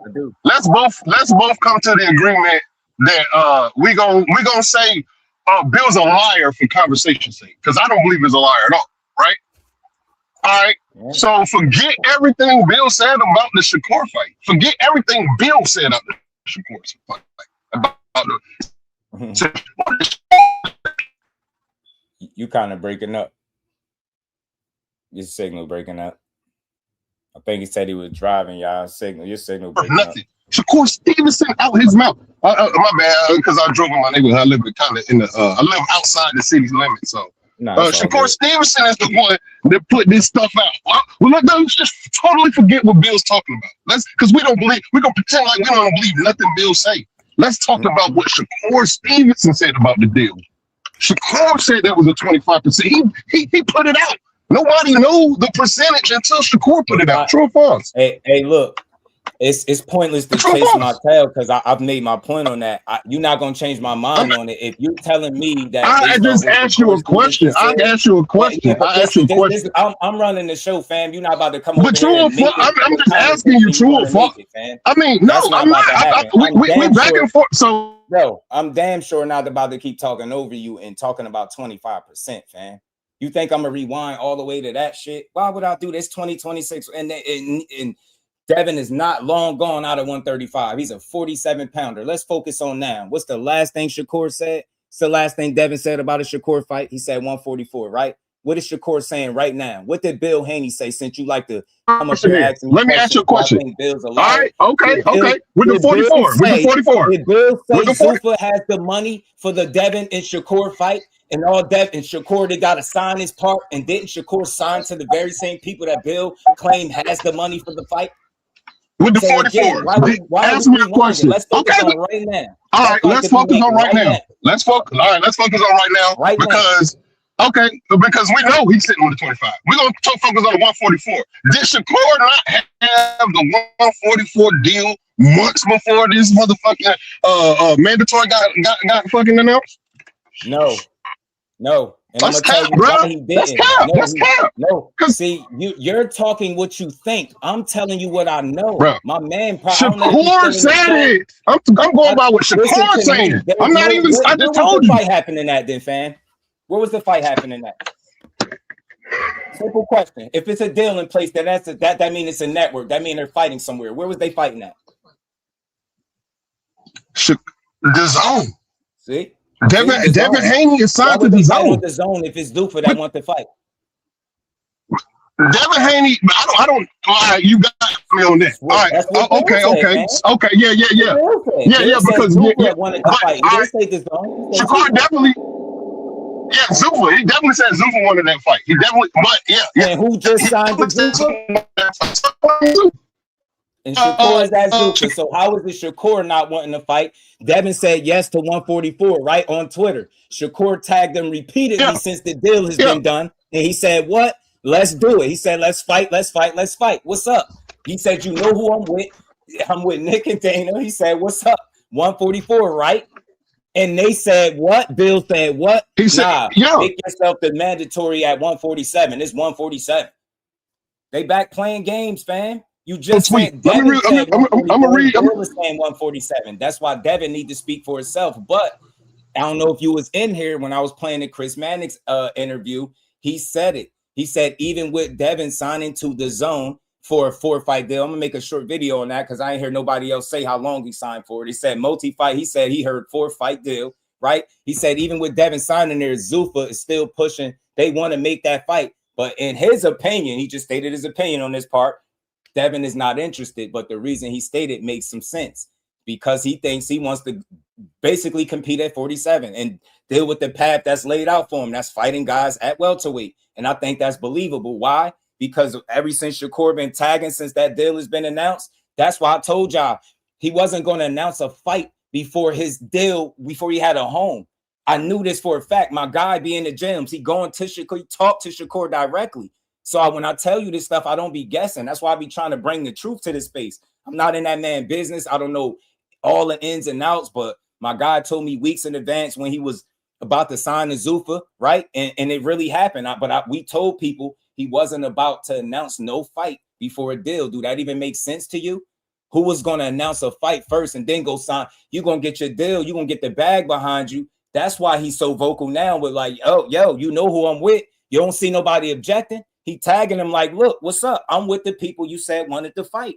Let's both come to the agreement that we gonna say Bill's a liar for conversation's sake, because I don't believe he's a liar at all. Right? All right. Yeah. So forget everything Bill said about the Shakur fight. Forget everything Bill said about the Shakur fight. About the you kind of breaking up. Your signal breaking up. I think he said he was driving, y'all. Your signal breaking up. Shakur Stevenson out his mouth. My bad, because I drove in my neighborhood. I live kind of I live outside the city's limits. So Shakur Stevenson is the one that put this stuff out. Well, let's just totally forget what Bill's talking about. Because we're gonna pretend like we don't believe nothing Bill say. Let's talk about what Shakur Stevenson said about the deal. Shakur said that was a 25%. He put it out. Nobody knew the percentage until Shakur put it out. True or false? Hey, look, it's pointless to chase my tail because I've made my point on that. You're not gonna change my mind on it. If you're telling me that I just asked you a question. I asked you a question. I'm running the show, fam. You're not about to come over here. I'm just asking you, true or false. I mean, no, I'm not. We back and forth. So. Bro, I'm damn sure not about to keep talking over you and talking about 25%, fam. You think I'm gonna rewind all the way to that shit? Why would I do this 2026? And Devin is not long gone out of 135. He's a 47-pounder. Let's focus on now. What's the last thing Shakur said? It's the last thing Devin said about a Shakur fight. He said 144, right? What is Shakur saying right now? What did Bill Haney say? Since you like to come up here and ask me, let me ask you a question. All right, okay. With the 44. Did Bill say Zuffa has the money for the Devin and Shakur fight? And all Devin and Shakur, they got to sign his part. And didn't Shakur sign to the very same people that Bill claimed has the money for the fight? With the 44. Ask me a question. Let's focus on right now. All right, let's focus on right now. Let's focus on right now. Because we know he's sitting on the 25. We're going to focus on the 144. Did Shakur not have the 144 deal months before this motherfucking mandatory got fucking announced? No. And let's cap, bro. Let's cap. No. See, you're talking what you think. I'm telling you what I know. Bro. My man, Shakur said it. I'm going by what Shakur saying. I'm not even. I just told you. What fight happened in that, then, fam? Where was the fight happening at? Simple question. If it's a deal in place, then that means it's a network. That means they're fighting somewhere. Where was they fighting at? The Zone. See? Devin Haney is signed to the Zone. The Zone if it's Zufa that want to fight. Devin Haney, I don't. All right, you got me on that. All right, okay, yeah. Because Shakur definitely. Yeah, Zufa. He definitely said Zufa wanted that fight. He definitely, but yeah. And who just signed to Zufa? And Shakur is at Zufa. So how is it Shakur not wanting to fight? Devin said yes to 144, right, on Twitter. Shakur tagged him repeatedly since the deal has been done. And he said, what? Let's do it. He said, let's fight. What's up? He said, you know who I'm with? I'm with Nick and Dana. He said, what's up? 144, right? And they said, what? Bill said, what? He said, make yourself the mandatory at 147. It's 147. They back playing games, fam. You just said I'm gonna read. Bill is saying 147. That's why Devin need to speak for himself. But I don't know if you was in here when I was playing the Chris Mannix interview. He said it. He said, even with Devin signing to the Zone for a 4-fight deal, I'm gonna make a short video on that because I ain't hear nobody else say how long he signed for it. He said multi-fight. He said he heard 4-fight deal, right? He said even with Devin signing there, Zufa is still pushing. They want to make that fight. But in his opinion, he just stated his opinion on this part. Devin is not interested, but the reason he stated makes some sense because he thinks he wants to basically compete at 47 and deal with the path that's laid out for him. That's fighting guys at welterweight. And I think that's believable. Why? Because ever since Shakur been tagging since that deal has been announced, that's why I told y'all he wasn't going to announce a fight before his deal, before he had a home. I knew this for a fact. My guy be in the gyms. He going to Shakur, he talk to Shakur directly. So when I tell you this stuff, I don't be guessing. That's why I be trying to bring the truth to this space. I'm not in that man business. I don't know all the ins and outs, but my guy told me weeks in advance when he was about to sign the Zufa, right? And it really happened. We told people he wasn't about to announce no fight before a deal. Do that even make sense to you? Who was going to announce a fight first and then go sign? You're going to get your deal. You're going to get the bag behind you. That's why he's so vocal now with like, oh, yo, you know who I'm with. You don't see nobody objecting. He tagging him like, look, what's up? I'm with the people you said wanted to fight.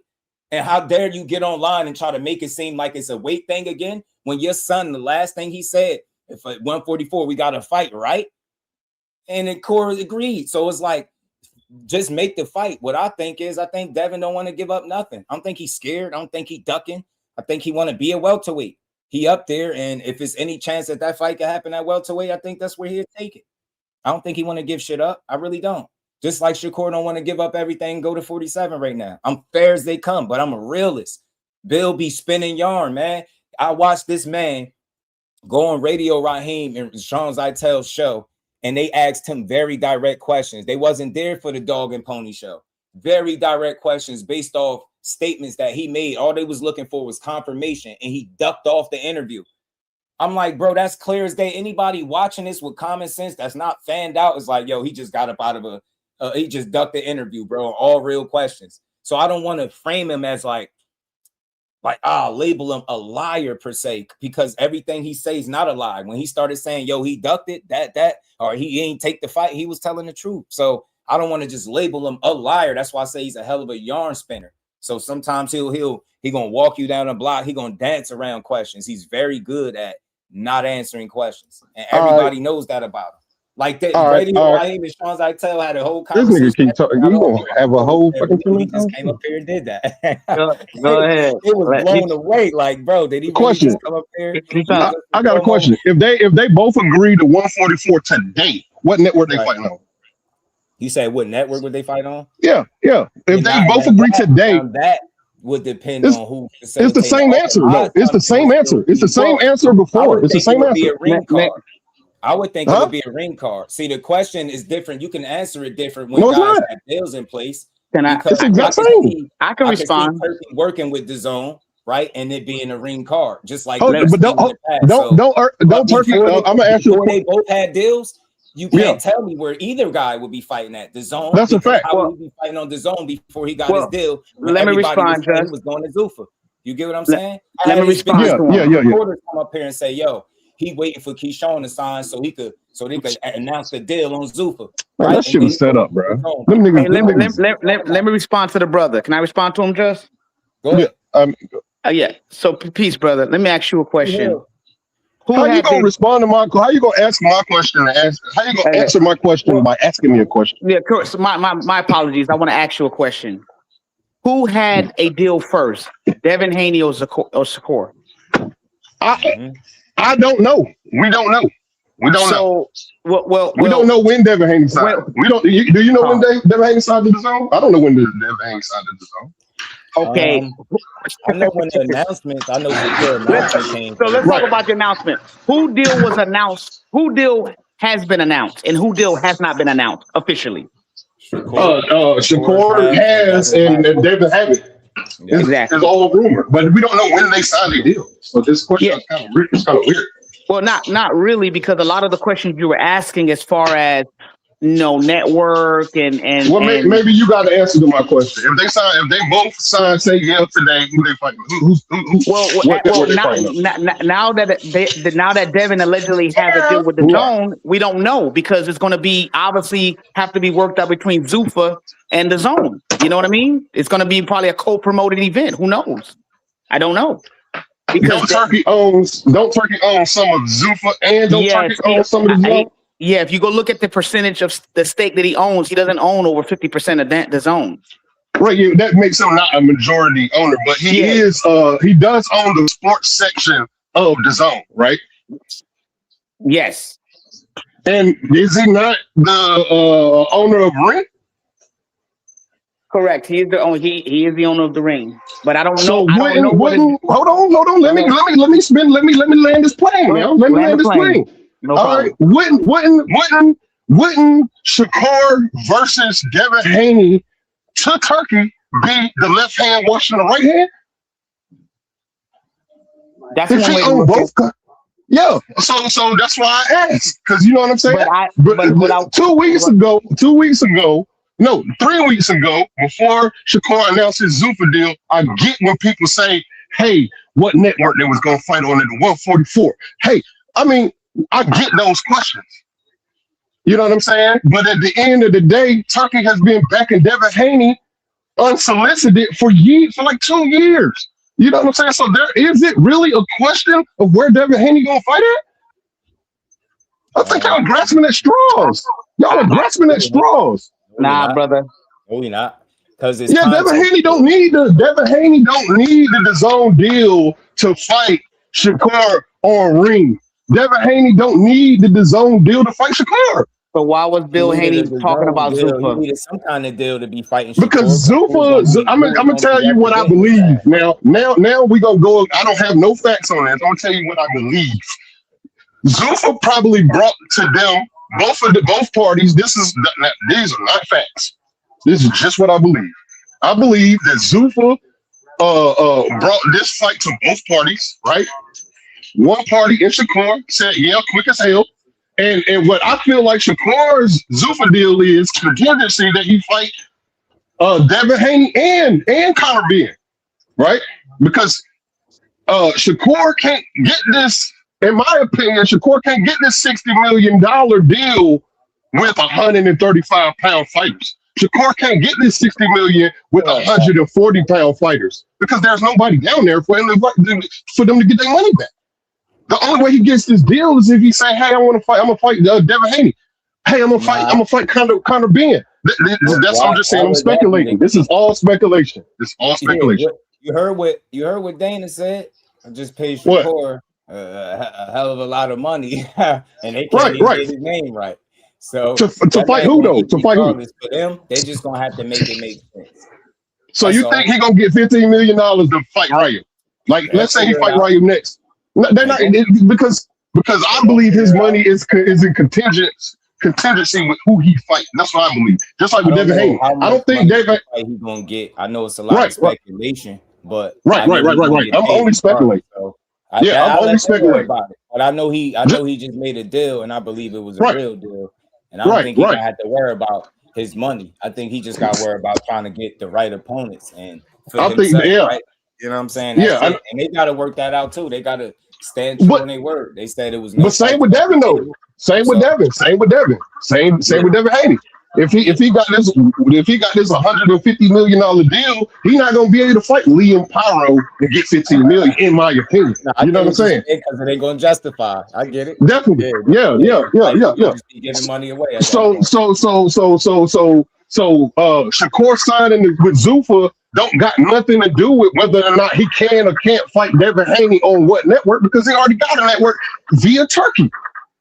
And how dare you get online and try to make it seem like it's a weight thing again when your son, the last thing he said, if at 144, we got to fight, right? And then Corey agreed. So it's like, just make the fight. What I think Devin don't want to give up nothing. I don't think he's scared. I don't think he's ducking. I think he want to be a welterweight. He up there, and if it's any chance that fight can happen at welterweight, I think that's where he'll take it. I don't think he want to give shit up. I really don't. Just like Shakur don't want to give up everything, go to 47 right now. I'm fair as they come, but I'm a realist. Bill be spinning yarn, man. I watched this man go on Radio Raheem and Sean Zeitel's show, and they asked him very direct questions. They wasn't there for the dog and pony show. Very direct questions based off statements that he made. All they was looking for was confirmation, and he ducked off the interview. I'm like, bro, that's clear as day. Anybody watching this with common sense that's not fanned out is like, yo, he just got up out of he just ducked the interview, bro. All real questions. So I don't want to frame him as label him a liar per se, because everything he says is not a lie. When he started saying, yo, he ducked it, or he ain't take the fight, he was telling the truth. So I don't want to just label him a liar. That's why I say he's a hell of a yarn spinner. So sometimes he gonna walk you down the block. He gonna dance around questions. He's very good at not answering questions, and everybody knows that about him. Like that, Radio Raheem and Sean Zeitel had a whole conversation. This nigga keep talking. You gonna have a whole fucking He just came up here and did that. Go ahead. It was blown away. Like, bro, did he really just come up here? I got a question. If they both agree to 144 today, what network they fighting on? You say what network would they fight on? Yeah. If they both agree today, that would depend on who. It's the same answer. No, it's the same answer. It's the same answer before. It's the same answer. I would think it would be a ring card. See, the question is different. You can answer it different when guys have deals in place. It's exact same. I can respond. Working with the zone, right, and it being a ring card, just like. But don't Turkey. I'm gonna ask you. Before they both had deals, you can't tell me where either guy would be fighting at the zone. That's a fact. How would he be fighting on the zone before he got his deal? Let me respond, He was going to Zufa. You get what I'm saying? Let me respond. Reporters come up here and say, "Yo, he waiting for Keyshawn to sign so they could announce the deal on Zuffa. Man, that shit was set up, bro. Them niggas, Let me respond to the brother. Can I respond to him, Just? Go ahead. Yeah. So peace, brother. Let me ask you a question. How you gonna respond to my? How you gonna ask my question? How you gonna answer my question by asking me a question? Yeah, so my apologies. I want to ask you a question. Who had a deal first, Devin Haney or Shakur? I don't know. We don't know. We don't know. We don't know when Devin Haney signed. We don't. Do you know when Devin Haney signed to the zone? I don't know when Devin Haney signed to the zone. Okay. I know when the announcements. I know the announcement came. So let's talk about the announcement. Who deal was announced? Who deal has been announced, and who deal has not been announced officially? Shakur has, and Devin haven't. Exactly. It's all rumor, but we don't know when they signed a deal. So this question is kind of weird. Well, not really, because a lot of the questions you were asking, as far as network and well, maybe you got to answer to my question. If they both sign, say today, who they fighting? Now that Devin allegedly has a deal with the Zone, we don't know, because it's going to be obviously have to be worked out between Zuffa and the Zone. You know what I mean? It's going to be probably a co-promoted event. Who knows? I don't know. Because don't Turkey own some of Zuffa, and Turkey own some of the Zone? Yeah, if you go look at the percentage of the stake that he owns, he doesn't own over 50% of the Zone. Right, that makes him not a majority owner, but he is. He does own the sports section of the Zone, right? Yes. And is he not the owner of Ring? Correct. He is the owner. He is the owner of the Ring, but I don't know. Hold on. Let me land this plane, man. Let me land this plane. No all problem. Right. Wouldn't Shakur versus Devin Haney to Turkey be the left hand washing the right hand? That's one way to look at it. Yeah. So that's why I asked, because you know what I'm saying. But 2 weeks ago, no, 3 weeks ago, before Shakur announced his Zuffa deal, I get when people say, "Hey, what network they was gonna fight on at the 144?" Hey, I mean, I get those questions. You know what I'm saying? But at the end of the day, Turkey has been backing Devin Haney unsolicited for like 2 years. You know what I'm saying? So is it really a question of where Devin Haney gonna fight at? I think y'all grasping at straws. Y'all are grasping at straws. Nah, brother. No, we not. Because Devin Haney don't need the Zone deal to fight Shakur on Ring. Devin Haney don't need the Zone deal to fight Shakur. So why was Bill Haney talking about Zuffa? He needed some kind of deal to be fighting Shakur. Because Zuffa, I'm gonna tell you what I believe. Now we gonna go. I don't have no facts on that. I'm gonna tell you what I believe. Zuffa probably brought to them both parties. These are not facts. This is just what I believe. I believe that Zuffa brought this fight to both parties, right? One party in Shakur said, "Yeah, quick as hell." And what I feel like Shakur's Zuffa deal is contingency that he fight Devin Haney and Conor Ben, right? Because Shakur can't get this, in my opinion, Shakur can't get this $60 million deal with 135-pound fighters. Shakur can't get this $60 million with 140-pound fighters because there's nobody down there for them to get their money back. The only way he gets this deal is if he say, "Hey, I'm gonna fight Devin Haney. Hey, I'm gonna fight Conor Ben." That's what I'm just saying. I'm speculating. This is all speculation. You heard what Dana said. I just paid Shakur a hell of a lot of money, and they can't even get his name right. So to fight who though? To fight who? For them, they just gonna have to make it make sense. So you think he gonna get $15 million to fight Ryu? Like, let's say he fight Ryu next. No, they're not, because I believe his money is in contingency with who he fights. That's what I believe. Just like with Devin Haney. I don't think Devin he's gonna get. I know it's a lot of speculation, but right. I'm only speculating. I'm only speculating about it. But I know he just made a deal, and I believe it was a real deal. And I don't think he gonna have to worry about his money. I think he just got to worry about trying to get the right opponents and for himself, right? You know what I'm saying? And they got to work that out too. They got to stand true But on their word. They said it was no but same fight with on Devin the though. table. Same with So Devin. Same with Devin. Same yeah, with Devin Haney. If he got this $150 million deal, he's not gonna be able to fight Liam Pyro and get 15 million, in my opinion. no, I You know get what I'm what you're saying? saying because it ain't gonna justify. I get it. Definitely. Yeah, Yeah, yeah. yeah, yeah, Like yeah, you yeah. just be giving money away at that So point. Shakur signing with Zuffa don't got nothing to do with whether or not he can or can't fight Devin Haney on what network because he already got a network via Turkey.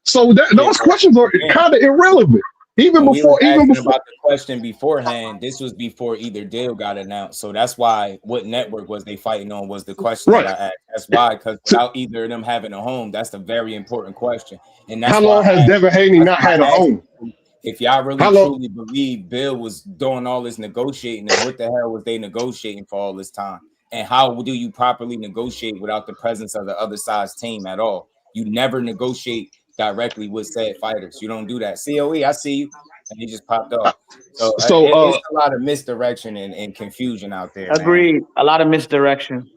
So Yeah, those but questions are again, kind of irrelevant. when we was asking about the question beforehand, this was before either deal got announced. So that's why what network was they fighting on was the question that right. I asked. That's why, because So without either of them having a home, that's a very important question. And how that's why long has I asked, Devin Haney that's not why had a I asked home? you if y'all really How long? truly believe Bill was doing all this negotiating, and what the hell was they negotiating for all this time? And how do you properly negotiate without the presence of the other side's team at all? You never negotiate directly with said fighters. You don't do that. COE, I see you. And he just popped off. So it's a lot of misdirection and confusion out there, man. Agreed. A lot of misdirection.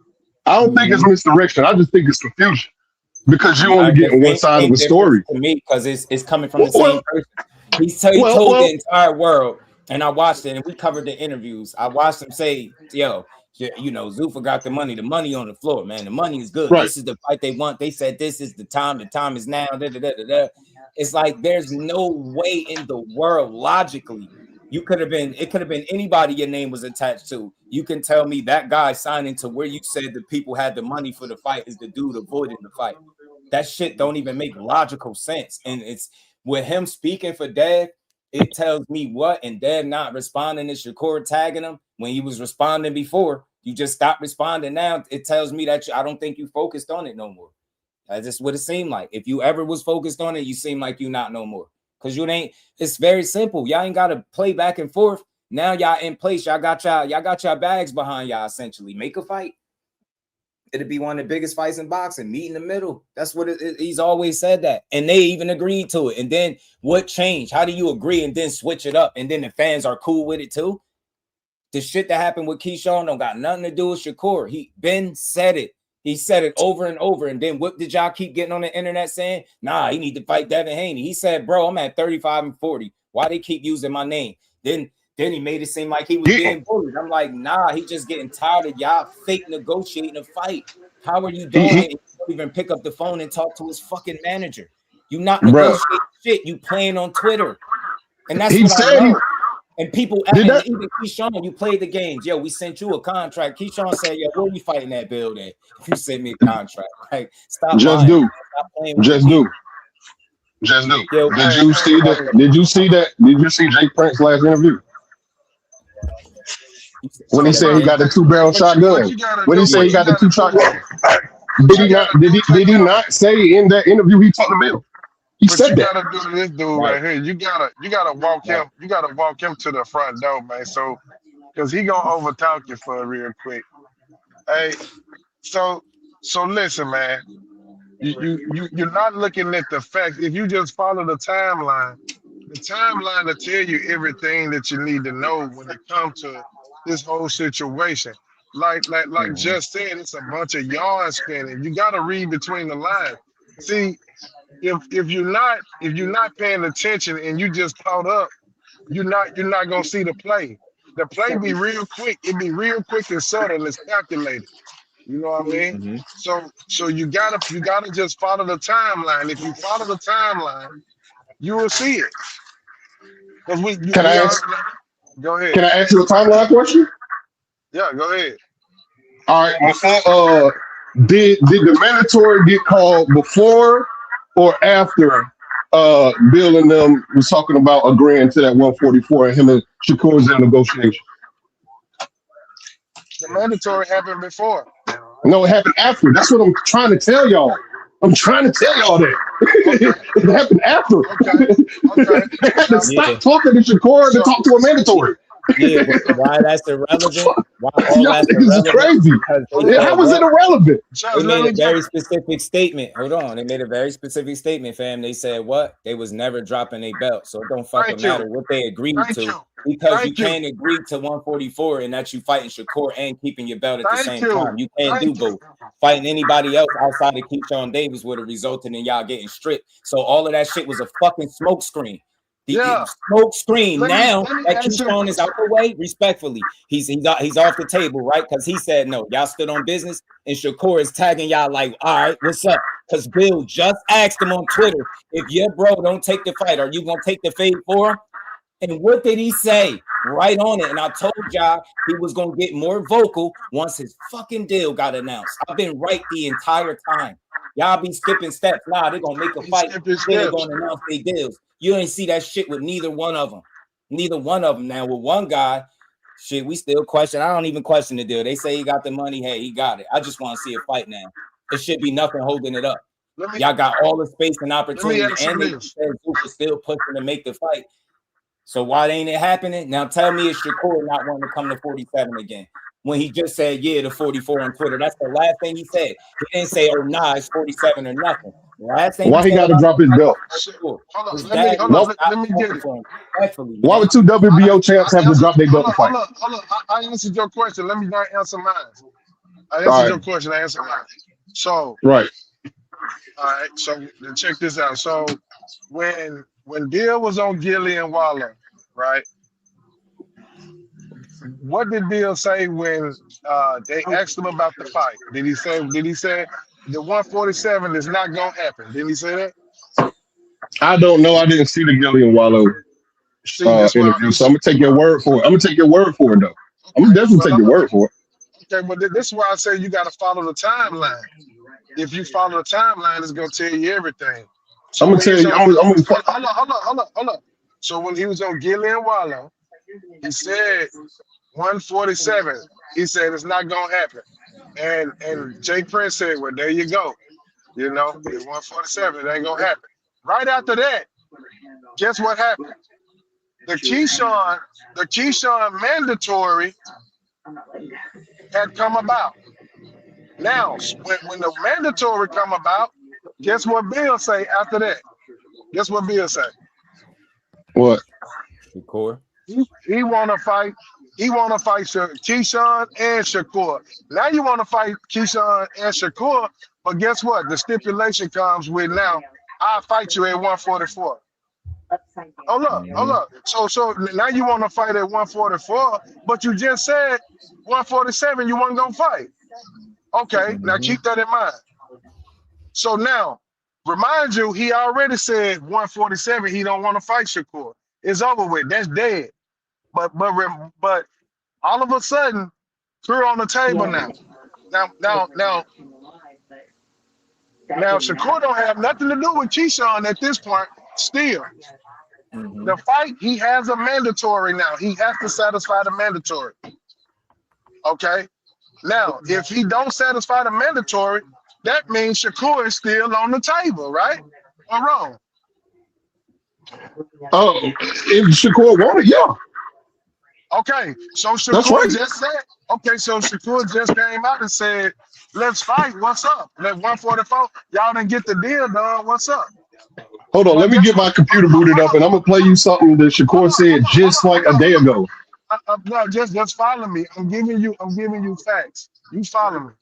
I don't think it's misdirection. I just think it's confusion because you only The getting one same, side of same a difference story. to me because it's coming from the Well, same person. He well, told the well. entire world, and I watched it, and we covered the interviews. I watched him say, "Yo, you know, Zuffa got the money on the floor, man. The money is good. Right. This is the fight they want. They said this is the time. The time is now." Da, da, da, da, da. It's like there's no way in the world logically. It could have been anybody your name was attached to. You can tell me that guy signing to where you said the people had the money for the fight is the dude avoiding the fight. That shit don't even make logical sense. And it's with him speaking for Dev, it tells me what, and Dev not responding to Shakur tagging him when he was responding before. You just stopped responding now. It tells me that I don't think you focused on it no more. That's just what it seemed like. If you ever was focused on it, you seem like you not no more. Because you ain't, it's very simple. Y'all ain't got to play back and forth. Now y'all in place. Y'all got your bags behind y'all, essentially. Make a fight. It'd be one of the biggest fights in boxing. Meet in the middle. That's what he's always said that. And they even agreed to it. And then what changed? How do you agree and then switch it up? And then the fans are cool with it too? The shit that happened with Keyshawn don't got nothing to do with Shakur. He been said it. He said it over and over. And then what did y'all keep getting on the internet saying? Nah, he need to fight Devin Haney. He said, bro, I'm at 35 and 40. Why they keep using my name? Then he made it seem like he was being bullied. I'm like, nah, he just getting tired of y'all fake negotiating a fight. How are you doing it? You don't even pick up the phone and talk to his fucking manager. You not negotiating shit. You playing on Twitter. And that's what I know. And people, and even Keyshawn, you played the games. Yo, we sent you a contract. Keyshawn said, yo, where we fighting that bill at? If you send me a contract, like, stop Just lying. do. Stop playing Just do. Just do. Yo, Did you see that? Did you see that? Did you see Jake Prince's last interview? When he said he got the 2-barrel shotgun. When he said he got the 2 shotgun. Did he not say in that interview he talked to Bill? He said that. Gotta do this dude right here. You gotta walk him. You gotta walk him to the front door, man. So, cause he gonna overtalk you for real quick. Hey, so listen, man. You're not looking at the facts. If you just follow the timeline will tell you everything that you need to know when it comes to this whole situation. Like just said, it's a bunch of yarn spinning. You gotta read between the lines. See. If you're not paying attention and you just caught up, you're not gonna see the play. The play be real quick. It be real quick and subtle. It's calculated. You know what I mean? So you gotta just follow the timeline. If you follow the timeline, you will see it. Because go ahead. Can I ask you a timeline question? Yeah, go ahead. All right. Did the mandatory get called before or after Bill and them was talking about agreeing to that 144 and him and Shakur was in negotiation? The mandatory happened before. No, it happened after. That's what I'm trying to tell y'all. I'm trying to tell y'all that. It happened after. Okay. They had to stop talking to Shakur to talk to a mandatory. Yeah, but why that's irrelevant? Why all Y'all that's think this is irrelevant? crazy. How was it irrelevant? They made a very specific statement. Hold on. They made a very specific statement, fam. They said what? They was never dropping a belt. So it don't fucking matter what they agreed to. Because you can't agree to 144 and that you fighting Shakur and keeping your belt at the same time. You can't do both. fighting anybody else outside of Keyshawn Davis would have resulted in y'all getting stripped. So all of that shit was a fucking smoke screen. The smoke screen. Now that Keyshawn is out the way, respectfully, he's off the table, right? Because he said no. Y'all stood on business, and Shakur is tagging y'all like, all right, what's up? Because Bill just asked him on Twitter, if your bro don't take the fight, are you gonna take the fade for him? And what did he say? Right on it. And I told y'all he was gonna get more vocal once his fucking deal got announced. I've been right the entire time. Y'all be skipping steps. Nah, they're gonna make a fight. They're gonna announce their deals. You ain't see that shit with neither one of them. Neither one of them. Now with one guy, shit, we still question. I don't even question the deal. They say he got the money. Hey, he got it. I just want to see a fight now. It should be nothing holding it up. Y'all got all the space and opportunity, and they said Zuka still pushing to make the fight. So why ain't it happening? Now tell me, is Shakur not wanting to come to 47 again? When he just said, yeah, to 44 on Twitter. That's the last thing he said. He didn't say, oh, nah, it's 47 or nothing. Last thing why he got to drop his belt? Let me get it. Why would two WBO champs have to drop their belt to fight? Hold up. I answered your question. Let me not answer mine. I answered your question. I answered mine. So, right. All right. So, check this out. So, when Bill was on Gilly and Waller, right? What did Bill say when they asked him about the fight? Did he say the 147 is not gonna happen? Did he say that? I don't know. I didn't see the Gillian Wallow interview, so I'm gonna take your word for it. I'm gonna take your word for it, though. I'm gonna definitely take your word for it. Okay, but this is why I say you got to follow the timeline. If you follow the timeline, it's gonna tell you everything. So I'm gonna tell you. Hold up. So when he was on Gilly and Wallow, he said 147. He said it's not gonna happen. And Jake Prince said, well, there you go. You know, it's 147, it ain't gonna happen. Right after that, guess what happened? The Keyshawn mandatory had come about. Now, when the mandatory come about, guess what Bill say after that? Guess what Bill say? What? Shakur. He want to fight. He want to fight Keyshawn and Shakur. Now you want to fight Keyshawn and Shakur, but guess what? The stipulation comes with now, I'll fight you at 144. Hold up. So now you want to fight at 144, but you just said 147 you weren't going to fight. Okay, now keep that in mind. So now, remind you, he already said 147, he don't want to fight Shakur. It's over with. That's dead. But all of a sudden, we're on the table now. Now, Shakur don't have nothing to do with Keyshawn at this point. Still, the fight, he has a mandatory now. He has to satisfy the mandatory. Okay. Now, if he don't satisfy the mandatory, that means Shakur is still on the table, right? Or wrong? Oh, if Shakur wanted, yeah. Okay, so Shakur just said, so Shakur just came out and said, let's fight, what's up? At 144, y'all didn't get the deal done, what's up? Hold on, let me get my computer booted up and I'm going to play you something that Shakur said just like a day ago. No, just follow me. I'm giving you facts. You follow me.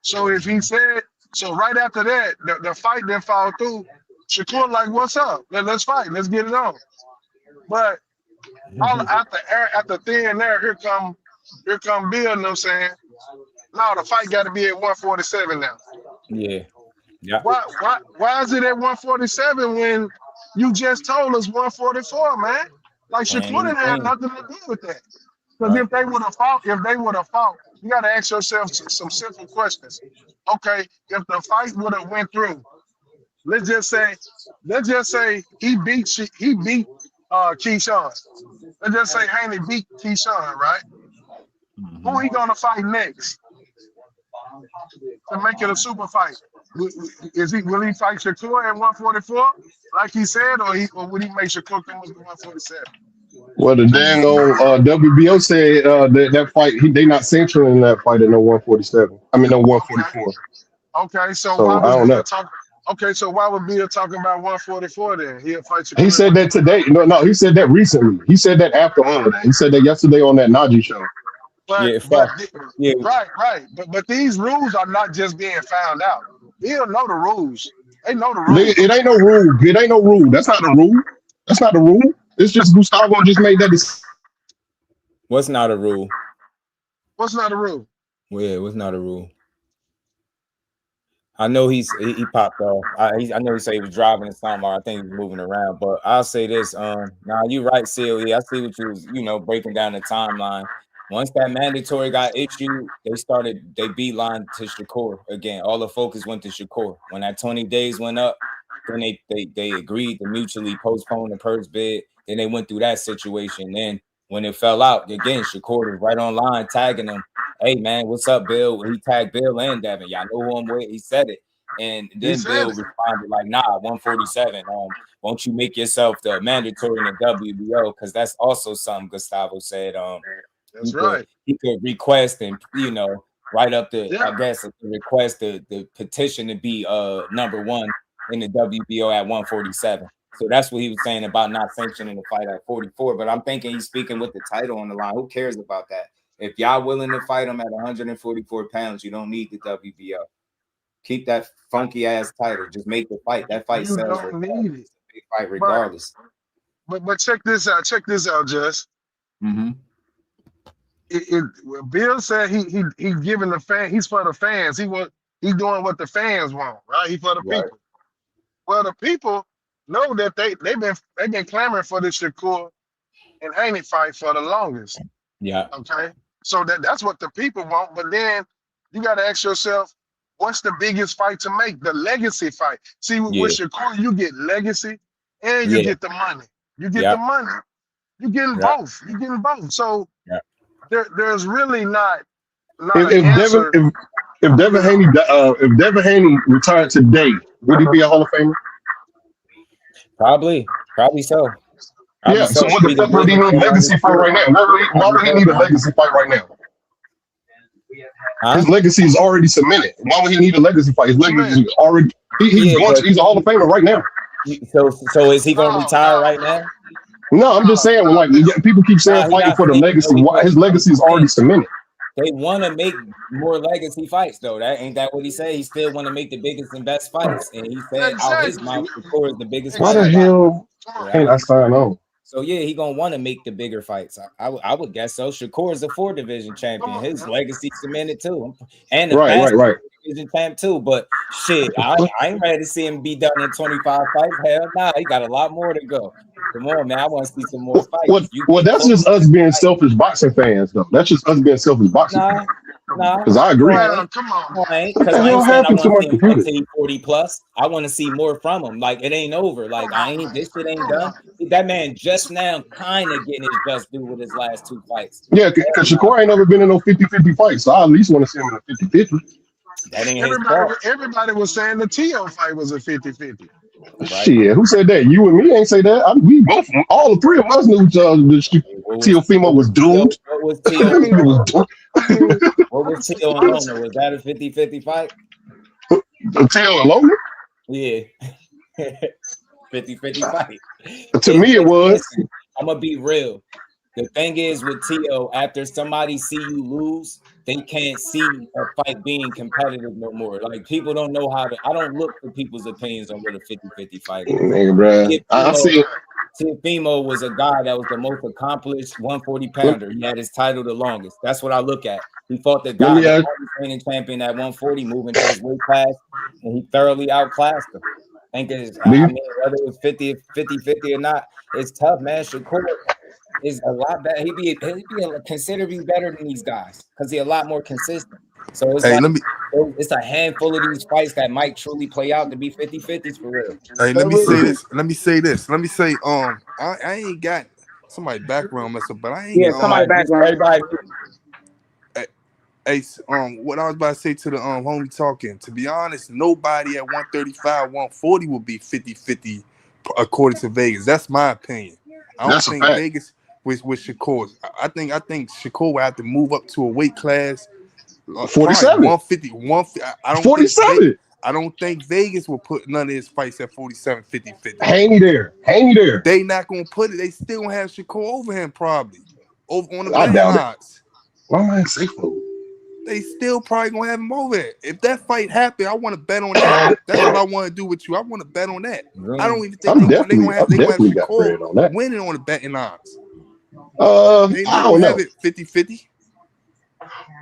So if he said, so right after that, the fight didn't fall through, Shakur like, what's up? Let's fight, let's get it on. But all after thin there, here come Bill, you know what I'm saying? No, the fight got to be at 147 now. Yeah. Why is it at 147 when you just told us 144, man? Like Shakur didn't have nothing to do with that. Because if they would have fought, you got to ask yourself some simple questions. Okay, if the fight would have went through, let's just say he beat Keyshawn. Let's just say Haney beat Keyshawn, right? Who he gonna fight next to make it a super fight? Will he fight Shakur at 144, like he said, or would he make Shakur come up to 147? Well, the dang old WBO said that fight, they not censoring that fight at no 147. I mean, no 144. Okay, so why was Bill talking? Okay, so why would Bill talking about 144 then? He'll fight Shakur. He said that today. No, he said that recently. He said that after all of that. He said that yesterday on that Najee show. But Yeah, but yeah. right. But these rules are not just being found out. They'll know the rules. They know the It rules. ain't no rule. It ain't no rule. That's not the rule. That's not the rule. It's just Gustavo just made that decision. What's not a rule? What's not a rule? Yeah, what's not a rule? I know he popped off. I know he said he was driving or something, or I think he was moving around. But I'll say this: now you're right, CLE. I see what you was, breaking down the timeline. Once that mandatory got issued, they beeline to Shakur again. All the focus went to Shakur. When that 20 days went up, then they agreed to mutually postpone the purse bid. Then they went through that situation. Then when it fell out, again, Shakur was right online tagging them. Hey man, what's up, Bill? He tagged Bill and Devin. Y'all know who I'm with. He said it. And then Bill responded like, nah, 147. Won't you make yourself the mandatory in the WBO? Because that's also something Gustavo said. That's right. He could request and write up request the petition to be number one in the WBO at 147. So that's what he was saying about not sanctioning the fight at 44. But I'm thinking he's speaking with the title on the line. Who cares about that? If y'all willing to fight him at 144 pounds, you don't need the WBO. Keep that funky ass title. Just make the fight. That fight sells. You don't need it. Big fight regardless. But check this out. Check this out, Just. Mm-hmm. Bill said he giving the fan. He's for the fans. He doing what the fans want, right? He for the people. Well, the people know that they've been clamoring for this Shakur and Haney fight for the longest. Yeah. Okay. So that's what the people want. But then you got to ask yourself, what's the biggest fight to make? The legacy fight. See, with Shakur, you get legacy and you get the money. You get the money. You're getting both. You're getting both. So there's really not If Devin Haney retired today, would he be a Hall of Famer? Probably so. Yeah. So what the fuck would he need a legacy fight right now? Why would he need a legacy fight right now? His legacy is already cemented. Why would he need a legacy fight? His legacy is already. He's a Hall of Famer right now. So is he going to retire right now? No, I'm just saying. Like people keep saying fighting for the legacy. His legacy is already cemented. They want to make more legacy fights, though. Ain't that what he said? He still want to make the biggest and best fights, and he said out his mouth, Shakur is the biggest. Why the hell can't I sign on? So yeah, he gonna want to make the bigger fights. I would guess so. Shakur is a 4 division champion. His legacy cemented too, and the right. division champ too. But shit, I ain't ready to see him be done in 25 fights. Hell nah, he got a lot more to go. Come on, man. I want to see some more fights. Well, that's just us being selfish boxing fans, though. That's just us being selfish boxing fans. Because I agree. Come on. What the hell happened to my computer? 40 plus. I want to see more from him. Like it ain't over. Like this shit ain't done. That man just now kind of getting his just due with his last 2 fights. Yeah, because Shakur ain't never been in no 50-50 fight, so I at least want to see him in a 50-50. That ain't his fault. Everybody was saying the TIL fight was a 50-50. Right. Shit, who said that? You and me ain't say that. We both, all the 3 of us knew Teofimo was doomed. What was Teal? What was Teal and Lona? Was that a 50-50 fight? Teal and Lona? Yeah. 50-50 fight. To me, it was. I'm gonna be real. The thing is with Teal, after somebody see you lose, they can't see a fight being competitive no more. Like people don't know how to. I don't look for people's opinions on what a 50-50 fight is. Nigga, I see it. Teofimo was a guy that was the most accomplished 140 pounder. He had his title the longest. That's what I look at. He fought the guy, the reigning champion at 140, moving to his weight class, and he thoroughly outclassed him. I mean, whether it was 50-50 or not, it's tough, man. Shakur is a lot better. He'd be considerably better than these guys because he's a lot more consistent. So it's it's a handful of these fights that might truly play out to be 50-50s for real. Hey, let me say this. I ain't got somebody background mess up, but I ain't somebody background. Hey, what I was about to say to the homie talking, to be honest, nobody at 135, 140 will be 50-50 according to Vegas. That's my opinion. I don't think Vegas with Shakur. I think Shakur will have to move up to a weight class 47. 150. 47. I don't think Vegas will put none of his fights at 47, 50-50. Haney there. They not gonna put it. They still gonna have Shakur over him probably. Over on the betting odds. Why am I in safe mode? They still probably gonna have him over there. If that fight happened, I want to bet on that. That's what I want to do with you. I want to bet on that. I don't even think they're gonna have Shakur winning on the betting odds. They not gonna have it 50-50.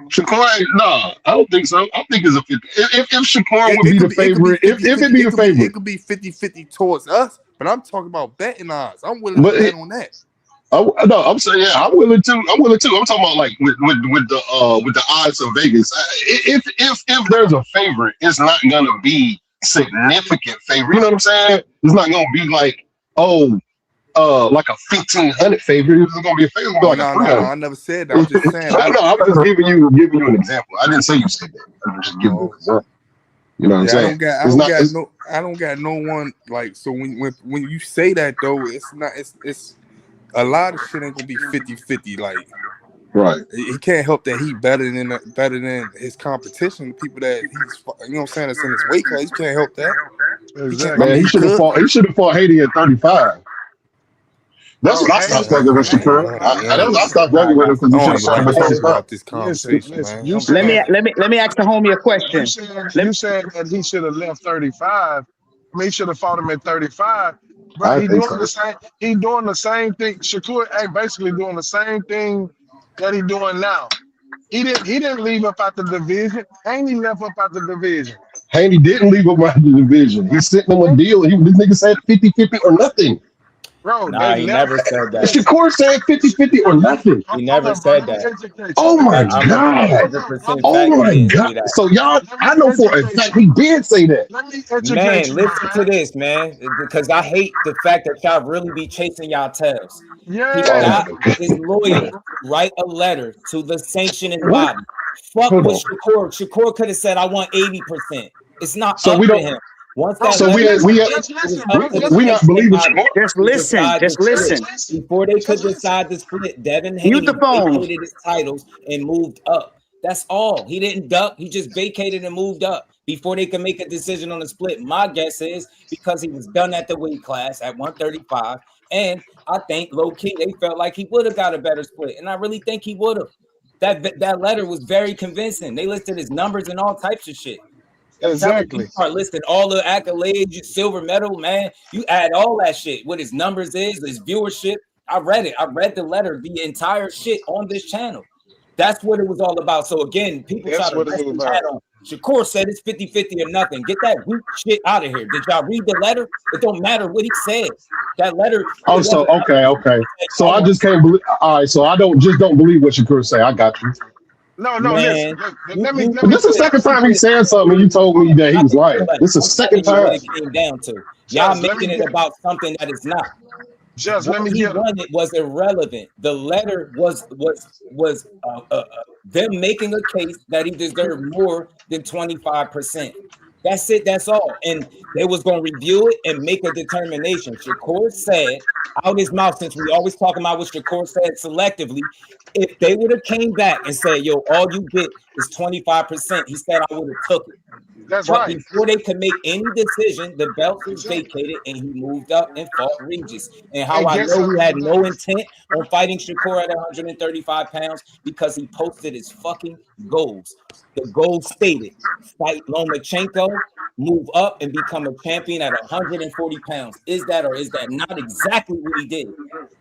Shakur, no, I don't think so. I think it's a 50. If Shakur would be the favorite, if it be the favorite, it could be 50-50 towards us. But I'm talking about betting odds. I'm willing to bet on that. No, I'm saying I'm willing to. I'm talking about like with the odds of Vegas. If there's a favorite, it's not gonna be significant favorite. You know what I'm saying? It's not gonna be like like a 1,500 favorite. It's gonna be a favorite. No, I never said that. I'm just saying. I'm just giving you an example. I didn't say you said that. I'm just giving you an example. You know what I'm saying? I don't got no one like. So when you say that though, it's not. It's a lot of shit ain't gonna be 50-50. Like, right? He can't help that he better than his competition. The people that he's, you know what I'm saying, that's in his weight class. He can't help that. Exactly. Man, he should have fought Haney at 35. That's what I stopped fucking with Shakur. I stopped fucking with him because he should have fought about this conversation, man. Let me ask the homie a question. You said that he should have left 35. I mean, he should have fought him at 35. But he doing the same thing. Shakur ain't basically doing the same thing that he doing now. He didn't leave up out the division. Haney left up out the division. Haney didn't leave up out the division. He sent him a deal. This nigga said 50-50 or nothing. Bro, he never said that. Shakur said 50-50 or nothing. He never said that. Oh my God. Oh my God. So y'all, I know for a fact he did say that. Man, listen to this, man. Because I hate the fact that y'all really be chasing y'all tails. Yeah. He got his lawyer write a letter to the sanctioning body. Fuck with Shakur. Shakur could have said, I want 80%. It's not up to him. Once that we not believing Shakur. Just listen. Before they could decide to split, Devin Haney vacated his titles and moved up. That's all. He didn't duck. He just vacated and moved up before they could make a decision on the split. My guess is because he was done at the weight class at 135. And I think low-key they felt like he would have got a better split. And I really think he would have. That letter was very convincing. They listed his numbers and all types of shit. Exactly. You start listing all the accolades, your silver medal, man. You add all that shit. What his numbers is, his viewership. I read it. I read the letter, the entire shit on this channel. That's what it was all about. So again, people try to rest the chat on. Shakur said it's 50-50 or nothing. Get that weak shit out of here. Did y'all read the letter? It don't matter what he said. That letter. Oh, so okay. So I just can't believe. All right, so I don't believe what Shakur say. I got you. No, listen. Let me this is the second time he said something and you told me that he was lying. This is the second time. What it came down to. Y'all making it about something that is not. Just what he wanted was irrelevant. The letter was them making a case that he deserved more than 25%. That's it. That's all. And they was going to review it and make a determination. Shakur said out his mouth, since we always talking about what Shakur said selectively, if they would have came back and said, yo, all you get is 25%, he said I would have took it. That's but right. Before they could make any decision, the belt was vacated and he moved up and fought Regis. And how I know he had no intent on fighting Shakur at 135 pounds because he posted his fucking goals. The goal stated, fight Lomachenko, move up and become a champion at 140 pounds. Is that or is that not exactly what he did?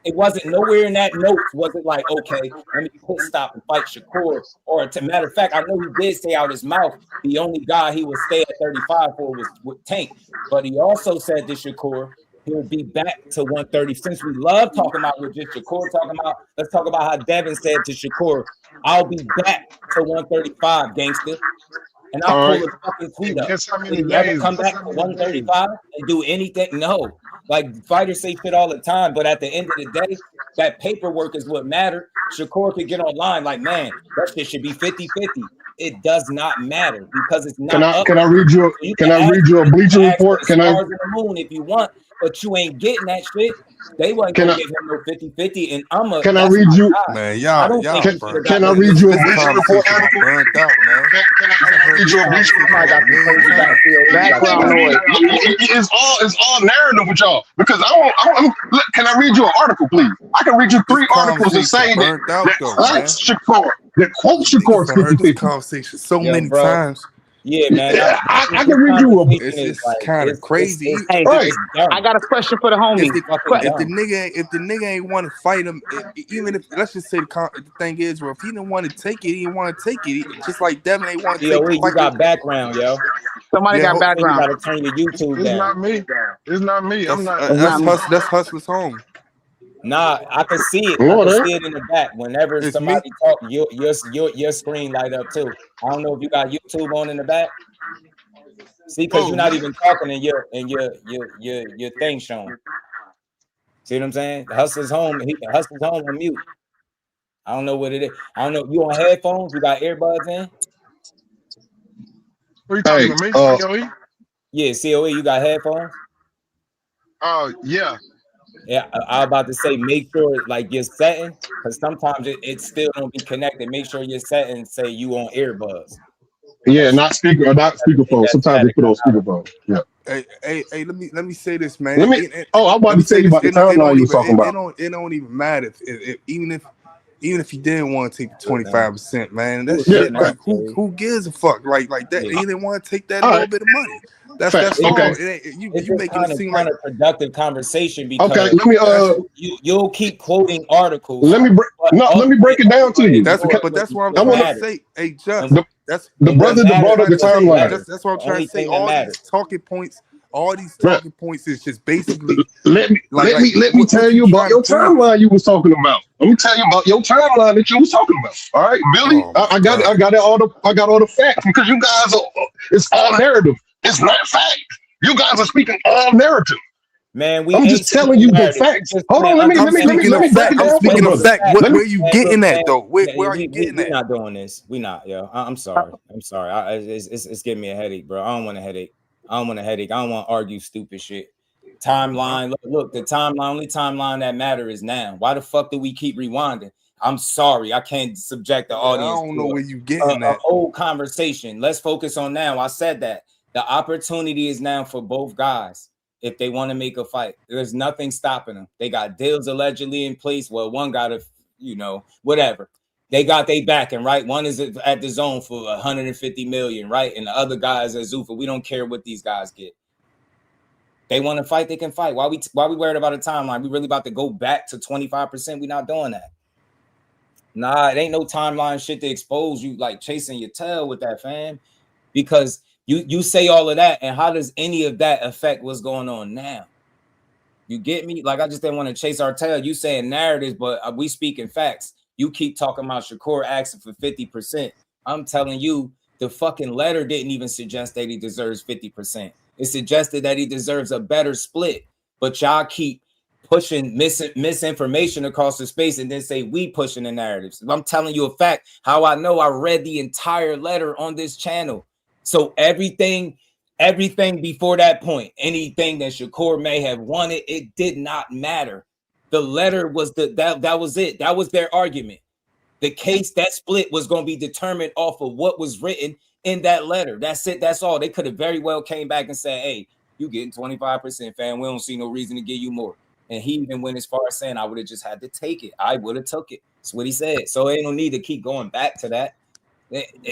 It wasn't nowhere in that note. Was it like, okay, let me quit, stop and fight Shakur? Or to matter of fact, I know he did say out his mouth, the only guy he would stay at 35 for was with Tank. But he also said to Shakur, he'll be back to 130. Since we love talking about what just Shakur talking about, let's talk about how Devin said to Shakur, I'll be back to 135, gangster. And I'll pull the fucking tweet up. Did he ever come back to 135 and do anything? No. Like fighters say shit all the time, but at the end of the day, that paperwork is what mattered. Shakur could get online like, man, that shit should be 50-50. It does not matter because it's not. Can I read you a Bleacher Report? Can I? Stars in the moon if you want, but you ain't getting that shit. They wasn't gonna give him no 50-50, and I'm a. Can I read you? Man, y'all. Can I read you a Bleacher Report article? Burnt out, man. Can I read you a Bleacher Report article? It's all narrative with y'all because I don't. Can I read you an article, please? I can read you 3 articles that say that out though, man. That's Shakur. That quote Shakur Niggas done heard this 50-50. conversation so many bro. times. Yeah, man. I can read you a. It's kind of crazy. Hey, I got a question for the homie. If the nigga ain't want to fight him, even if let's just say the thing is, well, if he didn't want to take it, he didn't want to take it. Just like Devin ain't want to take the fight. You got background, yo. Somebody got background. You gotta turn your YouTube It's down. not me. It's not me. I'm not. That's Hustler's home. Nah, I can see it. I can see it in the back. Whenever somebody talk, your screen light up too. I don't know if you got YouTube on in the back. See, because you're not even talking and your thing showing. See what I'm saying? The Hustler's home. The Hustler's home on mute. I don't know what it is. I don't know. You on headphones? You got earbuds in? What are you talking to me? COE? Yeah, COE. You got headphones? Oh yeah. Yeah, I was about to say, make sure like your setting, because sometimes it still don't be connected. Make sure your settings say you on earbuds. Yeah, not speakerphone. Sometimes they put on speakerphone. Yeah. Hey, let me say this, man. I'm about to tell you about the timeline you were talking about. It don't even matter if even if he didn't want to take the 25%, man. That shit, like who gives a fuck? Like that, he didn't want to take that little bit of money. That's all. Okay. You it's making it seem like a productive conversation because let me you'll keep quoting articles. Let me break it down to you. That's what I'm trying to say. Hey, just that's the brother that brought up the timeline. That's what I'm trying to say. All these talking points is just basically let me tell you about your timeline you was talking about. Let me tell you about your timeline that you was talking about. All right, Billy, I got all the facts because you guys it's all narrative. It's not fact. You guys are speaking all narrative. Man, I'm just telling you the facts. Hold on, let me break it down. I'm speaking of fact. Where are you getting at though? Where are you getting at? We're not doing this. We not, yo. I'm sorry. It's giving me a headache, bro. I don't want a headache. I don't want to argue stupid shit. Timeline. Look, the timeline. Only timeline that matter is now. Why the fuck do we keep rewinding? I'm sorry. I can't subject the audience. I don't know where you getting at. Old conversation. Let's focus on now. I said that. The opportunity is now for both guys if they want to make a fight. There's nothing stopping them. They got deals allegedly in place. Well, one got whatever. They got they backing, right? One is at the zone for 150 million, right? And the other guy is at Zuffa. We don't care what these guys get. They want to fight, they can fight. Why we worried about a timeline? We really about to go back to 25%? We're not doing that. Nah, it ain't no timeline shit to expose you like chasing your tail with that, fam. Because you say all of that, and how does any of that affect what's going on now? You get me? Like, I just didn't want to chase our tail. You saying narratives, but we speaking facts. You keep talking about Shakur asking for 50%. I'm telling you, the fucking letter didn't even suggest that he deserves 50%. It suggested that he deserves a better split. But y'all keep pushing misinformation across the space and then say we pushing the narratives. I'm telling you a fact. How I know, I read the entire letter on this channel. So everything before that point, anything that Shakur may have wanted, it did not matter. The letter was that was it. That was their argument. The case, that split was going to be determined off of what was written in that letter. That's it. That's all. They could have very well came back and said, hey, you getting 25%, fam. We don't see no reason to give you more. And he even went as far as saying, I would have just had to take it. I would have took it. That's what he said. So ain't no need to keep going back to that.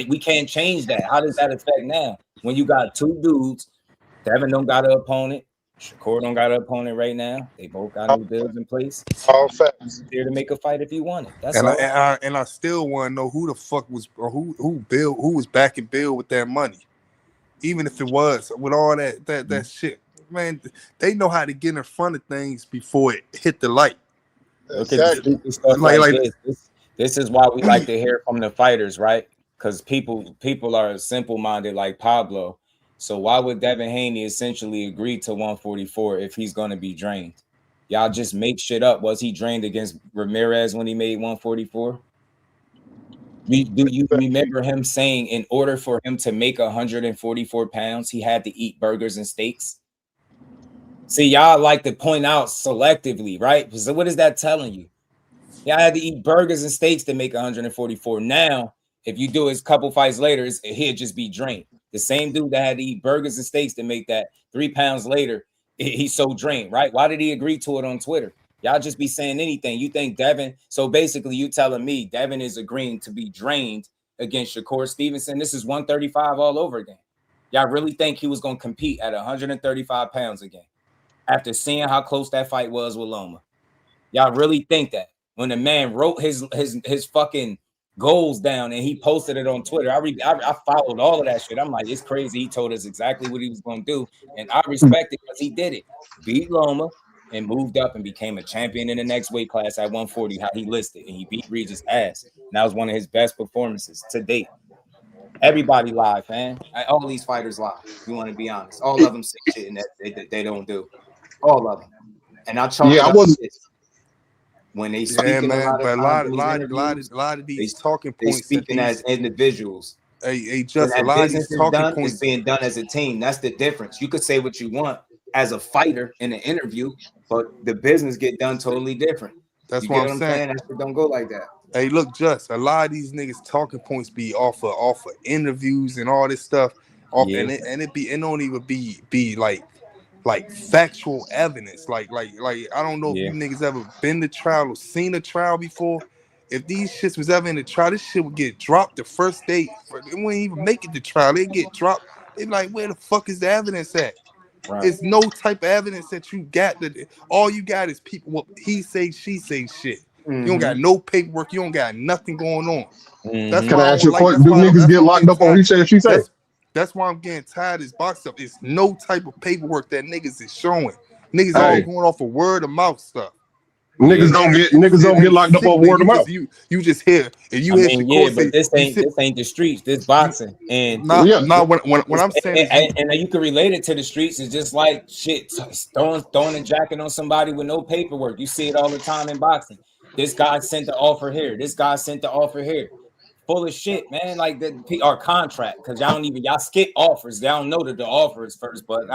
We can't change that. How does that affect now? When you got two dudes, Devin don't got an opponent, Shakur don't got an opponent right now. They both got new deals in place. All facts. There to make a fight if you want it. That's and all. I still want to know who the fuck was or who was backing Bill with that money, even if it was with all that shit. Man, they know how to get in front of things before it hit the light. Exactly. This is why we like to hear from the fighters, right? Because people are simple-minded like Pablo. So why would Devin Haney essentially agree to 144 if he's going to be drained? Y'all just make shit up. Was he drained against Ramirez when he made 144? Do you remember him saying in order for him to make 144 pounds, he had to eat burgers and steaks? See, y'all like to point out selectively, right? So what is that telling you? Y'all had to eat burgers and steaks to make 144. Now, if you do his couple fights later, he'll just be drained. The same dude that had to eat burgers and steaks to make that 3 pounds later, he's so drained, right? Why did he agree to it on Twitter? Y'all just be saying anything. You think Devin? So basically, you telling me Devin is agreeing to be drained against Shakur Stevenson? This is 135 all over again. Y'all really think he was going to compete at 135 pounds again after seeing how close that fight was with Loma? Y'all really think that when the man wrote his fucking goals down and he posted it on Twitter? I followed all of that shit. I'm like, it's crazy. He told us exactly what he was going to do, and I respect it because he did it. Beat Loma and moved up and became a champion in the next weight class at 140. How he listed, and he beat Regis' ass. And that was one of his best performances to date. Everybody live, man. All these fighters live. If you want to be honest, all of them say shit and that they don't do. All of them. And I chalk it up to this. When they speaking a lot of these talking points, they speaking as individuals. Just a lot of these talking points is being done as a team. That's the difference. You could say what you want as a fighter in an interview, but the business get done totally different. That's what I'm saying. That shit don't go like that. Hey, look, just a lot of these niggas talking points be off of interviews and all this stuff, and it don't even be like factual evidence. Like I don't know if you niggas ever been to trial or seen a trial before. If these shits was ever in the trial, this shit would get dropped the first day. It wouldn't even make it to trial. They get dropped. They be like, where the fuck is the evidence at? Right. It's no type of evidence that you got. All you got is people. What he say, she say shit. You don't got no paperwork. You don't got nothing going on. That's Can why I ask you a question? Do niggas get locked up on he said, she said? That's why I'm getting tired of this box up. It's no type of paperwork that niggas is showing. Niggas all going off of word of mouth stuff. Niggas don't get locked up on word of mouth. You just hear if you hear Shakur say, but this ain't the streets. This boxing and when I'm saying and you can relate it to the streets. It's just like shit throwing and jacking on somebody with no paperwork. You see it all the time in boxing. This guy sent the offer here. This guy sent the offer here. Full of shit, man. Like our contract, because y'all skip offers. They don't know that the offer is first, but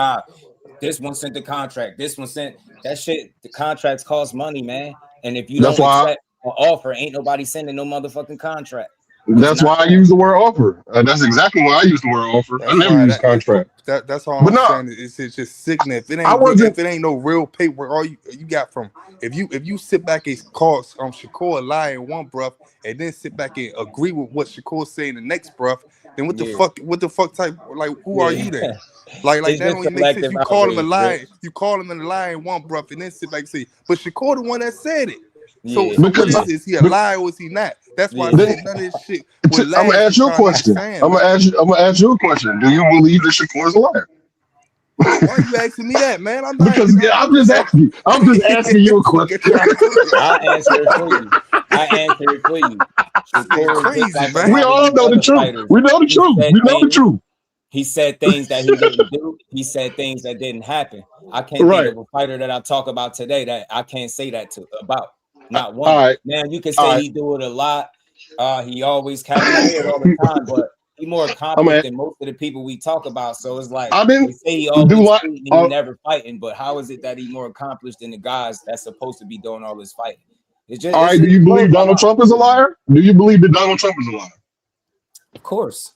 this one sent the contract. This one sent that shit. The contracts cost money, man. And if you don't accept an offer, ain't nobody sending no motherfucking contract. That's why I use the word offer. That's exactly why I use the word offer. I never use contract. That's all I'm saying. It's just sickening. If it ain't no real paperwork, all you got from if you sit back and call Shakur a lie in one breath, and then sit back and agree with what Shakur say in the next breath, then what the fuck type who are you then? Like that don't even make sense. You call him a lie. You call him a lie in one breath, and then sit back and say, but Shakur the one that said it. So what is he a lie or is he not? That's why I said none of this shit. I'm gonna ask you a question. I'm gonna ask you a question. Do you believe that Shakur is a liar? Why are you asking me that, man? I'm just asking you a question. I'll answer it for you. Crazy, man. We all know the truth. We know the truth. He said things that he didn't do. He said things that didn't happen. I can't think of a fighter that I talk about today that I can't say that about. Not one. Now you can say he do it a lot. He always carries it all the time, but he more accomplished than most of the people we talk about. So it's like they say he always he never fighting, but how is it that he more accomplished than the guys that's supposed to be doing all this fighting? It's just, all right. Do you believe Donald Trump is a liar? Do you believe that Donald Trump is a liar? Of course.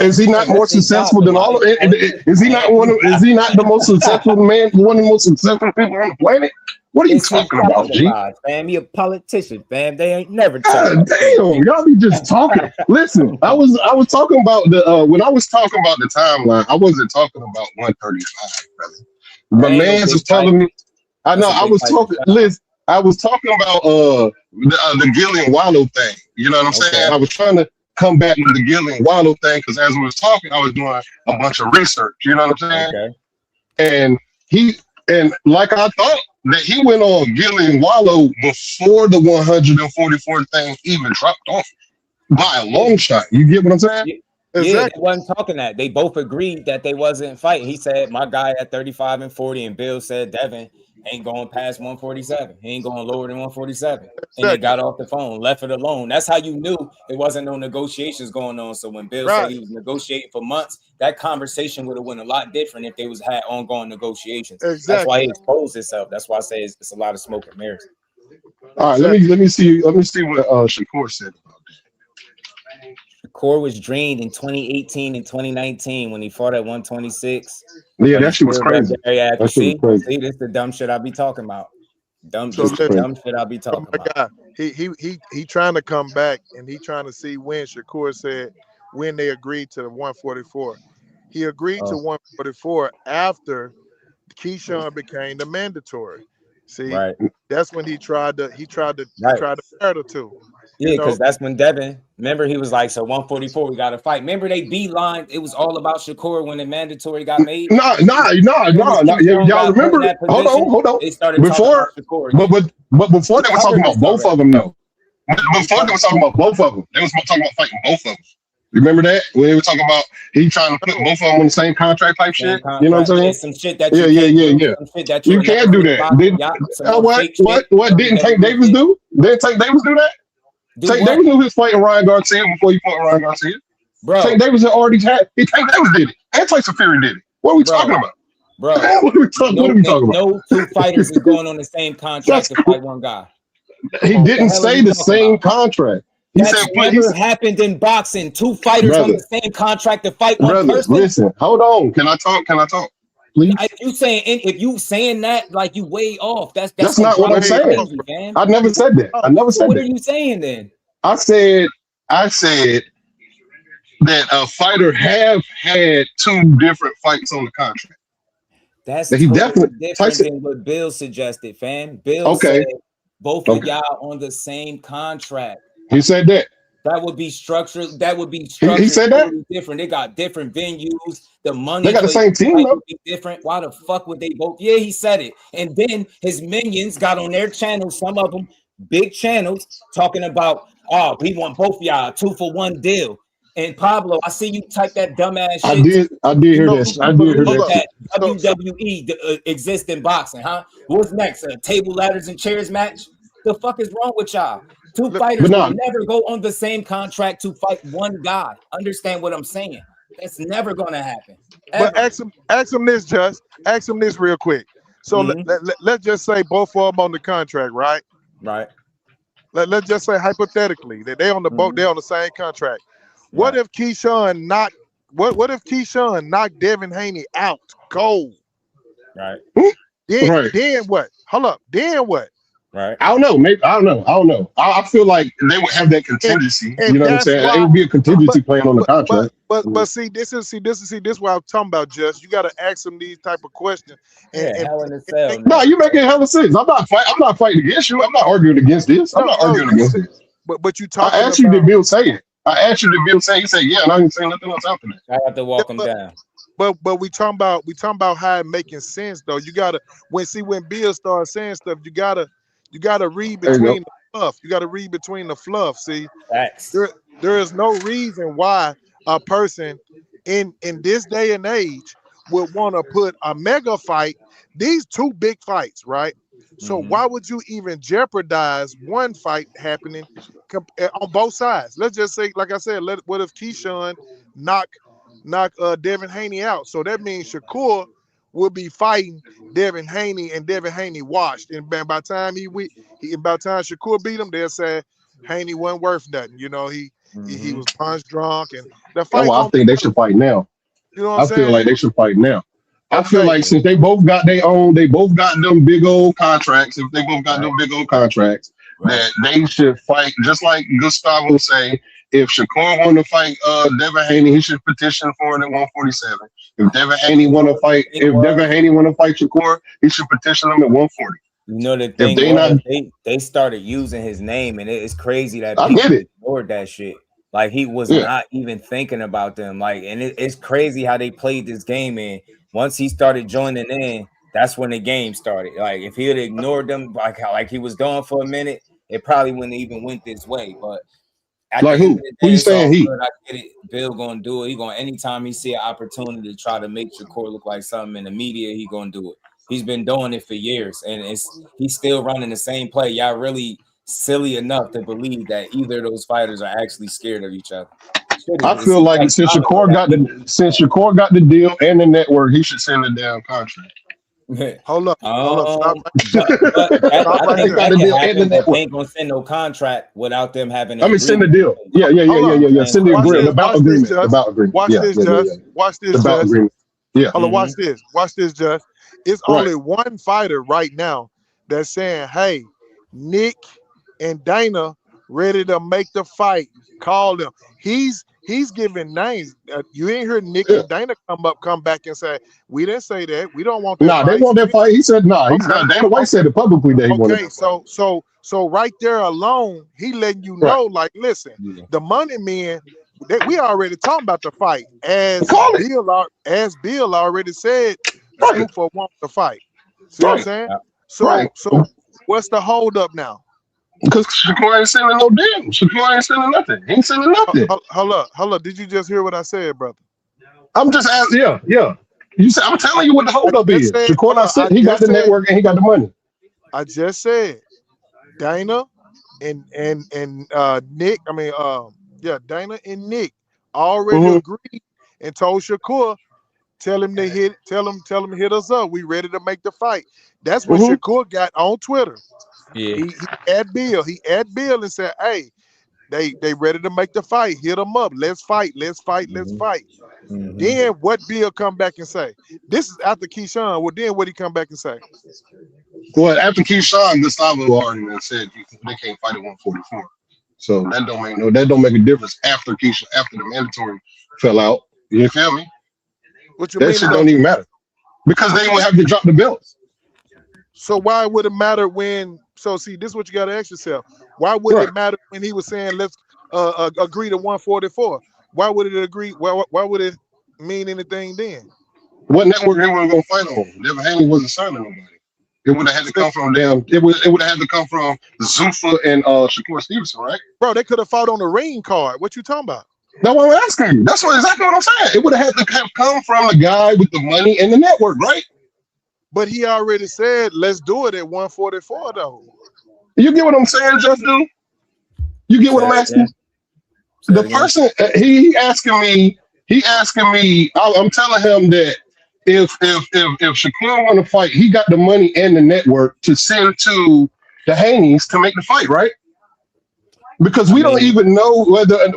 Is he not more successful than all of it? Is he not the most successful man? One of the most successful people on the planet? What are you talking about, G? Fam, he a politician, fam. They ain't never talking. Damn, y'all be just talking. Listen, I was talking about when I was talking about the timeline, I wasn't talking about 135, brother. The man was telling me. I know I was talking. Listen, I was talking about the Gillian Wallow thing. You know what I'm saying? I was trying to come back with the Gillian Wallow thing because as we was talking, I was doing a bunch of research. You know what I'm saying? Okay. And like I thought that he went on Gillian Wallow before the 144 thing even dropped off by a long shot. You get what I'm saying? Yeah, they wasn't talking that. They both agreed that they wasn't fighting. He said, my guy at 35 and 40, and Bill said Devin ain't going past 147. He ain't going lower than 147. And they got off the phone, left it alone. That's how you knew there wasn't no negotiations going on. So when Bill said he was negotiating for months, that conversation would have went a lot different if they had ongoing negotiations. That's why he exposed himself. That's why I say it's a lot of smoke and mirrors. All right, let me see what Shakur said about that. Shakur was drained in 2018 and 2019 when he fought at 126. Yeah, that shit was crazy. See, this is the dumb shit I be talking about. Dumb So dumb shit I'll be talking my about. God, he trying to come back, and he trying to see when Shakur said when they agreed to the 144. He agreed to 144 after Keyshawn became the mandatory. See, Right. that's when he tried to Right. pair the two. Yeah, You know, because that's when Devin, remember, he was like, so 144, we got to fight. Remember, they beeline. It was all about Shakur when the mandatory got made. No. Y'all remember? Hold on. They started talking about Shakur. But before they were talking about both of them, though. Before they were talking about both of them, they was talking about fighting both of them. Remember that when they were talking about he trying to put both of them on the same contract type shit? You know what I'm saying? Some shit that Yeah. You can't do that. What didn't Tank Davis do? Didn't Tank Davis do that? Tank Davis knew he was fighting Ryan Garcia before he fought Ryan Garcia. Bro, Tank Davis had already had. Tank Davis did it, and Tyson Fury did it. What are we talking about? Bro, what are we talking about? No two fighters is going on the same contract to fight one guy. He didn't say the same contract. He That's said, never happened in boxing. Two fighters on the same contract to fight one person. Listen, hold on. Can I talk? Please. If you saying that, like, you way off. That's not what I'm saying. Crazy, I never said that. I never said that. What are you saying then? I said that a fighter have had two different fights on the contract. That's he definitely different than what Bill suggested, fam. Bill said both of y'all on the same contract. He said that. That would be structured. He said that. Different. They got different venues. The money. They got the same team though. Be different. Why the fuck would they both? Yeah, he said it. And then his minions got on their channels. Some of them big channels talking about, oh, we want both of y'all 2-for-1 deal. And Pablo, I see you type that dumbass shit. I did hear this. I did hear that. WWE exists in boxing, huh? What's next? Table, ladders, and chairs match? The fuck is wrong with y'all? Two fighters will never go on the same contract to fight one guy. Understand what I'm saying? That's never gonna happen. But ask him this, Just. Ask him this real quick. So let's just say both of them on the contract, right? Right. Let's just say hypothetically that they on the boat, they're on the same contract. What if Keyshawn knocked? What if Keyshawn knocked Devin Haney out cold? Right. Then what? Hold up. Then what? Right. I don't know. Maybe I don't know. I feel like they would have that contingency. You know what I'm saying? It would be a contingency plan on the contract. But see, this is what I'm talking about. Just you got to ask them these type of questions. No, you making hella sense. I'm not fighting against you. I'm not arguing against this. I'm not arguing against it. But you talking. I asked you, did Bill say it? I asked you, did Bill say it? You said yeah, and I didn't say nothing else after that. I have to walk him down. But we talking about how it making sense though. You gotta when Bill starts saying stuff, you gotta read between the fluff. You gotta read between the fluff. See, there is no reason why a person in this day and age would want to put a mega fight, these two big fights, right? So why would you even jeopardize one fight happening on both sides? Let's just say, like I said, what if Keyshawn knock Devin Haney out? So that means Shakur will be fighting Devin Haney, and Devin Haney washed. And by the time Shakur beat him, they'll say Haney wasn't worth nothing. You know, he was punch drunk, and the fight. I think they should fight now. You know what I'm saying? I feel like they should fight now. I feel like since they both got their own, they both got them big old contracts. If they both got them big old contracts, that they should fight. Just like Gustavo say, if Shakur want to fight Devin Haney, he should petition for it at 147. If Devin Haney want to fight, Shakur, he should petition him at 140. You know the thing, they started using his name, and it's crazy that people ignored that shit. Like he was not even thinking about them. Like, and it's crazy how they played this game. And once he started joining in, that's when the game started. Like if he had ignored them, like he was going for a minute, it probably wouldn't even went this way. But like who you saying he? I get it. Bill gonna do it. He gonna anytime he see an opportunity to try to make Shakur look like something in the media, he gonna do it. He's been doing it for years, and he's still running the same play. Y'all really silly enough to believe that either of those fighters are actually scared of each other. I feel like since Shakur got the deal and the network, he should send a damn contract. Hold up. I ain't gonna send no contract without them having. Send the deal. Yeah. Send the agreement. About agreement. Watch this, Judge. Watch this, Judge. Yeah. Hold on. Watch this, Judge. It's only one fighter right now that's saying, hey, Nick and Dana ready to make the fight. Call them. He's giving names. You ain't heard Nick and Dana come back and say, we didn't say that. We don't want that Nah, fight. they want that fight. He said, nah. Dana White said it publicly that he wanted that fight. So right there alone, he letting you know, like, listen, the money men, we already talking about the fight. As Bill already said, Super wants the fight. See what I'm saying? So what's the hold up now? Because Shakur ain't selling no damn. Shakur ain't selling nothing. He ain't selling nothing. Hold up. Did you just hear what I said, brother? I'm just asking. Yeah. You said I'm telling you what the hold up is. Shakur said he got the network and he got the money. I just said Dana and Nick. Dana and Nick already agreed and told Shakur, tell him to hit us up. We ready to make the fight. That's what Shakur got on Twitter. Yeah, he had Bill. He had Bill and said, "Hey, they ready to make the fight. Hit them up. Let's fight. Let's fight. Then what Bill come back and say? This is after Keyshawn. Well, then what he come back and say? Well, after Keyshawn, Gustavo already said they can't fight at 144. So that don't make a difference after the mandatory fell out. You feel me? What you that mean shit don't even matter because they will have to drop the belts. So why would it matter when? So see, this is what you got to ask yourself. Why would it matter when he was saying let's agree to 144? Why would it agree? Why would it mean anything then? What network they were gonna fight on? Devin Haney wasn't signing nobody. It would have had to come from them. It would have had to come from Zuffa and Shakur Stevenson, right? Bro, they could have fought on the ring card. What you talking about? That's what I'm asking you. That's exactly what I'm saying. It would have had to have come from the guy with the money and the network, right? But he already said, let's do it at 144, though. You get what I'm saying, Just Do? You get what I'm asking? The person, he asking me, I'm telling him that if Shakur want to fight, he got the money and the network to send to the Haneys to make the fight, right? Because we don't even know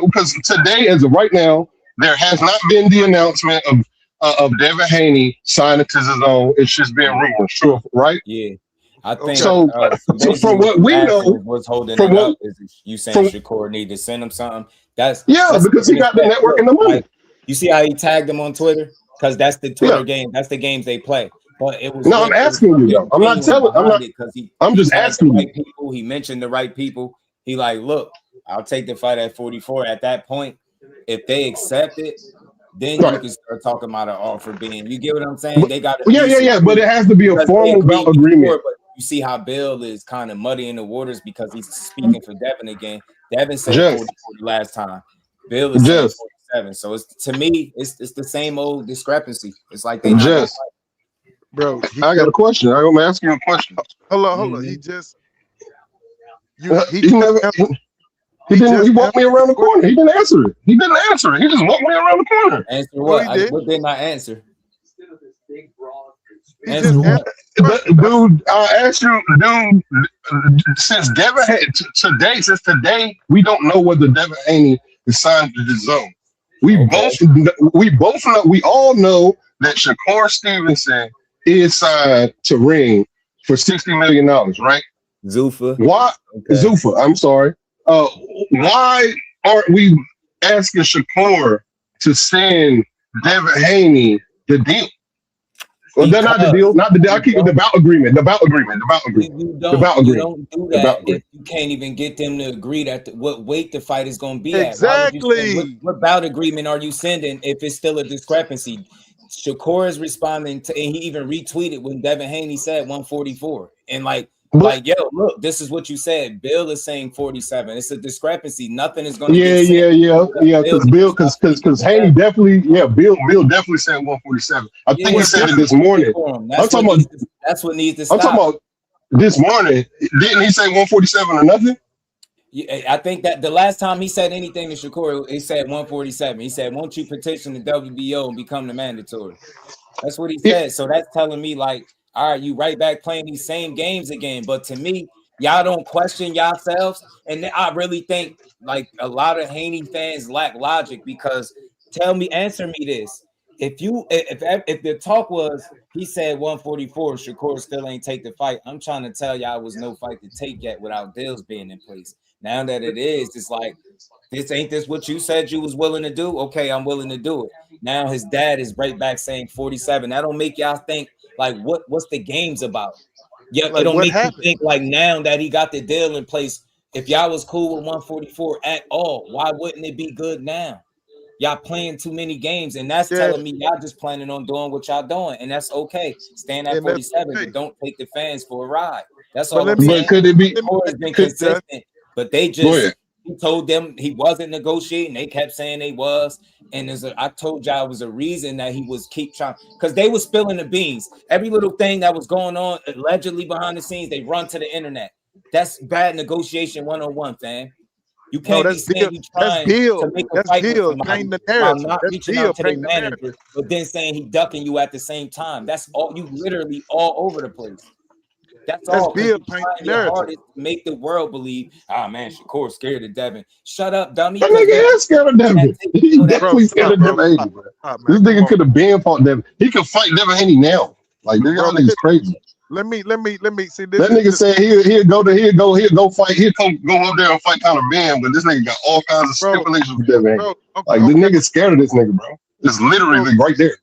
because today, as of right now, there has not been the announcement of Devin Haney signing to his own. It's just been rumors, true, right? Yeah. I think so from what we know, what's holding it up is you saying Shakur need to send him something. That's because he got the network and the money. Like, you see how he tagged him on Twitter? Because that's the Twitter game. That's the games they play. But it was I'm asking you though. I'm not telling. I'm just asking you. People. He mentioned the right people. He like, look, I'll take the fight at 44. At that point, if they accept it, then you can start talking about an offer being. You get what I'm saying? They got but it has to be a formal bout agreement. But you see how Bill is kind of muddying the waters because he's speaking for Devin again. Devin said 44 last time. Bill is saying 47. So to me, it's the same old discrepancy. It's like they just, bro. I got a question. I'm gonna ask you a question. Hold on. He just he walked me around the corner. He didn't answer it. He just walked me around the corner. Answer what? What didn't I answer? Dude, I asked you, dude. Since today, we don't know whether Devin Haney is signed to the zone. We all know that Shakur Stevenson is signed to Ring for $60 million, right? Zuffa. Why? Okay. Zuffa. I'm sorry. Why aren't we asking Shakur to send Devin Haney the deal? Well, they're not the deal. Not the deal. I keep the bout agreement. The bout agreement. You don't do that if you can't even get them to agree that what weight the fight is going to be at. Exactly. What bout agreement are you sending if it's still a discrepancy? Shakur is responding to, and he even retweeted when Devin Haney said 144, and yo, look, this is what you said. Bill is saying 47. It's a discrepancy. Nothing is going to because Haney definitely, Bill definitely said 147. I think he said it this morning. That's what needs to stop. I'm talking about this morning. Didn't he say 147 or nothing? Yeah, I think that the last time he said anything to Shakur, he said 147. He said, "Won't you petition the WBO and become the mandatory?" That's what he said. So that's telling me all right, you right back playing these same games again. But to me, y'all don't question yourselves. And I really think a lot of Haney fans lack logic because answer me this. if the talk was he said 144, Shakur still ain't take the fight. I'm trying to tell y'all it was no fight to take yet without deals being in place. Now that it is, it's like this what you said you was willing to do? Okay, I'm willing to do it. Now his dad is right back saying 47. That don't make y'all think like what's the game's about? Yeah, like, it don't make you think like now that he got the deal in place. If y'all was cool with 144 at all, why wouldn't it be good now? Y'all playing too many games, and that's telling me y'all just planning on doing what y'all doing, and that's okay. Stand at 47, but don't take the fans for a ride. That's all I'm saying. But could it be? Has been consistent, but they just he told them he wasn't negotiating. They kept saying they was, and I told y'all it was a reason that he was keep trying because they was spilling the beans. Every little thing that was going on allegedly behind the scenes, they run to the internet. That's bad negotiation 101, fam. You can't be saying you trying to make a fight with somebody while not reaching out to their manager, but then saying he ducking you at the same time. That's all. You literally all over the place. That's all. Your hardest to make the world believe. Ah, man, Shakur scared of Devin. Shut up, dummy. That nigga is scared of Devin. He definitely scared of Devin Haney, bro. This nigga could have been fought Devin. He could fight Devin Haney now. Like this y'all niggas crazy. Let me see this. That nigga said he'll go fight. He'll go up there and fight Conor Ben, but this nigga got all kinds of stipulations with Devin Haney. Like the nigga scared of this nigga, bro. It's literally right there.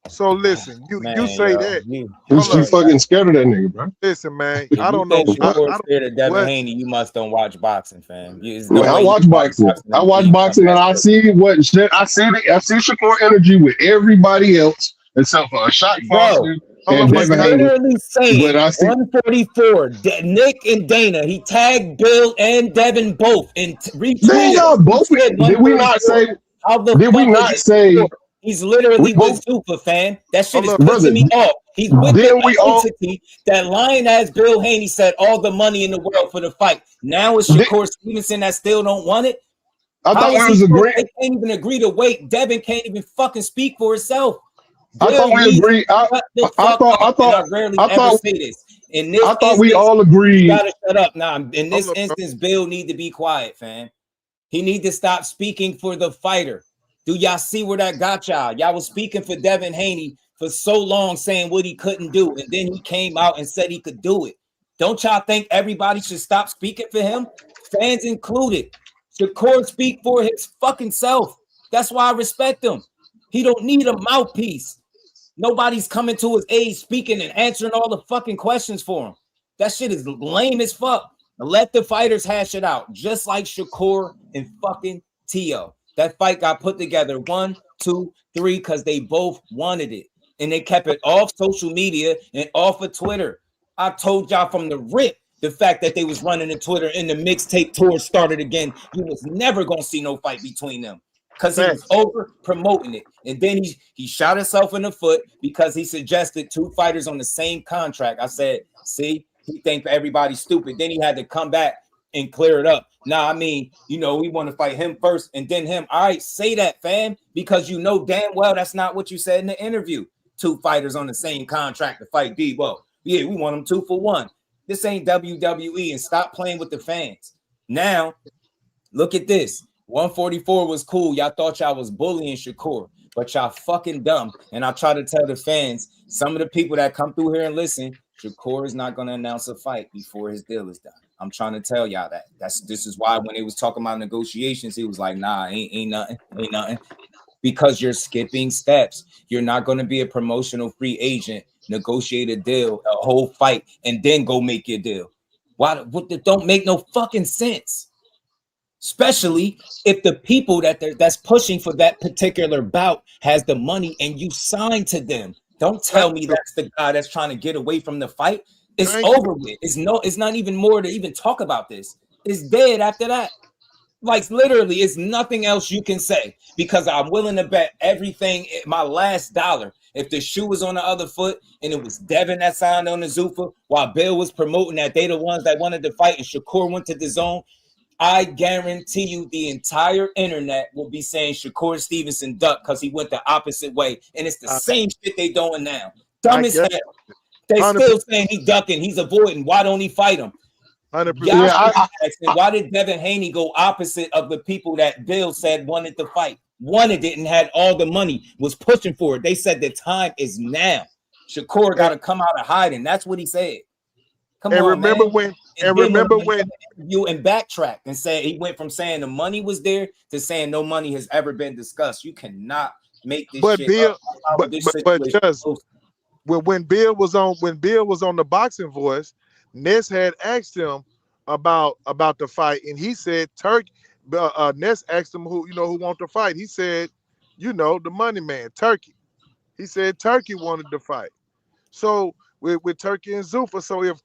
So listen, you say that. You fucking scared of that nigga, bro. Listen, man, If I don't you know. think Shakur scared of Devin Haney, you must don't watch boxing, fam. I watch boxing. I watch boxing, and I see what shit. I see Shakur energy with everybody else except for a shot, bro. And He's literally saying 144. Nick and Dana. He tagged Bill and Devin both and retweeted. Both. Did we not say? Did we not say? He's literally with Super, fan. That shit is pissing me off. He's with the entity that lying ass Bill Haney said all the money in the world for the fight. Now it's Shakur Stevenson that still don't want it. I thought we was agreeing. They can't even agree to wait. Devin can't even fucking speak for himself. I thought we agreed. I rarely ever say this. In this I thought we all agreed. You gotta shut up. Nah, in this instance, Bill need to be quiet, fam. He need to stop speaking for the fighter. Do y'all see where that got y'all? Y'all was speaking for Devin Haney for so long, saying what he couldn't do, and then he came out and said he could do it. Don't y'all think everybody should stop speaking for him, fans included? Shakur speak for his fucking self. That's why I respect him. He don't need a mouthpiece. Nobody's coming to his aid, speaking and answering all the fucking questions for him. That shit is lame as fuck. Let the fighters hash it out, just like Shakur and fucking TIL. That fight got put together 1, 2, 3 because they both wanted it, and they kept it off social media and off of Twitter. I told y'all from the rip the fact that they was running the Twitter and the mixtape tour started again. You was never gonna see no fight between them. Because he was over promoting it. And then he shot himself in the foot because he suggested 2 fighters on the same contract. I said, see, he think everybody's stupid. Then he had to come back and clear it up. Nah, I mean, we want to fight him first and then him. All right, say that, fam, because you know damn well that's not what you said in the interview. 2 fighters on the same contract to fight Debo. Yeah, we want them 2 for 1. This ain't WWE, and stop playing with the fans. Now, look at this. 144 was cool. Y'all thought y'all was bullying Shakur, but y'all fucking dumb. And I try to tell the fans, some of the people that come through here and listen, Shakur is not going to announce a fight before his deal is done. I'm trying to tell y'all that. This is why when he was talking about negotiations, he was like, nah, ain't nothing. Because you're skipping steps. You're not going to be a promotional free agent, negotiate a deal, a whole fight, and then go make your deal. Why? What? Don't make no fucking sense. Especially if the people that's pushing for that particular bout has the money and you sign to them. Don't tell me that's the guy that's trying to get away from the fight. It's over with. It's not even more to even talk about this. It's dead after that. Like literally, it's nothing else you can say because I'm willing to bet everything, my last dollar. If the shoe was on the other foot and it was Devin that signed on the Zuffa while Bill was promoting that they the ones that wanted to fight and Shakur went to the zone, I guarantee you the entire internet will be saying Shakur Stevenson ducked because he went the opposite way. And it's the same shit they doing now. Dumb as hell. They still saying he ducking, he's avoiding. Why don't he fight him? 100%. Why did Devin Haney go opposite of the people that Bill said wanted to fight? wanted it and had all the money, was pushing for it. They said the time is now. Shakur got to come out of hiding. That's what he said. Come on, remember man. when? And remember when you and backtrack and say he went from saying the money was there to saying no money has ever been discussed. You cannot make this shit Bill, up. but just when Bill was on the Boxing Voice, Ness had asked him about the fight, and he said Turkey. Ness asked him who want to fight. He said, the money man, Turkey. He said Turkey wanted to fight. So with Turkey and Zuffa. So if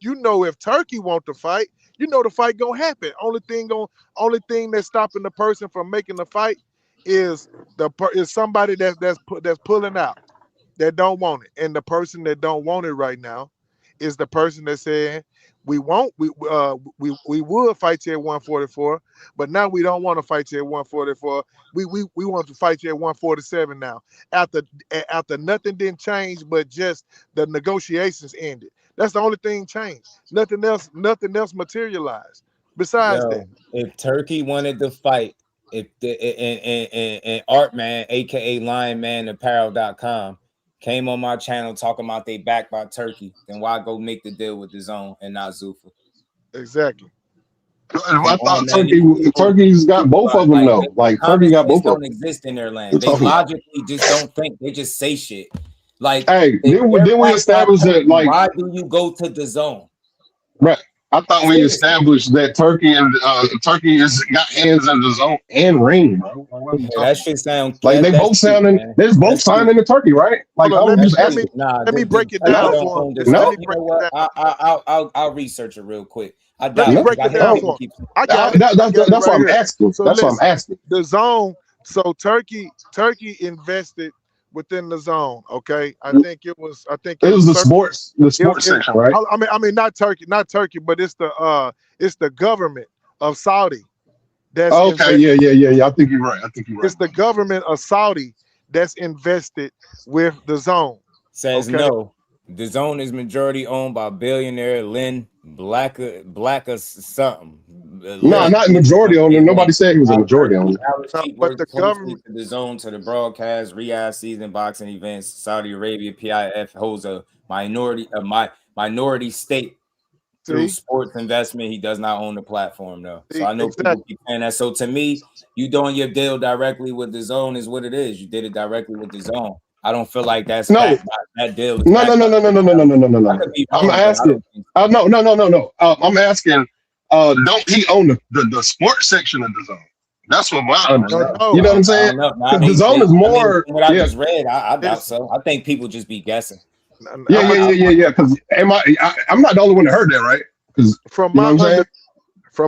Turkey want to fight, the fight gonna happen. Only thing that's stopping the person from making the fight is somebody that's pulling out, that don't want it. And the person that don't want it right now is the person that's saying we would fight you at 144, but now we don't want to fight you at 144. We want to fight you at 147 now. After nothing didn't change, but just the negotiations ended. That's the only thing changed. Nothing else materialized. Besides that, if Turkey wanted to fight, if and Artman, aka LionManApparel.com, came on my channel talking about they backed by Turkey, then why go make the deal with DOESN and not Zuffa? Exactly. I thought Turkey's got both of them though. Like Turkey got both of them. Don't exist in their land. They logically just don't think. They just say shit. Like, hey, then we established that. Like, why do you go to DOESN? Right. I thought we established that Turkey has got hands in DOESN and Ring, bro. That shit sound like they both sounding. They're both signing to Turkey, right? Like let me break it down for him. I'll research it real quick. I doubt. Let me break it down for him. That's what I'm asking. That's what I'm asking. DOESN. So Turkey invested within the zone. Okay, I think it was the sports section, right? I mean not Turkey, but it's the government of Saudi. That's okay. Yeah. I think you're right. It's the government of Saudi that's invested with DOESN. Says no. DOESN is majority owned by billionaire Lynn Blacker something. No, not majority owner. Nobody said he was a majority owner. But the government, the DOESN to the broadcast, Riyadh season boxing events, Saudi Arabia, PIF holds a minority stake through sports investment. He does not own the platform though. So I know people keep saying that. So to me, you doing your deal directly with DOESN is what it is. You did it directly with DOESN. I don't feel like that's that deal. No. I'm asking. No. I'm asking. Don't he own the sports section of DOESN? That's what my understanding. You know what I'm saying? DOESN is more. What I just read, I doubt so. I think people just be guessing. Yeah. Because I'm not the only one that heard that, right? Because from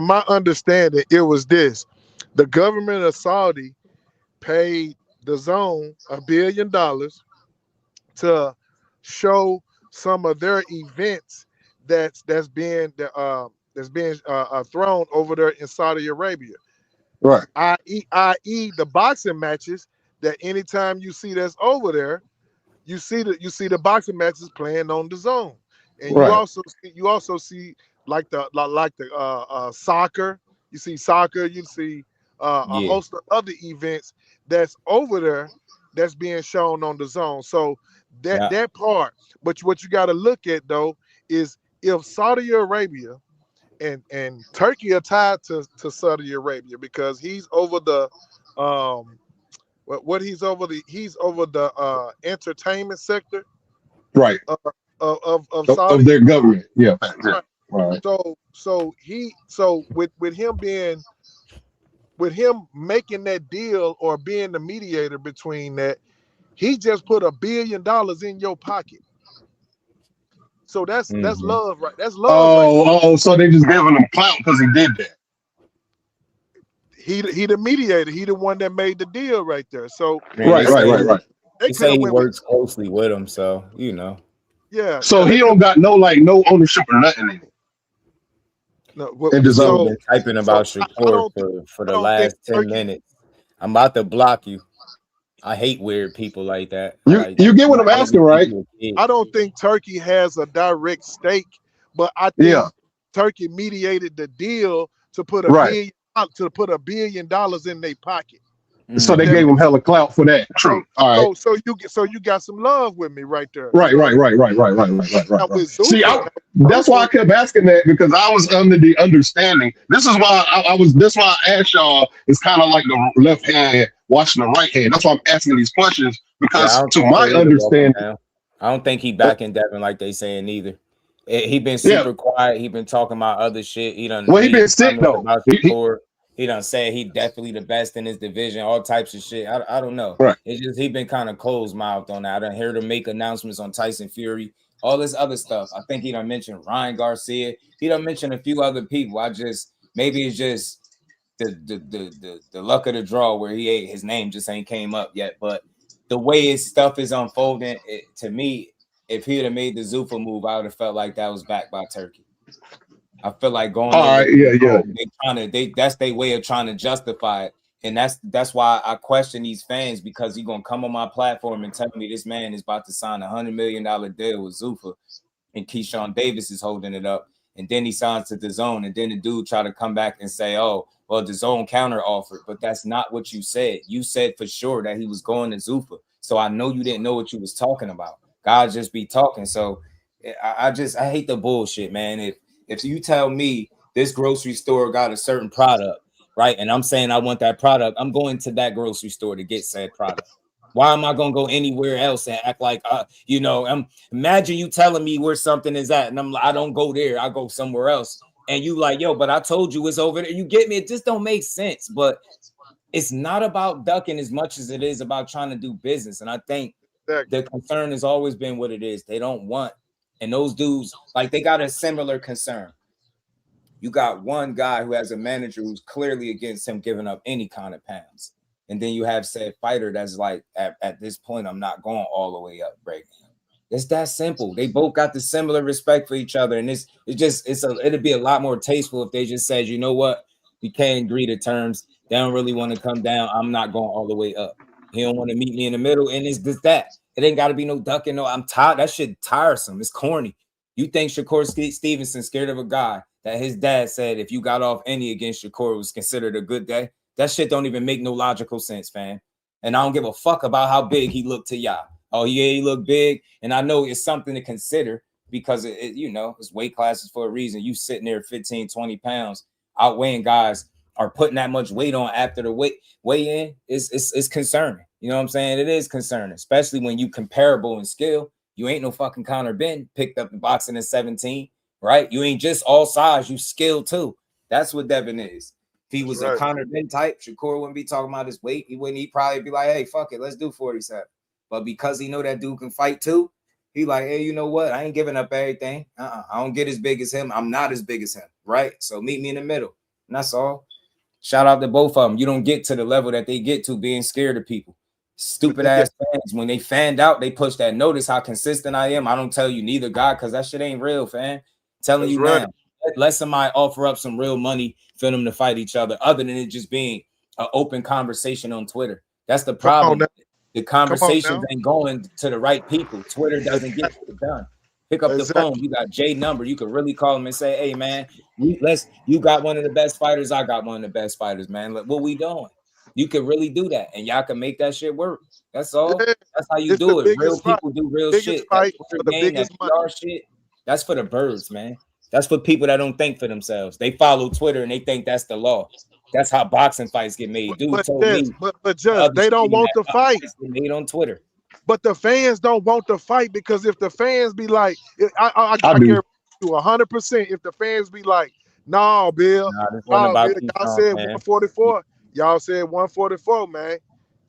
my understanding, it was this: the government of Saudi paid DOESN $1 billion to show some of their events that's being thrown over there in Saudi Arabia, right? I.e. the boxing matches that anytime you see that's over there, you see the boxing matches playing on DOESN, and you also see like the soccer. You see soccer. You see a host of other events that's over there that's being shown on DOESN. So that part. But what you got to look at though is if Saudi Arabia and Turkey are tied to Saudi Arabia because he's over the he's over the entertainment sector, right? Of Saudi, of their government, yeah. Right. So with him making that deal or being the mediator between that, he just put $1 billion in your pocket. So that's love, right? That's love. So they just giving him clout because he did that. He the mediator. He the one that made the deal right there. So right. They say he works closely with him, so you know. Yeah. So he don't got no ownership or nothing in it. No, been typing about Shakur for the last 10 minutes. I'm about to block you. I hate weird people like that. You get what I'm asking, right? I don't think Turkey has a direct stake, but I think Turkey mediated the deal to put $1 billion in their pocket. So they gave him hella clout for that. True. All right. So you got some love with me right there. Right. See, that's why I kept asking that, because I was under the understanding. This is why That's why I asked y'all. It's kind of like the left hand watching the right hand. That's why I'm asking these questions, because to my understanding, I don't think he backing Devin like they saying either. He been super quiet. He been talking about other shit. He done. Well, he been sick though. He done said he definitely the best in his division, all types of shit. I don't know. Right. It's just he been kind of closed mouthed on that. I done heard him make announcements on Tyson Fury, all this other stuff. I think he done mentioned Ryan Garcia. He done mentioned a few other people. Maybe it's just the luck of the draw where his name just ain't came up yet. But the way his stuff is unfolding, to me, if he'd have made the Zuffa move, I would have felt like that was backed by Turkey. I feel like going. That's their way of trying to justify it, and that's why I question these fans, because he's gonna come on my platform and tell me this man is about to sign $100 million deal with Zuffa, and Keyshawn Davis is holding it up, and then he signs to DAZN, and then the dude try to come back and say, "Oh, well, DAZN counter offered," but that's not what you said. You said for sure that he was going to Zuffa, so I know you didn't know what you was talking about. God just be talking. So I hate the bullshit, man. If you tell me this grocery store got a certain product, right, and I'm saying I want that product, I'm going to that grocery store to get said product. Why am I going to go anywhere else and act like, imagine you telling me where something is at, and I'm like, I don't go there, I go somewhere else. And you like, yo, but I told you it's over there. You get me? It just don't make sense. But it's not about ducking as much as it is about trying to do business. And I think the concern has always been what it is. They don't want. And those dudes, like, they got a similar concern. You got one guy who has a manager who's clearly against him giving up any kind of pounds. And then you have said fighter that's like, at this point, I'm not going all the way up, breaking him. It's that simple. They both got the similar respect for each other. And it'd be a lot more tasteful if they just said, you know what? We can't agree to terms. They don't really want to come down. I'm not going all the way up. He don't want to meet me in the middle. And it's just that. It ain't got to be no ducking. No, I'm tired. That shit tiresome. It's corny. You think Shakur Stevenson scared of a guy that his dad said if you got off any against Shakur, it was considered a good day? That shit don't even make no logical sense, fam. And I don't give a fuck about how big he looked to y'all. Oh, yeah, he looked big. And I know it's something to consider because, it's weight classes for a reason. You sitting there 15, 20 pounds, outweighing guys are putting that much weight on after the weigh-in. It's concerning. You know what I'm saying? It is concerning, especially when you comparable in skill. You ain't no fucking Conor Ben picked up the boxing at 17, right? You ain't just all size, you skill too. That's what Devin is. If he was a Conor Ben type, Shakur wouldn't be talking about his weight. He'd probably be like, hey, fuck it, let's do 47. But because he know that dude can fight too, he like, hey, you know what? I ain't giving up everything. I don't get as big as him. I'm not as big as him, right? So meet me in the middle. And that's all. Shout out to both of them. You don't get to the level that they get to being scared of people. Stupid ass fans. When they fanned out, they pushed that. Notice how consistent I am. I don't tell you neither guy because that shit ain't real, fam. Telling you now. Let somebody offer up some real money for them to fight each other, other than it just being an open conversation on Twitter. That's the problem. The conversations ain't going to the right people. Twitter doesn't get it done. Pick up the phone. You got Jay number. You could really call him and say, hey, man, you got one of the best fighters. I got one of the best fighters, man. Like, what we doing? You could really do that, and y'all can make that shit work. That's all. That's how you do it. Real people do real shit. That PR shit, that's for the birds, man. That's for people that don't think for themselves. They follow Twitter and they think that's the law. That's how boxing fights get made. Dude told me, but just they don't want to fight. Made on Twitter. But the fans don't want to fight because if the fans be like, I care you 100%. If the fans be like, no, Bill, Bill, y'all said 144. Y'all said 144, man.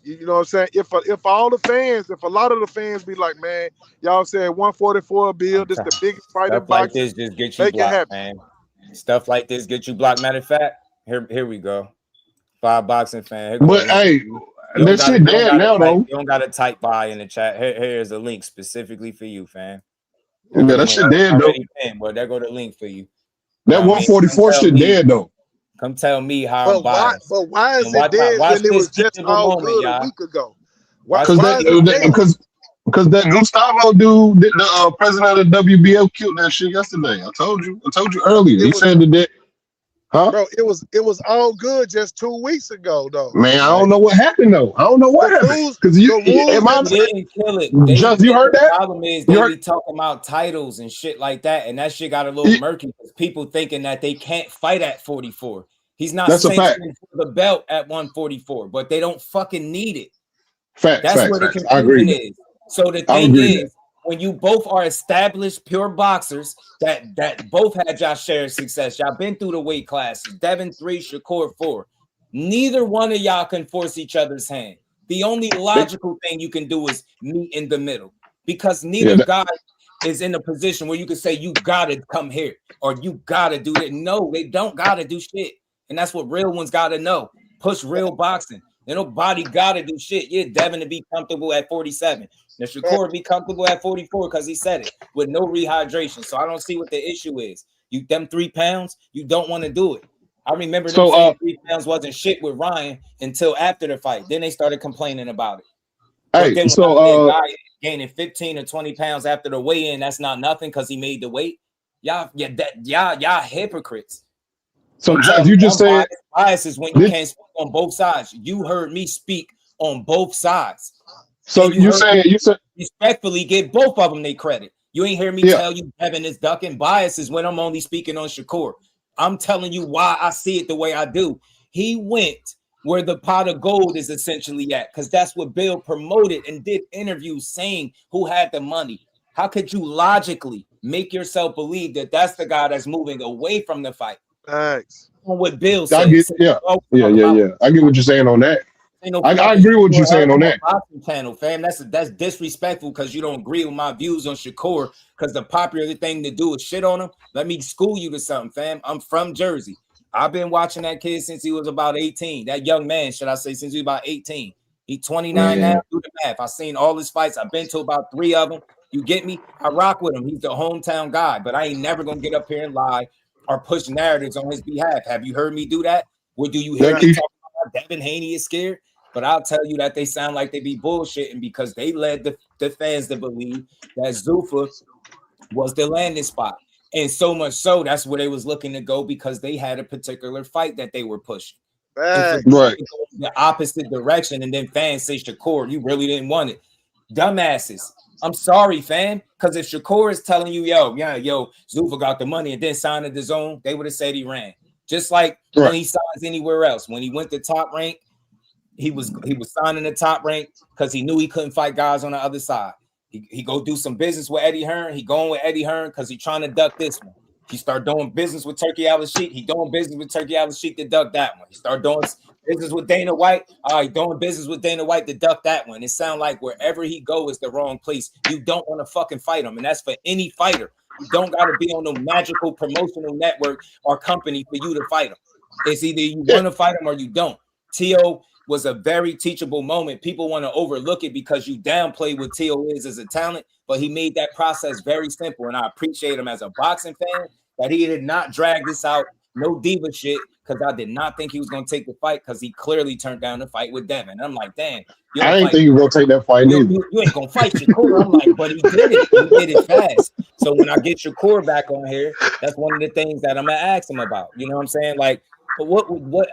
You know what I'm saying? If all the fans, if a lot of the fans be like, man, y'all said 144, Bill, this the biggest fight in boxing. Stuff like this just get you blocked, man. Stuff like this get you blocked. Matter of fact, here we go. 5 boxing fan. But hey, that shit dead now, though. You don't got to type by in the chat. Here's a link specifically for you, fam. Yeah, that shit dead, though. Well, there go the link for you. That 144 shit dead, though. Come tell me how I'm biased. But why is it dead when it was just all good a week ago? Because that Gustavo dude, the president of the WBO, killed that shit yesterday. I told you earlier. He said that Huh? Bro, it was all good just 2 weeks ago, though. Man, I don't know what happened though. I don't know what happened. Because the rules am I They didn't kill it. just you heard The that? problem is they be talking about titles and shit like that, and that shit got a little murky because people thinking that they can't fight at 44. He's not sanctioned for the belt at 144, but they don't fucking need it. That's where the confusion is. So the thing is, when you both are established pure boxers that both had y'all shared success, y'all been through the weight classes, Devin 3, Shakur 4. Neither one of y'all can force each other's hand. The only logical thing you can do is meet in the middle, because neither guy is in a position where you can say you gotta come here or you gotta do that. No, they don't gotta do shit, and that's what real ones gotta know. Push real boxing. Nobody gotta do shit. Yeah, Devin to be comfortable at 47. Now Shakur be comfortable at 44 because he said it with no rehydration. So I don't see what the issue is. You them 3 pounds, you don't want to do it. I remember them saying 3 pounds wasn't shit with Ryan until after the fight. Then they started complaining about it. But then when guy gaining 15 or 20 pounds after the weigh-in, that's not nothing because he made the weight. Y'all hypocrites. So Josh, you just said bias is when you can't speak on both sides. You heard me speak on both sides. So you said respectfully give both of them their credit. You ain't hear me tell you Devin is ducking. Bias is when I'm only speaking on Shakur. I'm telling you why I see it the way I do. He went where the pot of gold is essentially at, because that's what Bill promoted and did interviews saying who had the money. How could you logically make yourself believe that that's the guy that's moving away from the fight? Thanks. What Bill said. I get what you're saying on that. I agree with what you're saying on that. Channel, fam. That's disrespectful because you don't agree with my views on Shakur, because the popular thing to do is shit on him. Let me school you to something, fam. I'm from Jersey. I've been watching that kid since he was about 18. That young man, should I say, since he was about 18. He's 29 now. Do the math. I've seen all his fights. I've been to about 3 of them. You get me? I rock with him. He's the hometown guy, but I ain't never gonna get up here and lie or push narratives on his behalf. Have you heard me do that? Or do you hear me talk about Devin Haney is scared? But I'll tell you that they sound like they be bullshitting because they led the fans to believe that Zuffa was the landing spot. And so much so, that's where they was looking to go because they had a particular fight that they were pushing. Right. The opposite direction. And then fans say, Shakur, you really didn't want it. Dumbasses. I'm sorry, fam. Because if Shakur is telling you, yo, Zuffa got the money and then signed at the zone, they would have said he ran. Just like when he signs anywhere else. When he went to Top Rank, he was signing the Top Rank because he knew he couldn't fight guys on the other side. He go do some business with Eddie Hearn. He going with Eddie Hearn because he's trying to duck this one. He start doing business with Turkey Al-Sheikh. He doing business with Turkey Al-Sheikh to duck that one. He start doing business with Dana White. All right, doing business with Dana White to duck that one. It sounds like wherever he go is the wrong place. You don't want to fucking fight him, and that's for any fighter. You don't got to be on no magical promotional network or company for you to fight him. It's either you want to fight him or you don't. TO was a very teachable moment. People want to overlook it because you downplay what TO is as a talent, but he made that process very simple, and I appreciate him as a boxing fan that he did not drag this out, no diva shit, because I did not think he was going to take the fight because he clearly turned down the fight with Devin. I'm like, damn. I ain't think he was going to take that fight either. You ain't going to fight Shakur. I'm like, but he did it. He did it fast. So when I get Shakur back on here, that's one of the things that I'm going to ask him about. You know what I'm saying? Like, but what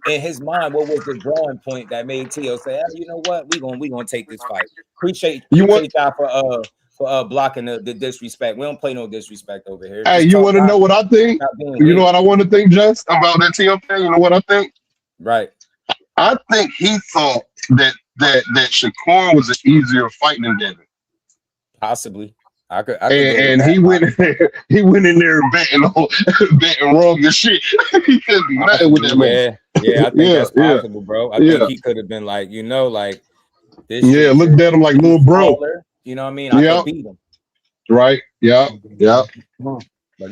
in his mind, what was the drawing point that made T.O. say, you know what, we gonna take this fight? Appreciate y'all for blocking the disrespect. We don't play no disrespect over here. Hey, you want to know what I think? You know what I want to think, just about that T.O. thing? You know what I think? Right. I think he thought that Shakur was an easier fight than Devin. Possibly. I could he went in there betting wrong and shit. He couldn't do nothing with that man. Yeah, I think that's possible, bro. I think he could have been like, like this. Yeah, looked at him like little bro. You know what I mean? I could beat him. Right. Yeah. But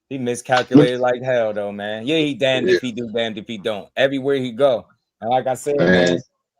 he miscalculated like hell, though, man. Yeah, he damned if he do, damned if he don't. Everywhere he go. And like I said, man,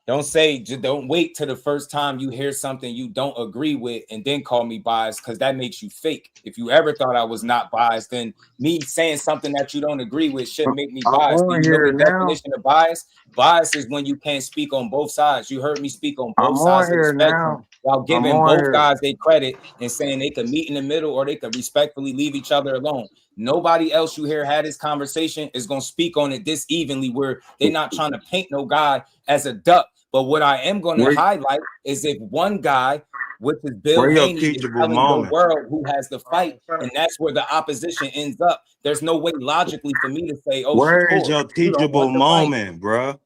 don't wait till the first time you hear something you don't agree with and then call me biased, because that makes you fake. If you ever thought I was not biased, then me saying something that you don't agree with shouldn't make me biased. You know the definition of bias? Bias is when you can't speak on both sides. You heard me speak on both sides of the spectrum. while giving both guys their credit and saying they could meet in the middle or they could respectfully leave each other alone. Nobody else you hear had this conversation is going to speak on it this evenly, where they're not trying to paint no guy as a duck. But what I am going to highlight is if one guy, which is Bill Haney, is telling the world who has the fight, and that's where the opposition ends up. There's no way logically for me to say, oh, where Shakur, is your teachable moment, bro?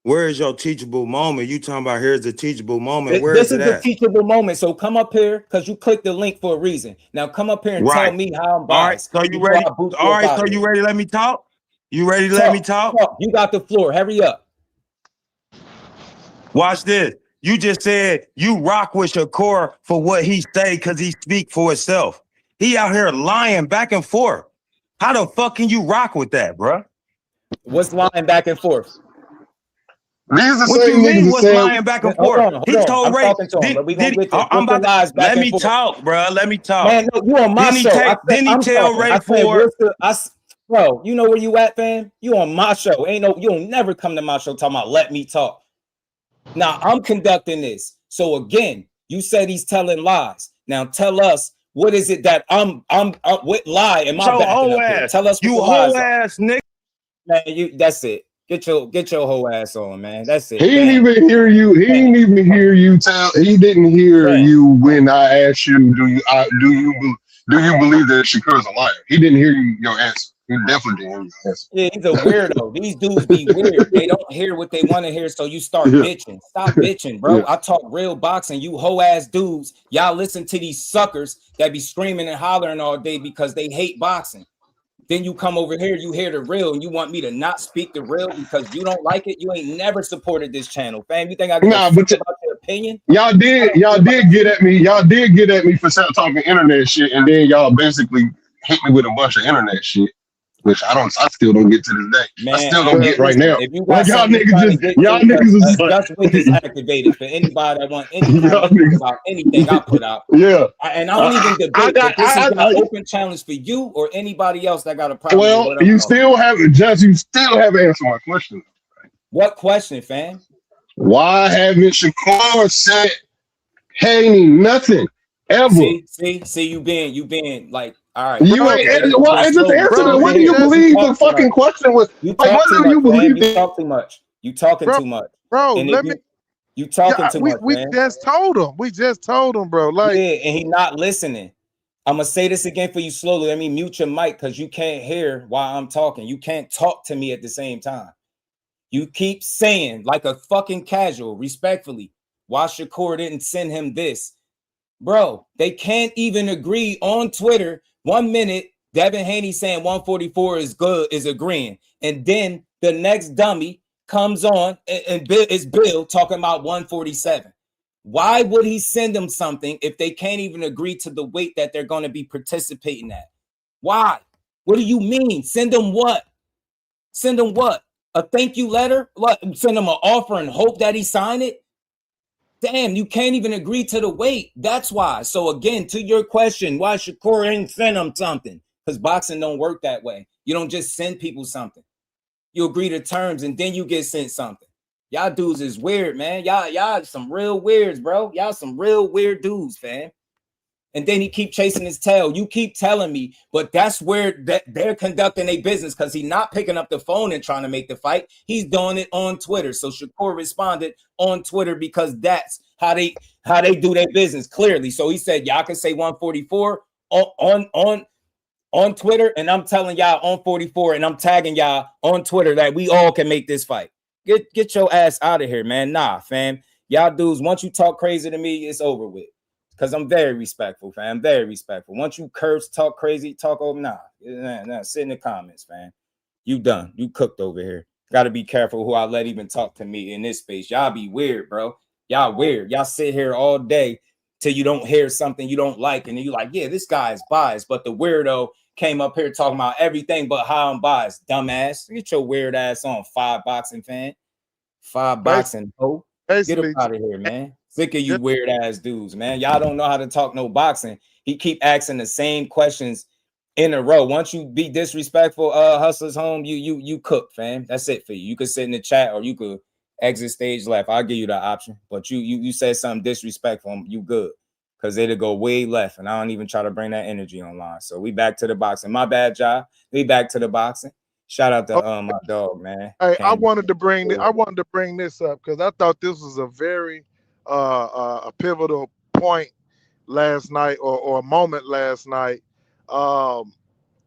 Where is your teachable moment? You talking about here's the teachable moment. Where this is is the teachable moment. So come up here because you clicked the link for a reason. Now come up here and tell me how I'm biased. All right, so you ready? All right, so you ready to let me talk? You ready to let me talk? You got the floor. Hurry up. Watch this. You just said you rock with Shakur for what he say because he speak for himself. He out here lying back and forth. How the fuck can you rock with that, bro? What's lying back and forth? What you mean? What's lying back and forth? He told Ray. Let me talk, bro. Let me talk. Man, no, you on my show. Then he tell Ray Ford. Bro, you know where you at, fam? You on my show. You'll never come to my show talking about let me talk. Now I'm conducting this. So again, you said he's telling lies. Now tell us what is it that I'm what lie am I backing up here? Tell us what you whole ass nigga. Man, that's it. Get your whole ass on, man. That's it. He didn't even hear you. He didn't even hear you tell. He didn't hear you when I asked you, do you believe that Shakur is a liar? He didn't hear your answer. He definitely didn't hear your answer. Yeah, he's a weirdo. These dudes be weird. They don't hear what they want to hear, so you start bitching. Stop bitching, bro. I talk real boxing. You hoe ass dudes, y'all listen to these suckers that be screaming and hollering all day because they hate boxing. Then you come over here, you hear the real, and you want me to not speak the real because you don't like it. You ain't never supported this channel, fam. You think I give a fuck about your opinion? Y'all did get at me. Y'all did get at me for talking internet shit, and then y'all basically hit me with a bunch of internet shit, which I still don't get to this day. Man, I still don't get right now. If you got y'all niggas is just with this activated for anybody that want any comment about anything I put out. Yeah, and I don't even debate. This is an open challenge for you or anybody else that got a problem. Well, you still haven't answered my question. What question, fam? Why haven't Shakur said Haney nothing ever? See, you being like. All right. You ain't. Why just answer that? What do you believe the fucking question was? Like, what do you believe? You talk too much. You talking too much, bro. You talking too much. We just told him. We just told him, bro. Like, yeah, and he not listening. I'm gonna say this again for you slowly. Let me mute your mic because you can't hear while I'm talking. You can't talk to me at the same time. You keep saying like a fucking casual, respectfully, why Shakur didn't send him this, bro. They can't even agree on Twitter. 1 minute, Devin Haney saying 144 is good, is agreeing. And then the next dummy comes on and Bill talking about 147. Why would he send them something if they can't even agree to the weight that they're going to be participating at? Why? What do you mean? Send them what? Send them what? A thank you letter? What? Send him an offer and hope that he sign it? Damn, you can't even agree to the weight. That's why. So again, to your question, why Shakur ain't send him something? Because boxing don't work that way. You don't just send people something. You agree to terms and then you get sent something. Y'all dudes is weird, man. Y'all some real weirds, bro. Y'all some real weird dudes, fam. And then he keep chasing his tail. You keep telling me, but that's where they're conducting their business because he's not picking up the phone and trying to make the fight. He's doing it on Twitter. So Shakur responded on Twitter because that's how they do their business clearly. So he said, y'all can say 144 on Twitter, and I'm telling y'all on 44, and I'm tagging y'all on Twitter that we all can make this fight. Get your ass out of here, man. Nah, fam. Y'all dudes, once you talk crazy to me, it's over with. Because I'm very respectful, fam. Very respectful. Once you curse, talk crazy, talk over, nah. Sit in the comments, fam. You done. You cooked over here. Got to be careful who I let even talk to me in this space. Y'all be weird, bro. Y'all weird. Y'all sit here all day till you don't hear something you don't like. And then you're like, yeah, this guy is biased. But the weirdo came up here talking about everything but how I'm biased. Dumbass. Get your weird ass on, Five Boxing fan. Five Boxing, ho. Get up out of here, man. Sick of you weird ass dudes, man. Y'all don't know how to talk no boxing. He keep asking the same questions in a row. Once you be disrespectful, Hustlers Home, you cook, fam. That's it for you. You could sit in the chat or you could exit stage left. I'll give you that option. But you said something disrespectful. You good. Because it'll go way left. And I don't even try to bring that energy online. So we back to the boxing. My bad, job. We back to the boxing. Shout out to my dog, man. Hey, I wanted to bring this up because I thought this was a very a pivotal point last night or a moment last night.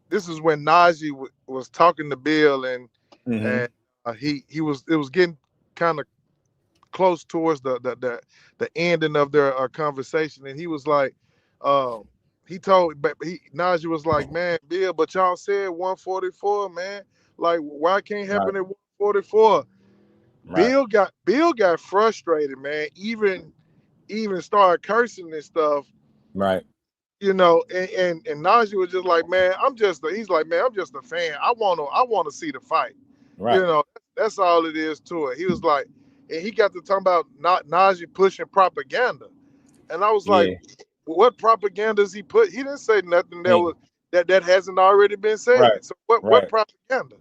This is when Najee was talking to Bill and it was getting kind of close towards the ending of their conversation, and he was like, Najee was like, man, Bill, but y'all said 144, man. Like, why can't happen at 144? Right. Bill got frustrated, man. Even started cursing and stuff. Right. You know, and Najee was just like, man, he's like, man, I'm just a fan. I wanna see the fight. Right. You know, that's all it is to it. He was like, and he got to talking about Najee pushing propaganda. And I was like, what propaganda does he put? He didn't say nothing that hasn't already been said. Right. So what propaganda?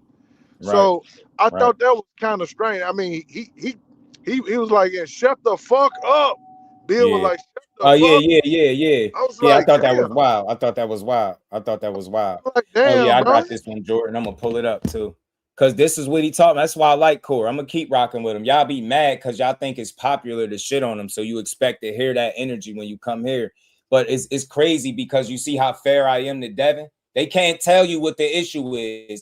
Right. So I thought that was kind of strange. I mean, he was like, yeah, shut the fuck up. Bill was like, shut the fuck up. Yeah. I was like, I thought that was wild. I thought that was wild. Like, damn, I got this one, Jordan. I'm gonna pull it up too. Cause this is what he taught me. That's why I like Core. I'm gonna keep rocking with him. Y'all be mad because y'all think it's popular to shit on him. So you expect to hear that energy when you come here. But it's crazy because you see how fair I am to Devin. They can't tell you what the issue is.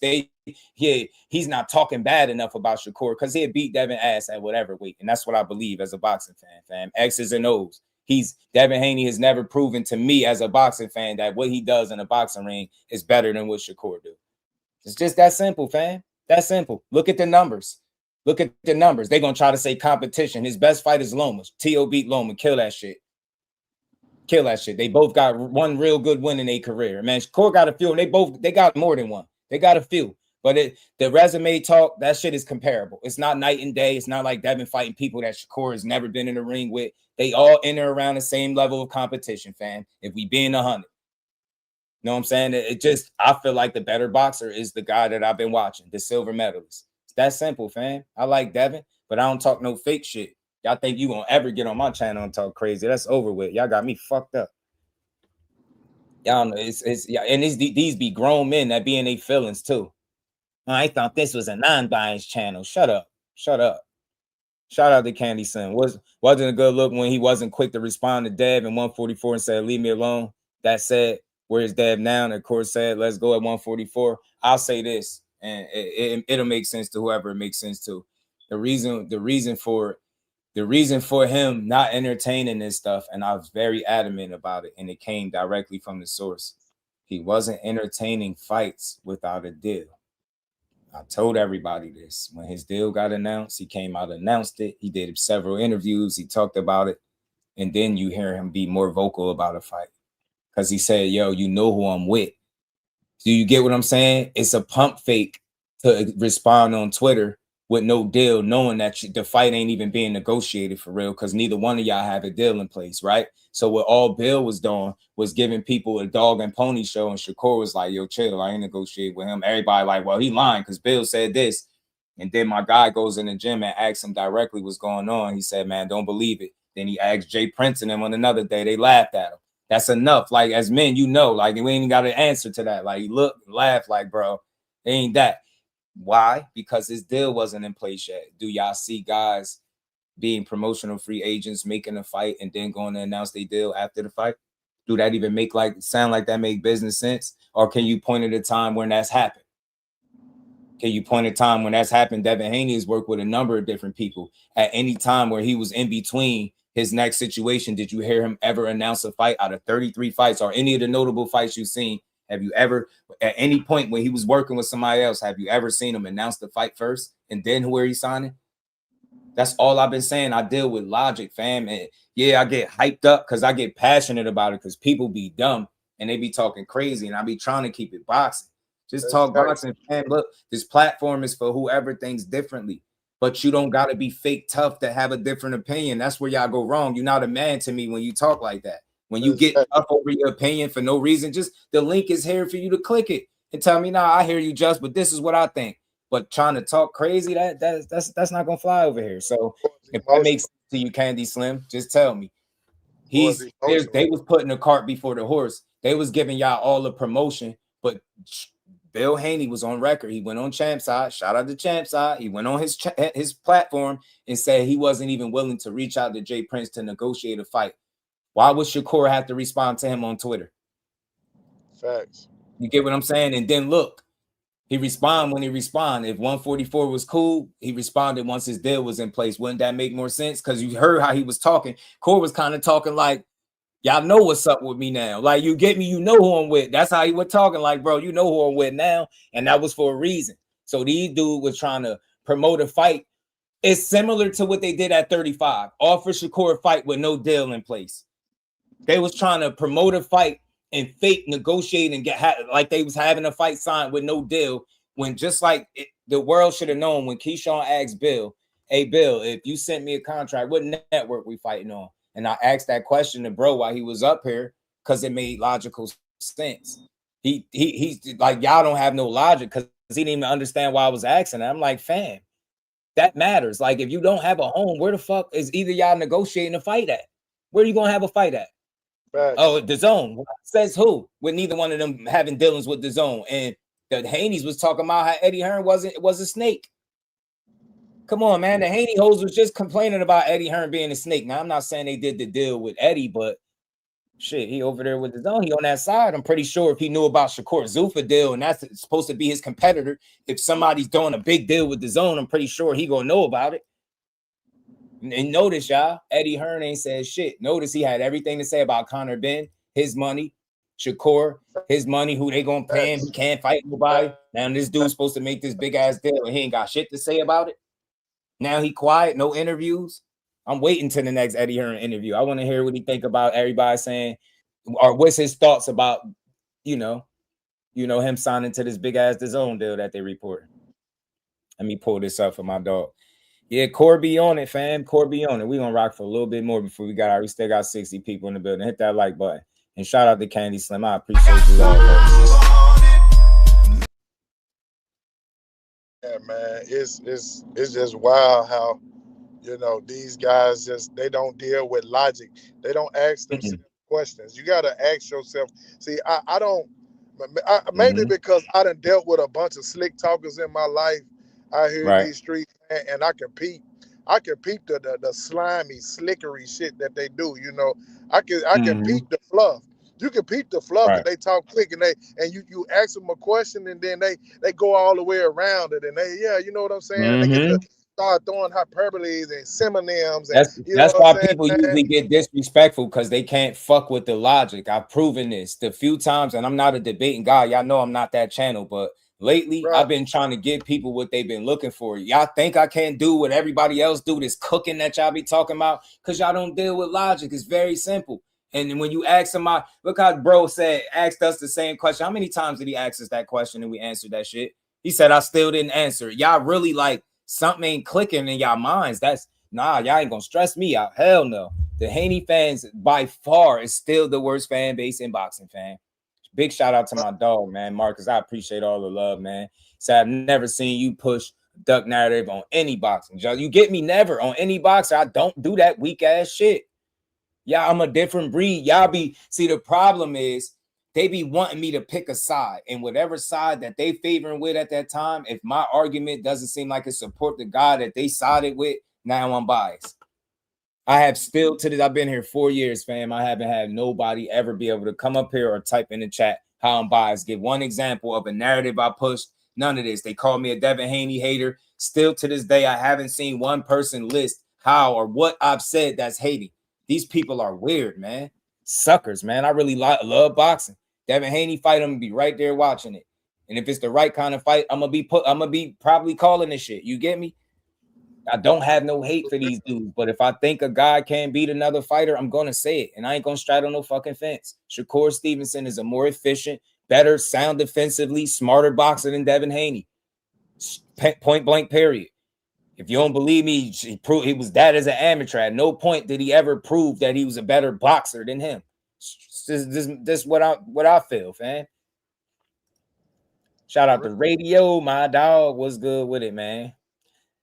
He's not talking bad enough about Shakur because he'll beat Devin ass at whatever weight. And that's what I believe as a boxing fan, fam. X's and O's. Devin Haney has never proven to me as a boxing fan that what he does in a boxing ring is better than what Shakur do. It's just that simple, fam. That simple. Look at the numbers. They're going to try to say competition. His best fight is Loma. TIL beat Loma. Kill that shit. They both got one real good win in their career. Man, Shakur got a few. They got more than one. They got a few. But the resume talk, that shit is comparable. It's not night and day. It's not like Devin fighting people that Shakur has never been in the ring with. They all enter around the same level of competition, fam. If we being 100. You know what I'm saying? I feel like the better boxer is the guy that I've been watching, the silver medalist. It's that simple, fam. I like Devin, but I don't talk no fake shit. Y'all think you gonna ever get on my channel and talk crazy? That's over with. Y'all got me fucked up. Y'all know and these be grown men that be in their feelings too. I thought this was a non-biased channel. Shut up. Shout out to Candy Son. Wasn't a good look when he wasn't quick to respond to Dev in 144 and said, leave me alone. That said, where's Dev now? And of course said, let's go at 144. I'll say this, and it'll make sense to whoever it makes sense to. The reason for him not entertaining this stuff, and I was very adamant about it, and it came directly from the source. He wasn't entertaining fights without a deal. I told everybody this. When his deal got announced, he came out, announced it. He did several interviews. He talked about it. And then you hear him be more vocal about a fight. Because he said, yo, you know who I'm with. Do you get what I'm saying? It's a pump fake to respond on Twitter with no deal, knowing that the fight ain't even being negotiated for real because neither one of y'all have a deal in place, right? So what all Bill was doing was giving people a dog and pony show, and Shakur was like, yo, chill, I ain't negotiating with him. Everybody like, well, he lying because Bill said this. And then my guy goes in the gym and asks him directly what's going on. He said, man, don't believe it. Then he asked Jay Prince and him on another day. They laughed at him. That's enough. Like, as men, you know, like, we ain't got an answer to that. Like, look, laugh like, bro, it ain't that. Why? Because his deal wasn't in place yet. Do y'all see guys being promotional free agents making a fight and then going to announce their deal after the fight? Do that even sound like that make business sense? Or can you point at a time when that's happened? Can you point at a time when that's happened? Devin Haney has worked with a number of different people. At any time where he was in between his next situation, did you hear him ever announce a fight out of 33 fights or any of the notable fights you've seen? Have you ever, at any point when he was working with somebody else, have you ever seen him announce the fight first and then where he's signing? That's all I've been saying. I deal with logic, fam. And yeah, I get hyped up because I get passionate about it because people be dumb and they be talking crazy and I be trying to keep it boxing. Just talk boxing, fam. Look, this platform is for whoever thinks differently. But you don't got to be fake tough to have a different opinion. That's where y'all go wrong. You're not a man to me when you talk like that. When you get tough over your opinion for no reason, just the link is here for you to click it and tell me, nah, I hear you, just, but this is what I think. But trying to talk crazy, that's not gonna fly over here. So if that makes sense to you, Candy Slim, just tell me. They was putting the cart before the horse. They was giving y'all all the promotion, but Bill Haney was on record. He went on Champ Side. Shout out to Champ Side. He went on his platform and said he wasn't even willing to reach out to Jay Prince to negotiate a fight. Why would Shakur have to respond to him on Twitter? Facts. You get what I'm saying? And then look, he responded when he responded. If 144 was cool, he responded once his deal was in place. Wouldn't that make more sense? Because you heard how he was talking. Core was kind of talking like, y'all know what's up with me now. Like, you get me? You know who I'm with. That's how he was talking. Like, bro, you know who I'm with now. And that was for a reason. So these dude was trying to promote a fight. It's similar to what they did at 35. Offer Shakur a fight with no deal in place. They was trying to promote a fight and fake negotiate and like they was having a fight signed with no deal, when just like the world should have known when Keyshawn asked Bill, hey, Bill, if you sent me a contract, what network we fighting on? And I asked that question to bro while he was up here because it made logical sense. He's like, y'all don't have no logic because he didn't even understand why I was asking. I'm like, fam, that matters. Like, if you don't have a home, where the fuck is either y'all negotiating a fight at? Where are you going to have a fight at? Right. Oh, DOESN. Says who? With neither one of them having dealings with DOESN. And the Haneys was talking about how Eddie Hearn was a snake. Come on, man. The Haney hoes was just complaining about Eddie Hearn being a snake. Now, I'm not saying they did the deal with Eddie, but shit, he over there with DOESN. He on that side. I'm pretty sure if he knew about Shakur Zuffa deal, and that's supposed to be his competitor, if somebody's doing a big deal with DOESN, I'm pretty sure he gonna know about it. And notice, y'all, Eddie Hearn ain't said shit. Notice he had everything to say about Conor Ben, his money, Shakur, his money, who they gonna pay him, he can't fight nobody. Now this dude's supposed to make this big ass deal and he ain't got shit to say about it. Now he quiet, no interviews. I'm waiting to the next Eddie Hearn interview. I want to hear what he think about everybody saying, or what's his thoughts about, him signing to this big ass DOESN deal that they report. Let me pull this up for my dog. Yeah, Corby on it, fam. Corby on it. We're going to rock for a little bit more before we still got 60 people in the building. Hit that like button. And shout out to Candy Slim. I appreciate you all. Yeah, man. It's just wild how, these guys they don't deal with logic. They don't ask themselves questions. You got to ask yourself. See, I don't, maybe because I done dealt with a bunch of slick talkers in my life. I hear these streets, and I can peep the slimy, slickery shit that they do. I can peep the fluff. You can peep the fluff, and they talk quick, and you ask them a question, and then they go all the way around it, and you know what I'm saying? They get to start throwing hyperboles and synonyms. That's why people usually get disrespectful, because they can't fuck with the logic. I've proven this the few times, and I'm not a debating guy. Y'all know I'm not that channel, but lately, I've been trying to give people what they've been looking for. Y'all think I can't do what everybody else do, this cooking that y'all be talking about, because y'all don't deal with logic. It's very simple. And when you ask somebody, look how bro asked us the same question. How many times did he ask us that question and we answered that shit? He said, I still didn't answer. Y'all really like something ain't clicking in y'all minds. That's y'all ain't gonna stress me out. Hell no. The Haney fans by far is still the worst fan base in boxing, fan. Big shout out to my dog, man, Marcus. I appreciate all the love, man. So I've never seen you push duck narrative on any boxing. You get me? Never on any boxer. I don't do that weak ass shit. Yeah, I'm a different breed. See, the problem is they be wanting me to pick a side, and whatever side that they favoring with at that time, if my argument doesn't seem like it support the guy that they sided with, now I'm biased. I have still to this, I've been here 4 years, fam. I haven't had nobody ever be able to come up here or type in the chat how I'm biased. Give one example of a narrative I pushed. None of this. They call me a Devin Haney hater. Still to this day, I haven't seen one person list how or what I've said that's hating. These people are weird, man. Suckers, man. I really love boxing. Devin Haney fight, I'm gonna be right there watching it. And if it's the right kind of fight, I'm gonna be probably calling this shit. You get me? I don't have no hate for these dudes, but if I think a guy can't beat another fighter, I'm going to say it, and I ain't going to straddle no fucking fence. Shakur Stevenson is a more efficient, better, sound defensively, smarter boxer than Devin Haney. Point blank, period. If you don't believe me, he was that as an amateur. At no point did he ever prove that he was a better boxer than him. This what I feel, fam. Shout out to Radio, my dog. What's good with it, man?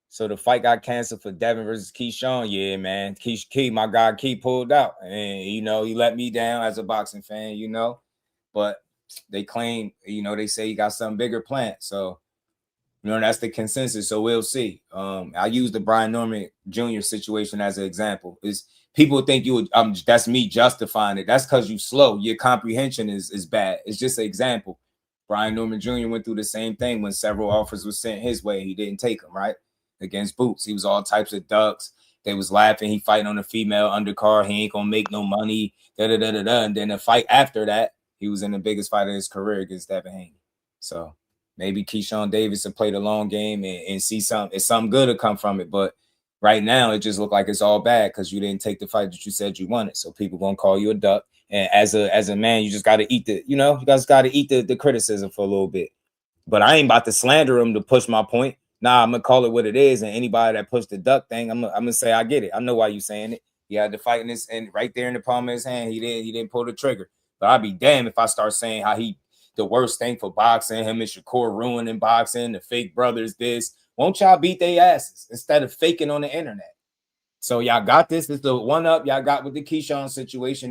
So the fight got canceled for Devin versus Keyshawn. Yeah, man. Key, my guy, Key pulled out. And, you know, he let me down as a boxing fan, you know. But they claim, you know, they say he got something bigger planned. So, you know, that's the consensus. So we'll see. I use the Brian Norman Jr. situation as an example. Is people think you would, that's me justifying it. That's because you slow. Your comprehension is bad. It's just an example. Brian Norman Jr. went through the same thing when several offers were sent his way. He didn't take them, right? Against Boots. He was all types of ducks. They was laughing. He fighting on a female undercard. He ain't gonna make no money. And then the fight after that, he was in the biggest fight of his career against Devin Haney. So maybe Keyshawn Davis will play the long game and see something good to come from it. But right now, it just looked like it's all bad because you didn't take the fight that you said you wanted. So people gonna call you a duck. And as a man, you just gotta eat you guys gotta eat the criticism for a little bit. But I ain't about to slander him to push my point. Nah, I'm gonna call it what it is. And anybody that pushed the duck thing, I'm gonna say I get it. I know why you saying it. He had the fight in this and right there in the palm of his hand. He didn't pull the trigger. But I'd be damned if I start saying how he the worst thing for boxing, him and Shakur ruining boxing, the fake brothers, this. Won't y'all beat their asses instead of faking on the internet? So y'all got this. This is the one up y'all got with the Keyshawn situation.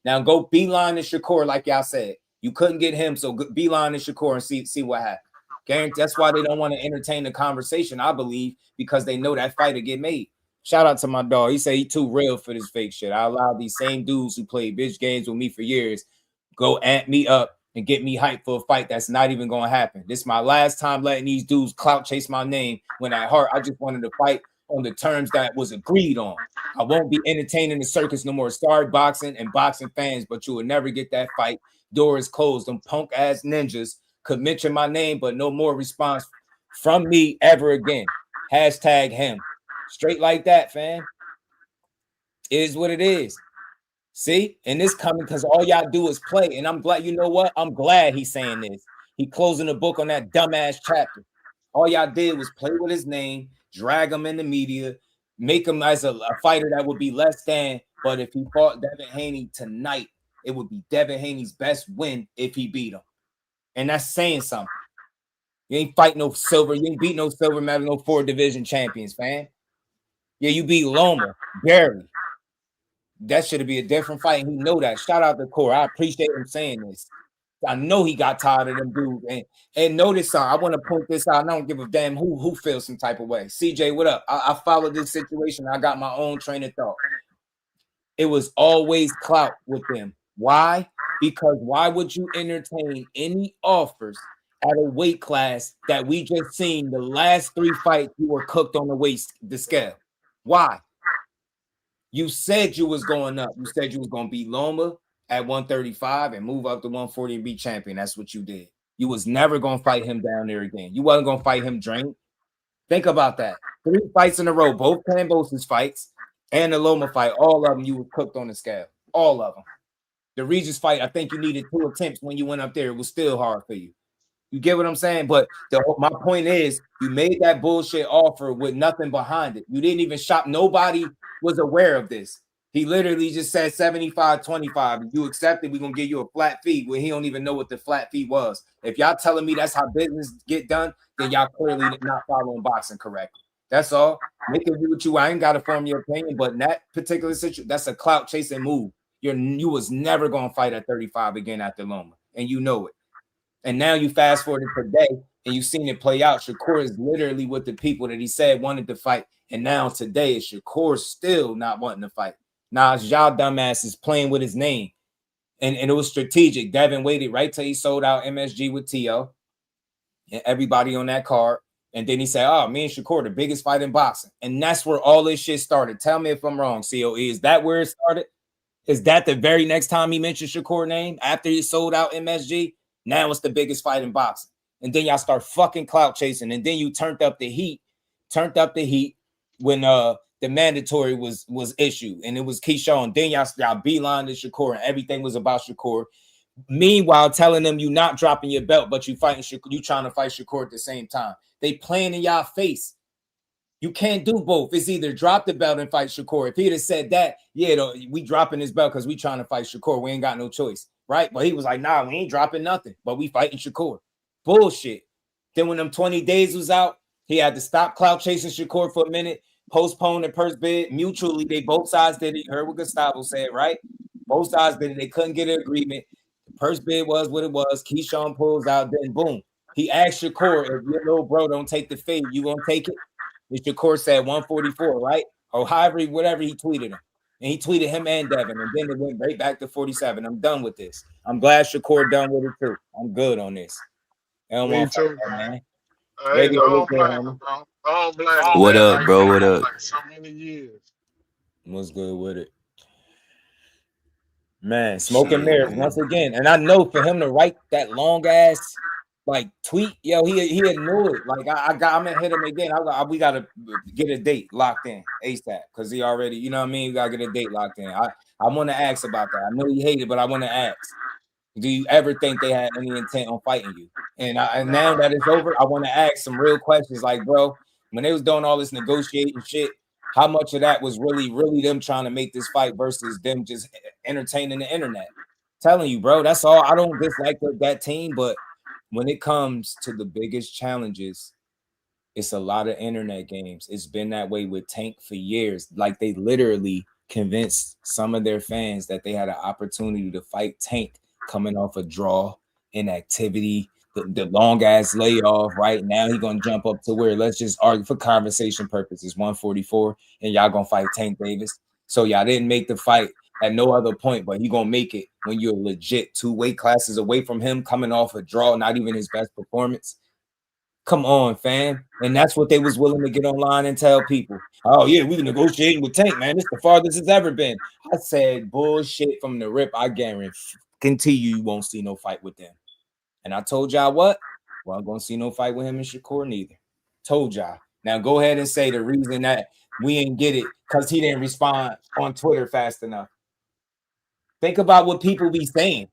Now go beeline to Shakur, like y'all said. You couldn't get him, so beeline to Shakur and see what happened. That's why they don't want to entertain the conversation, I believe, because they know that fight will get made. Shout out to my dog. He said he too real for this fake shit. I allow these same dudes who played bitch games with me for years go amp me up and get me hyped for a fight that's not even going to happen. This is my last time letting these dudes clout chase my name when at heart I just wanted to fight on the terms that was agreed on. I won't be entertaining the circus no more. Sorry, boxing and boxing fans, but you will never get that fight. Door is closed. Them punk ass ninjas could mention my name, but no more response from me ever again. Hashtag him. Straight like that, fam. It is what it is. See? And this coming because all y'all do is play. And I'm glad, you know what? I'm glad he's saying this. He closing the book on that dumbass chapter. All y'all did was play with his name, drag him in the media, make him as a fighter that would be less than. But if he fought Devin Haney tonight, it would be Devin Haney's best win if he beat him. And that's saying something. You ain't fight no silver. You ain't beat no silver medal, no 4 division champions, fam. Yeah, you beat Loma, barely. That should be a different fight. And he know that. Shout out to Core. I appreciate him saying this. I know he got tired of them dudes. And notice, I want to point this out. And I don't give a damn who feels some type of way. CJ, what up? I followed this situation. I got my own train of thought. It was always clout with them. Why? Because why would you entertain any offers at a weight class that we just seen the last 3 fights you were cooked on the scale? Why? You said you was going up. You said you was going to beat Loma at 135 and move up to 140 and be champion. That's what you did. You was never going to fight him down there again. You wasn't going to fight him drained. Think about that. 3 fights in a row, both Cambosis fights and the Loma fight, all of them you were cooked on the scale. All of them. The Regis fight, I think you needed 2 attempts when you went up there. It was still hard for you. You get what I'm saying? But my point is, you made that bullshit offer with nothing behind it. You didn't even shop. Nobody was aware of this. He literally just said 75-25. If you accept it, we're going to give you a flat fee. Well, he don't even know what the flat fee was. If y'all telling me that's how business get done, then y'all clearly not following boxing correctly. That's all. Make it do what you. I ain't got to form your opinion, but in that particular situation, that's a clout chasing move. You was never going to fight at 35 again after Loma, and you know it. And now you fast forward to today, and you've seen it play out. Shakur is literally with the people that he said wanted to fight, and now today is Shakur still not wanting to fight. Now it's y'all dumbasses playing with his name, and it was strategic. Devin waited right till he sold out MSG with TIL and everybody on that card, and then he said, "Oh, me and Shakur, the biggest fight in boxing," and that's where all this shit started. Tell me if I'm wrong, COE. Is that where it started? Is that the very next time he mentioned Shakur name after he sold out MSG? Now it's the biggest fight in boxing. And then y'all start fucking clout chasing. And then you turned up the heat when the mandatory was issued. And it was Keyshawn. Then y'all beeline to Shakur and everything was about Shakur. Meanwhile, telling them you not dropping your belt, but you trying to fight Shakur at the same time. They playing in y'all face. You can't do both. It's either drop the belt and fight Shakur. If he'd have said that, yeah, we dropping his belt because we trying to fight Shakur. We ain't got no choice, right? But he was like, nah, we ain't dropping nothing, but we fighting Shakur. bullshit. Then when them 20 days was out, he had to stop clout chasing Shakur for a minute, postpone the purse bid mutually. They both sides did it. You heard what Gustavo said, right? Both sides did it. They couldn't get an agreement. The purse bid was what it was. Keyshawn pulls out, then boom. He asked Shakur, if your little bro don't take the fade, you gonna take it? And Shakur said 144, right? Or however, whatever he tweeted him. And he tweeted him and Devin, and then it went right back to 47. I'm done with this. I'm glad Shakur done with it too. I'm good on this. I don't want to fight that, man. Hey, I don't blame him, bro. I don't blame him. What up, bro? What up? Like so many years. What's good with it? Man, smoke and mirrors once again. And I know for him to write that long ass like tweet, yo, he knew it. Like I'm gonna hit him again. We gotta get a date locked in ASAP because he already, you know what I mean. We gotta get a date locked in. I want to ask about that. I know you hate it, but I want to ask. Do you ever think they had any intent on fighting you? And now that it's over, I want to ask some real questions. Like, bro, when they was doing all this negotiating shit, how much of that was really them trying to make this fight versus them just entertaining the internet? Telling you, bro, that's all. I don't dislike that team, but when it comes to the biggest challenges, it's a lot of internet games. It's been that way with Tank for years. Like they literally convinced some of their fans that they had an opportunity to fight Tank coming off a draw, inactivity, the long ass layoff. Right now, he's gonna jump up to where, let's just argue for conversation purposes, 144, and y'all gonna fight Tank Davis. So y'all didn't make the fight at no other point, but you gonna make it when you're legit 2 weight classes away from him coming off a draw, not even his best performance. Come on, fam. And that's what they was willing to get online and tell people. Oh, yeah, we negotiating with Tank, man. This is the farthest it's ever been. I said bullshit from the rip. I guarantee you won't see no fight with them. And I told y'all what? Well, I'm going to see no fight with him and Shakur neither. Told y'all. Now go ahead and say the reason that we ain't get it because he didn't respond on Twitter fast enough. Think about what people be saying.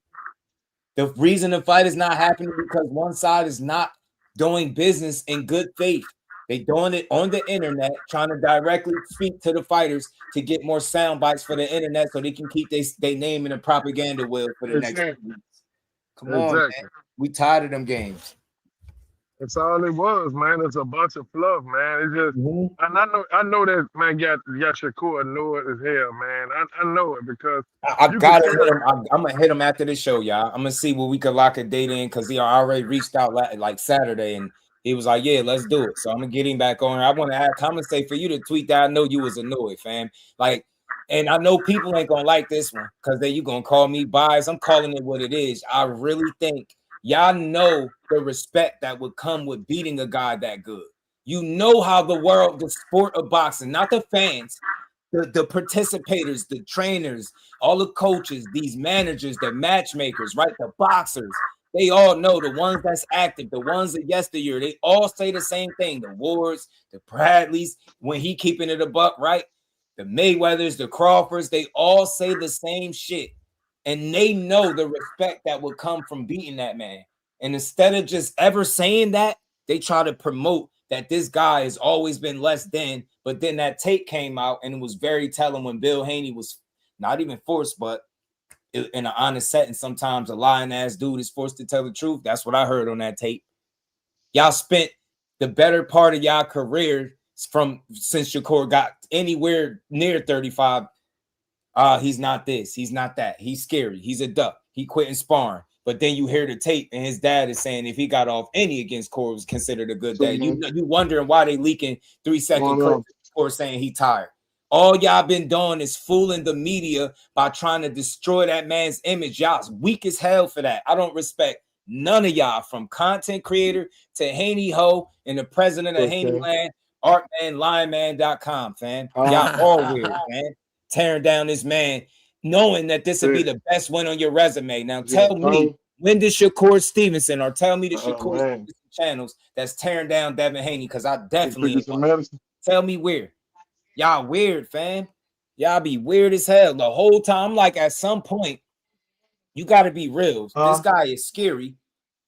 The reason the fight is not happening because one side is not doing business in good faith. They doing it on the internet, trying to directly speak to the fighters to get more sound bites for the internet so they can keep their name in a propaganda wheel for the next weeks. Come on, man. We tired of them games. That's all it was, man. It's a bunch of fluff, man. It's just, and I know that man got Shakur annoyed as hell, man. I know it because I gotta hit him. I'm gonna hit him after the show, y'all. I'm gonna see what we could lock a date in because he already reached out like Saturday and he was like, "Yeah, let's do it." So I'm gonna get him back on. I want to ask, I'm gonna say for you to tweet that. I know you was annoyed, fam. Like, and I know people ain't gonna like this one because then you gonna call me biased. I'm calling it what it is. I really think y'all know the respect that would come with beating a guy that good. You know how the sport of boxing, not the fans, the participators, the trainers, all the coaches, these managers, the matchmakers, right? The boxers, they all know the ones that's active, the ones that yesteryear, they all say the same thing. The Wards, the Bradleys, when he keeping it a buck, right? The Mayweathers, the Crawfords, they all say the same shit. And they know the respect that will come from beating that man. And instead of just ever saying that, they try to promote that this guy has always been less than. But then that tape came out and it was very telling when Bill Haney was not even forced, but in an honest setting, sometimes a lying ass dude is forced to tell the truth. That's what I heard on that tape. Y'all spent the better part of y'all career since Shakur got anywhere near 35. He's not this, he's not that, he's scary, he's a duck, he quitting sparring. But then you hear the tape and his dad is saying if he got off any against Core was considered a good day. You wondering why they leaking 3-second clips or saying he tired. All y'all been doing is fooling the media by trying to destroy that man's image. Y'all's weak as hell for that. I don't respect none of y'all, from content creator to Haney Ho and the president of Haney Land, artmanlionman.com, fam. Y'all all weird, man. Tearing down this man, knowing that this would be the best win on your resume. Now tell me, when did Shakur Stevenson, or tell me the Shakur Stevenson channels that's tearing down Devin Haney, because I definitely tell me where. Y'all weird, fam. Y'all be weird as hell the whole time. Like, at some point, you got to be real. This guy is scary.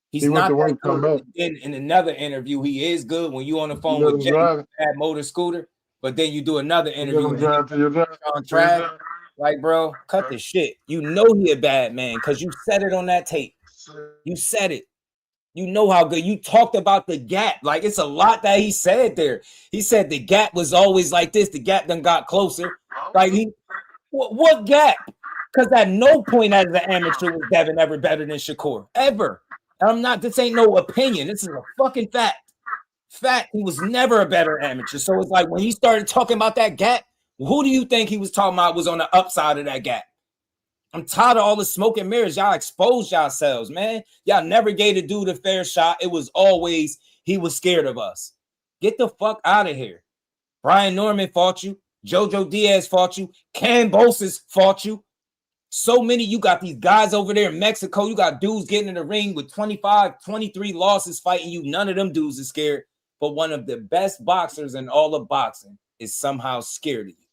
He's not that good. In another interview, he is good when you on the phone with Jay at Motor Scooter. But then you do another interview with him on track. Like, bro, cut the shit. You know he a bad man because you said it on that tape. You said it. You know how good you talked about the gap. Like, it's a lot that he said there. He said the gap was always like this. The gap done got closer. Like, what gap? Because at no point as an amateur was Devin ever better than Shakur. Ever. This ain't no opinion. This is a fucking fact. He was never a better amateur. So it's like when he started talking about that gap, who do you think he was talking about was on the upside of that gap? I'm tired of all the smoke and mirrors. Y'all exposed yourselves, man. Y'all never gave the dude a fair shot. It was always he was scared of us. Get the fuck out of here. Brian Norman fought you. Jojo Diaz fought you. Cambosis fought you. So many. You got these guys over there in Mexico. You got dudes getting in the ring with 25, 23 losses fighting you. None of them dudes is scared. But one of the best boxers in all of boxing is somehow scared of you.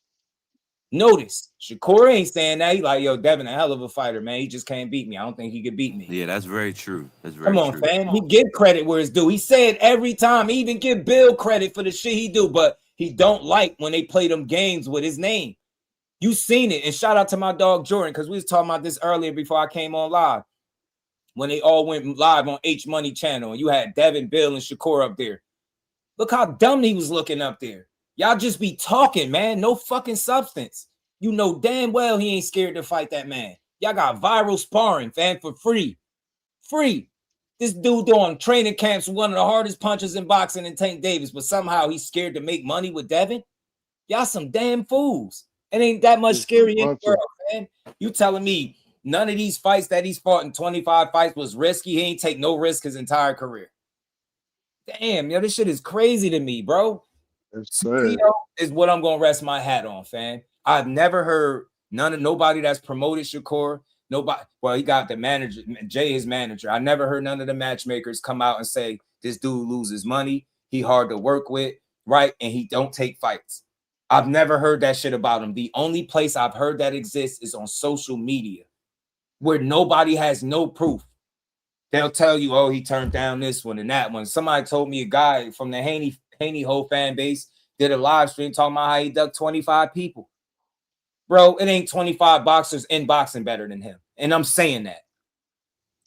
Notice, Shakur ain't saying that. He like, yo, Devin, a hell of a fighter, man. He just can't beat me. I don't think he could beat me. Yeah, that's very true. That's very Come on, true. fam. He give credit where it's due. He said every time. He even give Bill credit for the shit he do, but he don't like when they play them games with his name. You seen it. And shout out to my dog Jordan, because we was talking about this earlier before I came on live. When they all went live on H Money channel, and you had Devin, Bill, and Shakur up there. Look how dumb he was looking up there. Y'all just be talking, man. No fucking substance. You know damn well he ain't scared to fight that man. Y'all got viral sparring, fam, for free. Free. This dude doing training camps with one of the hardest punchers in boxing in Tank Davis, but somehow he's scared to make money with Devin. Y'all some damn fools. It ain't that much scary in the world, man. You telling me none of these fights that he's fought in 25 fights was risky? He ain't take no risk his entire career. Damn, yo, this shit is crazy to me, bro. Is what I'm gonna rest my hat on, fam. I've never heard nobody that's promoted Shakur. Nobody. Well, he got the manager, Jay, his manager. I never heard none of the matchmakers come out and say this dude loses money. He hard to work with, right? And he don't take fights. I've never heard that shit about him. The only place I've heard that exists is on social media, where nobody has no proof. They'll tell you, oh, he turned down this one and that one. Somebody told me a guy from the Haney whole fan base did a live stream talking about how he ducked 25 people. Bro, it ain't 25 boxers in boxing better than him. And I'm saying that.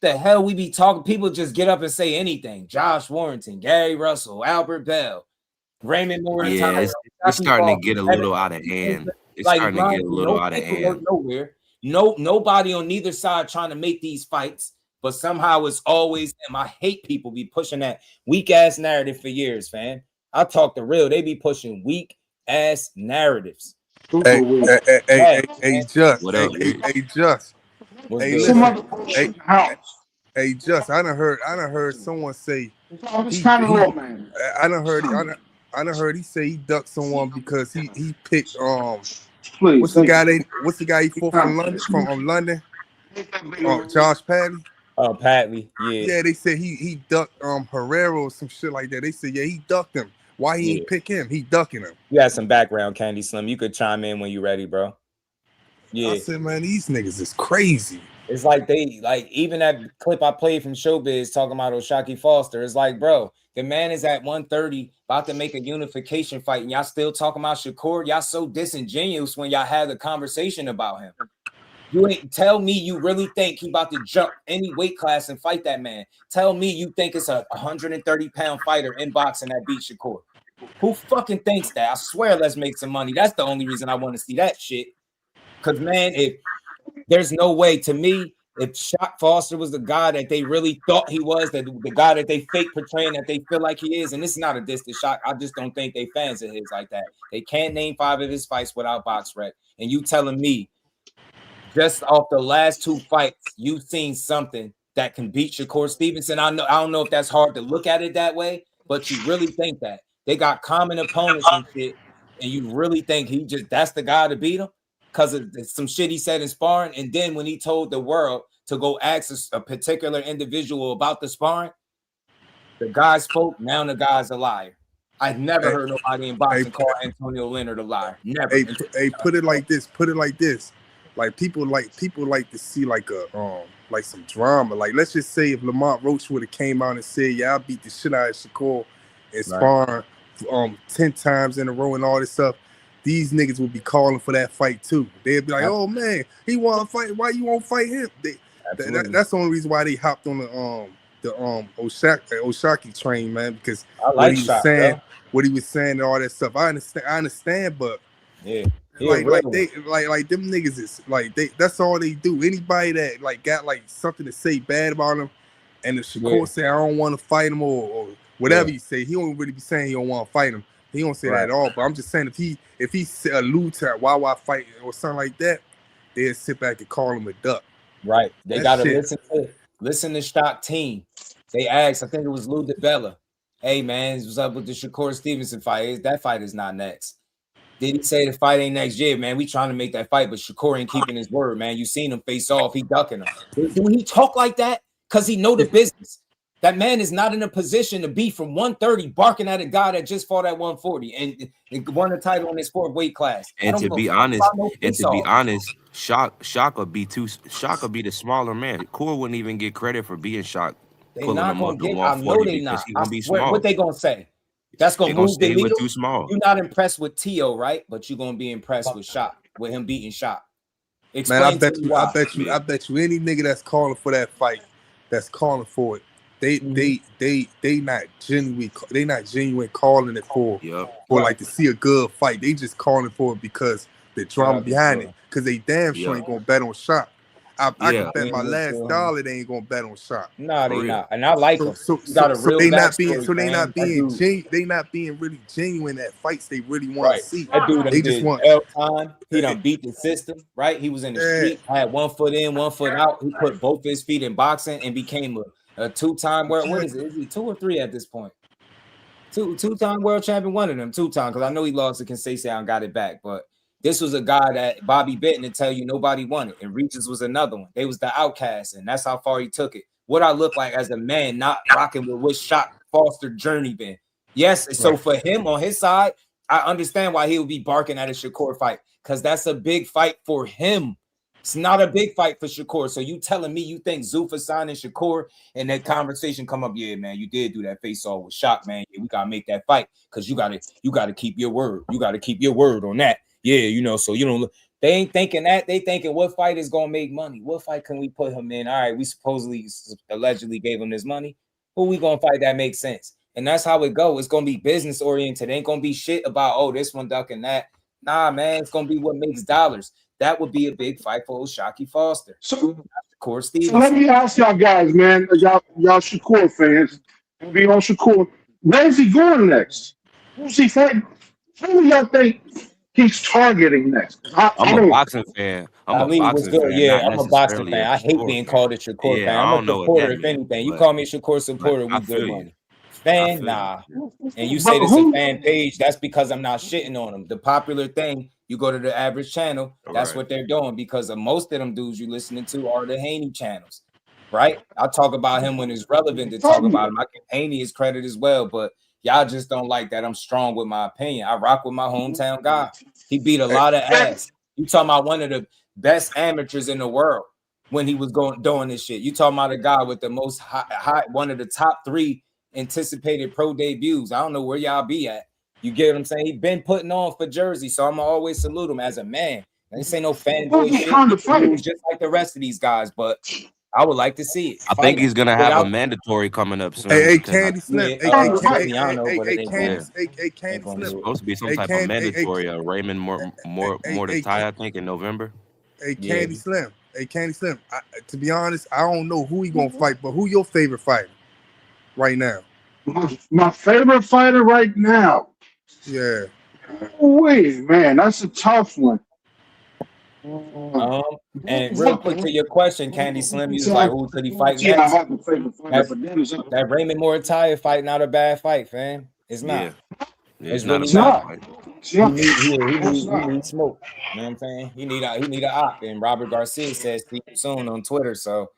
The hell we be talking? People just get up and say anything. Josh Warrington, Gary Russell, Albert Bell, Raymond Muratalla. Yeah, it's starting to get a little out of hand. It's starting to get a little out of hand. Nowhere. Nobody on neither side trying to make these fights. But somehow it's always him. I hate people be pushing that weak ass narrative for years, fam. I talk the real. They be pushing weak ass narratives. Hey, Just. What up, Hey, Just. Hey, Just. I done heard someone say. I done heard he say he ducked someone because he picked what's the guy he fought from London? Josh Paddy. Oh, Padley, yeah. Yeah, they said he ducked Herrera or some shit like that. They said, yeah, he ducked him. Why he ain't pick him? He ducking him. You got some background, Candy Slim. You could chime in when you ready, bro. Yeah. I said, man, these niggas is crazy. It's like even that clip I played from Showbiz talking about O'Shaquie Foster. It's like, bro, the man is at 130 about to make a unification fight, and y'all still talking about Shakur. Y'all so disingenuous when y'all had the conversation about him. You ain't tell me you really think he about to jump any weight class and fight that man. Tell me you think it's a 130-pound fighter in boxing that beat Shakur. Who fucking thinks that? I swear, let's make some money. That's the only reason I want to see that shit. Because, man, if there's no way, to me, if Shock Foster was the guy that they really thought he was, that the guy that they fake portraying that they feel like he is, and this is not a diss to Shock, I just don't think they fans of his like that. They can't name 5 of his fights without box rec. And you telling me, just off the last 2 fights, you've seen something that can beat Shakur Stevenson. I don't know if that's hard to look at it that way, but you really think that they got common opponents and shit, and you really think that's the guy to beat him because of some shit he said in sparring. And then when he told the world to go ask a particular individual about the sparring, the guy spoke. Now the guy's a liar. I've never heard nobody in boxing call Antonio Leonard a liar. Never. Put it like this. Like people like to see like some drama. Like, let's just say if Lamont Roach would have came out and said, yeah, I beat the shit out of Shakur and sparring 10 times in a row and all this stuff, these niggas would be calling for that fight too. They'd be like, oh man, he want to fight. Why you won't fight him? That's the only reason why they hopped on Oshaki train, man, because I like Shaq, what he was saying and all that stuff. I understand, but yeah, like them niggas is like that's all they do. Anybody that like got like something to say bad about him, and if Shakur say I don't want to fight him or whatever he say, he don't really be saying he don't want to fight him. He don't say that at all. But I'm just saying if he allude to why fight or something like that, they'll sit back and call him a duck. Right. They gotta listen to Stock Team. They asked, I think it was Lou DeBella, hey man, what's up with the Shakur Stevenson fight? That fight is not next. Did he say the fight ain't next year, man? We trying to make that fight, but Shakur ain't keeping his word, man. You seen him face off, he ducking him. Do he talk like that? Because he know the business. That man is not in a position to be from 130 barking at a guy that just fought at 140 and won the title in his 4th weight class. And to be honest, Shock would be the smaller man. Core wouldn't even get credit for being Shock. They not gonna get. I know they not. What they gonna say? That's gonna move the needle. Too small. You're not impressed with TIL, right? But you're gonna be impressed with Shock, with him beating Shock. Man, I bet you any nigga that's calling for that fight, that's calling for it. They not genuine calling it for like to see a good fight. They just calling for it because the drama behind it. Because they damn sure ain't gonna bet on Shock. I can bet my last dollar they ain't gonna bet on Shock. No, they not, and I like them. So they not being really genuine at fights they really want to see. That dude they just want time. He done beat the system, right? He was in the street, had 1 foot in, 1 foot out. He put both his feet in boxing and became a 2-time world. What is it? Is he 2 or 3 at this point? Two-time world champion. One of them 2 times, because I know he lost to Conceição and got it back, but. This was a guy that Bobby Benton to tell you nobody wanted, and Regis was another one. They was the outcast, and that's how far he took it. What I look like as a man, not rocking with what Shock Foster journey been. Yes, so for him on his side, I understand why he would be barking at a Shakur fight, because that's a big fight for him. It's not a big fight for Shakur. So you telling me you think Zuffa signing Shakur and that conversation come up? Yeah, man, you did do that face off with Shock, man. Yeah, we gotta make that fight because you gotta keep your word. You gotta keep your word on that. Yeah, so they ain't thinking that. They thinking what fight is gonna make money? What fight can we put him in? All right, we allegedly gave him this money. Who we gonna fight that makes sense? And that's how it go. It's gonna be business oriented. It ain't gonna be shit about this one ducking that. Nah, man, it's gonna be what makes dollars. That would be a big fight for old Shocky Foster. So Stevenson. let me ask y'all guys, man, y'all Shakur fans, and be on Shakur. Where's he going next? Who's he fighting? Who do y'all think he's targeting next? I'm a boxing fan. I'm a boxing fan. I hate being called a Shakur fan. I'm a supporter, if anything. You call me a Shakur supporter, we good money. Fan, nah. And you say this a fan page, that's because I'm not shitting on them. The popular thing, you go to the average channel, that's what they're doing, because of most of them dudes you listening to are the Haney channels, right? I'll talk about him when it's relevant to talk about him. I give Haney his credit as well, but y'all just don't like that I'm strong with my opinion. I rock with my hometown guy. He beat a lot of ass. You talking about one of the best amateurs in the world when he was doing this shit. You talking about a guy with the most high, one of the top 3 anticipated pro debuts. I don't know where y'all be at. You get what I'm saying? He been putting on for Jersey, so I'm gonna always salute him as a man. This ain't no fanboy shit. He's just like the rest of these guys, but I would like to see it. I think he's gonna have a mandatory coming up soon. Hey, Candy Slim. It's supposed to be some type of mandatory. Raymond Muratalla, I think, in November. Hey, Candy Slim. To be honest, I don't know who he gonna fight, but who your favorite fighter right now? My favorite fighter right now. Yeah. Wait, man, that's a tough one. And real quick to your question, Candy Slim, you was like, who could he fight next? That Raymond Muratalla fight, not a bad fight, fam. It's not. Yeah. It's really not. He needs smoke. You know what I'm saying? He need a op. And Robert Garcia says see you soon on Twitter. So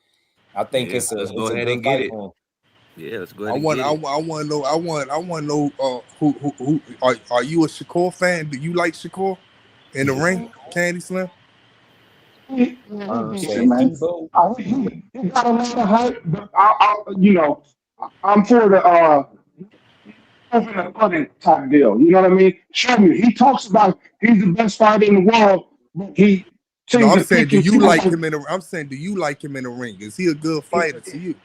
I think let's go ahead and get it. Yeah, let's go ahead. I want to know. Who are you a Shakur fan? Do you like Shakur in the ring, Candy Slim? He got a lot of hype, but I'm for the open and pudding type deal. You know what I mean? Show me. He talks about he's the best fighter in the world, but he. No, I'm saying, do you like him in the? I'm saying, do you like him in the ring? Is he a good fighter to you?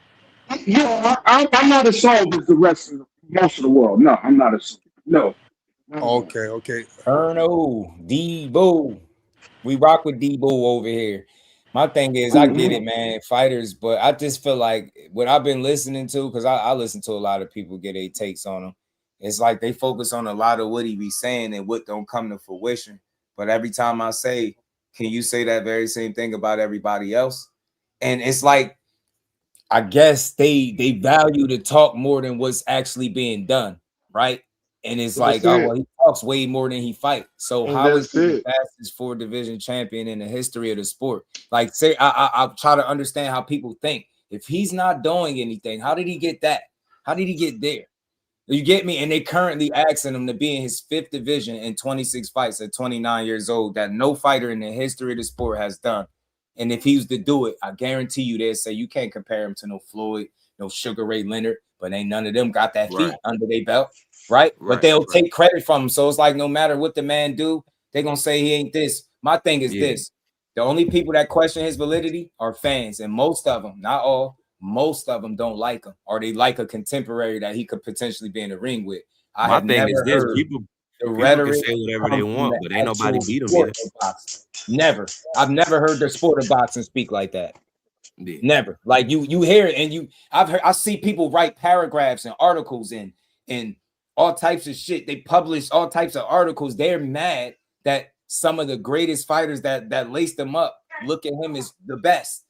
Yeah, I'm not as sold as the rest of most of the world. No, I'm not as no. Okay. Erno, Debo. We rock with Debo over here. My thing is, I get it, man, fighters, but I just feel like what I've been listening to, because I listen to a lot of people get their takes on him. It's like they focus on a lot of what he be saying and what don't come to fruition. But every time I say, can you say that very same thing about everybody else? And it's like, I guess they value the talk more than what's actually being done, right? And it's like, oh well, he talks way more than he fights. So how is he the fastest 4 division champion in the history of the sport? Like, say, I try to understand how people think. If he's not doing anything, how did he get that? How did he get there? You get me? And they currently asking him to be in his 5th division in 26 fights at 29 years old that no fighter in the history of the sport has done. And if he was to do it, I guarantee you they'd say you can't compare him to no Floyd, no Sugar Ray Leonard, but ain't none of them got that feat under their belt, right? But they'll take credit from him. So it's like no matter what the man do, they're going to say he ain't this. My thing is this. The only people that question his validity are fans, and most of them, not all, most of them don't like him, or they like a contemporary that he could potentially be in the ring with. I have never heard people the can rhetoric say whatever they want, but ain't nobody beat him sport yet. of boxing. Never. I've never heard the sport of boxing speak like that. Yeah. Never. Like you hear it, and I see people write paragraphs and articles and all types of shit. They publish all types of articles. They're mad that some of the greatest fighters that laced them up look at him as the best.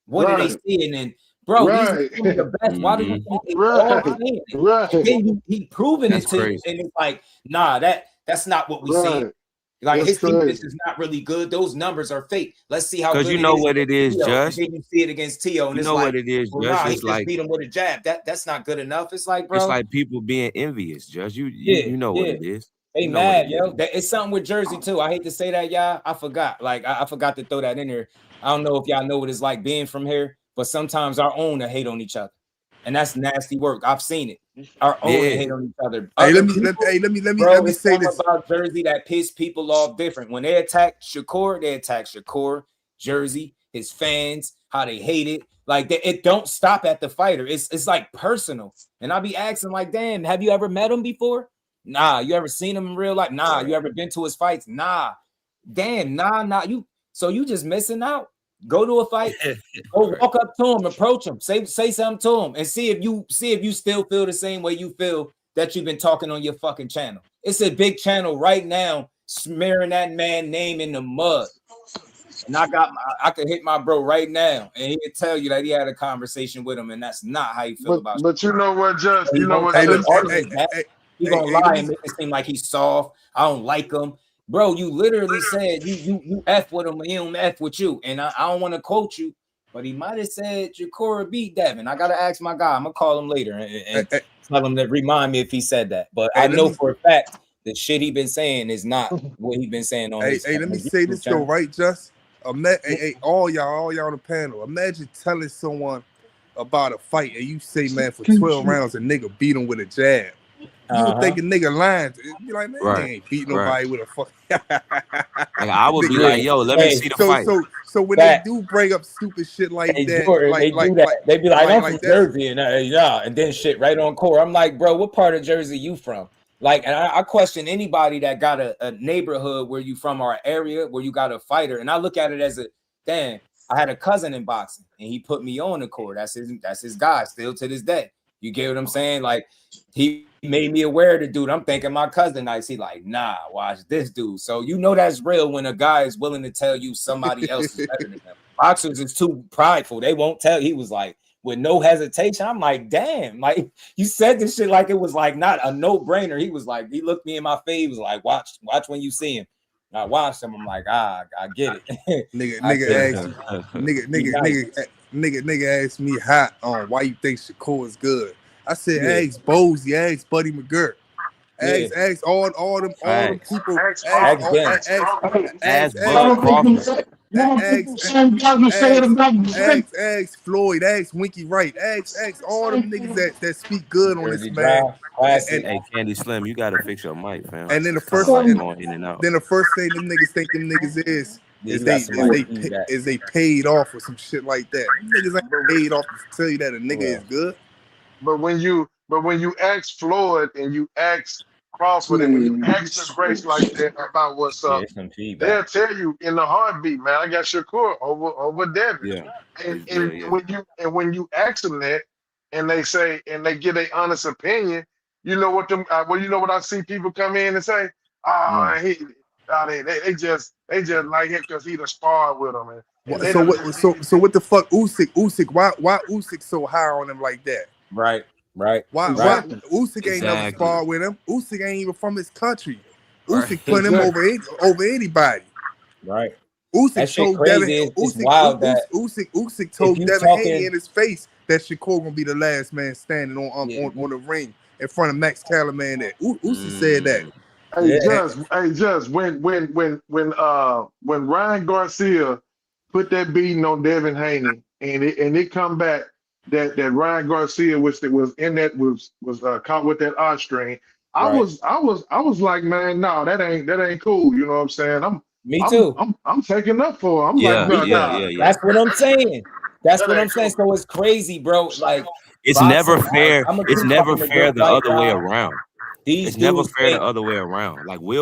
What are they seeing? And bro, these are some of the best. Why do you think they all saying it? And then he proving it to you, and it's like, nah, that's not what we see. Like his defense is not really good. Those numbers are fake. Let's see how good you know what it is, Just then you see it against Tio, and you it's know like, what it is, well, Judge. nah, he It's just like beat him with a jab. That's not good enough. It's like, bro, it's like people being envious, Judge. You know what it is. They You know what mad, it yo. It's something with Jersey too. I hate to say that, y'all. I forgot. Like I forgot to throw that in there. I don't know if y'all know what it's like being from here, but sometimes our own hate on each other, and that's nasty work. I've seen it. Our own hate on each other. Hey, let me say this about Jersey that piss people off different. When they attack Shakur, Jersey, his fans, how they hate it. Like it don't stop at the fighter. It's like personal. And I'll be asking, like, damn, have you ever met him before? Nah. You ever seen him in real life? Nah. You ever been to his fights? Nah. Damn, nah. You just missing out. Go to a fight, go walk up to him, approach him, say something to him, and see if you still feel the same way you feel that you've been talking on your fucking channel. It's a big channel right now, smearing that man name in the mud. And I could hit my bro right now, and he'd tell you that he had a conversation with him, and that's not how you feel about. But you know what, Just you know what, He's gonna lie and make it seem like he's soft. I don't like him. Bro, you literally said you F with him and he don't F with you. And I don't want to quote you, but he might have said Shakur beat Devin. I gotta ask my guy. I'm gonna call him later and tell him to remind me if he said that. But I know for a fact the shit he been saying is not what he been saying on his let me say this though, right, Just? All y'all on the panel. Imagine telling someone about a fight and you say, man, for 12 rounds a nigga beat him with a jab. You would think a nigga lying. Be like, man, they ain't beat nobody with a fuck. Like, I would be like, yo, let me see the fight. So when they do bring up stupid shit like that, they be like, I'm from Jersey, and and then shit right on core. I'm like, bro, what part of Jersey you from? Like, and I question anybody that got a neighborhood where you from, or an area where you got a fighter, and I look at it as a damn. I had a cousin in boxing, and he put me on the court. That's his guy still to this day. You get what I'm saying? Like, he made me aware of the dude. I'm thinking my cousin nice. He like, nah, watch this dude. So you know that's real when a guy is willing to tell you somebody else is better than them. Boxers is too prideful. They won't tell. He was like, with no hesitation. I'm like, damn, like you said this shit like it was like not a no-brainer. He was like, he looked me in my face, he was like, watch when you see him. I watched him. I'm like, I get it. Nigga asked me hot on why you think Shakur is good. I said, ask Bozy, ask Buddy McGirt, ask all them people, ask Floyd, ask Winky Wright, ask all them niggas that speak good on this man. Hey, Candy Slim, you gotta fix your mic, fam. And then the first thing them niggas think them niggas is is they paid off or some shit like that. Niggas ain't paid off to tell you that a nigga is good. But when you ask Floyd and you ask Crawford and when you ask the Grace like that about what's up, they'll tell you in the heartbeat, man. I got Shakur over Devin. Yeah. And when you ask them that, and they say and they give their honest opinion, you know what them? Well, you know what I see people come in and say, they just like him because he done sparred with them. So what the fuck, Usyk? Why Usyk so high on him like that? Right. Why Usyk ain't never sparred with him? Usyk ain't even from his country. Usyk put him over anybody. Right. Usyk told Devin. Usyk told Devin Haney in his face that Shakur gonna be the last man standing on the ring in front of Max Kellerman. That Usyk said that. Just when Ryan Garcia put that beating on Devin Haney and it come back that Ryan Garcia, which was in that was caught with that art string. I was like, man, no, that ain't cool. You know what I'm saying? Me too. I'm taking up for him. I'm That's what I'm saying. That's what I'm saying. So it's crazy, bro. Like it's never fair. It's never fair the other way around. It's never fair the other way around. Like we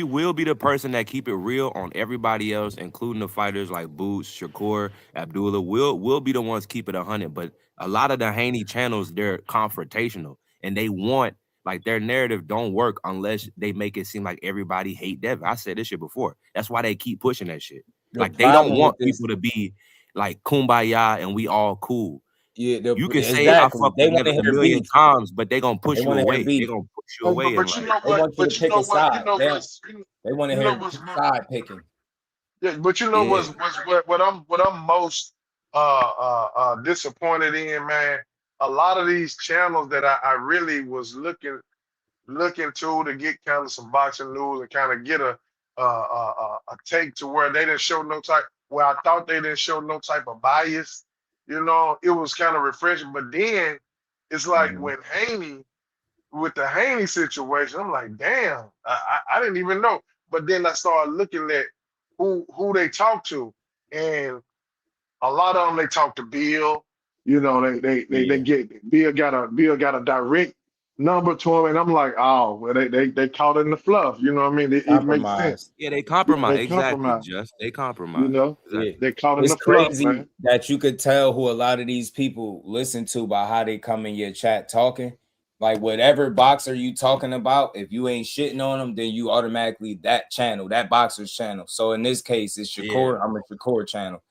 will be the person that keep it real on everybody else, including the fighters like Boots, Shakur, Abdullah. We'll be the ones keep it 100. But a lot of the Haney channels, they're confrontational and they want like their narrative don't work unless they make it seem like everybody hate Devin. I said this shit before. That's why they keep pushing that shit. Like they don't want people to be like kumbaya and we all cool. Yeah, you can say I fuck with Devin a million times, but they gonna push you away. They gonna push you away. But you know what? But you know what? They want to hear side picking. Yeah, but you know what I'm most disappointed in, man. A lot of these channels that I really was looking to get kind of some boxing news and kind of get a take to where they didn't show no type. Where I thought they didn't show no type of bias. You know, it was kind of refreshing. But then it's like when with the Haney situation, I'm like, damn, I didn't even know. But then I started looking at who they talk to, and a lot of them they talk to Bill. You know, they get Bill got a direct number to him, and I'm like, oh, well, they caught it in the fluff. You know what I mean? It makes sense. Yeah, they compromise. Exactly, just they compromise. You know, they caught in it's the fluff, crazy man. that you could tell who a lot of these people listen to by how they come in your chat talking. Like whatever boxer you talking about, if you ain't shitting on them, then you automatically that channel, that boxer's channel. So in this case, it's Shakur. I'm a Shakur channel.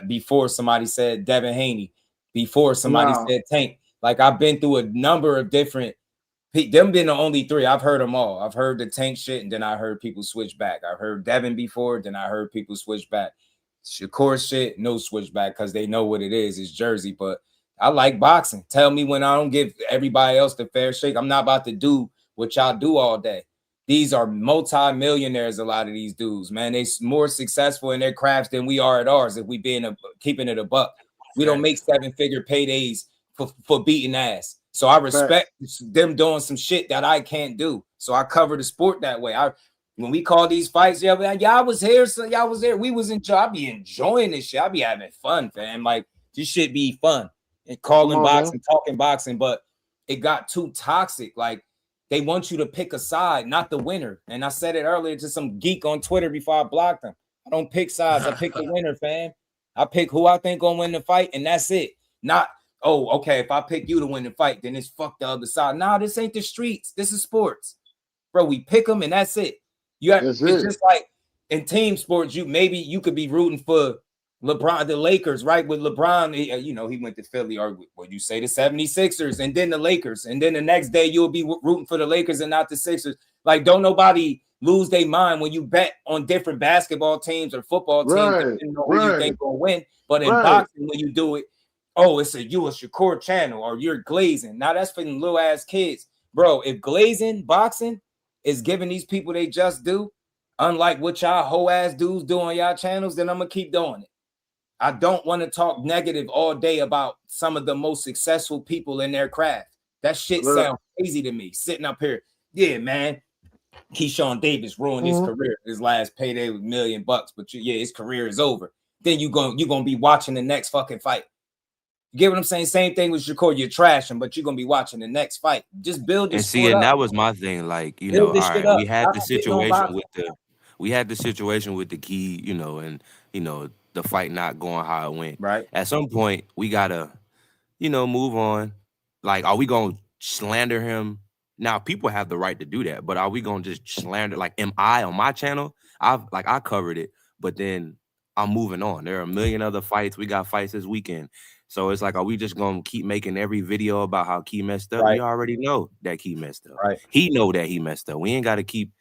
Before somebody said Devin Haney, before somebody said Tank. Like I've been through a number of different. Them been the only three. I've heard them all. I've heard the Tank shit, and then I heard people switch back. I heard Devin before, then I heard people switch back. Shakur shit, no switch back because they know what it is. It's Jersey, but I like boxing. Tell me when I don't give everybody else the fair shake. I'm not about to do what y'all do all day. These are multi-millionaires, a lot of these dudes, man. They're more successful in their crafts than we are at ours if we keeping it a buck. We don't make seven-figure paydays for beating ass. So I respect them doing some shit that I can't do. So I cover the sport that way. When we call these fights, y'all was here, so y'all was there. We was I be enjoying this shit. I be having fun, fam. Like this shit be fun. And calling boxing, talking boxing, but it got too toxic. Like they want you to pick a side, not the winner. And I said it earlier to some geek on Twitter before I blocked him. I don't pick sides. I pick the winner, fam. I pick who I think gonna win the fight, and that's it. Not, oh, okay, if I pick you to win the fight, then it's fuck the other side. Nah, this ain't the streets. This is sports. Bro, we pick them, and that's it. It's just like in team sports, you could be rooting for LeBron, the Lakers, right? With LeBron, he went to Philly, or what you say, the 76ers, and then the Lakers. And then the next day, you'll be rooting for the Lakers and not the Sixers. Like, don't nobody lose their mind when you bet on different basketball teams or football teams depending on who you think will win. But in boxing, when you do it, oh, it's a Shakur channel, or you're glazing. Now, that's for them little-ass kids. Bro, if glazing, boxing, is giving these people they just do, unlike what y'all hoe-ass dudes do on y'all channels, then I'm going to keep doing it. I don't want to talk negative all day about some of the most successful people in their craft. That shit sounds crazy to me. Sitting up here, yeah, man. Keyshawn Davis ruined his career. His last payday was $1 million, but his career is over. Then you're gonna be watching the next fucking fight. You get what I'm saying? Same thing with Shakur. You're trashing, but you're gonna be watching the next fight. Just build your And see, sport and up. that was my thing. Like, you know, Build all this shit right, up. we had the Stop getting on situation boxing. with the key, you know, and you know, the fight not going how it went. Right. At some point, we gotta, you know, move on. Like, are we gonna slander him? Now, people have the right to do that, but are we gonna just slander? Like, am I on my channel? I covered it, but then I'm moving on. There are a million other fights. We got fights this weekend. So it's like, are we just gonna keep making every video about how Key messed up? Right. We already know that Key messed up. Right. He know that he messed up. We ain't gotta keep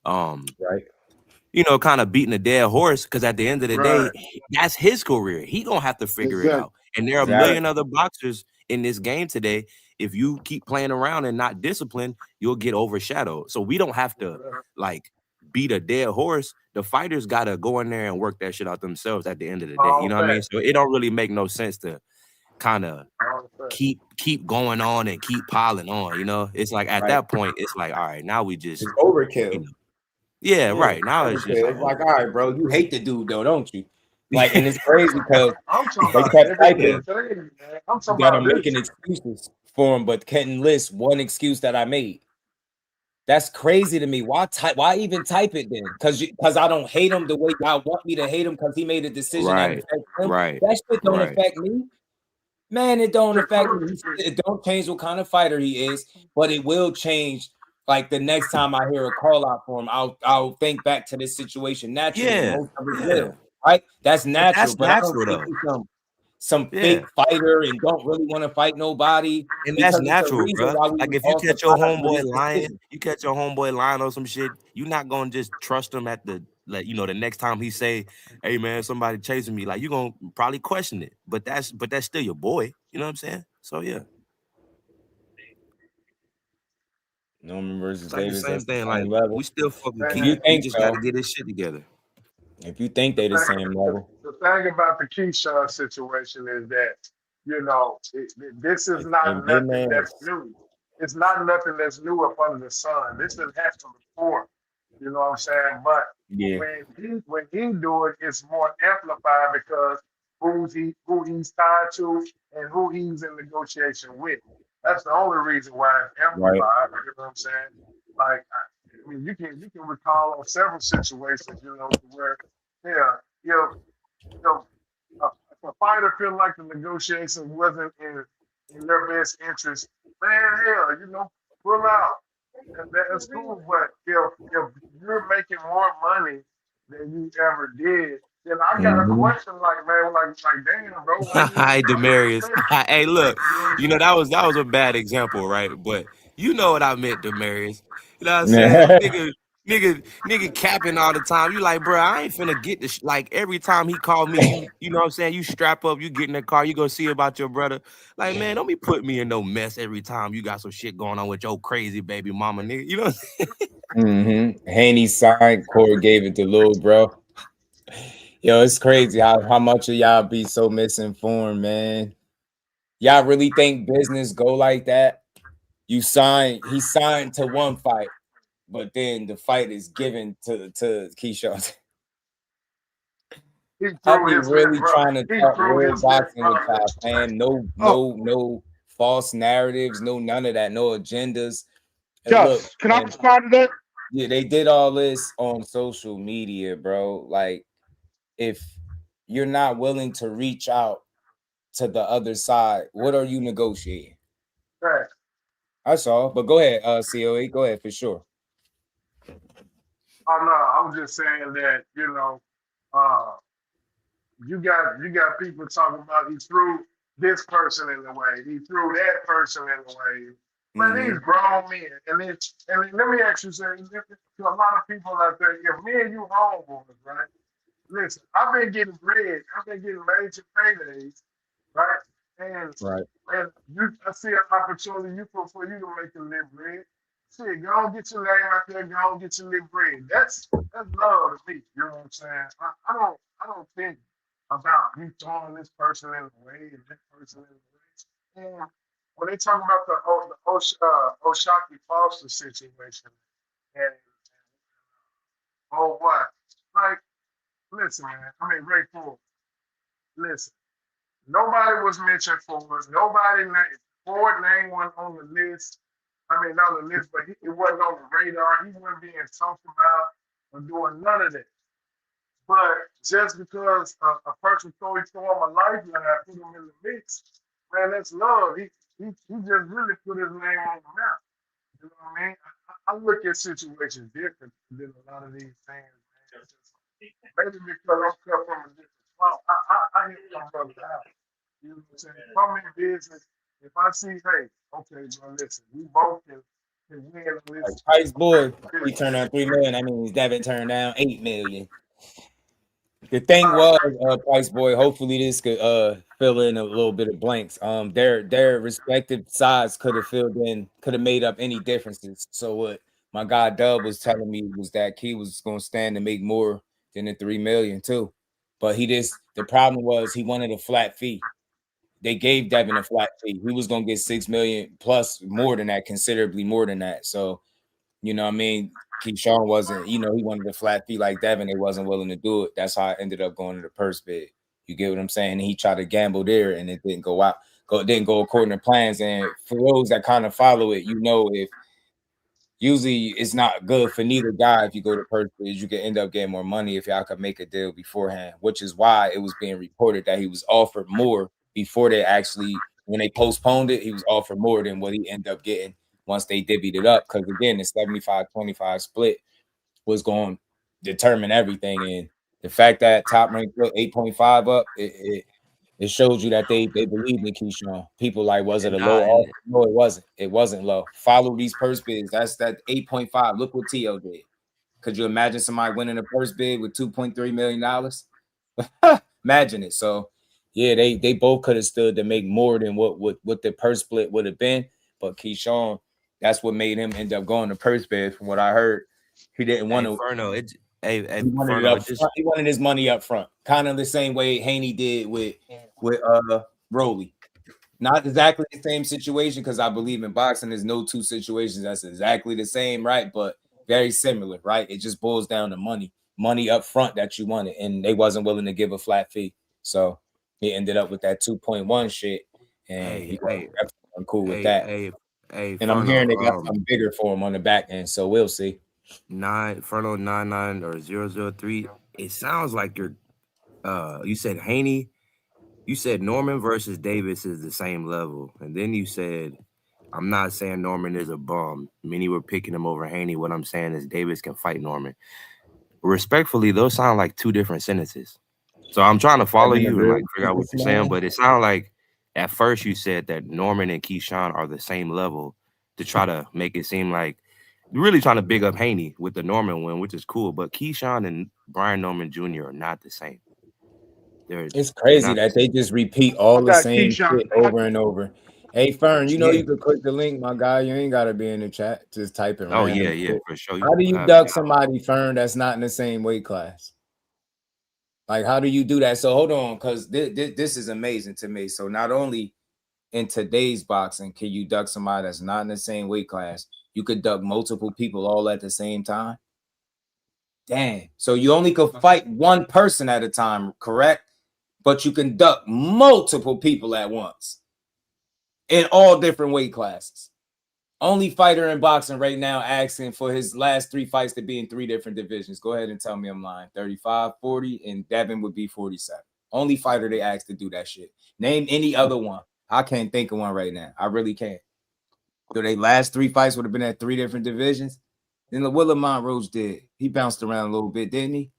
right. You know, kind of beating a dead horse, because at the end of the day, Right. that's his career. He gonna have to figure it Exactly. out. And there are a million other boxers in this game today. If you keep playing around and not disciplined, you'll get overshadowed. So we don't have to like beat a dead horse. The fighters gotta go in there and work that shit out themselves at the end of the day. You know what I mean? So it don't really make no sense to kind of keep going on and keep piling on. You know, it's like at that point, it's like, all right, now we just It's overkill. you know, yeah, right. Now it's just it's like, all right, bro, you hate the dude though, don't you? Like, and it's crazy because I'm talking they about kept typing. everything, man. I'm You talking got about him making this. excuses for him, but couldn't list one excuse that I made. That's crazy to me. Why even type it then? Because I don't hate him the way y'all want me to hate him because he made a decision that right, affects him. right, That shit don't right. affect me. Man, it don't affect me. It don't change what kind of fighter he is, but it will change. Like the next time I hear a call out for him, I'll think back to this situation naturally. Yeah, Most of it yeah. will, right? That's But natural. that's But I don't natural think though. he's some Yeah. fake fighter and don't really want to fight nobody. And Because that's it's the natural, reason bro. why we Like was if you all catch your surprised with homeboy his lying, decision. on some shit, you're not gonna just trust him at the the next time he say, "Hey man, somebody chasing me." Like you're gonna probably question it. But that's still your boy. You know what I'm saying? So yeah. Norman versus It's like the Davis, same that's the thing. Like same level. we still fuck with If Key. you He think just so, gotta get his shit together. If you think they the same level, The thing about the Keyshawn situation is that, this is not and nothing that's new. It's not nothing that's new up under the sun. This has happened before. You know what I'm saying? But yeah, when he do it, it's more amplified because who he's tied to and who he's in negotiation with. That's the only reason why it's amplified. right. You know what I'm saying? Like, I mean, you can recall on several situations, where if a fighter feel like the negotiation wasn't in their best interest, man, hell, pull out. And that's cool. But if you're making more money than you ever did, then I got a question like, man, like damn, bro, why Hi, Demarius. you Hey, look, you know what I'm you know saying? that was a bad example, right? But you know what I meant, Demarius. You know what I'm saying? Nigga capping all the time. You like, bro, I ain't finna get this. Like every time he called me, you know what I'm saying? You strap up, you get in the car, you go see about your brother. Like, man, don't be putting me in no mess every time you got some shit going on with your crazy baby mama, nigga. You know what I'm saying? Haney signed, Corey gave it to Lil Bro. Yo, it's crazy how much of y'all be so misinformed, man. Y'all really think business go like that? He signed to one fight, but then the fight is given to Keyshawn. I be really trying to talk real boxing with y'all, man. No false narratives, no none of that, no agendas. And look, can I respond to that? Yeah, they did all this on social media, bro. Like, if you're not willing to reach out to the other side, what are you negotiating? Right. That's all. But go ahead, COE. Go ahead for sure. Oh no, I was just saying that, you got people talking about he threw this person in the way, he threw that person in the way. Man, these grown men, and let me ask you something. To a lot of people out there, if me and you homeboys, right? Listen, I've been getting bread, I've been getting major paydays, right? And I see an opportunity for you to make a little bread. Shit, go and get your name out there, go and get your little bread. That's love to me. You know what I'm saying? I don't think about you throwing this person in the way and that person in the way. And when they talk about the Oshaki Foster situation, and Oh boy. Like, listen, man. I mean, Ray Ford. Listen. Nobody was mentioned for us. Nobody named Ford name wasn't on the list. I mean, not on the list, but it wasn't on the radar. He wasn't being talked about or doing none of that. But just because a person throw him a lifeline, put him in the mix, man, that's love. He just really put his name on the map. You know what I mean? I look at situations different than a lot of these things, man. Maybe because I'm cut from a different cloth. I hit my brother out. You know what I'm saying? If I'm in business, if I see, hey, okay, bro, listen, we both can win on this. Price boy, he turned down $3 million. I mean, Devin turned down $8 million. The thing was, Price boy, hopefully this could fill in a little bit of blanks. Their respective sides could have made up any differences. So what my guy Dub was telling me was that Key was gonna stand to make more than the $3 million too. But the problem was he wanted a flat fee. They gave Devin a flat fee. He was gonna get $6 million plus more than that, considerably more than that. So, you know what I mean? Keyshawn wasn't, he wanted a flat fee like Devin. They wasn't willing to do it. That's how I ended up going to the purse bid. You get what I'm saying? And he tried to gamble there and it didn't go out. Didn't go according to plans. And for those that kind of follow it, if usually it's not good for neither guy. If you go to purse bids, you can end up getting more money if y'all could make a deal beforehand, which is why it was being reported that he was offered more before when they postponed it, he was offered more than what he ended up getting once they divvied it up. Because again, the 75-25 split was going to determine everything. And the fact that Top Rank put 8.5 up, it shows you that they believed in Keyshawn. People like, was it a low offer? No, it wasn't. It wasn't low. Follow these purse bids. That's that 8.5. Look what TIL did. Could you imagine somebody winning a purse bid with $2.3 million? Imagine it. So yeah, they both could have stood to make more than what the purse split would have been. But Keyshawn, that's what made him end up going to purse bid. From what I heard, he didn't want to. He wanted his money up front, kind of the same way Haney did with Rolly. Not exactly the same situation, because I believe in boxing there's no two situations that's exactly the same, right? But very similar, right? It just boils down to money up front that you wanted, and they wasn't willing to give a flat fee, so he ended up with that 2.1 shit, and he wasn't cool with that. And I'm hearing they got something bigger for him on the back end, so we'll see. 99 or 003. It sounds like you said Haney. You said Norman versus Davis is the same level. And then you said, I'm not saying Norman is a bum. Many were picking him over Haney. What I'm saying is Davis can fight Norman. Respectfully, those sound like two different sentences. So I'm trying to follow you and like figure out what you're saying. But it sounds like at first you said that Norman and Keyshawn are the same level to try to make it seem like you're really trying to big up Haney with the Norman win, which is cool. But Keyshawn and Brian Norman Jr. are not the same. It's crazy that they just repeat all the same shit over and over. Hey, Fern, you can click the link, my guy. You ain't got to be in the chat. Just type it. Oh, yeah, for sure. How do you duck somebody, Fern, that's not in the same weight class? Like, how do you do that? So hold on, because this is amazing to me. So not only in today's boxing can you duck somebody that's not in the same weight class, you could duck multiple people all at the same time. Damn. So you only could fight one person at a time, correct? But you can duck multiple people at once in all different weight classes. Only fighter in boxing right now asking for his last 3 fights to be in 3 different divisions. Go ahead and tell me I'm lying. 35, 40, and Devin would be 47. Only fighter they asked to do that shit. Name any other one. I can't think of one right now. I really can't. So their last 3 fights would have been at 3 different divisions. Then the Willamont Roach did. He bounced around a little bit, didn't he?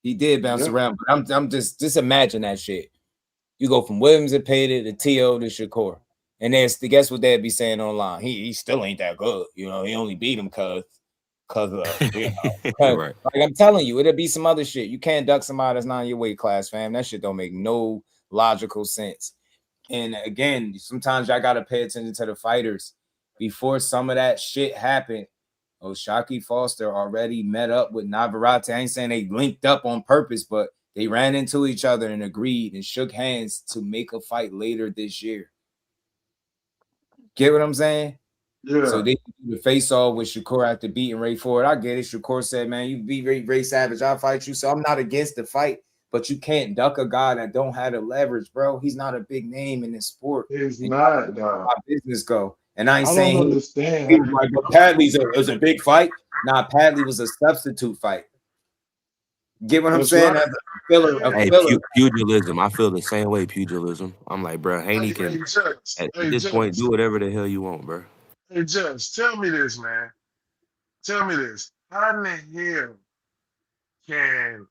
He did bounce around, but I'm just imagine that shit. You go from Williams and Payton to TIL to Shakur. And then guess what they'd be saying online? He still ain't that good. He only beat him because right. Like I'm telling you, it'll be some other shit. You can't duck somebody that's not in your weight class, fam. That shit don't make no logical sense. And again, sometimes y'all gotta pay attention to the fighters. Before some of that shit happened, Shakur Foster already met up with Navarrete. I ain't saying they linked up on purpose, but they ran into each other and agreed and shook hands to make a fight later this year. Get what I'm saying? So they do the face off with Shakur after beating Ray Ford. I get it. Shakur said, man, you beat Ray Savage, I'll fight you. So I'm not against the fight, but you can't duck a guy that don't have the leverage, bro. He's not a big name in this sport. He's not, dog. How business go. And I ain't I saying don't understand. he was like, but Padley's was a big fight. Nah, Padley was a substitute fight. Get what I'm saying? Right. As a filler, Hey, pugilism. I feel the same way. Pugilism. I'm like, bro, Haney can at this point do whatever the hell you want, bro. Hey, Judge, tell me this, man. Tell me this. How in the hell can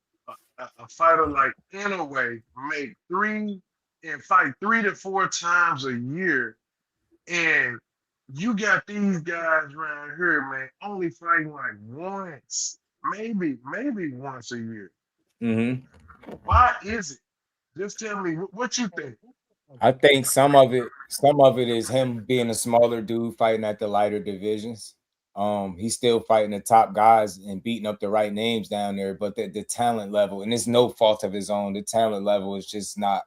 a fighter like Inouye make fight 3 to 4 times a year, and you got these guys around here, man, only fighting like once, maybe once a year? Why is it? Just tell me what you think. I think some of it is him being a smaller dude fighting at the lighter divisions. He's still fighting the top guys and beating up the right names down there, but the talent level, and it's no fault of his own, the talent level is just not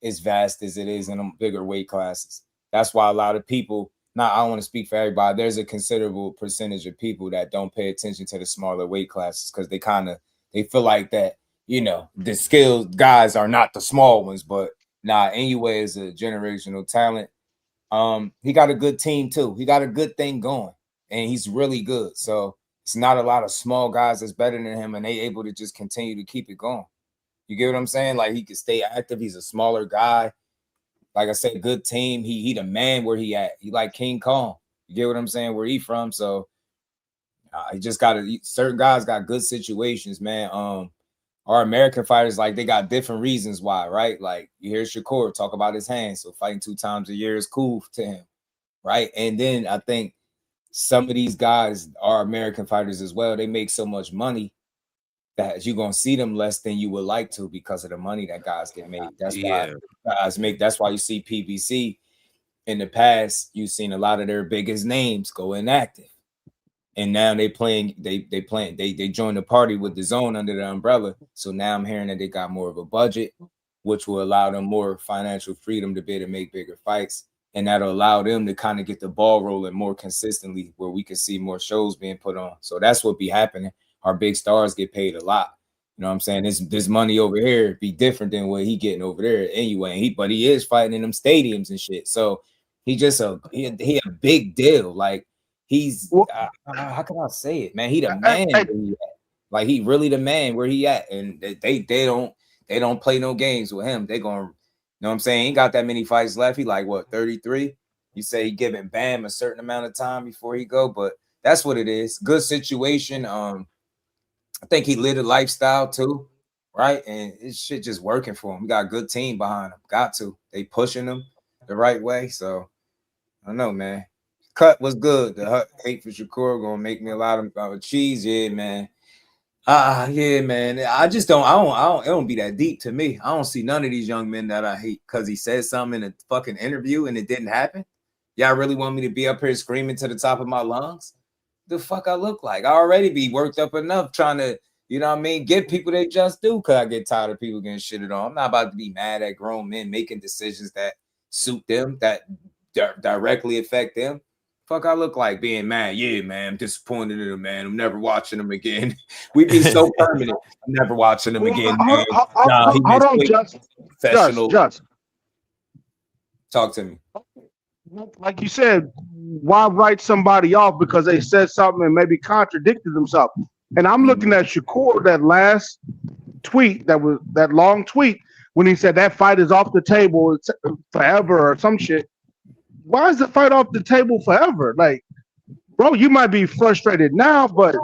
as vast as it is in them bigger weight classes. That's why a lot of people, I don't want to speak for everybody, there's a considerable percentage of people that don't pay attention to the smaller weight classes because they feel like that, the skilled guys are not the small ones, but Inouye is a generational talent. He got a good team too. He got a good thing going, and he's really good. So it's not a lot of small guys that's better than him, and they able to just continue to keep it going. You get what I'm saying? Like, he can stay active. He's a smaller guy. Like I said, good team. He the man where he at. He like King Kong. You get what I'm saying? Where he from? So he just certain guys got good situations, man. Our American fighters, like, they got different reasons why, right? Like, you hear Shakur talk about his hands, so fighting 2 times a year is cool to him, right? And then I think some of these guys are American fighters as well. They make so much money that you're gonna see them less than you would like to because of the money that guys get made. That's why guys make. That's why you see PBC in the past. You've seen a lot of their biggest names go inactive. And now they join the party with the zone under the umbrella. So now I'm hearing that they got more of a budget, which will allow them more financial freedom to be able to make bigger fights. And that'll allow them to kind of get the ball rolling more consistently where we can see more shows being put on. So that's what be happening. Our big stars get paid a lot. You know what I'm saying? This money over here be different than what he getting over there anyway. But he is fighting in them stadiums and shit. So he a big deal. Like, he's how can I say it, man? He the man. Like, he really the man where he at, and they don't play no games with him. They gonna, you know what I'm saying? He ain't got that many fights left. He like, what, 33? You say he giving Bam a certain amount of time before he go, but that's what it is. Good situation. I think he lived a lifestyle too, right? And it's shit just working for him. We got a good team behind him. Got to. They pushing him the right way. So I don't know, man. Cut was good. The hate for Shakur gonna make me a lot of cheese. Yeah, man. Yeah, man. I don't. It don't be that deep to me. I don't see none of these young men that I hate because he said something in a fucking interview and it didn't happen. Y'all really want me to be up here screaming to the top of my lungs? The fuck I look like? I already be worked up enough trying to, you know what I mean, get people they just do, because I get tired of people getting shitted on. I'm not about to be mad at grown men making decisions that suit them, that directly affect them. Fuck I look like being mad? Yeah, man, I'm disappointed in him, man. I'm never watching him again. We be so permanent. I'm never watching him again, man. Hold on, Just. Talk to me. Like you said, why write somebody off because they said something and maybe contradicted themselves? And I'm looking at Shakur, that last tweet, that long tweet, when he said that fight is off the table forever or some shit. Why is the fight off the table forever? Like, bro, you might be frustrated now, but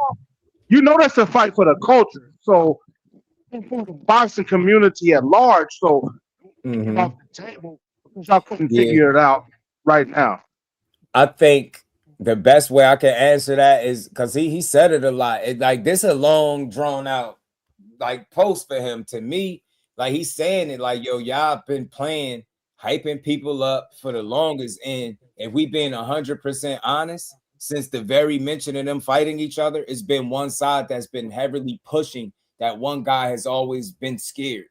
you know that's a fight for the culture. So for the boxing community at large. So off the table, because I couldn't figure it out right now. I think the best way I can answer that is because he said it a lot. Like, this a long drawn out like post for him. To me, like, he's saying it like, yo, y'all been playing, hyping people up for the longest. And if we been 100% honest, since the very mention of them fighting each other, it's been one side that's been heavily pushing that one guy has always been scared.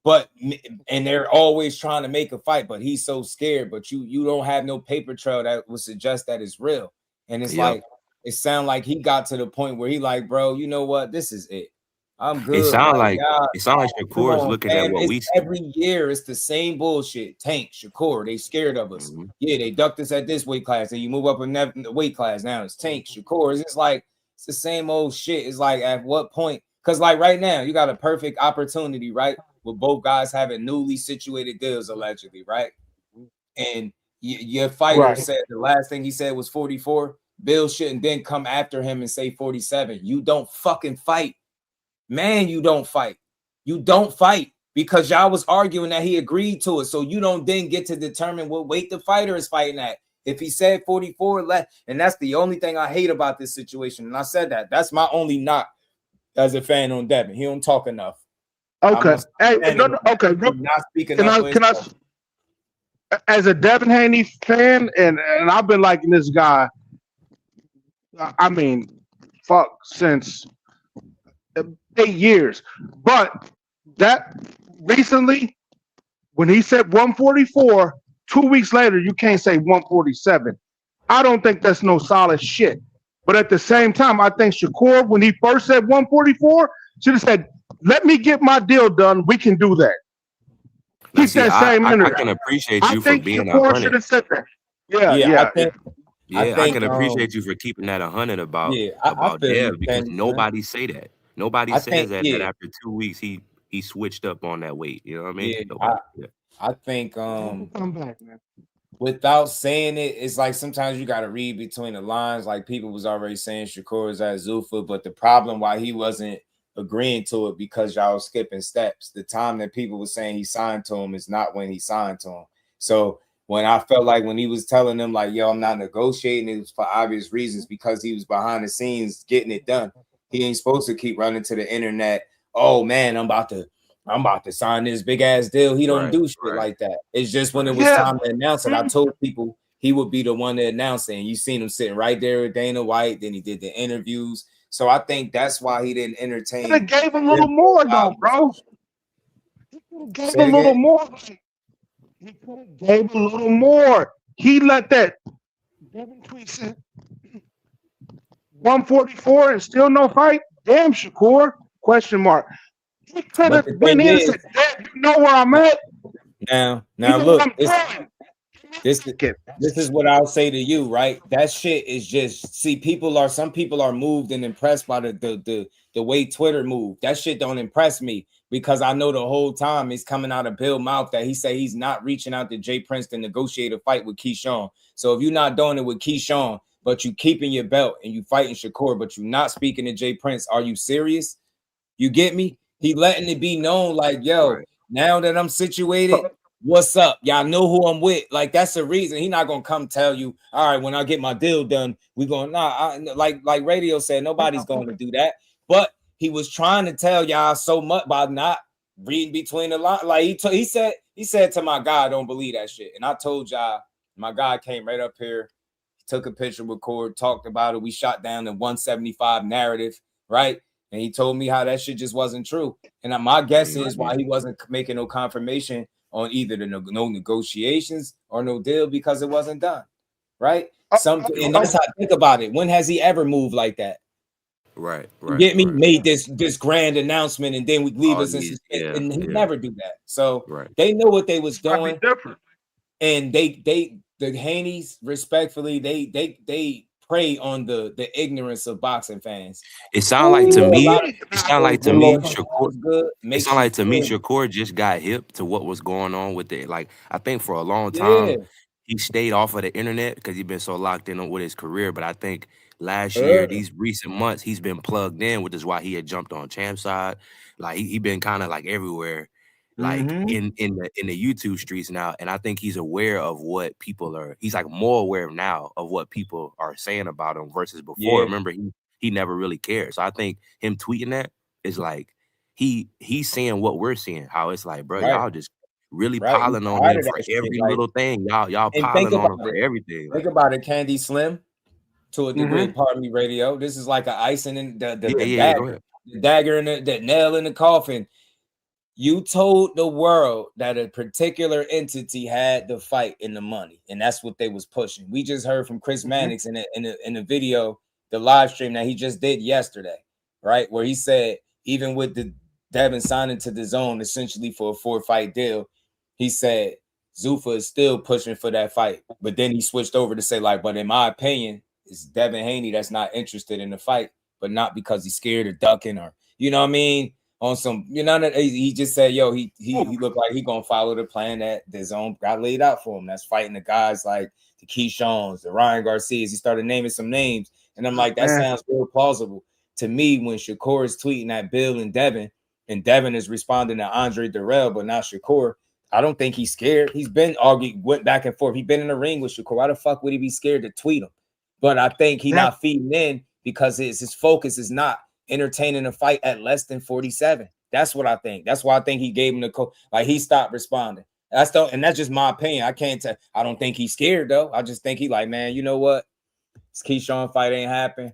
and they're always trying to make a fight, but he's so scared. But you don't have no paper trail that would suggest that it's real. And it's like it sounds like he got to the point where he like, bro, you know what? This is it. I'm good. It sounds like Shakur is looking at what we see. Every year it's the same bullshit. Tank, Shakur, they scared of us. Yeah, they ducked us at this weight class. Then you move up in the weight class. Now it's Tank, Shakur. It's like it's the same old shit. It's like at what point? Because like right now, you got a perfect opportunity, right? With both guys having newly situated deals, allegedly, right? And your fighter said the last thing he said was 44. Bill shouldn't then come after him and say 47. You don't fucking fight. Man, you don't fight. You don't fight because y'all was arguing that he agreed to it. So you don't then get to determine what weight the fighter is fighting at. If he said 44 left, and that's the only thing I hate about this situation. And I said that. That's my only knock as a fan on Devin. He don't talk enough. Okay. Hey, okay. Not speaking can I as a Devin Haney fan, and I've been liking this guy, I mean, since 8 years. But that recently, when he said 144, 2 weeks later, you can't say 147. I don't think that's no solid shit. But at the same time, I think Shakur, when he first said 144, should have said, let me get my deal done. We can do that. Keep that same energy. I can appreciate you for being 100. Should have said that. Yeah. I can appreciate you for keeping that 100 about Dev because nobody say that. Nobody says that after 2 weeks he switched up on that weight. You know what I mean? I think without saying it, it's like sometimes you got to read between the lines. Like people was already saying Shakur is at Zuffa, but the problem why he wasn't agreeing to it because y'all was skipping steps. The time that people were saying he signed to him is not when he signed to him. So when I felt like when he was telling them like, yo, I'm not negotiating, it was for obvious reasons because he was behind the scenes getting it done. He ain't supposed to keep running to the internet. Oh man, I'm about to sign this big ass deal. He don't do shit like that. It's just when it was time to announce it, I told people he would be the one to announce it. And you seen him sitting right there with Dana White. Then he did the interviews. So I think that's why he didn't entertain. He gave him a little more though, bro. He gave a little more. He could have gave a little more. He let that Devin tweet said 144 and still no fight. Damn, Shakur? Question mark. He could have been innocent. You know where I'm at. Now look, this is what I'll say to you, right? That shit is just some people are moved and impressed by the way Twitter moved. That shit don't impress me because I know the whole time it's coming out of Bill's mouth that he say he's not reaching out to Jay Prince to negotiate a fight with Keyshawn. So if you're not doing it with Keyshawn, but you keeping your belt and you fighting Shakur, but you're not speaking to Jay Prince, are you serious? You get me? He letting it be known like, yo, now that I'm situated, what's up? Y'all know who I'm with. Like, that's the reason. He not gonna come tell you, all right, when I get my deal done, we going like Radio said, nobody's going to do that. But he was trying to tell y'all so much by not reading between the lines. Like he said to my guy, don't believe that shit. And I told y'all, my guy came right up here, took a picture with Cord, talked about it. We shot down the 175 narrative, right? And he told me how that shit just wasn't true. And my guess is why he wasn't making no confirmation on either the no negotiations or no deal because it wasn't done, right? And that's how I think about it. When has he ever moved like that? Right. Get me? Made this grand announcement and then we leave us in suspense, and he never do that. So they know what they was doing, and the Haneys respectfully they prey on the ignorance of boxing fans. It sounds like to me, Shakur just got hip to what was going on with it. Like I think for a long time he stayed off of the internet because he's been so locked in with his career. But I think last year, these recent months, he's been plugged in, which is why he had jumped on Champ's side. Like he been kind of like everywhere, like in the YouTube streets now. And I think he's aware of what people are. He's like more aware now of what people are saying about him versus before. Remember, he never really cared. So I think him tweeting that is like he's seeing what we're seeing. How it's like, bro, y'all just really piling on him for every little thing. Y'all piling on him for everything. Think about it, Candy Slim. To a degree, pardon me, Radio. This is like an icing in the dagger in the nail in the coffin. You told the world that a particular entity had the fight in the money, and that's what they was pushing. We just heard from Chris Mannix in the video, the live stream that he just did yesterday, right? Where he said, even with the Devin signing to the zone essentially for a 4-fight deal, he said Zuffa is still pushing for that fight. But then he switched over to say, like, but in my opinion, it's Devin Haney that's not interested in the fight, but not because he's scared of ducking or, you know what I mean? On some, you know, he just said, yo, he looked like he gonna follow the plan that the zone got laid out for him. That's fighting the guys like the Keyshawns, the Ryan Garcias. He started naming some names, and I'm like, that sounds real plausible to me. When Shakur is tweeting at Bill and Devin is responding to Andre Durrell, but not Shakur. I don't think he's scared. He's been arguing, went back and forth. He's been in the ring with Shakur. Why the fuck would he be scared to tweet him? But I think he's not feeding in because his focus is not entertaining a fight at less than 47. That's what I think. That's why I think he gave him the code. Like, he stopped responding. That's just my opinion. I can't tell. I don't think he's scared though. I just think he like, man, you know what? This Keyshawn fight ain't happen.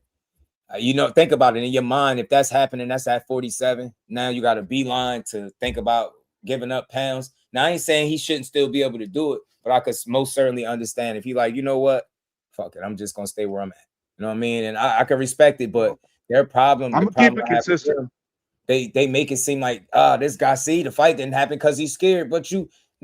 You know, think about it in your mind. If that's happening, that's at 47. Now you got a beeline to think about giving up pounds. Now I ain't saying he shouldn't still be able to do it, but I could most certainly understand if he like, you know what? Fuck it. I'm just gonna stay where I'm at. You know what I mean? And I can respect it, but their problem, I'm gonna keep it consistent. They make it seem like this guy, see, the fight didn't happen because he's scared. But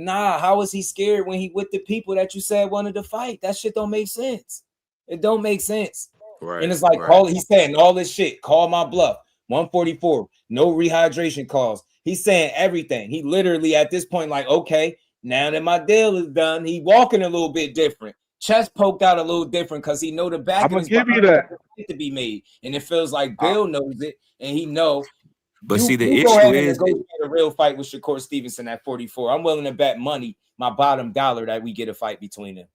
how is he scared when he with the people that you said wanted to fight? That shit don't make sense. It don't make sense. Right. And it's like he's saying all this shit, call my bluff. 144, no rehydration calls. He's saying everything. He literally at this point, like, okay, now that my deal is done, he walking a little bit different. Chest poked out a little different because he know the back. I'm gonna give you that to be made, and it feels like Bill knows it, and he know. But see, the issue is a real fight with Shakur Stevenson at 44. I'm willing to bet money, my bottom dollar, that we get a fight between them.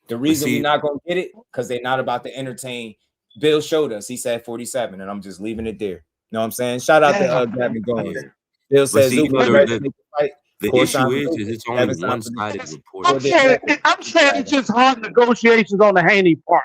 The reason we're not gonna get it because they're not about to entertain. Bill showed us. He said 47, and I'm just leaving it there. You know what I'm saying? Shout out to Devin Goins. Bill says the issue is it's only one-sided reporting. I'm saying it's just hard negotiations on the Haney part.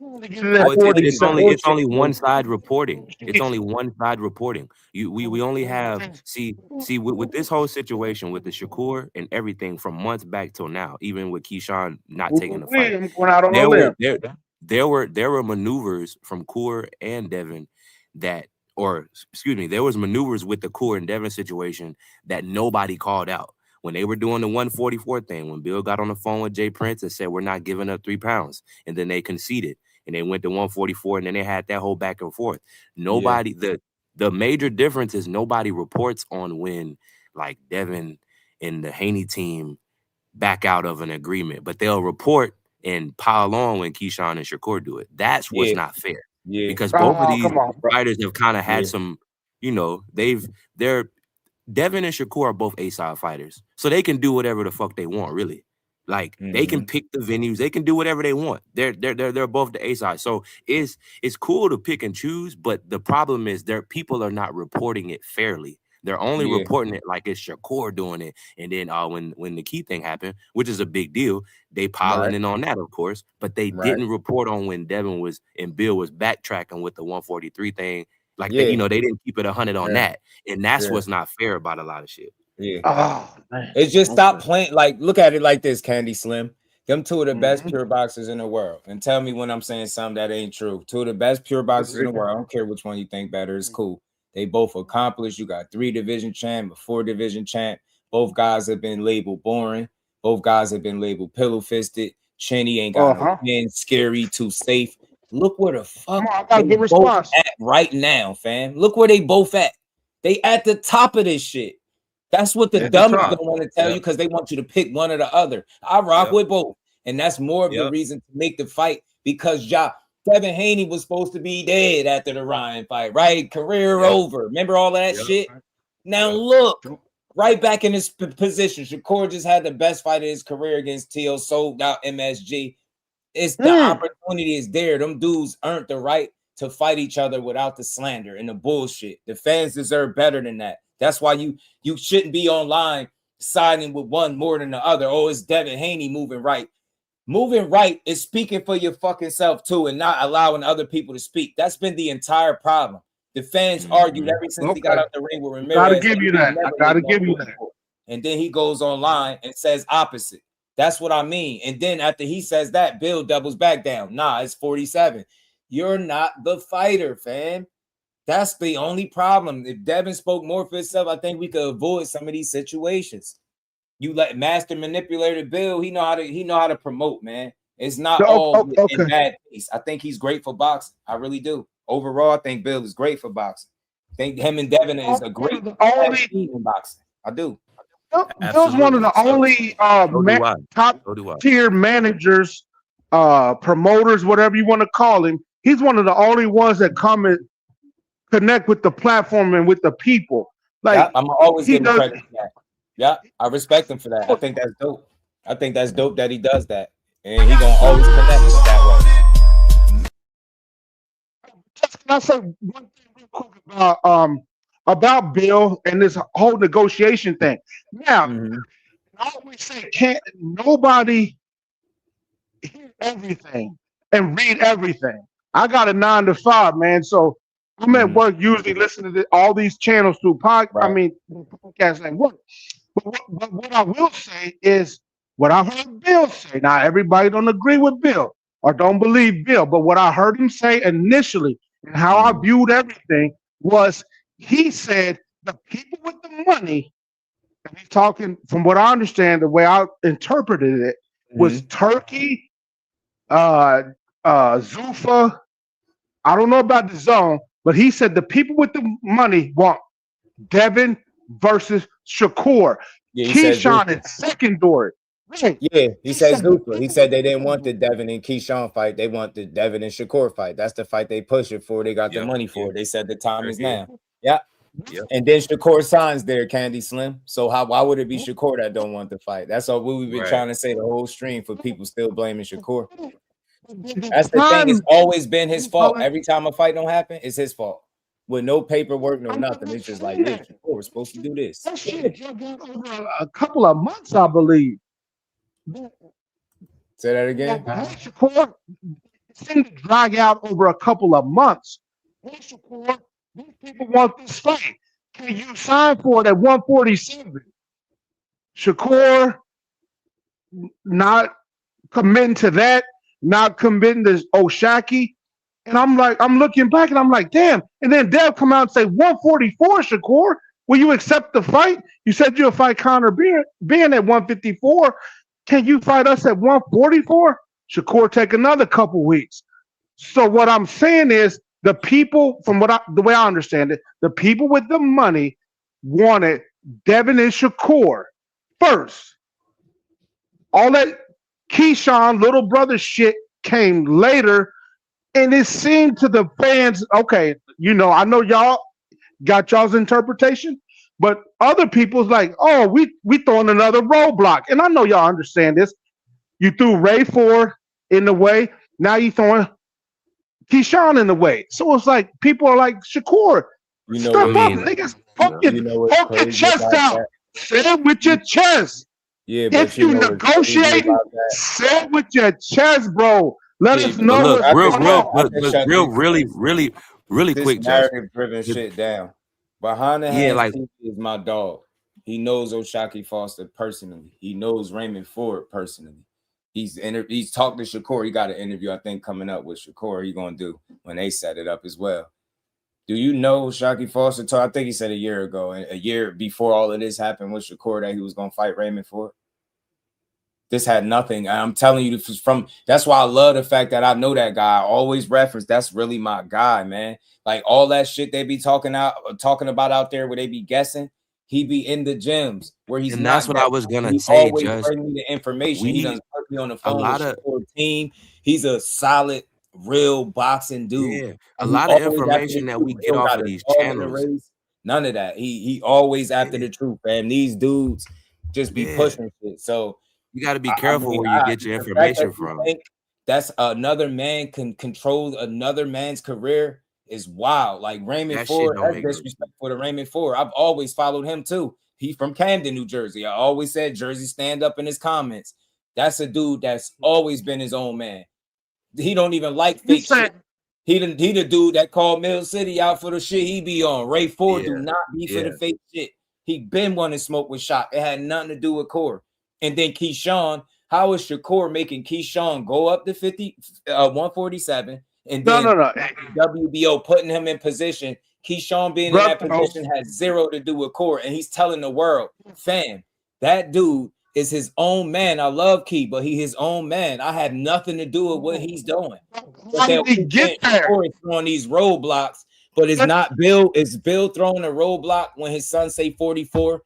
It's only one side reporting. It's only one side reporting. We only have see with this whole situation with the Shakur and everything from months back till now, even with Keyshawn not taking the fight. There were maneuvers from Coor and Devin there was maneuvers with the Coor and Devin situation that nobody called out. When they were doing the 144 thing, when Bill got on the phone with Jay Prince and said, we're not giving up 3 pounds, and then they conceded and they went to 144, and then they had that whole back and forth. Nobody, the major difference is nobody reports on when like Devin and the Haney team back out of an agreement, but they'll report and pile on when Keyshawn and Shakur do it. That's what's not fair. Yeah, because both of these fighters have kind of had some, you know, they're Devin and Shakur are both A-side fighters, so they can do whatever the fuck they want, really. Like they can pick the venues, they can do whatever they want. They're both the A-side, so it's cool to pick and choose. But the problem is, people are not reporting it fairly. They're only reporting it like it's Shakur doing it, and then when the key thing happened, which is a big deal, they piling in on that, of course. But they didn't report on when Devin was and Bill was backtracking with the 143 thing. Like they didn't keep it 100 on that, and that's what's not fair about a lot of shit. Yeah, it's just stop playing. Like, look at it like this, Candy Slim. Them two of the best pure boxers in the world, and tell me when I'm saying something that ain't true. Two of the best pure boxers in the world. I don't care which one you think better. It's cool. They both accomplished. You got 3 division champ, a 4 division champ. Both guys have been labeled boring. Both guys have been labeled pillow fisted. Cheney ain't got no pin, scary, too safe. Look where the fuck they both at right now, fam. Look where they both at. They at the top of this shit. That's what the dummies don't want to tell you because they want you to pick one or the other. I rock with both. And that's more of the reason to make the fight because Devin Haney was supposed to be dead after the Ryan fight, right? Career over. Remember all of that shit? Now look, right back in his position. Shakur just had the best fight of his career against TIL, sold out MSG. It's the opportunity is there. Them dudes earned the right to fight each other without the slander and the bullshit. The fans deserve better than that. That's why you shouldn't be online siding with one more than the other. Oh, it's Devin Haney moving right. Moving right is speaking for your fucking self too and not allowing other people to speak. That's been the entire problem. The fans argued ever since he got out the ring with Ramirez. Gotta give you that. I gotta give you that. And then he goes online and says opposite. That's what I mean. And then after he says that, Bill doubles back down. Nah, it's 47. You're not the fighter, fam. That's the only problem. If Devin spoke more for himself, I think we could avoid some of these situations. You let master manipulator Bill, he know how to promote, man. It's not all in bad taste. I think he's great for boxing. I really do. Overall, I think Bill is great for boxing. I think him and Devin is a great team in boxing. I do. Bill's one of the only top tier managers, promoters, whatever you want to call him. He's one of the only ones that come and connect with the platform and with the people. Like I'm always giving credit for that. Yeah, I respect him for that. I think that's dope. I think that's dope that he does that, and he gonna always connect with that way. Just can I say one thing real quick about Bill and this whole negotiation thing? Now, I always say, can't nobody hear everything and read everything. I got a 9 to 5, man, so I'm at work usually listening to all these channels through podcasts and work. But what I will say is what I heard Bill say. Now, everybody don't agree with Bill or don't believe Bill, but what I heard him say initially and how I viewed everything was he said the people with the money, and he's talking from what I understand, the way I interpreted it, was Turkey, Zuffa. I don't know about the zone, but he said the people with the money want Devin versus Shakur. Yeah, Keyshawn is secondary. Right. Yeah, he says Zuffa. He said they didn't want the Devin and Keyshawn fight. They want the Devin and Shakur fight. That's the fight they push it for. They got the money for it. They said the time is now. Yeah. And then Shakur signs there, Candy Slim. So why would it be Shakur that don't want the fight? That's all we've been trying to say the whole stream for people still blaming Shakur. That's the thing. It's always been his fault. Every time a fight don't happen, it's his fault. With no paperwork, no nothing. It's just like, yeah, we're supposed to do this. That shit dragged out over a couple of months, I believe. Say that again. Shakur seemed to drag out over a couple of months. Hey, Shakur, these people want this fight. Can you sign for it at 147? Shakur not committing to that, not committing to Oshaki. And I'm looking back and I'm like, damn. And then Dev come out and say 144, Shakur. Will you accept the fight? You said you'll fight Conor being at 154. Can you fight us at 144? Shakur take another couple weeks. So what I'm saying is the people, the way I understand it, the people with the money wanted Devin and Shakur first. All that Keyshawn little brother shit came later. And it seemed to the fans, okay, I know y'all got y'all's interpretation, but other people's like, oh, we throwing another roadblock. And I know y'all understand this. You threw Ray Ford in the way. Now you throwing Keyshawn in the way. So it's like people are like, Shakur, step up, niggas. Poke your chest out. Say it with your chest. Yeah, if you negotiate, say it with your chest, bro. Let us know. Look, really quick, narrative-driven shit down. Behind the hands, is my dog. He knows Oshaki Foster personally. He knows Raymond Ford personally. He's talked to Shakur. He got an interview, I think, coming up with Shakur. He's gonna do when they set it up as well. Do you know Oshaki Foster? I think he said a year ago, a year before all of this happened with Shakur, that he was gonna fight Raymond Ford. This had nothing. I'm telling you, this was that's why I love the fact that I know that guy. I always reference, that's really my guy, man. Like all that shit they be talking about out there where they be guessing, he be in the gyms where he's. And that's what I was gonna say. Always bring me the information. He doesn't put me on the phone with the team. He's a solid, real boxing dude. Yeah, a lot of information that we get off of these channels. None of that. He always after the truth, man. These dudes just be pushing shit. So. You got to be careful where you get your information from. That's another man can control another man's career is wild. Like Raymond Ford, that's disrespect for the Raymond Ford. I've always followed him too. He's from Camden, New Jersey. I always said Jersey stand up in his comments. That's a dude that's always been his own man. He don't even like fake shit. He the dude that called Mill City out for the shit he be on. Ray Ford do not be for the fake shit. He been wanting to smoke with Shock. It had nothing to do with Core. And then Keyshawn, how is Shakur making Keyshawn go up to 147 and then WBO putting him in position? Keyshawn being in that position has zero to do with Core, and he's telling the world, fam, that dude is his own man. I love Key, but he his own man. I have nothing to do with what he's doing. How did he get there? Throwing these roadblocks, but it's not Bill. It's Bill throwing a roadblock when his son say 44,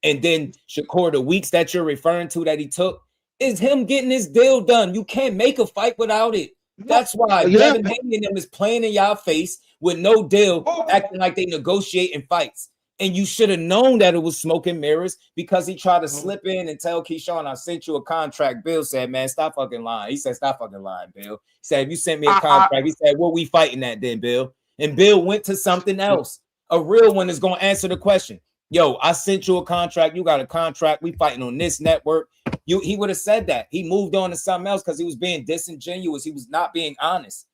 and then Shakur, the weeks that you're referring to that he took, is him getting his deal done. You can't make a fight without it. That's why Devin Haney and them is playing in y'all face with no deal, acting like they negotiating fights. And you should have known that it was smoke and mirrors because he tried to slip in and tell Keyshawn, I sent you a contract. Bill said, man, stop fucking lying. He said, stop fucking lying, Bill. He said, if you sent me a contract, he said, what we fighting at then, Bill? And Bill went to something else. A real one is going to answer the question. Yo, I sent you a contract. You got a contract. We fighting on this network. He would have said that. He moved on to something else because he was being disingenuous. He was not being honest.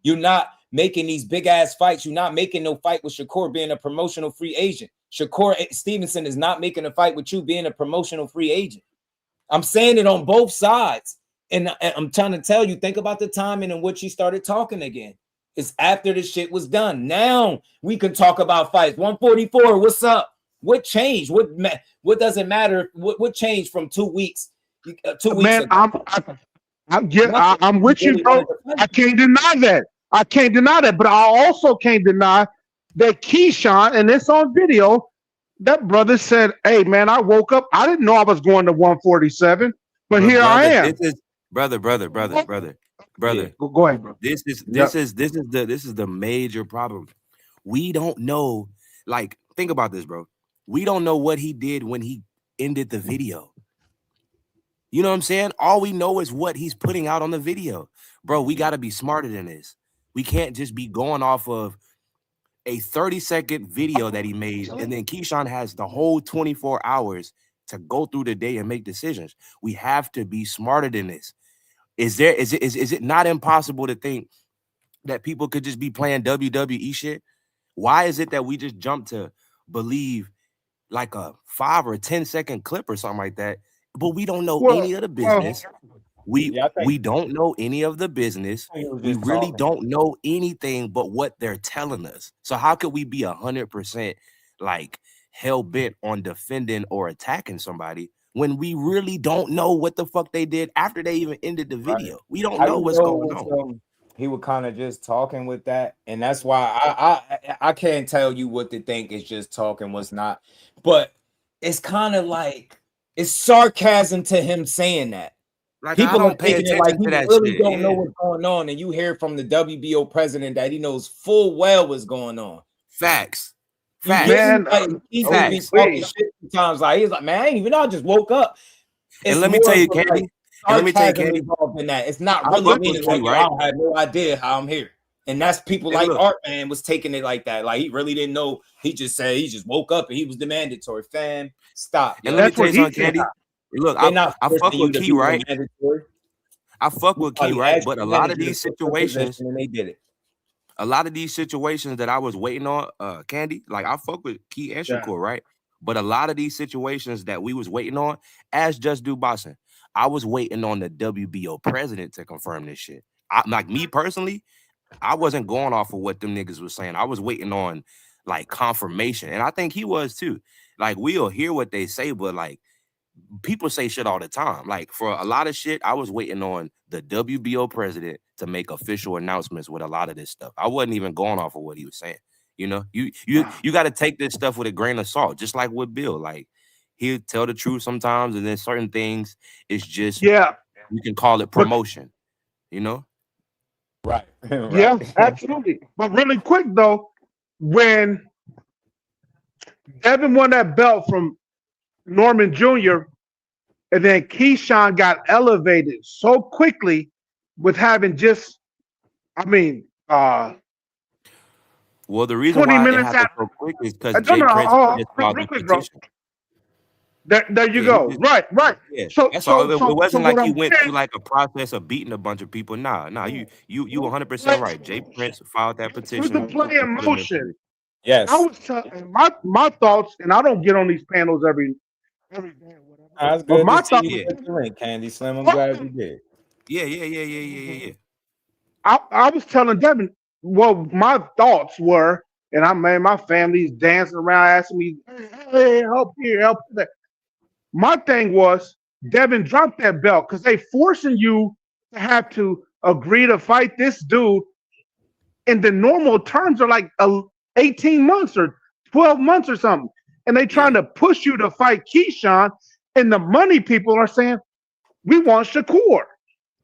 You're not making these big ass fights. You're not making no fight with Shakur being a promotional free agent. Shakur Stevenson is not making a fight with you being a promotional free agent. I'm saying it on both sides. And I'm trying to tell you, think about the timing in which he started talking again. It's after the shit was done. Now we can talk about fights. 144, what's up? What changed? What does it matter? What changed from 2 weeks? 2 weeks Man, ago? I'm with you, bro. I can't deny that. I can't deny that, but I also can't deny that Keyshawn, and it's on video, that brother said, hey, man, I woke up. I didn't know I was going to 147, but here I am. This is brother. Go ahead, bro. This is the major problem. We don't know. Like, think about this, bro. We don't know what he did when he ended the video. You know what I'm saying? All we know is what he's putting out on the video. Bro, we got to be smarter than this. We can't just be going off of a 30-second video that he made, and then Keyshawn has the whole 24 hours to go through the day and make decisions. We have to be smarter than this. Is it not impossible to think that people could just be playing WWE shit? Why is it that we just jump to believe like a 5 or 10-second clip or something like that, but we don't know any of the business? We don't know any of the business. We really don't know anything but what they're telling us. So how could we be 100% like hell bent on defending or attacking somebody when we really don't know what the fuck they did after they even ended the video? Right. We don't know what's going on. He was kind of just talking with that, and that's why I can't tell you what to think. It's just talking, what's not. But it's kind of like it's sarcasm to him saying that. Like, people are taking it like he really don't know what's going on, and you hear from the WBO president that he knows full well what's going on. Facts. Man, he's be talking shit sometimes. Like he's like, man, I ain't even know. I just woke up. And let me tell you, Candy. Involved in that. It's not really meaning like I don't have no idea how I'm here. And that's people like Art Man was taking it like that. Like he really didn't know. He just said he just woke up and he was the mandatory. Fam, stop. And let me tell you something, Candy. Look, I fuck with Key, right? I fuck with Key, right? But a lot of these situations, and they did it. A lot of these situations that I was waiting on, Candy, like I fuck with Key and Shakur, right? But a lot of these situations that we was waiting on, as Just Do Boxing, I was waiting on the WBO president to confirm this shit. Like me personally, I wasn't going off of what them niggas was saying. I was waiting on like confirmation, and I think he was too. Like we'll hear what they say, but like people say shit all the time. Like for a lot of shit, I was waiting on the WBO president to make official announcements with a lot of this stuff. I wasn't even going off of what he was saying. You know, you got to take this stuff with a grain of salt, just like with Bill. Like he'll tell the truth sometimes, and then certain things it's just you can call it promotion. You know, right? Yeah, absolutely. But really quick though, when Devin won that belt from Norman Jr., and then Keyshawn got elevated so quickly with having just, well, the reason why it happened so quick is because Jay Chris about the petition. There you go. Right. Yeah, So that's all. It wasn't like what he I'm went through saying, like a process of beating a bunch of people. Nah, you 100% right. Jay Prince filed that for the petition play to in put him in motion. position. I was telling my thoughts, and I don't get on these panels every day or whatever. It's But good to my see thoughts. you at the ring, Candy Slim. I'm glad you did. Yeah. I was telling Devin what my thoughts were, and my family's dancing around asking me, hey, help here, help there. My thing was, Devin, drop that belt because they forcing you to have to agree to fight this dude. And the normal terms are like 18 months or 12 months or something. And they trying to push you to fight Keyshawn. And the money people are saying, we want Shakur.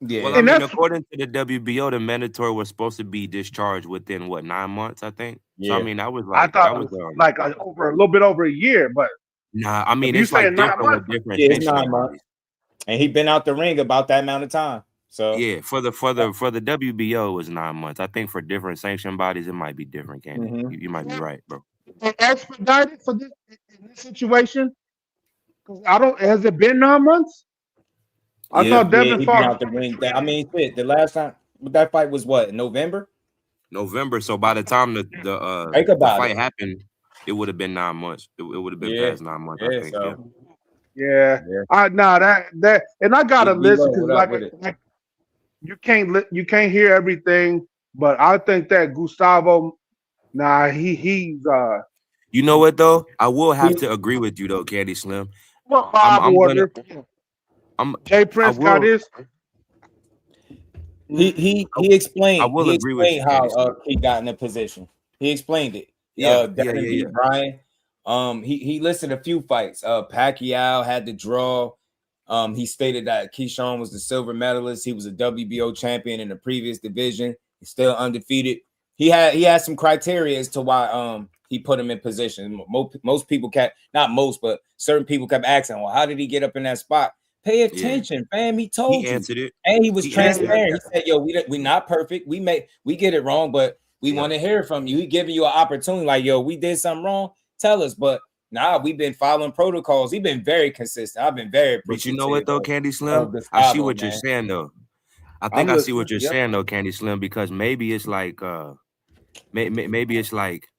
Yeah. Well, I mean, according to the WBO, the mandatory was supposed to be discharged within 9 months, I think. So I mean, that was I like thought it was like over a little bit over a year, but nah. I mean, you it's like saying 9 different months, with different it's sanctioning 9 months. bodies. And he been out the ring about that amount of time. So yeah, for the WBO it was 9 months. I think for different sanction bodies it might be different, Candy. You might be right, bro. they expedited for this in this situation. Has it been 9 months? I thought Devin he been fought. out the ring. I mean, shit, the last time that fight was what, November? November. So by the time the fight happened, it would have been 9 months. It would have been past 9 months, I think. So. Yeah. That and I gotta listen because like you can't hear everything, but I think that Gustavo, he's You know what though? I will have to agree with you though, Candy Slim. Jay Prince got his. He explained. I will he agree with you, explained how Candy. he got in a position. He explained it. Devin beat Brian. He listed a few fights. Pacquiao had the draw. He stated that Keyshawn was the silver medalist. He was a WBO champion in the previous division. He's still undefeated. He had some criteria as to why he put him in position. Most people not most, but certain people kept asking, well, how did he get up in that spot? Pay attention, fam. He told you. Answered it. And he was transparent. He said, yo, we not perfect. We get it wrong, but we want to hear from you. He giving you an opportunity, like, yo, we did something wrong. Tell us. But we've been following protocols. He's been very consistent. I've been very appreciative. But you know what though, Candy Slim? I see what you're saying though. I see what you're saying though, Candy Slim, because maybe it's like maybe it's like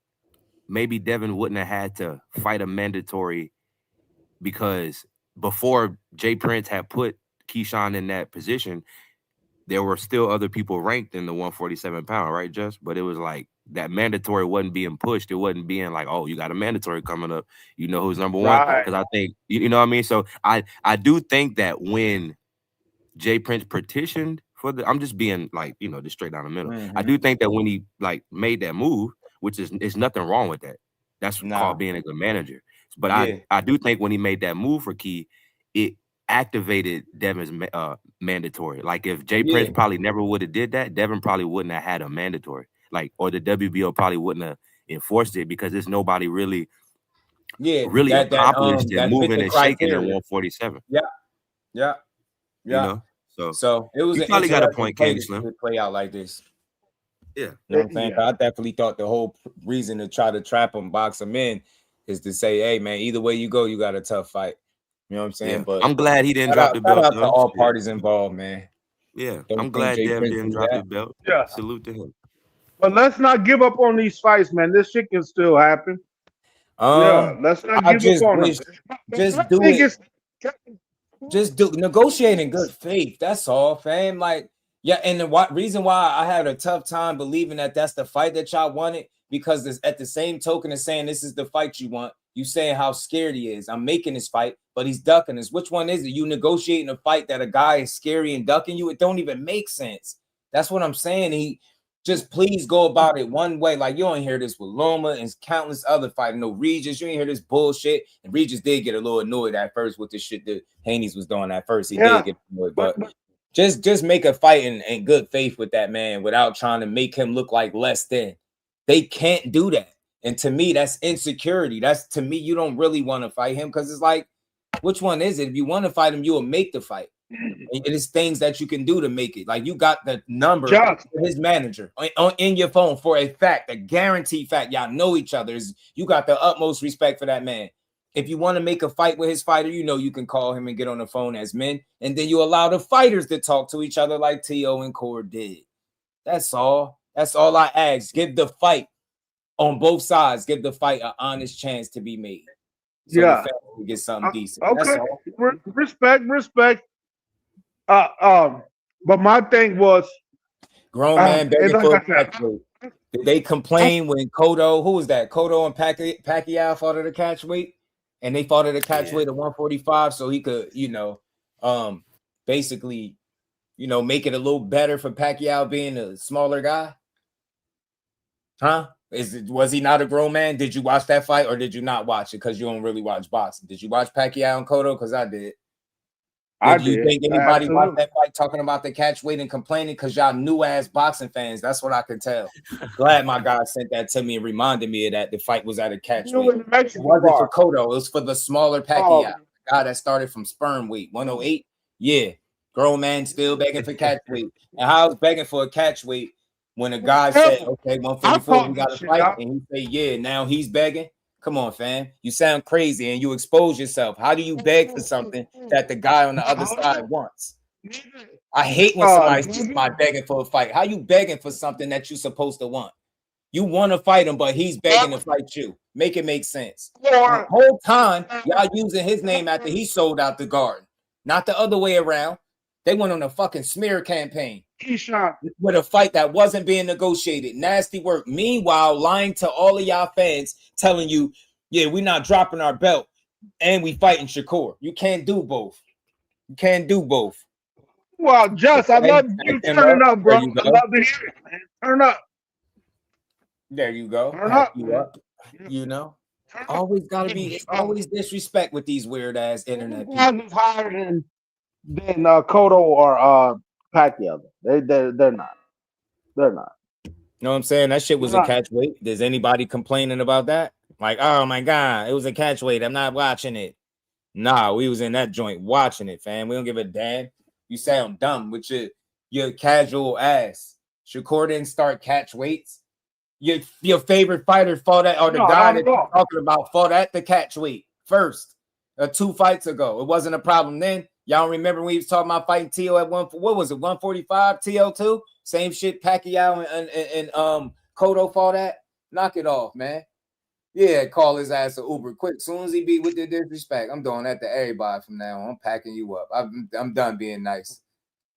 maybe Devin wouldn't have had to fight a mandatory because before Jay Prince had put Keyshawn in that position, there were still other people ranked in the 147 pound, right, Just? But it was like that mandatory wasn't being pushed. It wasn't being like, oh, you got a mandatory coming up. You know who's number one? Because I think, you know what I mean? So I do think that when Jay Prince petitioned for I'm just being like, just straight down the middle. I do think that when he like made that move, which is nothing wrong with that. That's called being a good manager. But I do think when he made that move for Key, it activated Devin's mandatory. Like if Jay Prince probably never would have did that, Devin probably wouldn't have had a mandatory. Like, or the WBO probably wouldn't have enforced it because there's nobody really accomplished in moving and shaking in 147. Yeah. You know, so it was you probably got a point, Candy Slim. To play out like this. Yeah, you know what I'm saying. I definitely thought the whole reason to try to trap him, box him in, is to say, hey man, either way you go, you got a tough fight. You know what I'm saying? Yeah. But I'm glad he didn't drop the belt. Shout out to all parties involved, man. Yeah, I'm glad Devin didn't drop the belt. Yeah, salute to him. But let's not give up on these fights, man. This shit can still happen. Let's not give up on them. Just do it. Just negotiate in good faith. That's all, fam. Like, and the reason why I had a tough time believing that that's the fight that y'all wanted, because at the same token of saying this is the fight you want, you saying how scared he is. I'm making this fight, but he's ducking us. Which one is it? You negotiating a fight that a guy is scary and ducking you? It don't even make sense. That's what I'm saying. Just please go about it one way. Like, you don't hear this with Loma and countless other fighting. No, Regis, you ain't hear this bullshit. And Regis did get a little annoyed at first with the shit that Haney's was doing at first. He did get annoyed, but just make a fight in good faith with that man without trying to make him look like less than. They can't do that. And to me, that's insecurity. To me, you don't really want to fight him because it's like, which one is it? If you want to fight him, you will make the fight. It is things that you can do to make it. Like, you got the number of his manager in your phone for a fact, a guaranteed fact. Y'all know each other. You got the utmost respect for that man. If you want to make a fight with his fighter, you know you can call him and get on the phone as men, and then you allow the fighters to talk to each other like T.O. and Core did. That's all. That's all I ask. Give the fight on both sides. Give the fight an honest chance to be made. So the family can get something decent. Okay. That's all. Respect. But my thing was grown man begging for a catch weight. Did they complain when Cotto, who was that? Cotto and Pacquiao fought at a catch weight, and they fought at a catch weight at 145, so he could, basically, make it a little better for Pacquiao being a smaller guy? Huh? Was he not a grown man? Did you watch that fight, or did you not watch it because you don't really watch boxing? Did you watch Pacquiao and Cotto? Because I did. Do you think anybody watched that fight talking about the catch weight and complaining? Because y'all new ass boxing fans. That's what I can tell. Glad my guy sent that to me and reminded me of that. The fight was at a catch weight. It wasn't for Cotto. It was for the smaller Pacquiao. Guy that started from sperm weight, 108. Yeah. Grown man still begging for catch weight. And how I was begging for a catch weight when a guy said, okay, 144, we got to fight. And he said, yeah, now he's begging. Come on, fam. You sound crazy and you expose yourself. How do you beg for something that the guy on the other side wants? I hate when somebody says begging for a fight. How you begging for something that you're supposed to want? You want to fight him, but he's begging to fight you. Make it make sense. The whole time, y'all using his name after he sold out the garden. Not the other way around. They went on a fucking smear campaign. Keyshawn. With a fight that wasn't being negotiated. Nasty work. Meanwhile, lying to all of y'all fans, telling you, yeah, we're not dropping our belt and we fighting Shakur. You can't do both. You can't do both. Well, Just, I love you turning up, bro. I love to hear it, man. Turn up. There you go. Turn up. Always gotta be. It's always disrespect with these weird ass internet people. Guys is higher than Cotto or Pacquiao. They're not. They're not. You know what I'm saying? That shit was a catch weight. Is anybody complaining about that? Like, oh my God, it was a catch weight. I'm not watching it. Nah, we was in that joint watching it, fam. We don't give a damn. You sound dumb with your casual ass. Shakur didn't start catch weights. Your favorite fighter fought at, or the guy that you're talking about fought at the catch weight first, 2 fights ago. It wasn't a problem then. Y'all remember when he was talking about fighting T.O. at 145 T.O. too? Same shit Pacquiao and Cotto fought at. Knock it off, man. Yeah, call his ass an Uber quick. Soon as he be with the disrespect, I'm doing that to everybody from now on. I'm packing you up. I'm done being nice.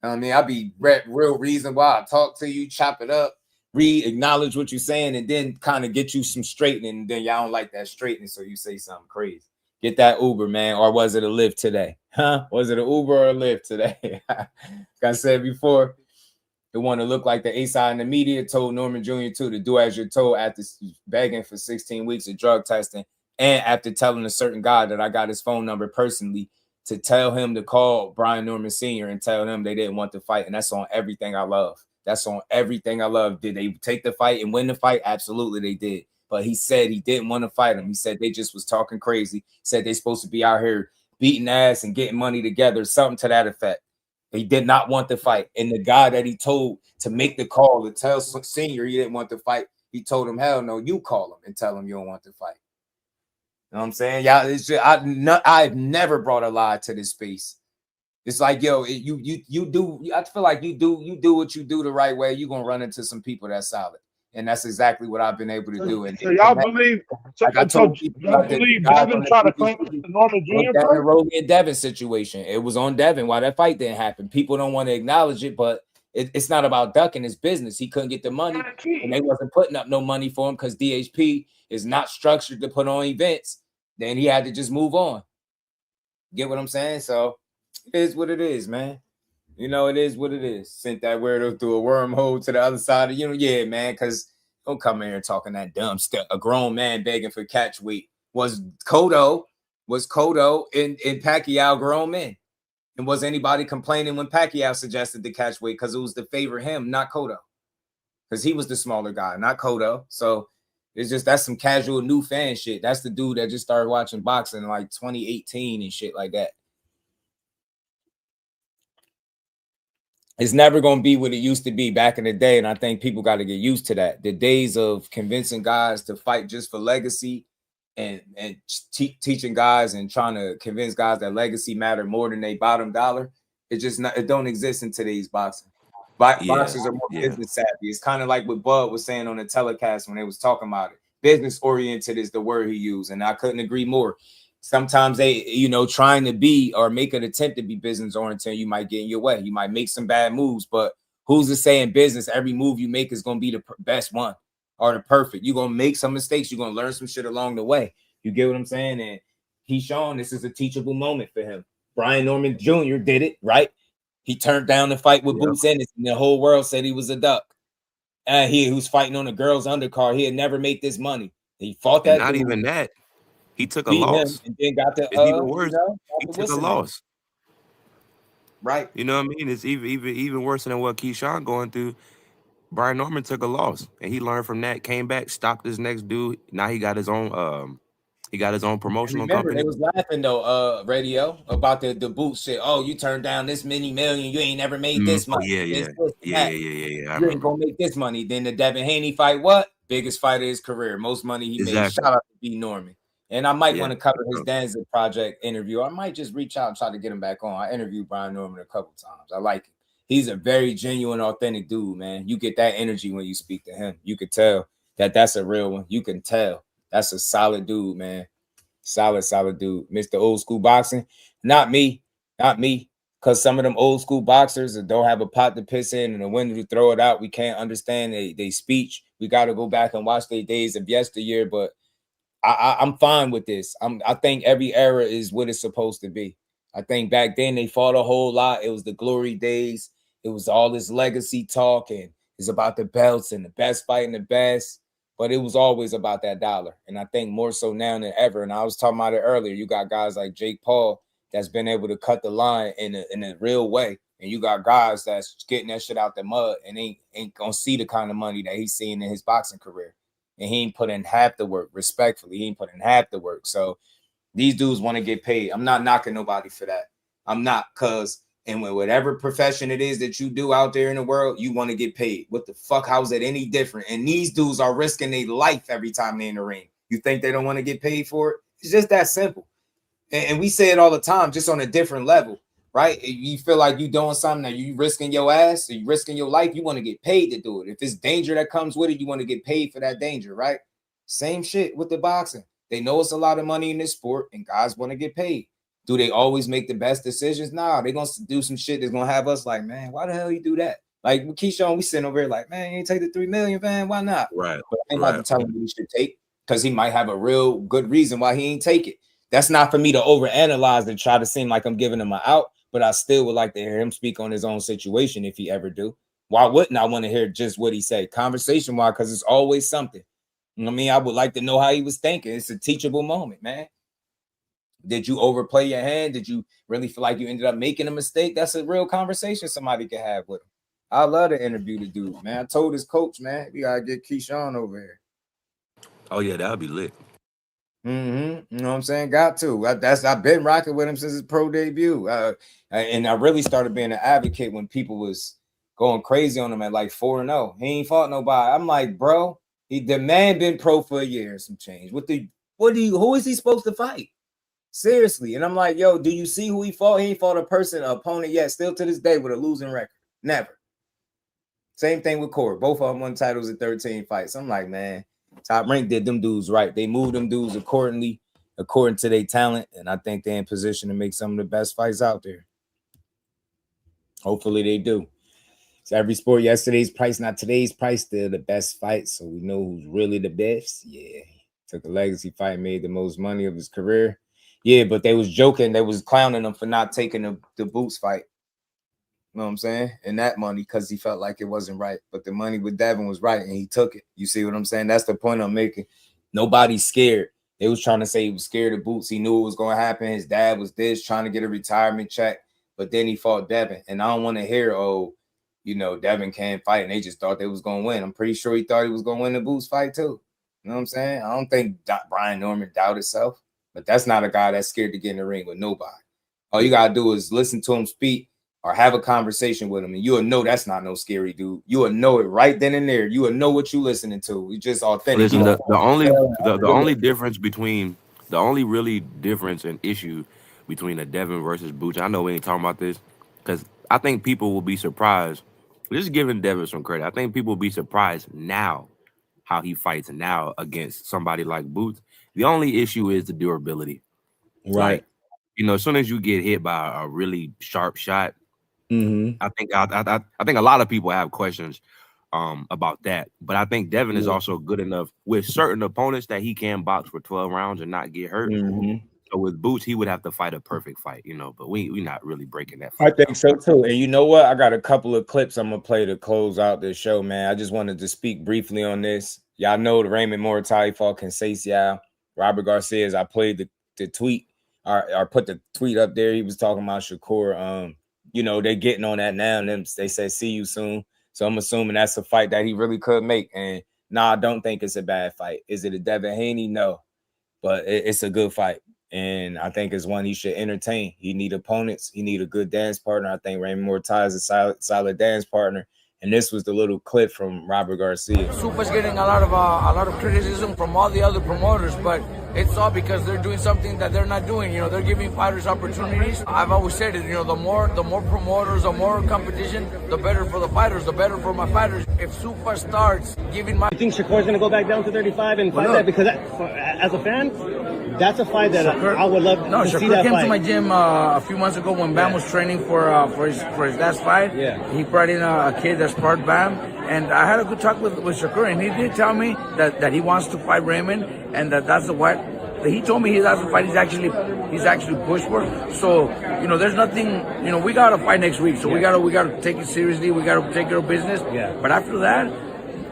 I mean, I'll be real reasonable. I'll talk to you, chop it up, acknowledge what you're saying, and then kind of get you some straightening. And then y'all don't like that straightening, so you say something crazy. Get that Uber, man. Or was it a Lyft today? Huh? Was it an Uber or a Lyft today? Like I said before, it want to look like the A-side in the media told Norman Jr. too to do as you're told after begging for 16 weeks of drug testing and after telling a certain guy that I got his phone number personally to tell him to call Brian Norman Sr. and tell him they didn't want to fight. And that's on everything I love. That's on everything I love. Did they take the fight and win the fight? Absolutely they did. But he said he didn't want to fight him. He said they just was talking crazy. Said they supposed to be out here beating ass and getting money together, something to that effect. He did not want to fight. And the guy that he told to make the call to tell Senior he didn't want to fight, he told him, hell no, you call him and tell him you don't want to fight. You know what I'm saying? Y'all, it's just, I've never brought a lie to this space. It's like, yo, you do. I feel like you do what you do the right way. You're gonna run into some people that's solid, and that's exactly what I've been able to do. And so y'all believe? Y'all believe Devin tried to claim the Norman Jr. And Devin situation. It was on Devin why that fight didn't happen. People don't want to acknowledge it, but it's not about ducking his business. He couldn't get the money, and they wasn't putting up no money for him because DHP is not structured to put on events. Then he had to just move on. Get what I'm saying? So. It is what it is, man. You know, it is what it is. Sent that weirdo through a wormhole to the other side of, yeah, man, because don't come in here talking that dumb stuff. A grown man begging for catch weight. Was Cotto and Pacquiao grown men? And was anybody complaining when Pacquiao suggested the catch weight because it was to favor him, not Cotto? Because he was the smaller guy, not Cotto. So it's just, that's some casual new fan shit. That's the dude that just started watching boxing in like 2018 and shit like that. It's never going to be what it used to be back in the day, and I think people got to get used to that. The days of convincing guys to fight just for legacy and teaching guys and trying to convince guys that legacy matter more than they bottom dollar. It just not, it don't exist in today's boxing. Boxers are more business savvy. It's kind of like what Bud was saying on the telecast when they was talking about it. Business oriented is the word he used, and I couldn't agree more. Sometimes they, trying to be or make an attempt to be business oriented, you might get in your way. You might make some bad moves, but who's to say in business every move you make is going to be the best one or the perfect? You're going to make some mistakes. You're going to learn some shit along the way. You get what I'm saying? And Keyshawn, this is a teachable moment for him. Brian Norman Jr. did it, right? He turned down the fight with Boots Ennis, and the whole world said he was a duck. He was fighting on a girl's undercard. He had never made this money. He fought that. And not even that. He took a beat loss. him and then got the it's even worse. He took a loss. Right. You know what I mean? It's even worse than what Keyshawn going through. Brian Norman took a loss, and he learned from that. Came back, stopped this next dude. Now he got his own. He got his own promotional Remember, company. they was laughing though, radio about the boot shit. Oh, you turned down this many million. You ain't never made this money. Yeah. You ain't gonna make this money. Then the Devin Haney fight, what? Biggest fight of his career. Most money he made. Shout out to B. Norman. And I might want to cover his Danzig Project interview. I might just reach out and try to get him back on. I interviewed Brian Norman a couple times. I like it. He's a very genuine, authentic dude, man. You get that energy when you speak to him. You could tell that that's a real one. You can tell that's a solid dude, man. Solid dude. Mr. Old School Boxing. Not me. Because some of them old school boxers that don't have a pot to piss in and a window to throw it out. We can't understand they speech. We got to go back and watch their days of yesteryear. But I'm fine with this. I think every era is what it's supposed to be. I think back then they fought a whole lot. It was the glory days. It was all this legacy talk, and it's about the belts and the best fighting the best. But it was always about that dollar. And I think more so now than ever. And I was talking about it earlier. You got guys like Jake Paul that's been able to cut the line in a real way. And you got guys that's getting that shit out the mud and ain't gonna see the kind of money that he's seeing in his boxing career. And he ain't put in half the work, respectfully. He ain't put in half the work. So these dudes want to get paid. I'm not knocking nobody for that. I'm not, because in whatever profession it is that you do out there in the world, you want to get paid. What the fuck? How's it any different? And these dudes are risking their life every time they're in the ring. You think they don't want to get paid for it? It's just that simple. And we say it all the time, just on a different level, right? You feel like you doing something that you risking your ass, or you risking your life, you want to get paid to do it. If it's danger that comes with it, you want to get paid for that danger, right? Same shit with the boxing. They know it's a lot of money in this sport, and guys want to get paid. Do they always make the best decisions? Nah, they're going to do some shit that's going to have us like, man, why the hell you do that? Like with Keyshawn, we sitting over here like, man, you ain't take the $3 million, man. Why not? Right. But I ain't about to tell him what he should take, because he might have a real good reason why he ain't take it. That's not for me to overanalyze and try to seem like I'm giving him an out, but I still would like to hear him speak on his own situation if he ever do. Why wouldn't I want to hear just what he said? Conversation-wise, because it's always something. You know what I mean? I would like to know how he was thinking. It's a teachable moment, man. Did you overplay your hand? Did you really feel like you ended up making a mistake? That's a real conversation somebody can have with him. I love to interview the dude, man. I told his coach, man, we got to get Keyshawn over here. Oh, yeah, that would be lit. You know what I'm saying? Got to. I've been rocking with him since his pro debut. And I really started being an advocate when people was going crazy on him at like 4-0. He ain't fought nobody. I'm like, bro, the man been pro for a year and some change. Who is he supposed to fight? Seriously. And I'm like, yo, do you see who he fought? He ain't fought an opponent yet, still to this day with a losing record. Never. Same thing with Core. Both of them won titles in 13 fights. I'm like, man, Top Rank did them dudes right. They moved them dudes according to their talent, and I think they're in position to make some of the best fights out there. Hopefully they do. So every sport, yesterday's price, not today's price, still the best fight, so we know who's really the best. Yeah, took a legacy fight, made the most money of his career. Yeah, but they was joking. They was clowning him for not taking the Boots fight. You know what I'm saying? And that money, because he felt like it wasn't right. But the money with Devin was right, and he took it. You see what I'm saying? That's the point I'm making. Nobody's scared. They was trying to say he was scared of Boots. He knew it was going to happen. His dad was trying to get a retirement check. But then he fought Devin. And I don't want to hear, Devin can't fight. And they just thought they was going to win. I'm pretty sure he thought he was going to win the Boots fight too. You know what I'm saying? I don't think Brian Norman doubted himself. But that's not a guy that's scared to get in the ring with nobody. All you got to do is listen to him speak. or have a conversation with him, and you'll know that's not no scary dude. You will know it right then and there. You will know what you listening to. It's just authentic. Listen, the only difference between the only really difference and issue between a Devin versus Boots. I know we ain't talking about this because I think people will be surprised. Just giving Devin some credit. I think people will be surprised now how he fights now against somebody like Boots. The only issue is the durability. Right. Like, as soon as you get hit by a really sharp shot, Mm-hmm. I think a lot of people have questions about that. But I think Devin is also good enough with certain opponents that he can box for 12 rounds and not get hurt. Mm-hmm. So with Boots, he would have to fight a perfect fight, but we not really breaking that fight. I think so too. And you know what? I got a couple of clips I'm gonna play to close out this show, man. I just wanted to speak briefly on this. Y'all know the Raymond Muratalla fought Conceição. Robert Garcia, I played the tweet or put the tweet up there. He was talking about Shakur. They're getting on that now. And they said see you soon. So I'm assuming that's a fight that he really could make. And I don't think it's a bad fight. Is it a Devin Haney? No, but it's a good fight. And I think it's one he should entertain. He need opponents. He need a good dance partner. I think Raymond Muratalla is a solid dance partner. And this was the little clip from Robert Garcia. Super's getting a lot of criticism from all the other promoters, but it's all because they're doing something that they're not doing. They're giving fighters opportunities. I've always said it. The more promoters, the more competition, the better for the fighters, the better for my fighters. If Super starts giving my, you think Shakur's gonna go back down to 35 and fight that? Because as a fan, that's a fight that I would love to see. Shakur came to my gym a few months ago when Bam was training for his last fight. Yeah, he brought in a kid that sparred Bam, and I had a good talk with Shakur, and he did tell me that he wants to fight Raymond, and that's the what he told me that's the fight he's actually pushed for. So there's nothing. We got to fight next week, so we gotta take it seriously. We gotta take care of business. Yeah. But after that,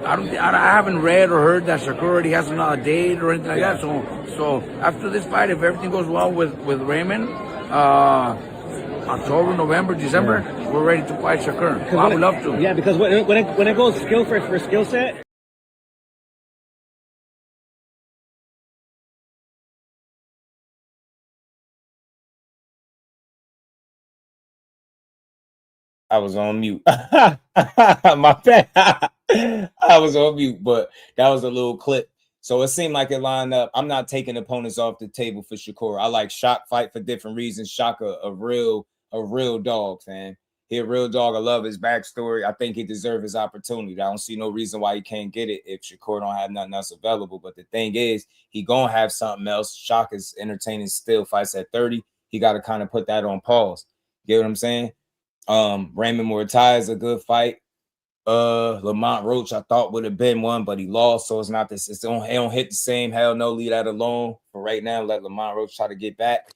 I haven't read or heard that Shakur already has another date or anything like that. So after this fight, if everything goes well with Raymond, October, November, December, we're ready to fight Shakur. I would love to. Yeah, because when it goes skill for skill set. I was on mute. My bad. I was on mute, but that was a little clip. So it seemed like it lined up. I'm not taking opponents off the table for Shakur. I like Shock fight for different reasons. Shock a real dog, man. He a real dog. I love his backstory. I think he deserves his opportunity. I don't see no reason why he can't get it if Shakur don't have nothing else available. But the thing is, he gonna have something else. Shock is entertaining still. Fights at 30. He got to kind of put that on pause. Get what I'm saying? Raymond Muratalla is a good fight. Lamont Roach, I thought would have been one, but he lost, so it's not this. It don't hit the same. Hell no, leave that alone for right now. Let Lamont Roach try to get back.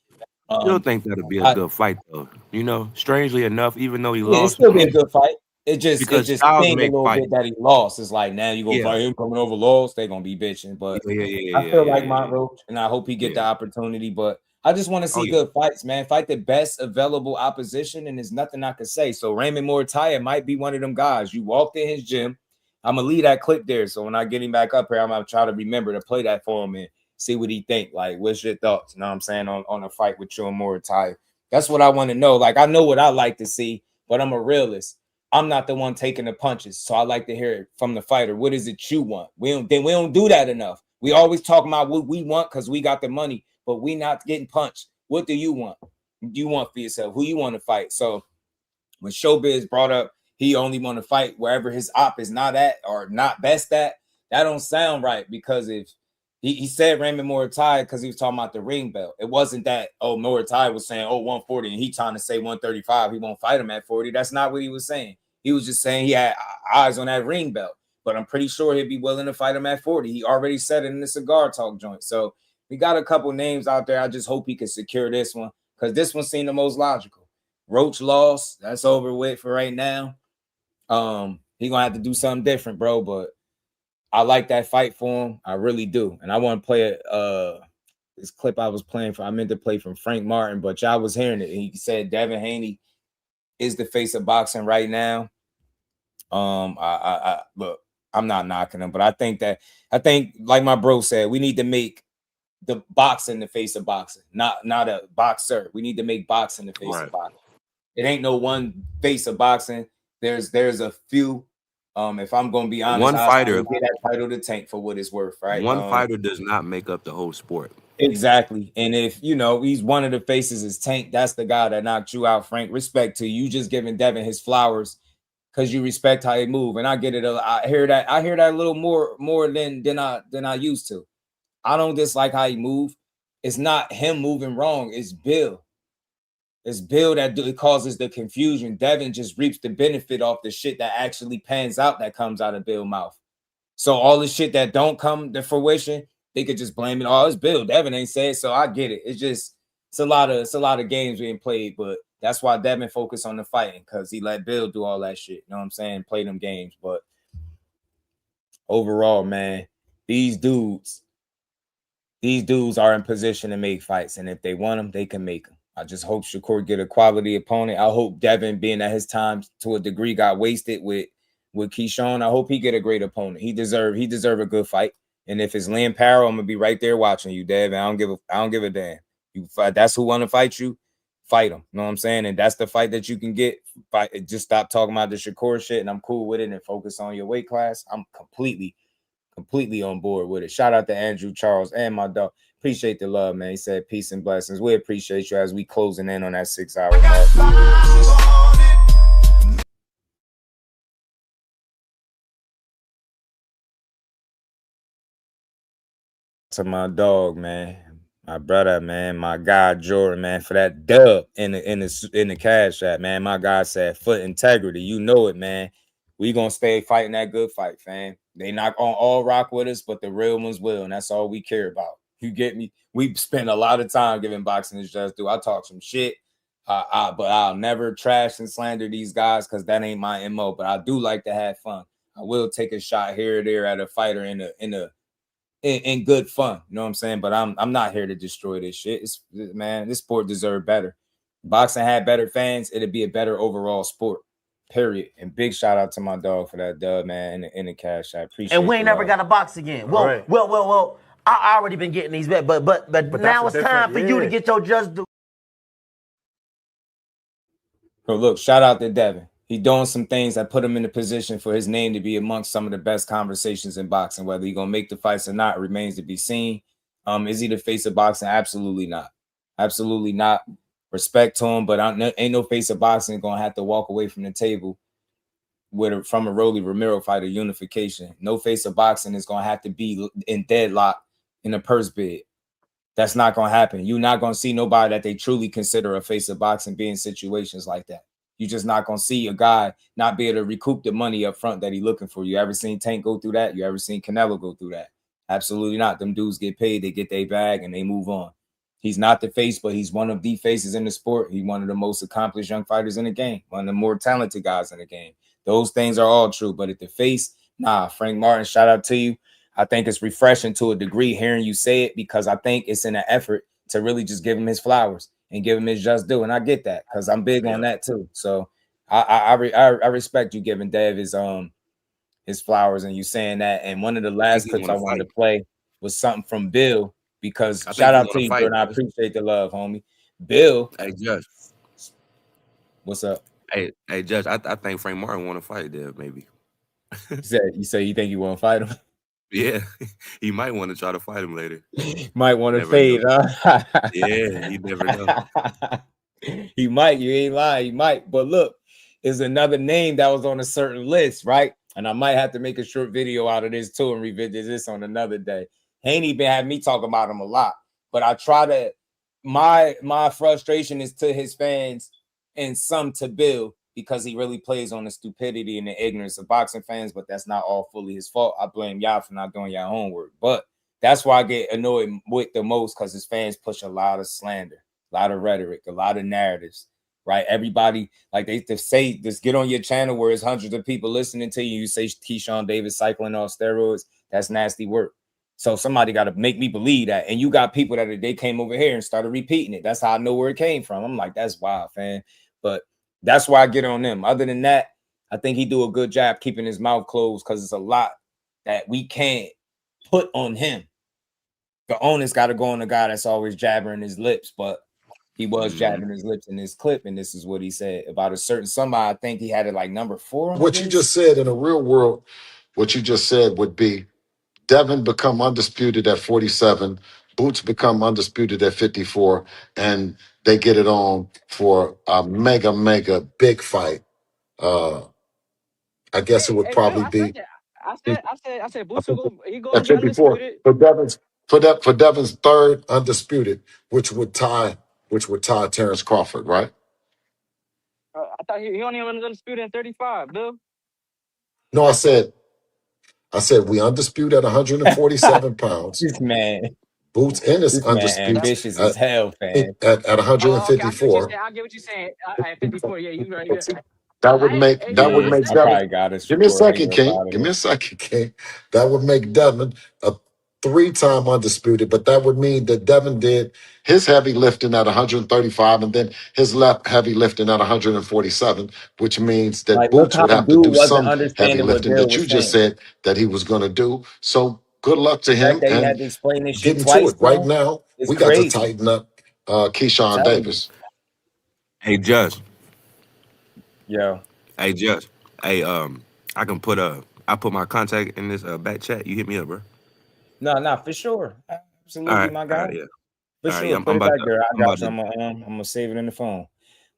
I still think that'll be a good fight, though. Strangely enough, even though he lost, it'll still be a good fight. It just sting a little fight. bit that he lost. It's like now you gonna fight him coming over lost. They're gonna be bitching, but I feel like Mont Roach, and I hope he get the opportunity. But I just want to see good fights, man. Fight the best available opposition, and there's nothing I can say. So Raymond Muratalla might be one of them guys. You walked in his gym. I'm gonna leave that clip there. So when I get him back up here, I'm gonna try to remember to play that for him and see what he think. Like, what's your thoughts? You know what I'm saying on a fight with you and Muratalla? That's what I want to know. Like, I know what I like to see, but I'm a realist. I'm not the one taking the punches, so I like to hear it from the fighter. What is it you want? We don't do that enough. We always talk about what we want because we got the money, but we not getting punched. What do you want? What do you want for yourself? Who you want to fight? So when Showbiz brought up he only want to fight wherever his op is not at or not best at, that don't sound right, because if he said Raymond Muratalla because he was talking about the ring belt. It wasn't that, Muratalla was saying, 140, and he trying to say 135. He won't fight him at 40. That's not what he was saying. He was just saying he had eyes on that ring belt, but I'm pretty sure he'd be willing to fight him at 40. He already said it in the cigar talk joint. So we got a couple names out there. I just hope he can secure this one, because this one seemed the most logical. Roach lost. That's over with for right now. He gonna have to do something different, bro, but I like that fight for him. I really do. And I want to play this clip I was playing for. I meant to play from Frank Martin, but y'all was hearing it. He said Devin Haney is the face of boxing right now. I look, I'm not knocking him, but I think like my bro said, we need to make the boxing the face of boxing, not a boxer. We need to make boxing the face of boxing. It ain't no one face of boxing. There's a few. If I'm gonna be honest, One fighter get that title to Tank for what it's worth, right? One fighter does not make up the whole sport. Exactly. And if he's one of the faces is Tank, that's the guy that knocked you out, Frank. Respect to you, just giving Devin his flowers because you respect how he move. And I get it. I hear that a little more than I used to. I don't dislike how he move. It's not him moving wrong. It's Bill. It's Bill that causes the confusion. Devin just reaps the benefit off the shit that actually pans out that comes out of Bill's mouth. So all the shit that don't come to fruition, they could just blame it. Oh, it's Bill. Devin ain't said, so I get it. It's a lot of games being played, but that's why Devin focused on the fighting because he let Bill do all that shit. You know what I'm saying? Play them games. But overall, man, these dudes are in position to make fights, and if they want them, they can make them. I just hope Shakur get a quality opponent. I hope Devin, being that his time to a degree got wasted with Keyshawn, I hope he get a great opponent. He deserve a good fight. And if it's Lynn Parrow, I'm gonna be right there watching you, Devin. I don't give a damn. You fight, that's who want to fight you, fight him. You know what I'm saying? And that's the fight that you can get. Just stop talking about the Shakur shit, and I'm cool with it, and focus on your weight class. I'm completely on board with it. Shout out to Andrew Charles and my dog. Appreciate the love, man. He said peace and blessings. We appreciate you as we closing in on that 6 hour mark. To my dog, man, my brother, man, my guy Jordan, man, for that dub in the cash app, man. My guy said foot integrity. You know it, man. We gonna stay fighting that good fight, fam. They not gonna all rock with us, but the real ones will, and that's all we care about. You get me? We spend a lot of time giving boxing its just due. I talk some shit, but I'll never trash and slander these guys because that ain't my MO. But I do like to have fun. I will take a shot here or there at a fighter in good fun. You know what I'm saying? But I'm not here to destroy this shit. Man, this sport deserves better. Boxing had better fans, it'd be a better overall sport. Period. And big shout out to my dog for that dub, man, in the cash. I appreciate it. And we ain't never got to box again. Well, right. well. I already been getting these bet, but now it's time for you to get your just due. So look, shout out to Devin. He's doing some things that put him in a position for his name to be amongst some of the best conversations in boxing. Whether he's gonna make the fights or not remains to be seen. Is he the face of boxing? Absolutely not. Absolutely not. Respect to him, but ain't no face of boxing gonna have to walk away from the table from a Rolly Romero fight of unification. No face of boxing is gonna have to be in deadlock in a purse bid. That's not gonna happen. You're not gonna see nobody that they truly consider a face of boxing be in situations like that. You're just not gonna see a guy not be able to recoup the money up front that he's looking for. You ever seen Tank go through that? You ever seen Canelo go through that? Absolutely not. Them dudes get paid, they get their bag, and they move on. He's not the face, but he's one of the faces in the sport. He's one of the most accomplished young fighters in the game, one of the more talented guys in the game. Those things are all true, but at the face, nah. Frank Martin, shout out to you. I think it's refreshing to a degree hearing you say it because I think it's in an effort to really just give him his flowers and give him his just due. And I get that because I'm big on that too. So I respect you giving Dev his flowers and you saying that. And one of the last clips I wanted to play was something from Bill because shout out to you, Jordan. I appreciate the love, homie. Bill. Hey, Judge. What's up? Hey, Judge, I think Frank Martin want to fight Dev, maybe. You say you think you want to fight him? Yeah, he might want to try to fight him later. Might want to fade, huh? Yeah, you never know. He might. You ain't lying. He might. But look, is another name that was on a certain list, right? And I might have to make a short video out of this too and revisit this on another day. Haney been having me talk about him a lot, but I try to. My frustration is to his fans and some to Bill. Because he really plays on the stupidity and the ignorance of boxing fans, but that's not all fully his fault. I blame y'all for not doing your homework. But that's why I get annoyed with the most because his fans push a lot of slander, a lot of rhetoric, a lot of narratives, right? Everybody, like they say, just get on your channel where there's hundreds of people listening to you. You say Keyshawn Davis cycling off steroids. That's nasty work. So somebody got to make me believe that. And you got people that they came over here and started repeating it. That's how I know where it came from. I'm like, that's wild, fam. But that's why I get on them. Other than that, I think he do a good job keeping his mouth closed because it's a lot that we can't put on him. The onus got to go on the guy that's always jabbering his lips. But he was jabbing his lips in this clip, and this is what he said about a certain somebody. I think he had it like number 4. What you just said in the real world, what you just said would be Devin become undisputed at 47, Boots become undisputed at 54, and they get it on for a mega big fight. I guess it would probably be I said Boots will go at and be 54 undisputed. for Devin's third undisputed, which would tie Terrence Crawford, right? I thought he only was undisputed at 35, Bill. No, I said we undisputed at 147 pounds. This man. Boots Ennis This man undisputed ambitious as hell, fam. at Oh, okay, 154. I get what you're saying. At 54, yeah, you right. Yeah. That would make I Devin. probably got it. Give me a Shakur, second, King. Give me a second, King. That would make Devin a 3-time undisputed, but that would mean that Devin did his heavy lifting at 135 and then his left heavy lifting at 147, which means that Like, look Boots how would have to dude do wasn't some heavy understanding what lifting Bill that you was just saying. said that he was going to do. So good luck to The fact him that he had and to explain this get shit into twice it. to Right him now, is we got to crazy. tighten up Keyshawn Telling you. Davis. Hey, Judge. Yo. Hey, Judge. Hey, I can put I put my contact in this back chat. You hit me up, bro. No, for sure. Absolutely, All right, my guy. yeah. For All right, sure. yeah, Put it back there. I got you. to. I'm gonna save it in the phone.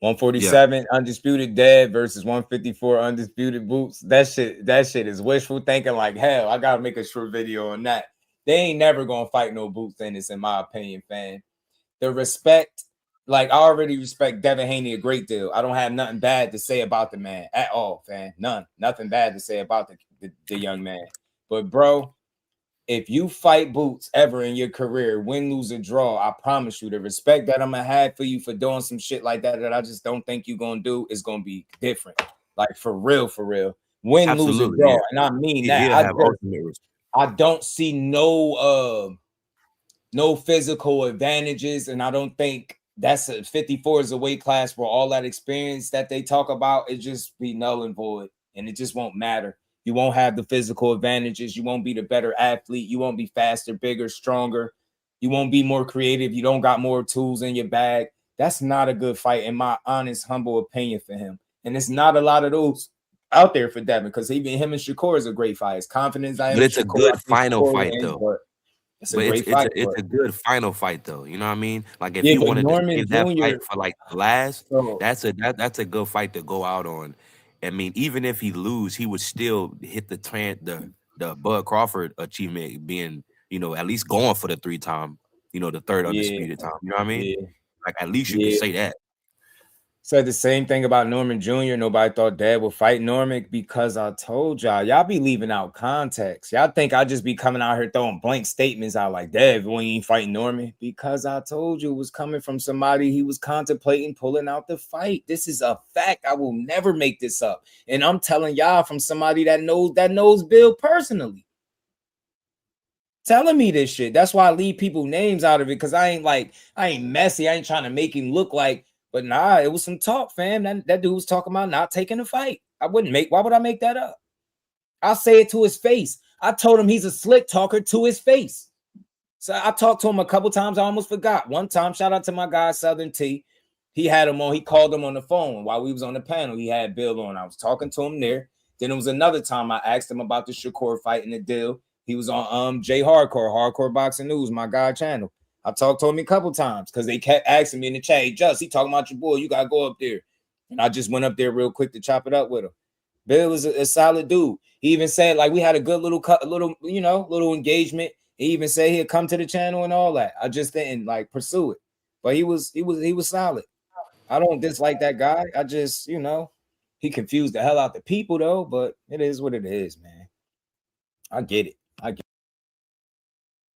147 undisputed Dead versus 154 undisputed Boots. That shit is wishful thinking like hell. I gotta make a short video on that. They ain't never gonna fight no Boots in this, in my opinion, fam. The respect, like I already respect Devin Haney a great deal. I don't have nothing bad to say about the man at all, fam. Nothing bad to say about the young man. But bro, if you fight Boots ever in your career, win, lose, or draw, I promise you the respect that I'm gonna have for you for doing some shit like that I just don't think you're gonna do is gonna be different. Like for real. Win, Absolutely, lose, or draw. yeah. And I mean He'll that. have ultimate respect. I don't see no physical advantages, and I don't think that's 54 is a weight class where all that experience that they talk about it just be null and void, and it just won't matter. You won't have the physical advantages. You won't be the better athlete. You won't be faster, bigger, stronger. You won't be more creative. You don't got more tools in your bag. That's not a good fight, in my honest, humble opinion, for him. And it's not a lot of those out there for Devin, because even him and Shakur is a great fight. His confidence, But it's a good final fight, though. It's a great fight. It's a good final fight, though. You know what I mean? Like if Yeah, you but wanted Norman to save that Jr. fight for like last, So- that's a good fight to go out on. I mean, even if he lose, he would still hit the Bud Crawford achievement, being, you know, at least going for the 3-time, you know, the third undisputed time. You know what I mean? Yeah. Like at least you can say that. Said the same thing about Norman Jr. Nobody thought Dad would fight Norman, because I told y'all be leaving out context. Y'all think I just be coming out here throwing blank statements out like, Dad, we ain't fighting Norman, because I told you it was coming from somebody he was contemplating pulling out the fight. This is a fact. I will never make this up. And I'm telling y'all from somebody that knows Bill personally. Telling me this shit. That's why I leave people names out of it, because I ain't messy. I ain't trying to make him look like. But nah, it was some talk, fam. That dude was talking about not taking a fight. Why would I make that up? I'll say it to his face. I told him he's a slick talker to his face. So I talked to him a couple times. I almost forgot. One time, shout out to my guy, Southern T. He had him on. He called him on the phone while we was on the panel. He had Bill on. I was talking to him there. Then it was another time I asked him about the Shakur fight and the deal. He was on J Hardcore Boxing News, my guy channel. I talked to him a couple times because they kept asking me in the chat, hey, Just, he talking about your boy. You got to go up there. And I just went up there real quick to chop it up with him. Bill is a solid dude. He even said, like, we had a good little engagement. He even said he'd come to the channel and all that. I just didn't like pursue it. But he was solid. I don't dislike that guy. I just, he confused the hell out the people though, but it is what it is, man. I get it.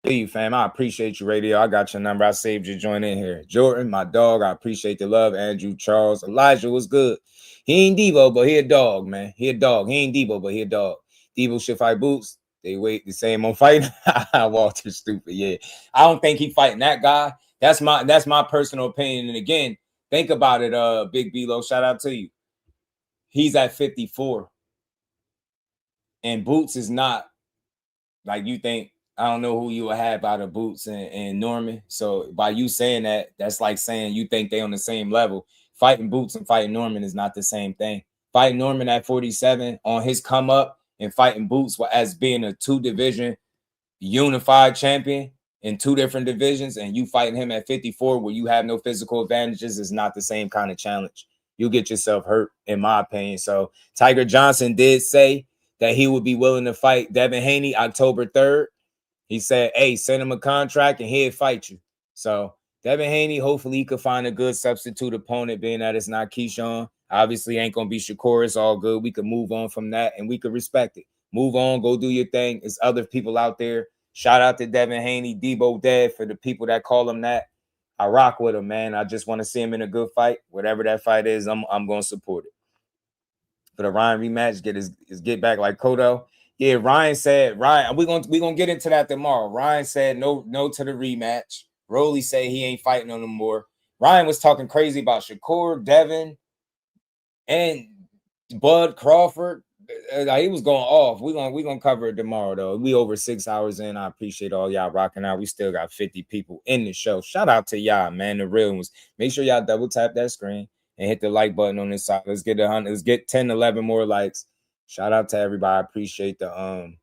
You, fam. I appreciate you, Radio. I got your number. I saved your joint in here. Jordan, my dog. I appreciate the love. Andrew, Charles, Elijah was good. He ain't Devo, but he a dog, man. He a dog. He ain't Devo, but he a dog. Devo should fight Boots. They wait the same on fighting. Walter stupid. Yeah, I don't think he fighting that guy. That's my personal opinion. And again, think about it. Big B-Lo, shout out to you. He's at 54, and Boots is not like you think. I don't know who you would have out of Boots and Norman. So by you saying that, that's like saying you think they on the same level. Fighting Boots and fighting Norman is not the same thing. Fighting Norman at 47 on his come up and fighting Boots as being a 2-division unified champion in 2 different divisions, and you fighting him at 54 where you have no physical advantages is not the same kind of challenge. You'll get yourself hurt, in my opinion. So Tiger Johnson did say that he would be willing to fight Devin Haney October 3rd. He said, hey, send him a contract and he'll fight you. So Devin Haney, hopefully he could find a good substitute opponent, being that it's not Keyshawn. Obviously ain't going to be Shakur. It's all good. We could move on from that and we could respect it. Move on, go do your thing. There's other people out there. Shout out to Devin Haney, Debo Dead, for the people that call him that. I rock with him, man. I just want to see him in a good fight. Whatever that fight is, I'm going to support it. For the Ryan rematch, get his get back like Kodo. Yeah, Ryan said, we're gonna get into that tomorrow. Ryan said no to the rematch. Rolly said he ain't fighting no more. Ryan was talking crazy about Shakur, Devin, and Bud Crawford. He was going off. We're gonna cover it tomorrow, though. We over 6 hours in. I appreciate all y'all rocking out. We still got 50 people in the show. Shout out to y'all, man. The real ones. Make sure y'all double tap that screen and hit the like button on this side. Let's get 100. Let's get 10, 11 more likes. Shout out to everybody. I appreciate the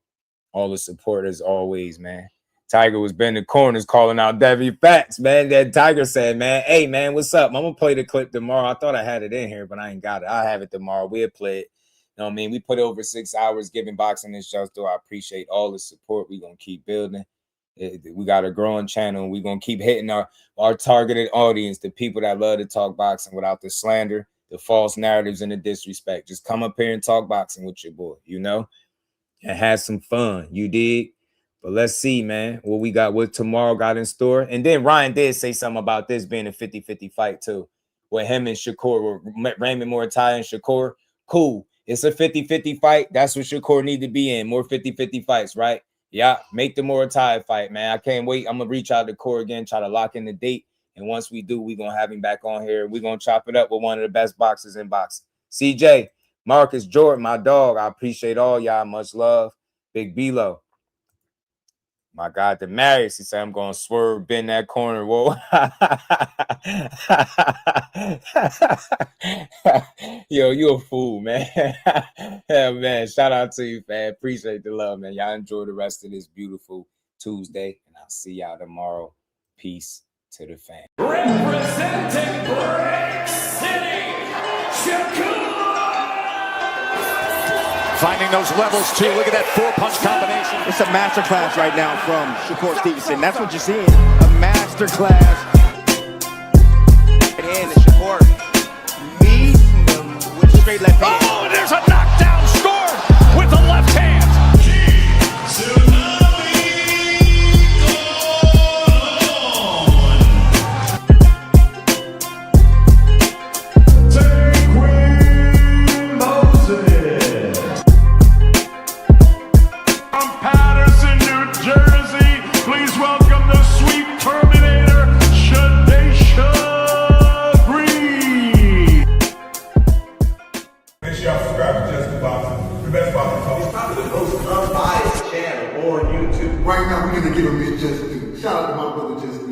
all the support as always, man. Tiger was bending corners calling out Devin Facts, man. That Tiger said, man, hey, man, what's up? I'm going to play the clip tomorrow. I thought I had it in here, but I ain't got it. I'll have it tomorrow. We'll play it. You know what I mean? We put over 6 hours giving boxing this show, so I appreciate all the support. We're going to keep building. We got a growing channel, and we're going to keep hitting our targeted audience, the people that love to talk boxing without the slander, the false narratives, and the disrespect. Just come up here and talk boxing with your boy, you know, and have some fun. You dig? But let's see, man, what tomorrow got in store. And then Ryan did say something about this being a 50-50 fight, too, with him and Shakur, with Raymond Muratalla and Shakur. Cool. It's a 50-50 fight. That's what Shakur need to be in. More 50-50 fights, right? Yeah, make the Muratalla fight, man. I can't wait. I'm going to reach out to Core again, try to lock in the date. And once we do, we're going to have him back on here. We're going to chop it up with one of the best boxers in boxing. CJ, Marcus, Jordan, my dog. I appreciate all y'all. Much love. Big B-Lo. My God, Demarius, he said, I'm going to swerve, bend that corner. Whoa. Yo, you a fool, man. Yeah, man, shout out to you, man. Appreciate the love, man. Y'all enjoy the rest of this beautiful Tuesday, and I'll see y'all tomorrow. Peace to the fam. Representing Brick City, Shakur. Finding those levels, too. Look at that 4-punch combination. It's a masterclass right now from Shakur Stevenson. That's what you're seeing. A masterclass. And Shakur meeting them with straight left hand. Oh, there's a knockdown score with the left hand. Right now, we're going to give him his just due. Shout out to my brother Just Due.